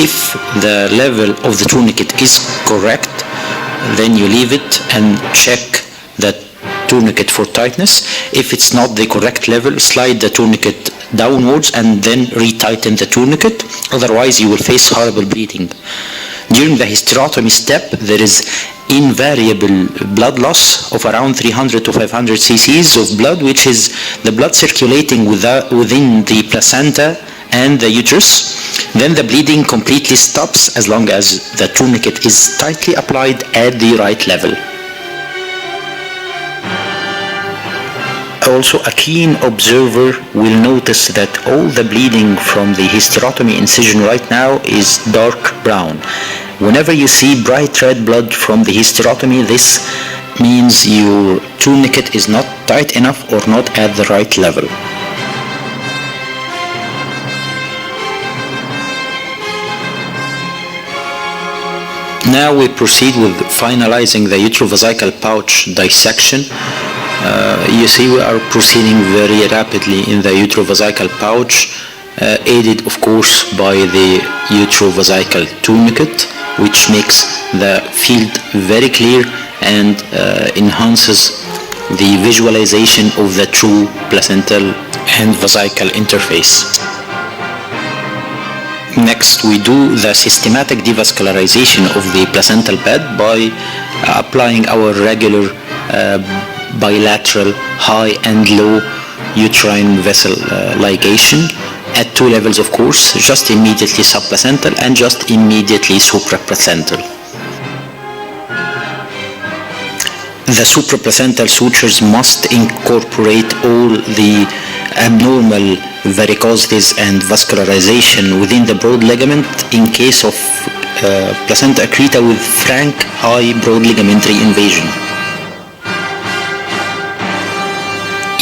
If the level of the tourniquet is correct, then you leave it and check that tourniquet for tightness. If it's not the correct level, slide the tourniquet downwards and then retighten the tourniquet. Otherwise, you will face horrible bleeding. During the hysterotomy step, there is invariable blood loss of around 300 to 500 cc's of blood, which is the blood circulating within the placenta and the uterus. Then the bleeding completely stops as long as the tourniquet is tightly applied at the right level. Also, a keen observer will notice that all the bleeding from the hysterotomy incision right now is dark brown. Whenever you see bright red blood from the hysterotomy, this means your tourniquet is not tight enough or not at the right level. Now we proceed with finalizing the utrovesical pouch dissection. You see we are proceeding very rapidly in the utrovesical pouch, aided of course by the utrovesical tourniquet, which makes the field very clear and enhances the visualization of the true placental and vesical interface. Next, we do the systematic devascularization of the placental bed by applying our regular bilateral high and low uterine vessel ligation at 2 levels, of course, just immediately subplacental and just immediately supraplacental. The supraplacental sutures must incorporate all the abnormal varicosities and vascularization within the broad ligament in case of placenta accreta with frank high broad ligamentary invasion.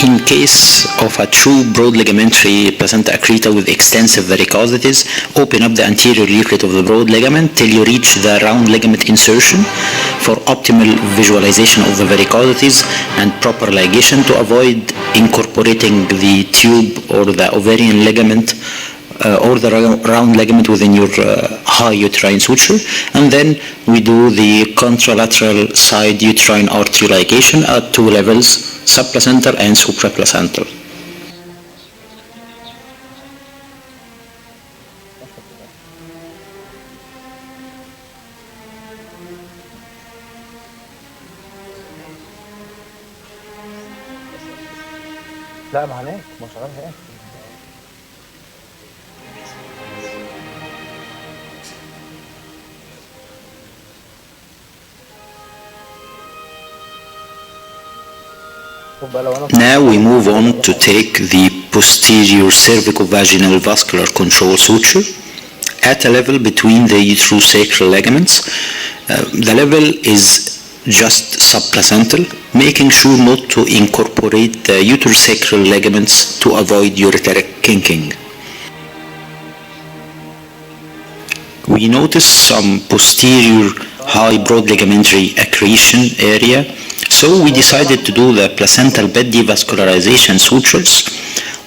In case of a true broad ligamentary placenta accreta with extensive varicosities, open up the anterior leaflet of the broad ligament till you reach the round ligament insertion for optimal visualization of the varicosities and proper ligation to avoid incorporating the tube or the ovarian ligament or the round ligament within your high uterine suture. And then we do the contralateral side uterine artery ligation at 2 levels, subplacental and supraplacental. لا ما هناك ما شغال هناك. Now we move on to take the posterior cervicovaginal vascular control suture at a level between the uterosacral ligaments. The level is just subplacental, making sure not to incorporate the uterosacral ligaments to avoid ureteric kinking. We notice some posterior high broad ligamentary accretion area, so we decided to do the placental bed devascularization sutures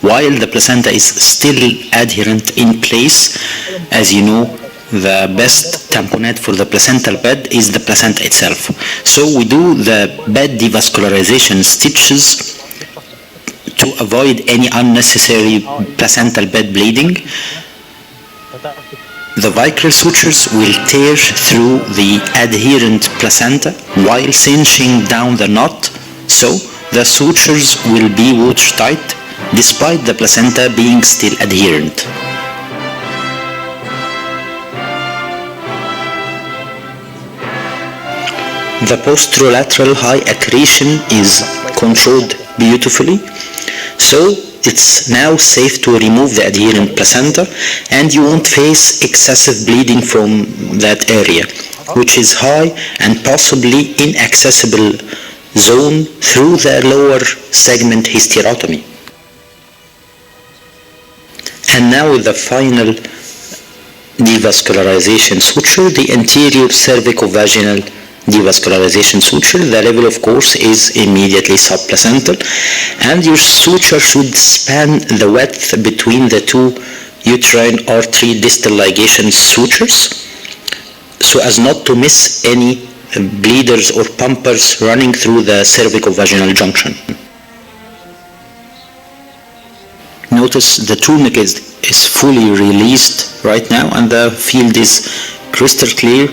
while the placenta is still adherent in place. As you know, the best tamponade for the placental bed is the placenta itself. So we do the bed devascularization stitches to avoid any unnecessary placental bed bleeding. The vicryl sutures will tear through the adherent placenta while cinching down the knot, so the sutures will be watertight despite the placenta being still adherent. The posterolateral high accretion is controlled beautifully, so it's now safe to remove the adherent placenta and you won't face excessive bleeding from that area, which is high and possibly inaccessible zone through the lower segment hysterotomy. And now with the final devascularization suture, the anterior cervicovaginal devascularization suture. The level, of course, is immediately subplacental, and your suture should span the width between the two uterine artery distal ligation sutures so as not to miss any bleeders or pumpers running through the cervicovaginal junction. Notice the tourniquet is fully released right now and the field is crystal clear.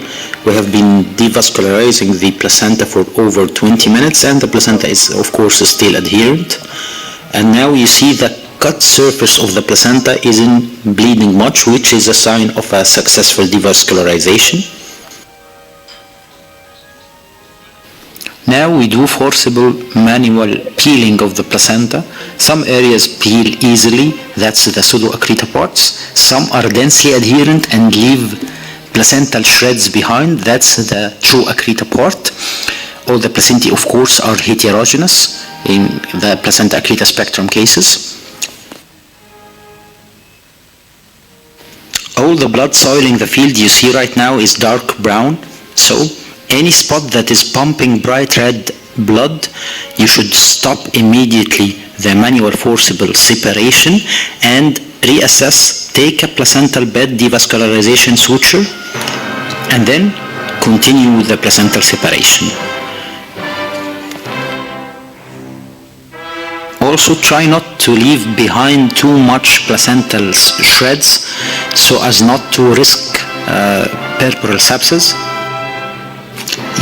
We have been devascularizing the placenta for over 20 minutes and the placenta is of course still adherent. And now you see the cut surface of the placenta isn't bleeding much, which is a sign of a successful devascularization. Now we do forcible manual peeling of the placenta. Some areas peel easily, that's the pseudoaccreta parts. Some are densely adherent and leave placental shreds behind, that's the true accreta part. All the placentae, of course, are heterogeneous in the placenta accreta spectrum cases. All the blood soiling the field you see right now is dark brown, so any spot that is pumping bright red blood, you should stop immediately the manual forcible separation and reassess, take a placental bed devascularization suture, and then continue with the placental separation. Also try not to leave behind too much placental shreds so as not to risk peripheral sepsis.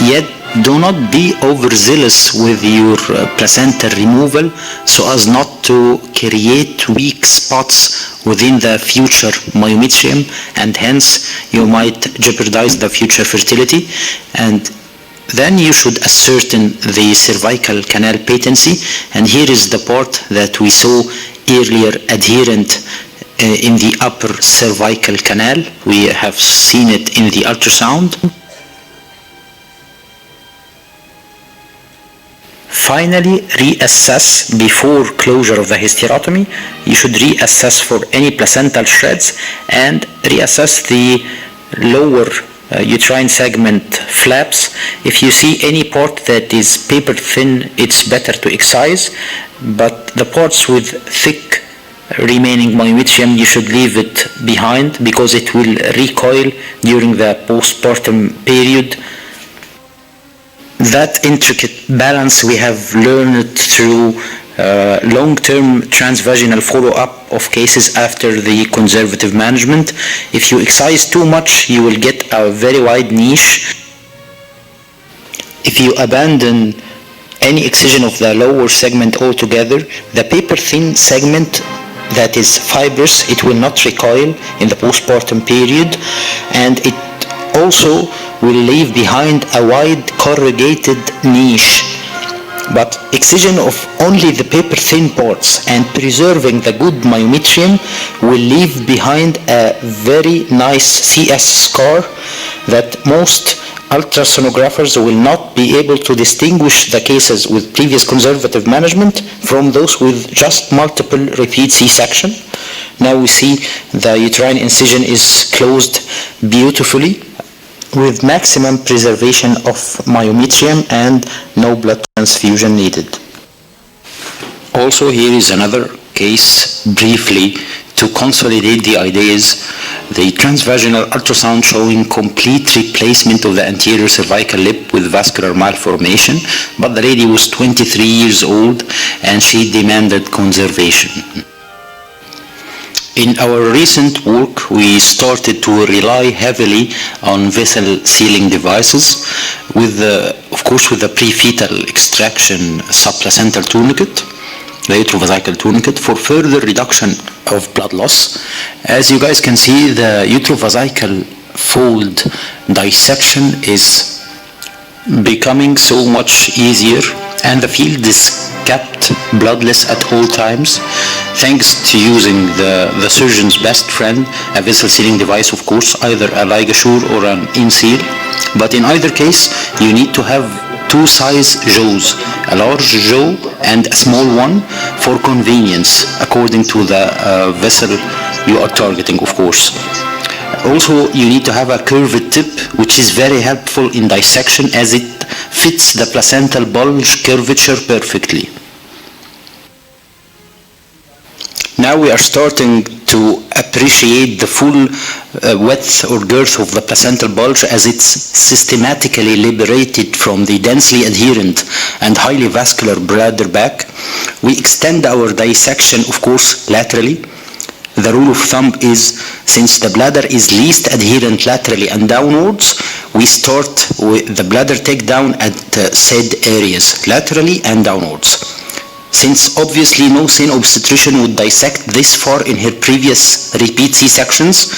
Yet do not be overzealous with your placenta removal so as not to create weak spots within the future myometrium, and hence you might jeopardize the future fertility. And then you should ascertain the cervical canal patency, and here is the part that we saw earlier adherent in the upper cervical canal. We have seen it in the ultrasound. Finally, reassess before closure of the hysterotomy. You should reassess for any placental shreds and reassess the lower uterine segment flaps. If you see any part that is paper thin, it's better to excise, but the parts with thick remaining myometrium, you should leave it behind because it will recoil during the postpartum period. That intricate balance we have learned through long-term transvaginal follow-up of cases after the conservative management. If you excise too much, you will get a very wide niche. If you abandon any excision of the lower segment altogether, the paper-thin segment that is fibrous, it will not recoil in the postpartum period, and it also will leave behind a wide corrugated niche. But excision of only the paper-thin parts and preserving the good myometrium will leave behind a very nice CS scar that most ultrasonographers will not be able to distinguish the cases with previous conservative management from those with just multiple repeat C-section. Now we see the uterine incision is closed beautifully with maximum preservation of myometrium and no blood transfusion needed. Also, here is another case briefly to consolidate the ideas, the transvaginal ultrasound showing complete replacement of the anterior cervical lip with vascular malformation, but the lady was 23 years old and she demanded conservation. In our recent work, we started to rely heavily on vessel sealing devices, with of course with the prefetal extraction subplacental tourniquet, the utrovesical tourniquet, for further reduction of blood loss. As you guys can see, the utrovesical fold dissection is becoming so much easier, and the field is kept bloodless at all times, thanks to using the surgeon's best friend, a vessel sealing device, of course, either a ligature or an in-seal. But in either case, you need to have two size jaws, a large jaw and a small one, for convenience, according to the vessel you are targeting, of course. Also, you need to have a curved tip, which is very helpful in dissection as it fits the placental bulge curvature perfectly. Now we are starting to appreciate the full width or girth of the placental bulge as it's systematically liberated from the densely adherent and highly vascular bladder back. We extend our dissection, of course, laterally. The rule of thumb is, since the bladder is least adherent laterally and downwards, we start with the bladder takedown at said areas, laterally and downwards. Since obviously no sane obstetrician would dissect this far in her previous repeat C-sections,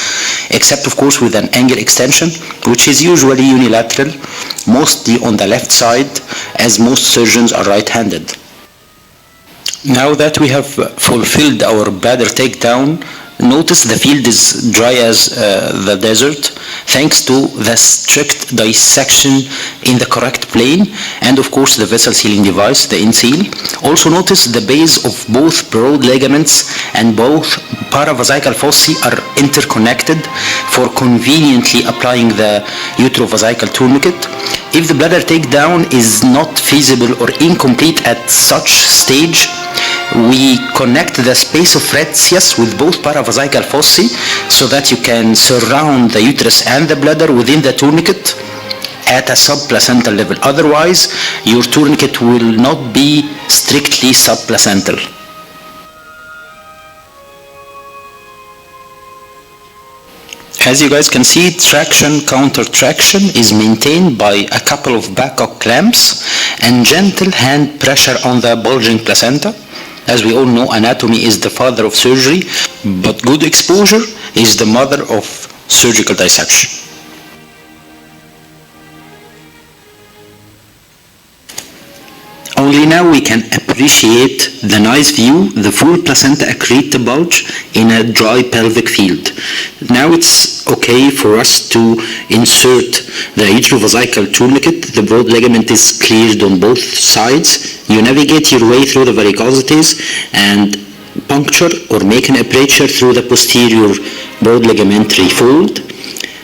except of course with an angle extension, which is usually unilateral, mostly on the left side, as most surgeons are right-handed. Now that we have fulfilled our bladder takedown, notice the field is dry as the desert, thanks to the strict dissection in the correct plane, and of course the vessel sealing device, the in-seal. Also notice the base of both broad ligaments and both paravesical fossae are interconnected for conveniently applying the utrovesical tourniquet. If the bladder takedown is not feasible or incomplete at such stage, we connect the space of retias with both paravesical fossae so that you can surround the uterus and the bladder within the tourniquet at a subplacental level. Otherwise, your tourniquet will not be strictly subplacental. As you guys can see, traction counter traction is maintained by a couple of Pphcon clamps and gentle hand pressure on the bulging placenta. As we all know, anatomy is the father of surgery, but good exposure is the mother of surgical dissection. Only now we can appreciate the nice view, the full placenta accreta bulge in a dry pelvic field. Now it's okay for us to insert the utrovesical tourniquet. The broad ligament is cleared on both sides. You navigate your way through the varicosities and puncture or make an aperture through the posterior broad ligamentary fold,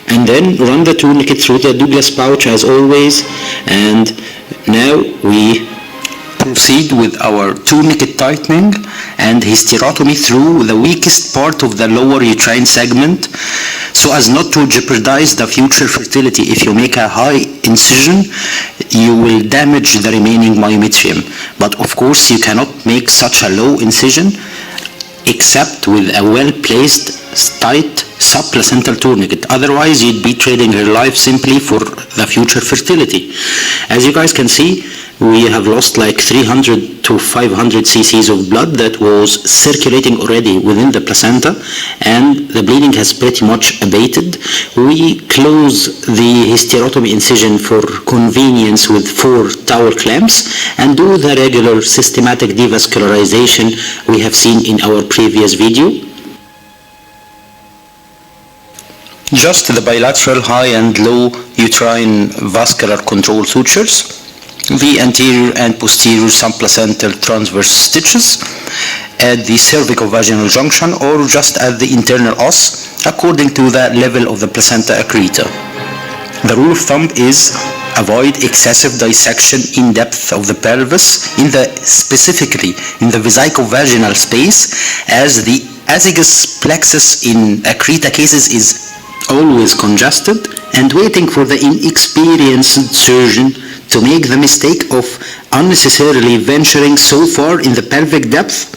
and then run the tourniquet through the Douglas pouch as always. And now we proceed with our tourniquet tightening and hysterotomy through the weakest part of the lower uterine segment, so as not to jeopardize the future fertility. If you make a high incision, you will damage the remaining myometrium. But of course, you cannot make such a low incision except with a well-placed, tight subplacental tourniquet. Otherwise, you'd be trading her life simply for the future fertility. As you guys can see, we have lost like 300 to 500 cc's of blood that was circulating already within the placenta, and the bleeding has pretty much abated. We close the hysterotomy incision for convenience with 4 towel clamps and do the regular systematic devascularization we have seen in our previous video. Just the bilateral high and low uterine vascular control sutures, the anterior and posterior subplacental transverse stitches at the cervicovaginal junction or just at the internal os, according to the level of the placenta accreta. The rule of thumb is avoid excessive dissection in depth of the pelvis, specifically in the vesicovaginal space, as the azygous plexus in accreta cases is always congested, and waiting for the inexperienced surgeon to make the mistake of unnecessarily venturing so far in the pelvic depth.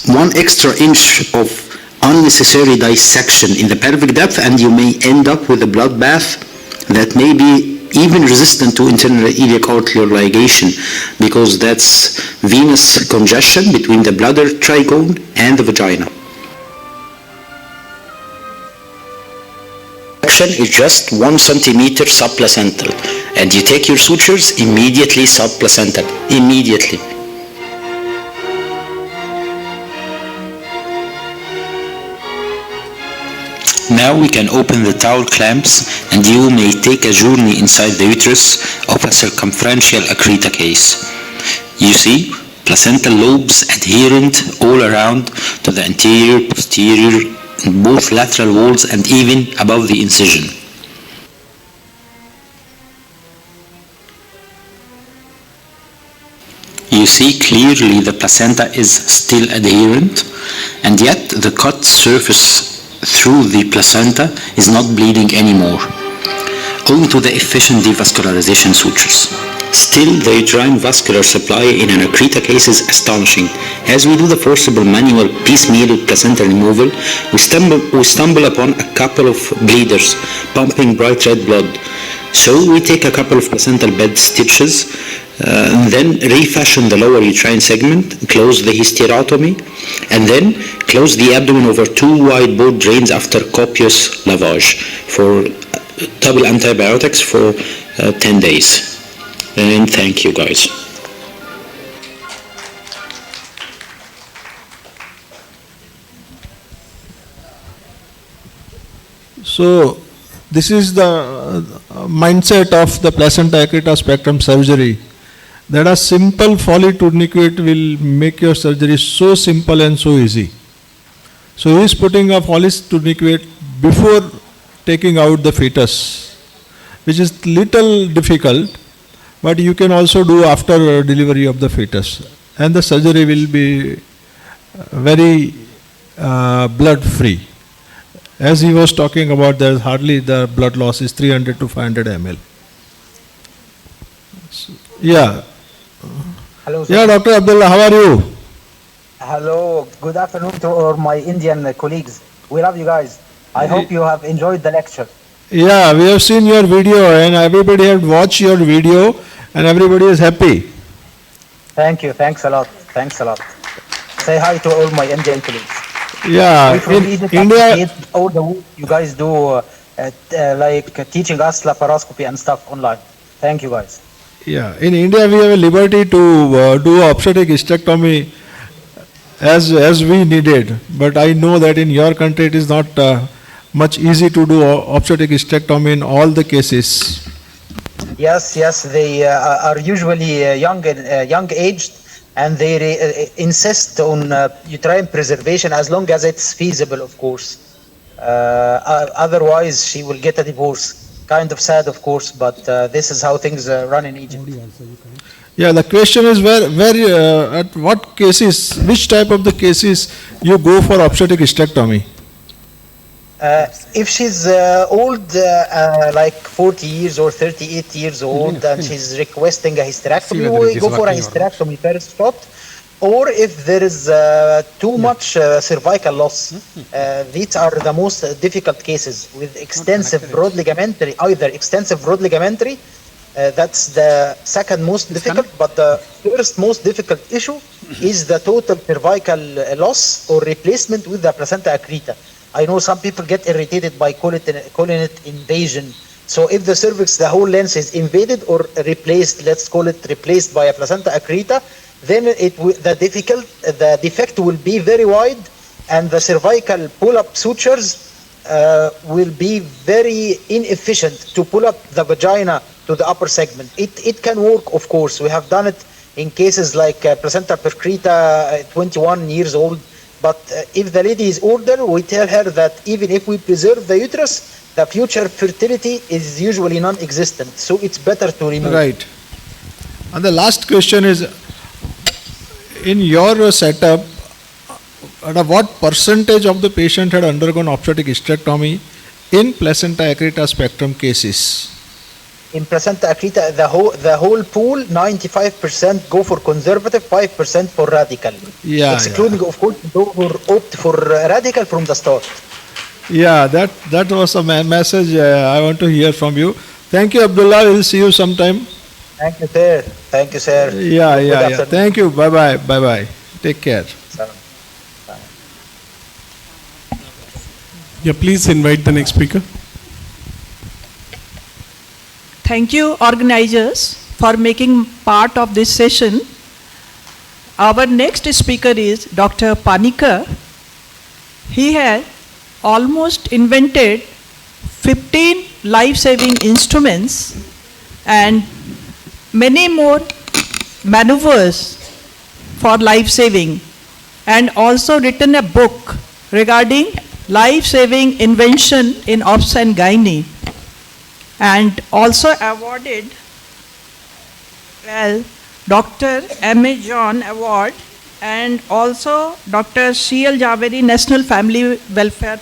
1 extra inch of unnecessary dissection in the pelvic depth and you may end up with a blood bath that may be even resistant to internal iliac arterial ligation, because that's venous congestion between the bladder trigone and the vagina. Is just 1 centimeter subplacental, and you take your sutures immediately subplacental, immediately. Now we can open the towel clamps and you may take a journey inside the uterus of a circumferential accreta case. You see placental lobes adherent all around to the anterior, posterior, both lateral walls and even above the incision. You see clearly the placenta is still adherent, and yet the cut surface through the placenta is not bleeding anymore, owing to the efficient devascularization sutures. Still, the uterine vascular supply in an accreta case is astonishing. As we do the forcible manual piecemeal placenta removal, we stumble upon a couple of bleeders pumping bright red blood. So we take a couple of placental bed stitches, then refashion the lower uterine segment, close the hysterotomy, and then close the abdomen over 2 wide bore drains after copious lavage for double antibiotics for 10 days. And thank you, guys. So this is the mindset of the placenta accreta spectrum surgery. That a simple Foley tourniquet will make your surgery so simple and so easy. So he is putting a Foley tourniquet before taking out the fetus, which is little difficult, but you can also do after delivery of the fetus, and the surgery will be very blood free. As he was talking about, there is hardly the blood loss is 300 to 500 ml. So, yeah. Hello, sir. Yeah, Dr. Abdullah, how are you? Hello, good afternoon to all my Indian colleagues. We love you guys. I hope you have enjoyed the lecture. Yeah, we have seen your video and everybody has watched your video and everybody is happy. Thank you. Thanks a lot. Thanks a lot. Say hi to all my Indian colleagues. Yeah, We from in Egypt India, appreciate all the work you guys do, like teaching us laparoscopy and stuff online. Thank you, guys. yeah, in India we have a liberty to do obstetric hysterectomy as we needed, but I know that in your country it is not much easy to do obstetric hysterectomy in all the cases. Yes, yes, they are usually young aged, and they insist on uterine preservation as long as it's feasible, of course. Otherwise, she will get a divorce. Kind of sad, of course, but this is how things run in Egypt. Yeah, the question is at what cases, which type of the cases you go for obstetric hysterectomy? If she's old, like 40 years or 38 years old, and she's requesting a hysterectomy, we go for a hysterectomy first shot. Or if there is too much cervical loss, these are the most difficult cases with extensive broad ligamentary, either extensive broad ligamentary, that's the second most difficult, but the first most difficult issue is the total cervical loss or replacement with the placenta accreta. I know some people get irritated by calling it invasion. So if the cervix, the whole length is invaded or replaced, let's call it replaced by a placenta accreta, then the defect will be very wide, and the cervical pull-up sutures will be very inefficient to pull up the vagina to the upper segment. It can work, of course. We have done it in cases like placenta percreta, 21 years old. But if the lady is older, we tell her that even if we preserve the uterus, the future fertility is usually non-existent. So it's better to remove. Right. And the last question is, in your setup, what percentage of the patient had undergone obstetric hysterectomy in placenta accreta spectrum cases? In placenta accreta, the whole pool, 95% go for conservative, 5% for radical. Yeah, excluding, of course, those who opt for radical from the start. Yeah, that was a message I want to hear from you. Thank you, Abdullah. We'll see you sometime. Thank you, sir. Thank you, sir. Yeah. Thank you. Bye-bye. Take care. Yeah, please invite the next speaker. Thank you, organizers, for making part of this session. Our next speaker is Dr. Panikar. He has almost invented 15 life-saving instruments and many more maneuvers for life-saving, and also written a book regarding life-saving invention in obs and gynae, and also awarded as Dr. M.A. John Award and also Dr. C.L. Javeri National Family Welfare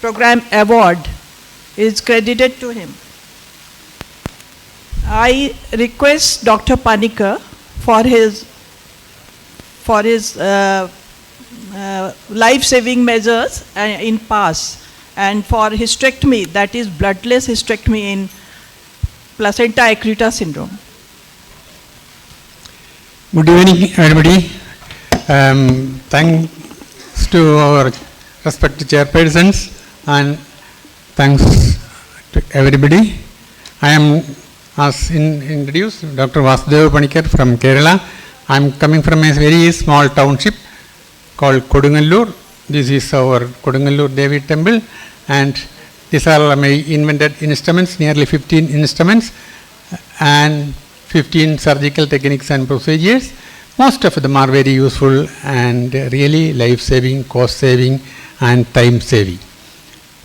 Program Award is credited to him. I request Dr. Panikar for his life-saving measures in past, and for hysterectomy, that is bloodless hysterectomy in placenta accreta syndrome. Good evening, everybody. Thanks to our respected chairpersons, and thanks to everybody. I am, as introduced, Dr. Vasudeva Panikar from Kerala. I am coming from a very small township called Kodungallur. This is our Kodungallur Devi temple, and these are my invented instruments, nearly 15 instruments and 15 surgical techniques and procedures. Most of them are very useful and really life-saving, cost-saving and time-saving.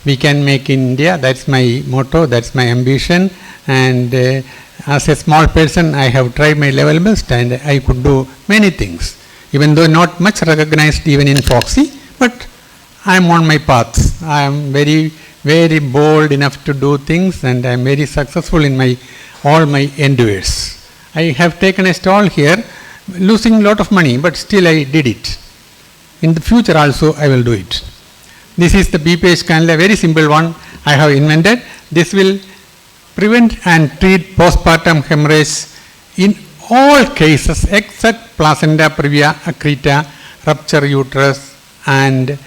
We can make in India, that's my motto, that's my ambition, and as a small person I have tried my level best and I could do many things, even though not much recognized even in Pphcon, but I am on my path. I am very, very bold enough to do things, and I am very successful in all my endeavors. I have taken a stall here, losing a lot of money, but still I did it. In the future also I will do it. This is the Pphcon, a very simple one I have invented. This will prevent and treat postpartum hemorrhage in all cases except placenta previa accreta, rupture uterus and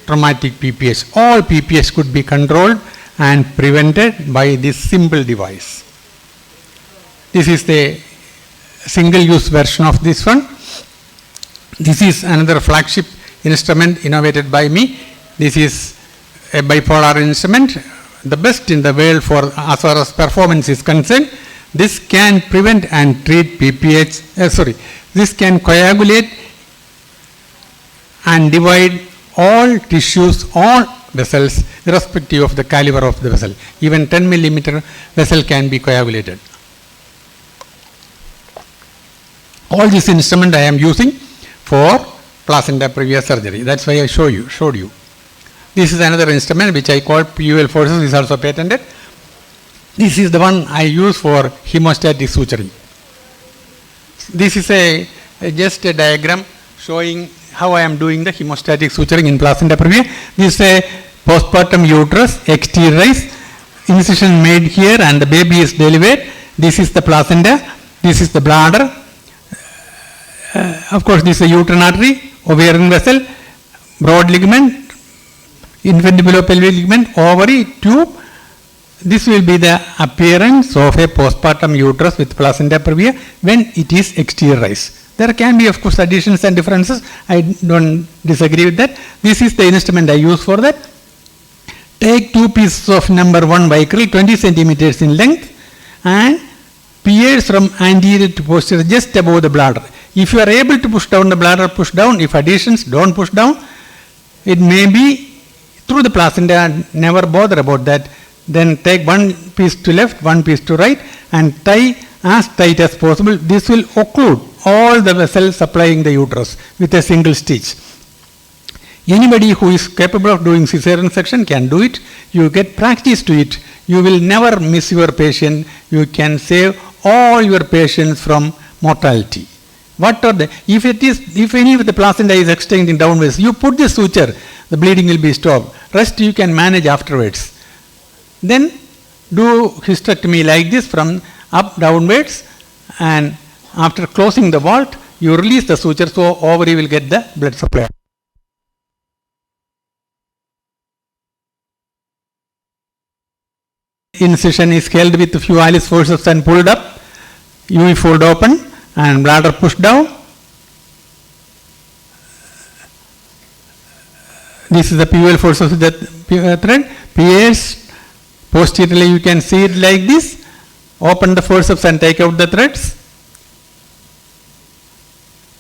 traumatic PPH. All PPH could be controlled and prevented by this simple device. This is the single-use version of this one. This is another flagship instrument innovated by me. This is a bipolar instrument, the best in the world for as far as performance is concerned. This can prevent and treat PPH, this can coagulate and divide all tissues, all vessels, irrespective of the caliber of the vessel. Even 10 millimeter vessel can be coagulated. All this instrument I am using for placenta previa surgery. That's why I showed you. This is another instrument which I call PUL forces, is also patented. This is the one I use for hemostatic suturing. This is just a diagram showing how I am doing the hemostatic suturing in placenta previa. This is a postpartum uterus, exteriorized, incision made here and the baby is delivered. This is the placenta, this is the bladder. Of course, this is a uterine artery, ovarian vessel, broad ligament, infundibulopelvic ligament, ovary, tube. This will be the appearance of a postpartum uterus with placenta previa when it is exteriorized. There can be, of course, additions and differences. I don't disagree with that. This is the instrument I use for that. Take two pieces of number 1 vicryl, 20 centimeters in length, and pierce from anterior to posterior just above the bladder. If you are able to push down the bladder, push down. If additions, don't push down. It may be through the placenta, never bother about that. Then take one piece to left, one piece to right, and tie as tight as possible. This will occlude all the vessels supplying the uterus with a single stitch. Anybody who is capable of doing cesarean section can do it. You get practice to it. You will never miss your patient. You can save all your patients from mortality. What are the, if any of the placenta is extending downwards, you put the suture, the bleeding will be stopped. Rest you can manage afterwards. Then do hysterectomy like this from up downwards, and after closing the vault, you release the suture so ovary will get the blood supply. Incision is held with few Alice forceps and pulled up, UV fold open and bladder pushed down. This is the PUL forceps with the thread. Pierce posteriorly, you can see it like this. Open the forceps and take out the threads.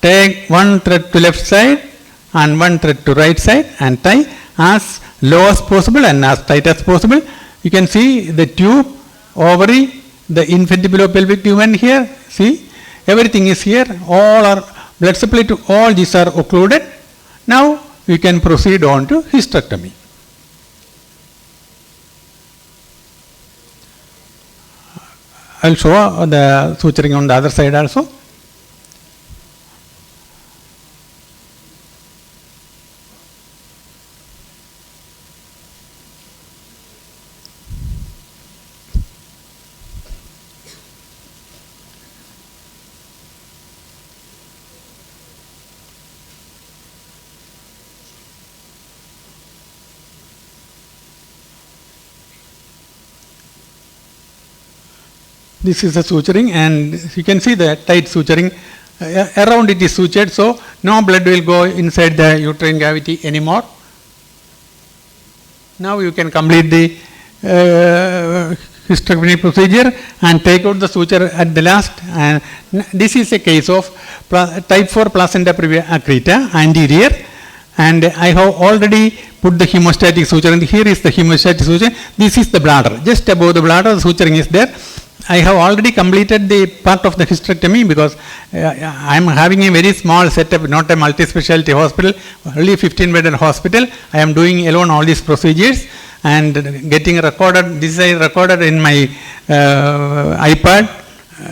Take one thread to left side and one thread to right side and tie as low as possible and as tight as possible. You can see the tube, ovary, the infundibulopelvic tube here. See, everything is here. All are blood supply to all these are occluded. Now we can proceed on to hysterectomy. I will show the suturing on the other side also. This is the suturing, and you can see the tight suturing. Around it is sutured, so no blood will go inside the uterine cavity anymore. Now you can complete the hysterectomy procedure and take out the suture at the last. And this is a case of type 4 placenta previa accreta anterior, and I have already put the hemostatic suture, and here is the hemostatic suture. This is the bladder. Just above the bladder, the suturing is there. I have already completed the part of the hysterectomy because I am having a very small setup, not a multi-specialty hospital, only 15-bedded hospital. I am doing alone all these procedures and getting recorded. This I recorded in my iPad.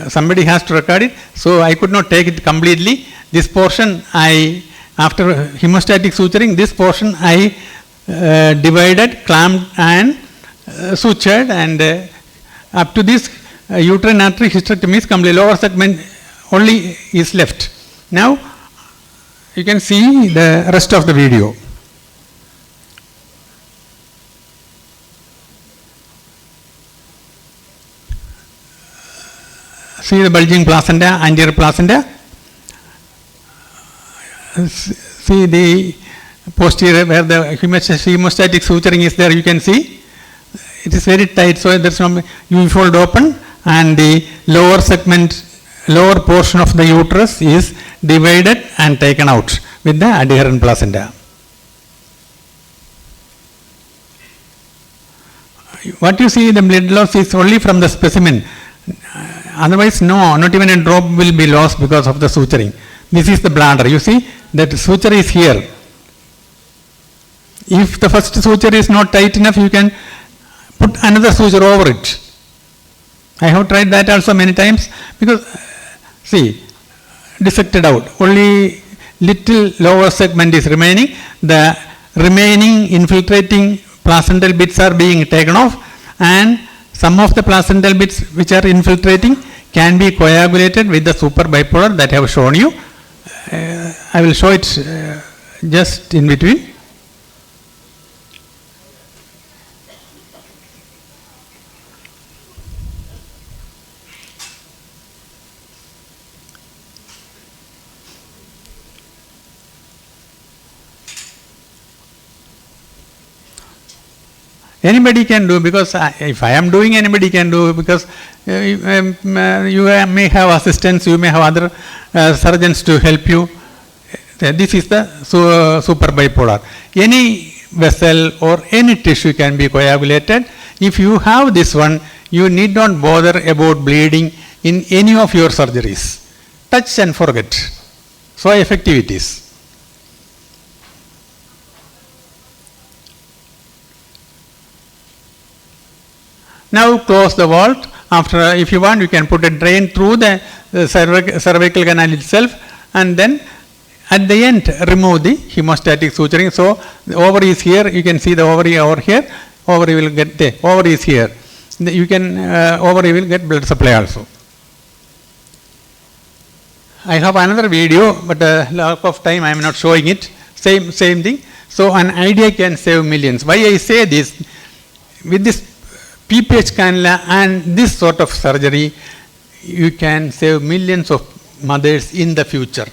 Somebody has to record it, so I could not take it completely. This portion after hemostatic suturing, this portion I divided, clamped and sutured, and up to this uterine artery hysterectomy is complete. Lower segment only is left. Now you can see the rest of the video. See the bulging placenta, anterior placenta. See the posterior where the hemostatic suturing is there, you can see. It is very tight, so there is no UV fold open, and the lower segment, lower portion of the uterus is divided and taken out with the adherent placenta. What you see, the blood loss is only from the specimen. Otherwise, no, not even a drop will be lost because of the suturing. This is the bladder. You see that suture is here. If the first suture is not tight enough, you can put another suture over it. I have tried that also many times because, see, dissected out. Only little lower segment is remaining. The remaining infiltrating placental bits are being taken off, and some of the placental bits which are infiltrating can be coagulated with the super bipolar that I have shown you. I will show it just in between. Anybody can do, because if I am doing, anybody can do, because you may have assistants, you may have other surgeons to help you. This is the super bipolar. Any vessel or any tissue can be coagulated. If you have this one, you need not bother about bleeding in any of your surgeries. Touch and forget. So effective it is. Now close the vault. After, if you want, you can put a drain through the cervical canal itself, and then at the end remove the hemostatic suturing. So the ovary is here. You can see the ovary over here. Ovary will get the ovary is here. You can ovary will get blood supply also. I have another video, but lack of time I am not showing it. Same thing. So an idea can save millions. Why I say this? With this PPH cannula and this sort of surgery, you can save millions of mothers in the future.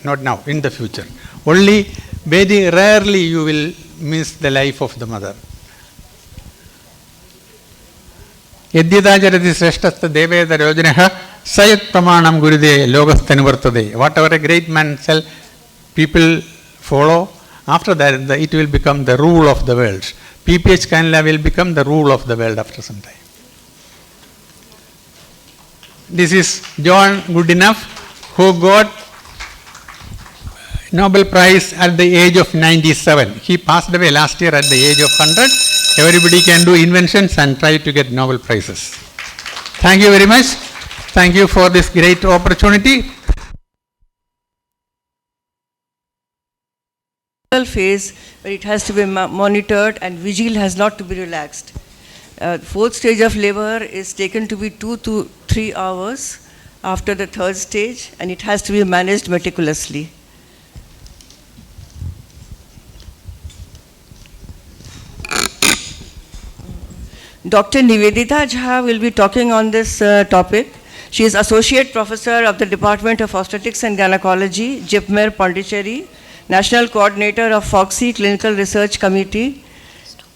Not now, in the future. Only very rarely you will miss the life of the mother. Yadhyadajarati sreshtastha deveda rojaneha sayat pramanam guride logasthanuvartade. Whatever a great man shall people follow, after that it will become the rule of the world. PPH cannula will become the rule of the world after some time. This is John Goodenough, who got Nobel Prize at the age of 97. He passed away last year at the age of 100. Everybody can do inventions and try to get Nobel Prizes. Thank you very much. Thank you for this great opportunity. Phase where it has to be monitored and vigil has not to be relaxed. Fourth stage of labor is taken to be 2 to 3 hours after the third stage, and it has to be managed meticulously. Dr. Nivedita Jha will be talking on this topic. She is Associate Professor of the Department of Obstetrics and Gynecology, JIPMER, Pondicherry, National Coordinator of Pphcon Clinical Research Committee,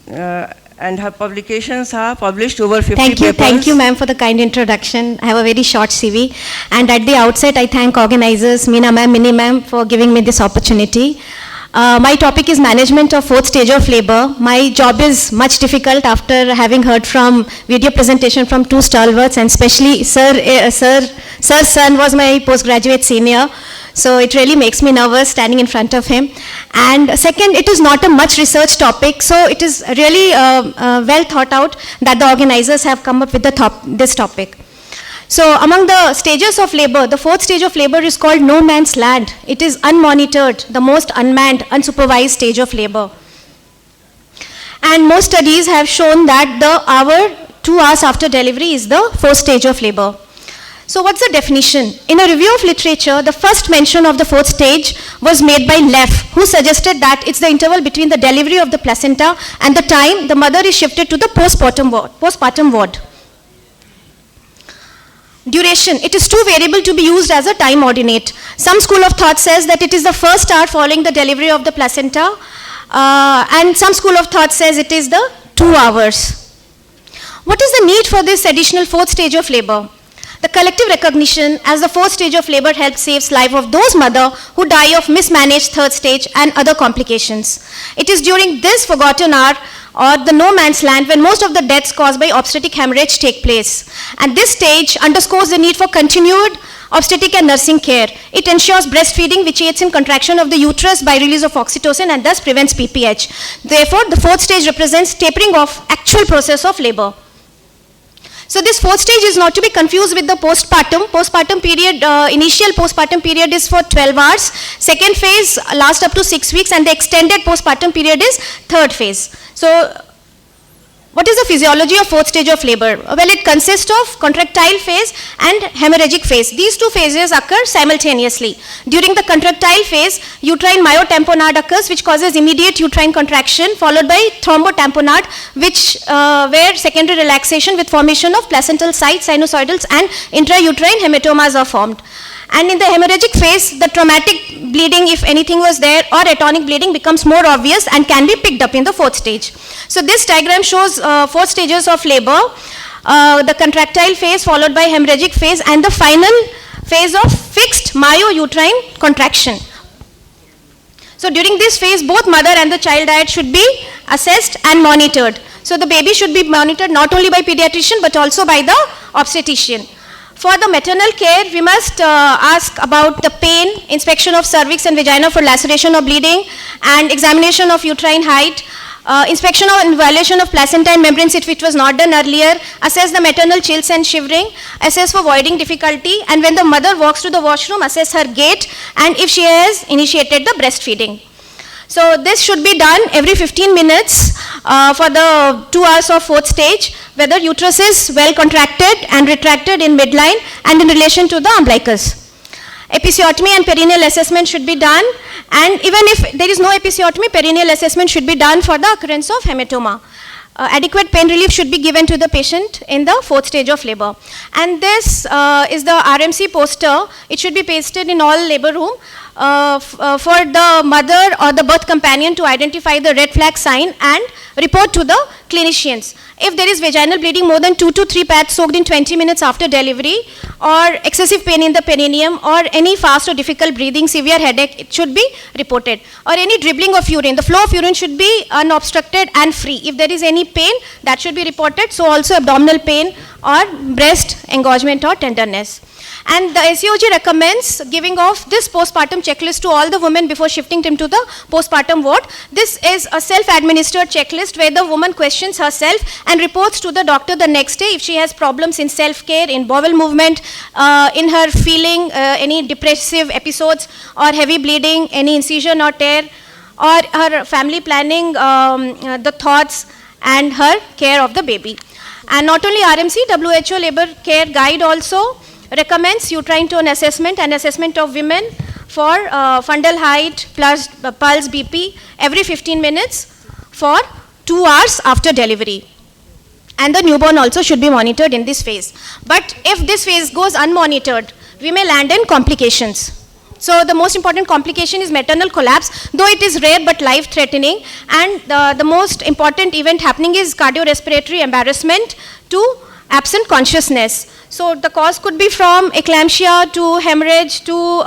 and her publications are published over 50 papers. Thank you, ma'am, for the kind introduction. I have a very short CV, and at the outset, I thank organizers, Meena ma'am, Mini ma'am, for giving me this opportunity. My topic is management of fourth stage of labor. My job is much difficult after having heard from video presentation from two stalwarts, and especially Sir's son was my postgraduate senior. So it really makes me nervous standing in front of him. And second, it is not a much research topic, so it is really well thought out that the organizers have come up with this topic. So among the stages of labor, the fourth stage of labor is called no man's land. It is unmonitored, the most unmanned, unsupervised stage of labor. And most studies have shown that the 2 hours after delivery is the fourth stage of labor. So what's the definition? In a review of literature, the first mention of the fourth stage was made by Leff, who suggested that it's the interval between the delivery of the placenta and the time the mother is shifted to the postpartum ward. Duration, it is too variable to be used as a time ordinate. Some school of thought says that it is the first hour following the delivery of the placenta, and some school of thought says it is the 2 hours. What is the need for this additional fourth stage of labor? The collective recognition as the fourth stage of labor helps save life of those mothers who die of mismanaged third stage and other complications. It is during this forgotten hour or the no man's land when most of the deaths caused by obstetric hemorrhage take place. And this stage underscores the need for continued obstetric and nursing care. It ensures breastfeeding, which aids in contraction of the uterus by release of oxytocin and thus prevents PPH. Therefore, the fourth stage represents tapering of actual process of labor. So this fourth stage is not to be confused with the postpartum. Postpartum period, initial postpartum period is for 12 hours. Second phase lasts up to 6 weeks, and the extended postpartum period is third phase. So what is the physiology of fourth stage of labor? Well, it consists of contractile phase and hemorrhagic phase. These two phases occur simultaneously. During the contractile phase, uterine myotamponade occurs, which causes immediate uterine contraction, followed by thrombotamponade, where secondary relaxation with formation of placental sites, sinusoidals, and intrauterine hematomas are formed. And in the hemorrhagic phase, the traumatic bleeding, if anything was there, or atonic bleeding becomes more obvious and can be picked up in the fourth stage. So this diagram shows 4 stages of labor, the contractile phase followed by hemorrhagic phase and the final phase of fixed myouterine contraction. So during this phase, both mother and the child diet should be assessed and monitored. So the baby should be monitored not only by pediatrician but also by the obstetrician. For the maternal care, we must ask about the pain, inspection of cervix and vagina for laceration or bleeding, and examination of uterine height. inspection or evaluation of placenta and membranes if it was not done earlier, assess the maternal chills and shivering, assess for voiding difficulty, and when the mother walks to the washroom, assess her gait, and if she has initiated the breastfeeding. So this should be done every 15 minutes for the 2 hours of fourth stage, whether uterus is well contracted and retracted in midline and in relation to the umbilicus. Episiotomy and perineal assessment should be done, and even if there is no episiotomy, perineal assessment should be done for the occurrence of hematoma. Adequate pain relief should be given to the patient in the fourth stage of labor. And this is the RMC poster. It should be pasted in all labor room for the mother or the birth companion to identify the red flag sign and report to the clinicians. If there is vaginal bleeding more than 2 to 3 pads soaked in 20 minutes after delivery, or excessive pain in the perineum, or any fast or difficult breathing, severe headache, it should be reported. Or any dribbling of urine. The flow of urine should be unobstructed and free. If there is any pain, that should be reported. So also abdominal pain or breast engorgement or tenderness. And the SCOG recommends giving of this postpartum checklist to all the women before shifting them to the postpartum ward. This is a self-administered checklist where the woman questions herself and reports to the doctor the next day if she has problems in self-care, in bowel movement, in her feeling, any depressive episodes or heavy bleeding, any incision or tear, or her family planning, the thoughts and her care of the baby. And not only RMC, WHO Labor Care Guide also recommends uterine tone assessment and assessment of women for fundal height plus pulse BP every 15 minutes for 2 hours after delivery. And the newborn also should be monitored in this phase. But if this phase goes unmonitored, we may land in complications. So the most important complication is maternal collapse, though it is rare but life-threatening. And the most important event happening is cardiorespiratory embarrassment to absent consciousness. So the cause could be from eclampsia to hemorrhage to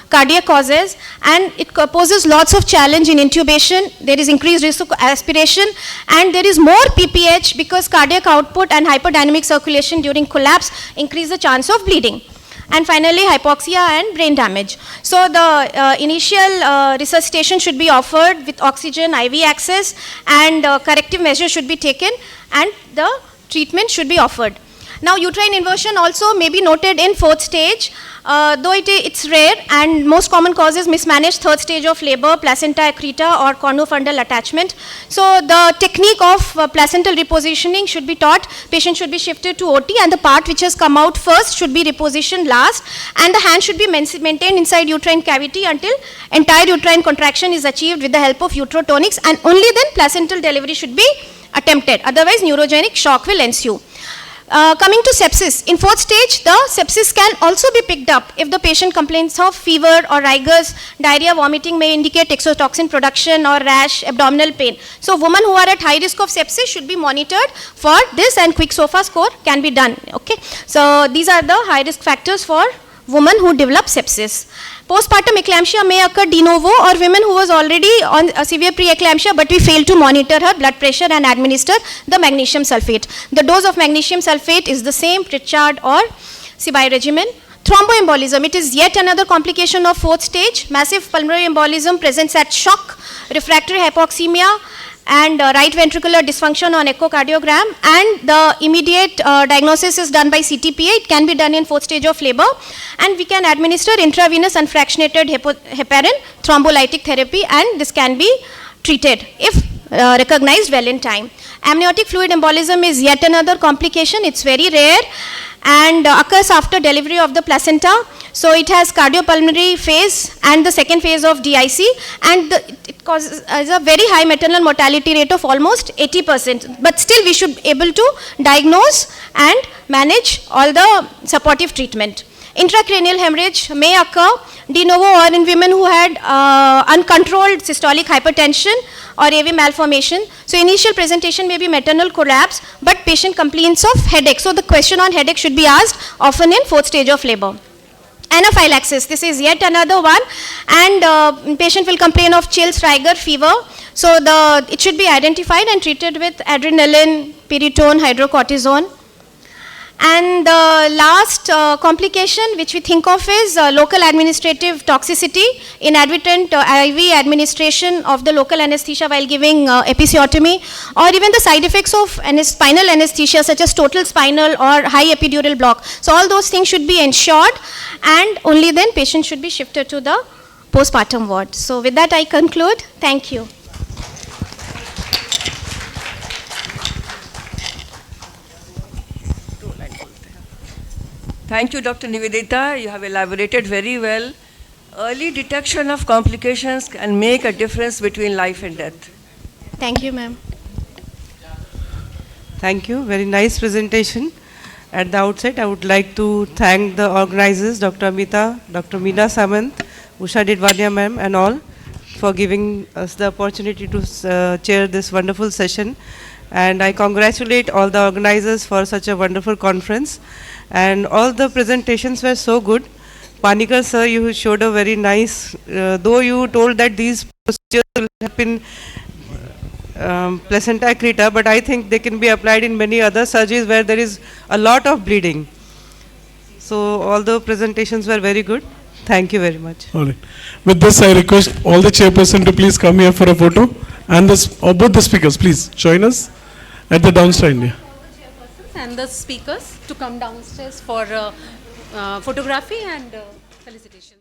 cardiac causes, and it poses lots of challenge in intubation. There is increased risk of aspiration, and there is more PPH because cardiac output and hyperdynamic circulation during collapse increase the chance of bleeding. And finally, hypoxia and brain damage. So the initial resuscitation should be offered with oxygen, IV access, and corrective measures should be taken, and the treatment should be offered. Now, uterine inversion also may be noted in fourth stage, though it's rare, and most common cause is mismanaged third stage of labor, placenta accreta or cornofundal attachment. So the technique of placental repositioning should be taught. Patient should be shifted to OT, and the part which has come out first should be repositioned last, and the hand should be maintained inside uterine cavity until entire uterine contraction is achieved with the help of uterotonics, and only then placental delivery should be attempted. Otherwise, neurogenic shock will ensue. Coming to sepsis, in fourth stage, the sepsis can also be picked up if the patient complains of fever or rigors, diarrhea, vomiting may indicate exotoxin production or rash, abdominal pain. So women who are at high risk of sepsis should be monitored for this, and quick SOFA score can be done. Okay, so these are the high risk factors for women who develop sepsis. Postpartum eclampsia may occur de novo, or women who was already on a severe preeclampsia but we failed to monitor her blood pressure and administer the magnesium sulfate. The dose of magnesium sulfate is the same, Pritchard or Cibai regimen. Thromboembolism, it is yet another complication of fourth stage. Massive pulmonary embolism presents at shock, refractory hypoxemia, and right ventricular dysfunction on echocardiogram, and the immediate diagnosis is done by CTPA. It can be done in fourth stage of labor, and we can administer intravenous unfractionated heparin thrombolytic therapy, and this can be treated if recognized well in time. Amniotic fluid embolism is yet another complication. It's very rare and occurs after delivery of the placenta. So it has cardiopulmonary phase and the second phase of DIC, and it causes a very high maternal mortality rate of almost 80%. But still we should be able to diagnose and manage all the supportive treatment. Intracranial hemorrhage may occur de novo or in women who had uncontrolled systolic hypertension or AV malformation. So initial presentation may be maternal collapse, but patient complains of headache. So the question on headache should be asked often in fourth stage of labor. Anaphylaxis, this is yet another one, and patient will complain of chills, rigor, fever. So it should be identified and treated with adrenaline, pyritone, hydrocortisone. And the last complication which we think of is local administrative toxicity, inadvertent IV administration of the local anesthesia while giving episiotomy, or even the side effects of spinal anesthesia such as total spinal or high epidural block. So all those things should be ensured, and only then patient should be shifted to the postpartum ward. So with that I conclude. Thank you. Thank you, Dr. Nivedita. You have elaborated very well. Early detection of complications can make a difference between life and death. Thank you, ma'am. Thank you. Very nice presentation. At the outset, I would like to thank the organizers, Dr. Amita, Dr. Meena Samant, Usha Didwania ma'am, and all for giving us the opportunity to chair this wonderful session. And I congratulate all the organizers for such a wonderful conference. And all the presentations were so good. Panikar sir, you showed a very nice, though you told that these procedures will happen placenta accreta, but I think they can be applied in many other surgeries where there is a lot of bleeding. So all the presentations were very good. Thank you very much. All right. With this, I request all the chairperson to please come here for a photo, and both the speakers, please join us at the downstairs. And the speakers to come downstairs for photography and felicitation.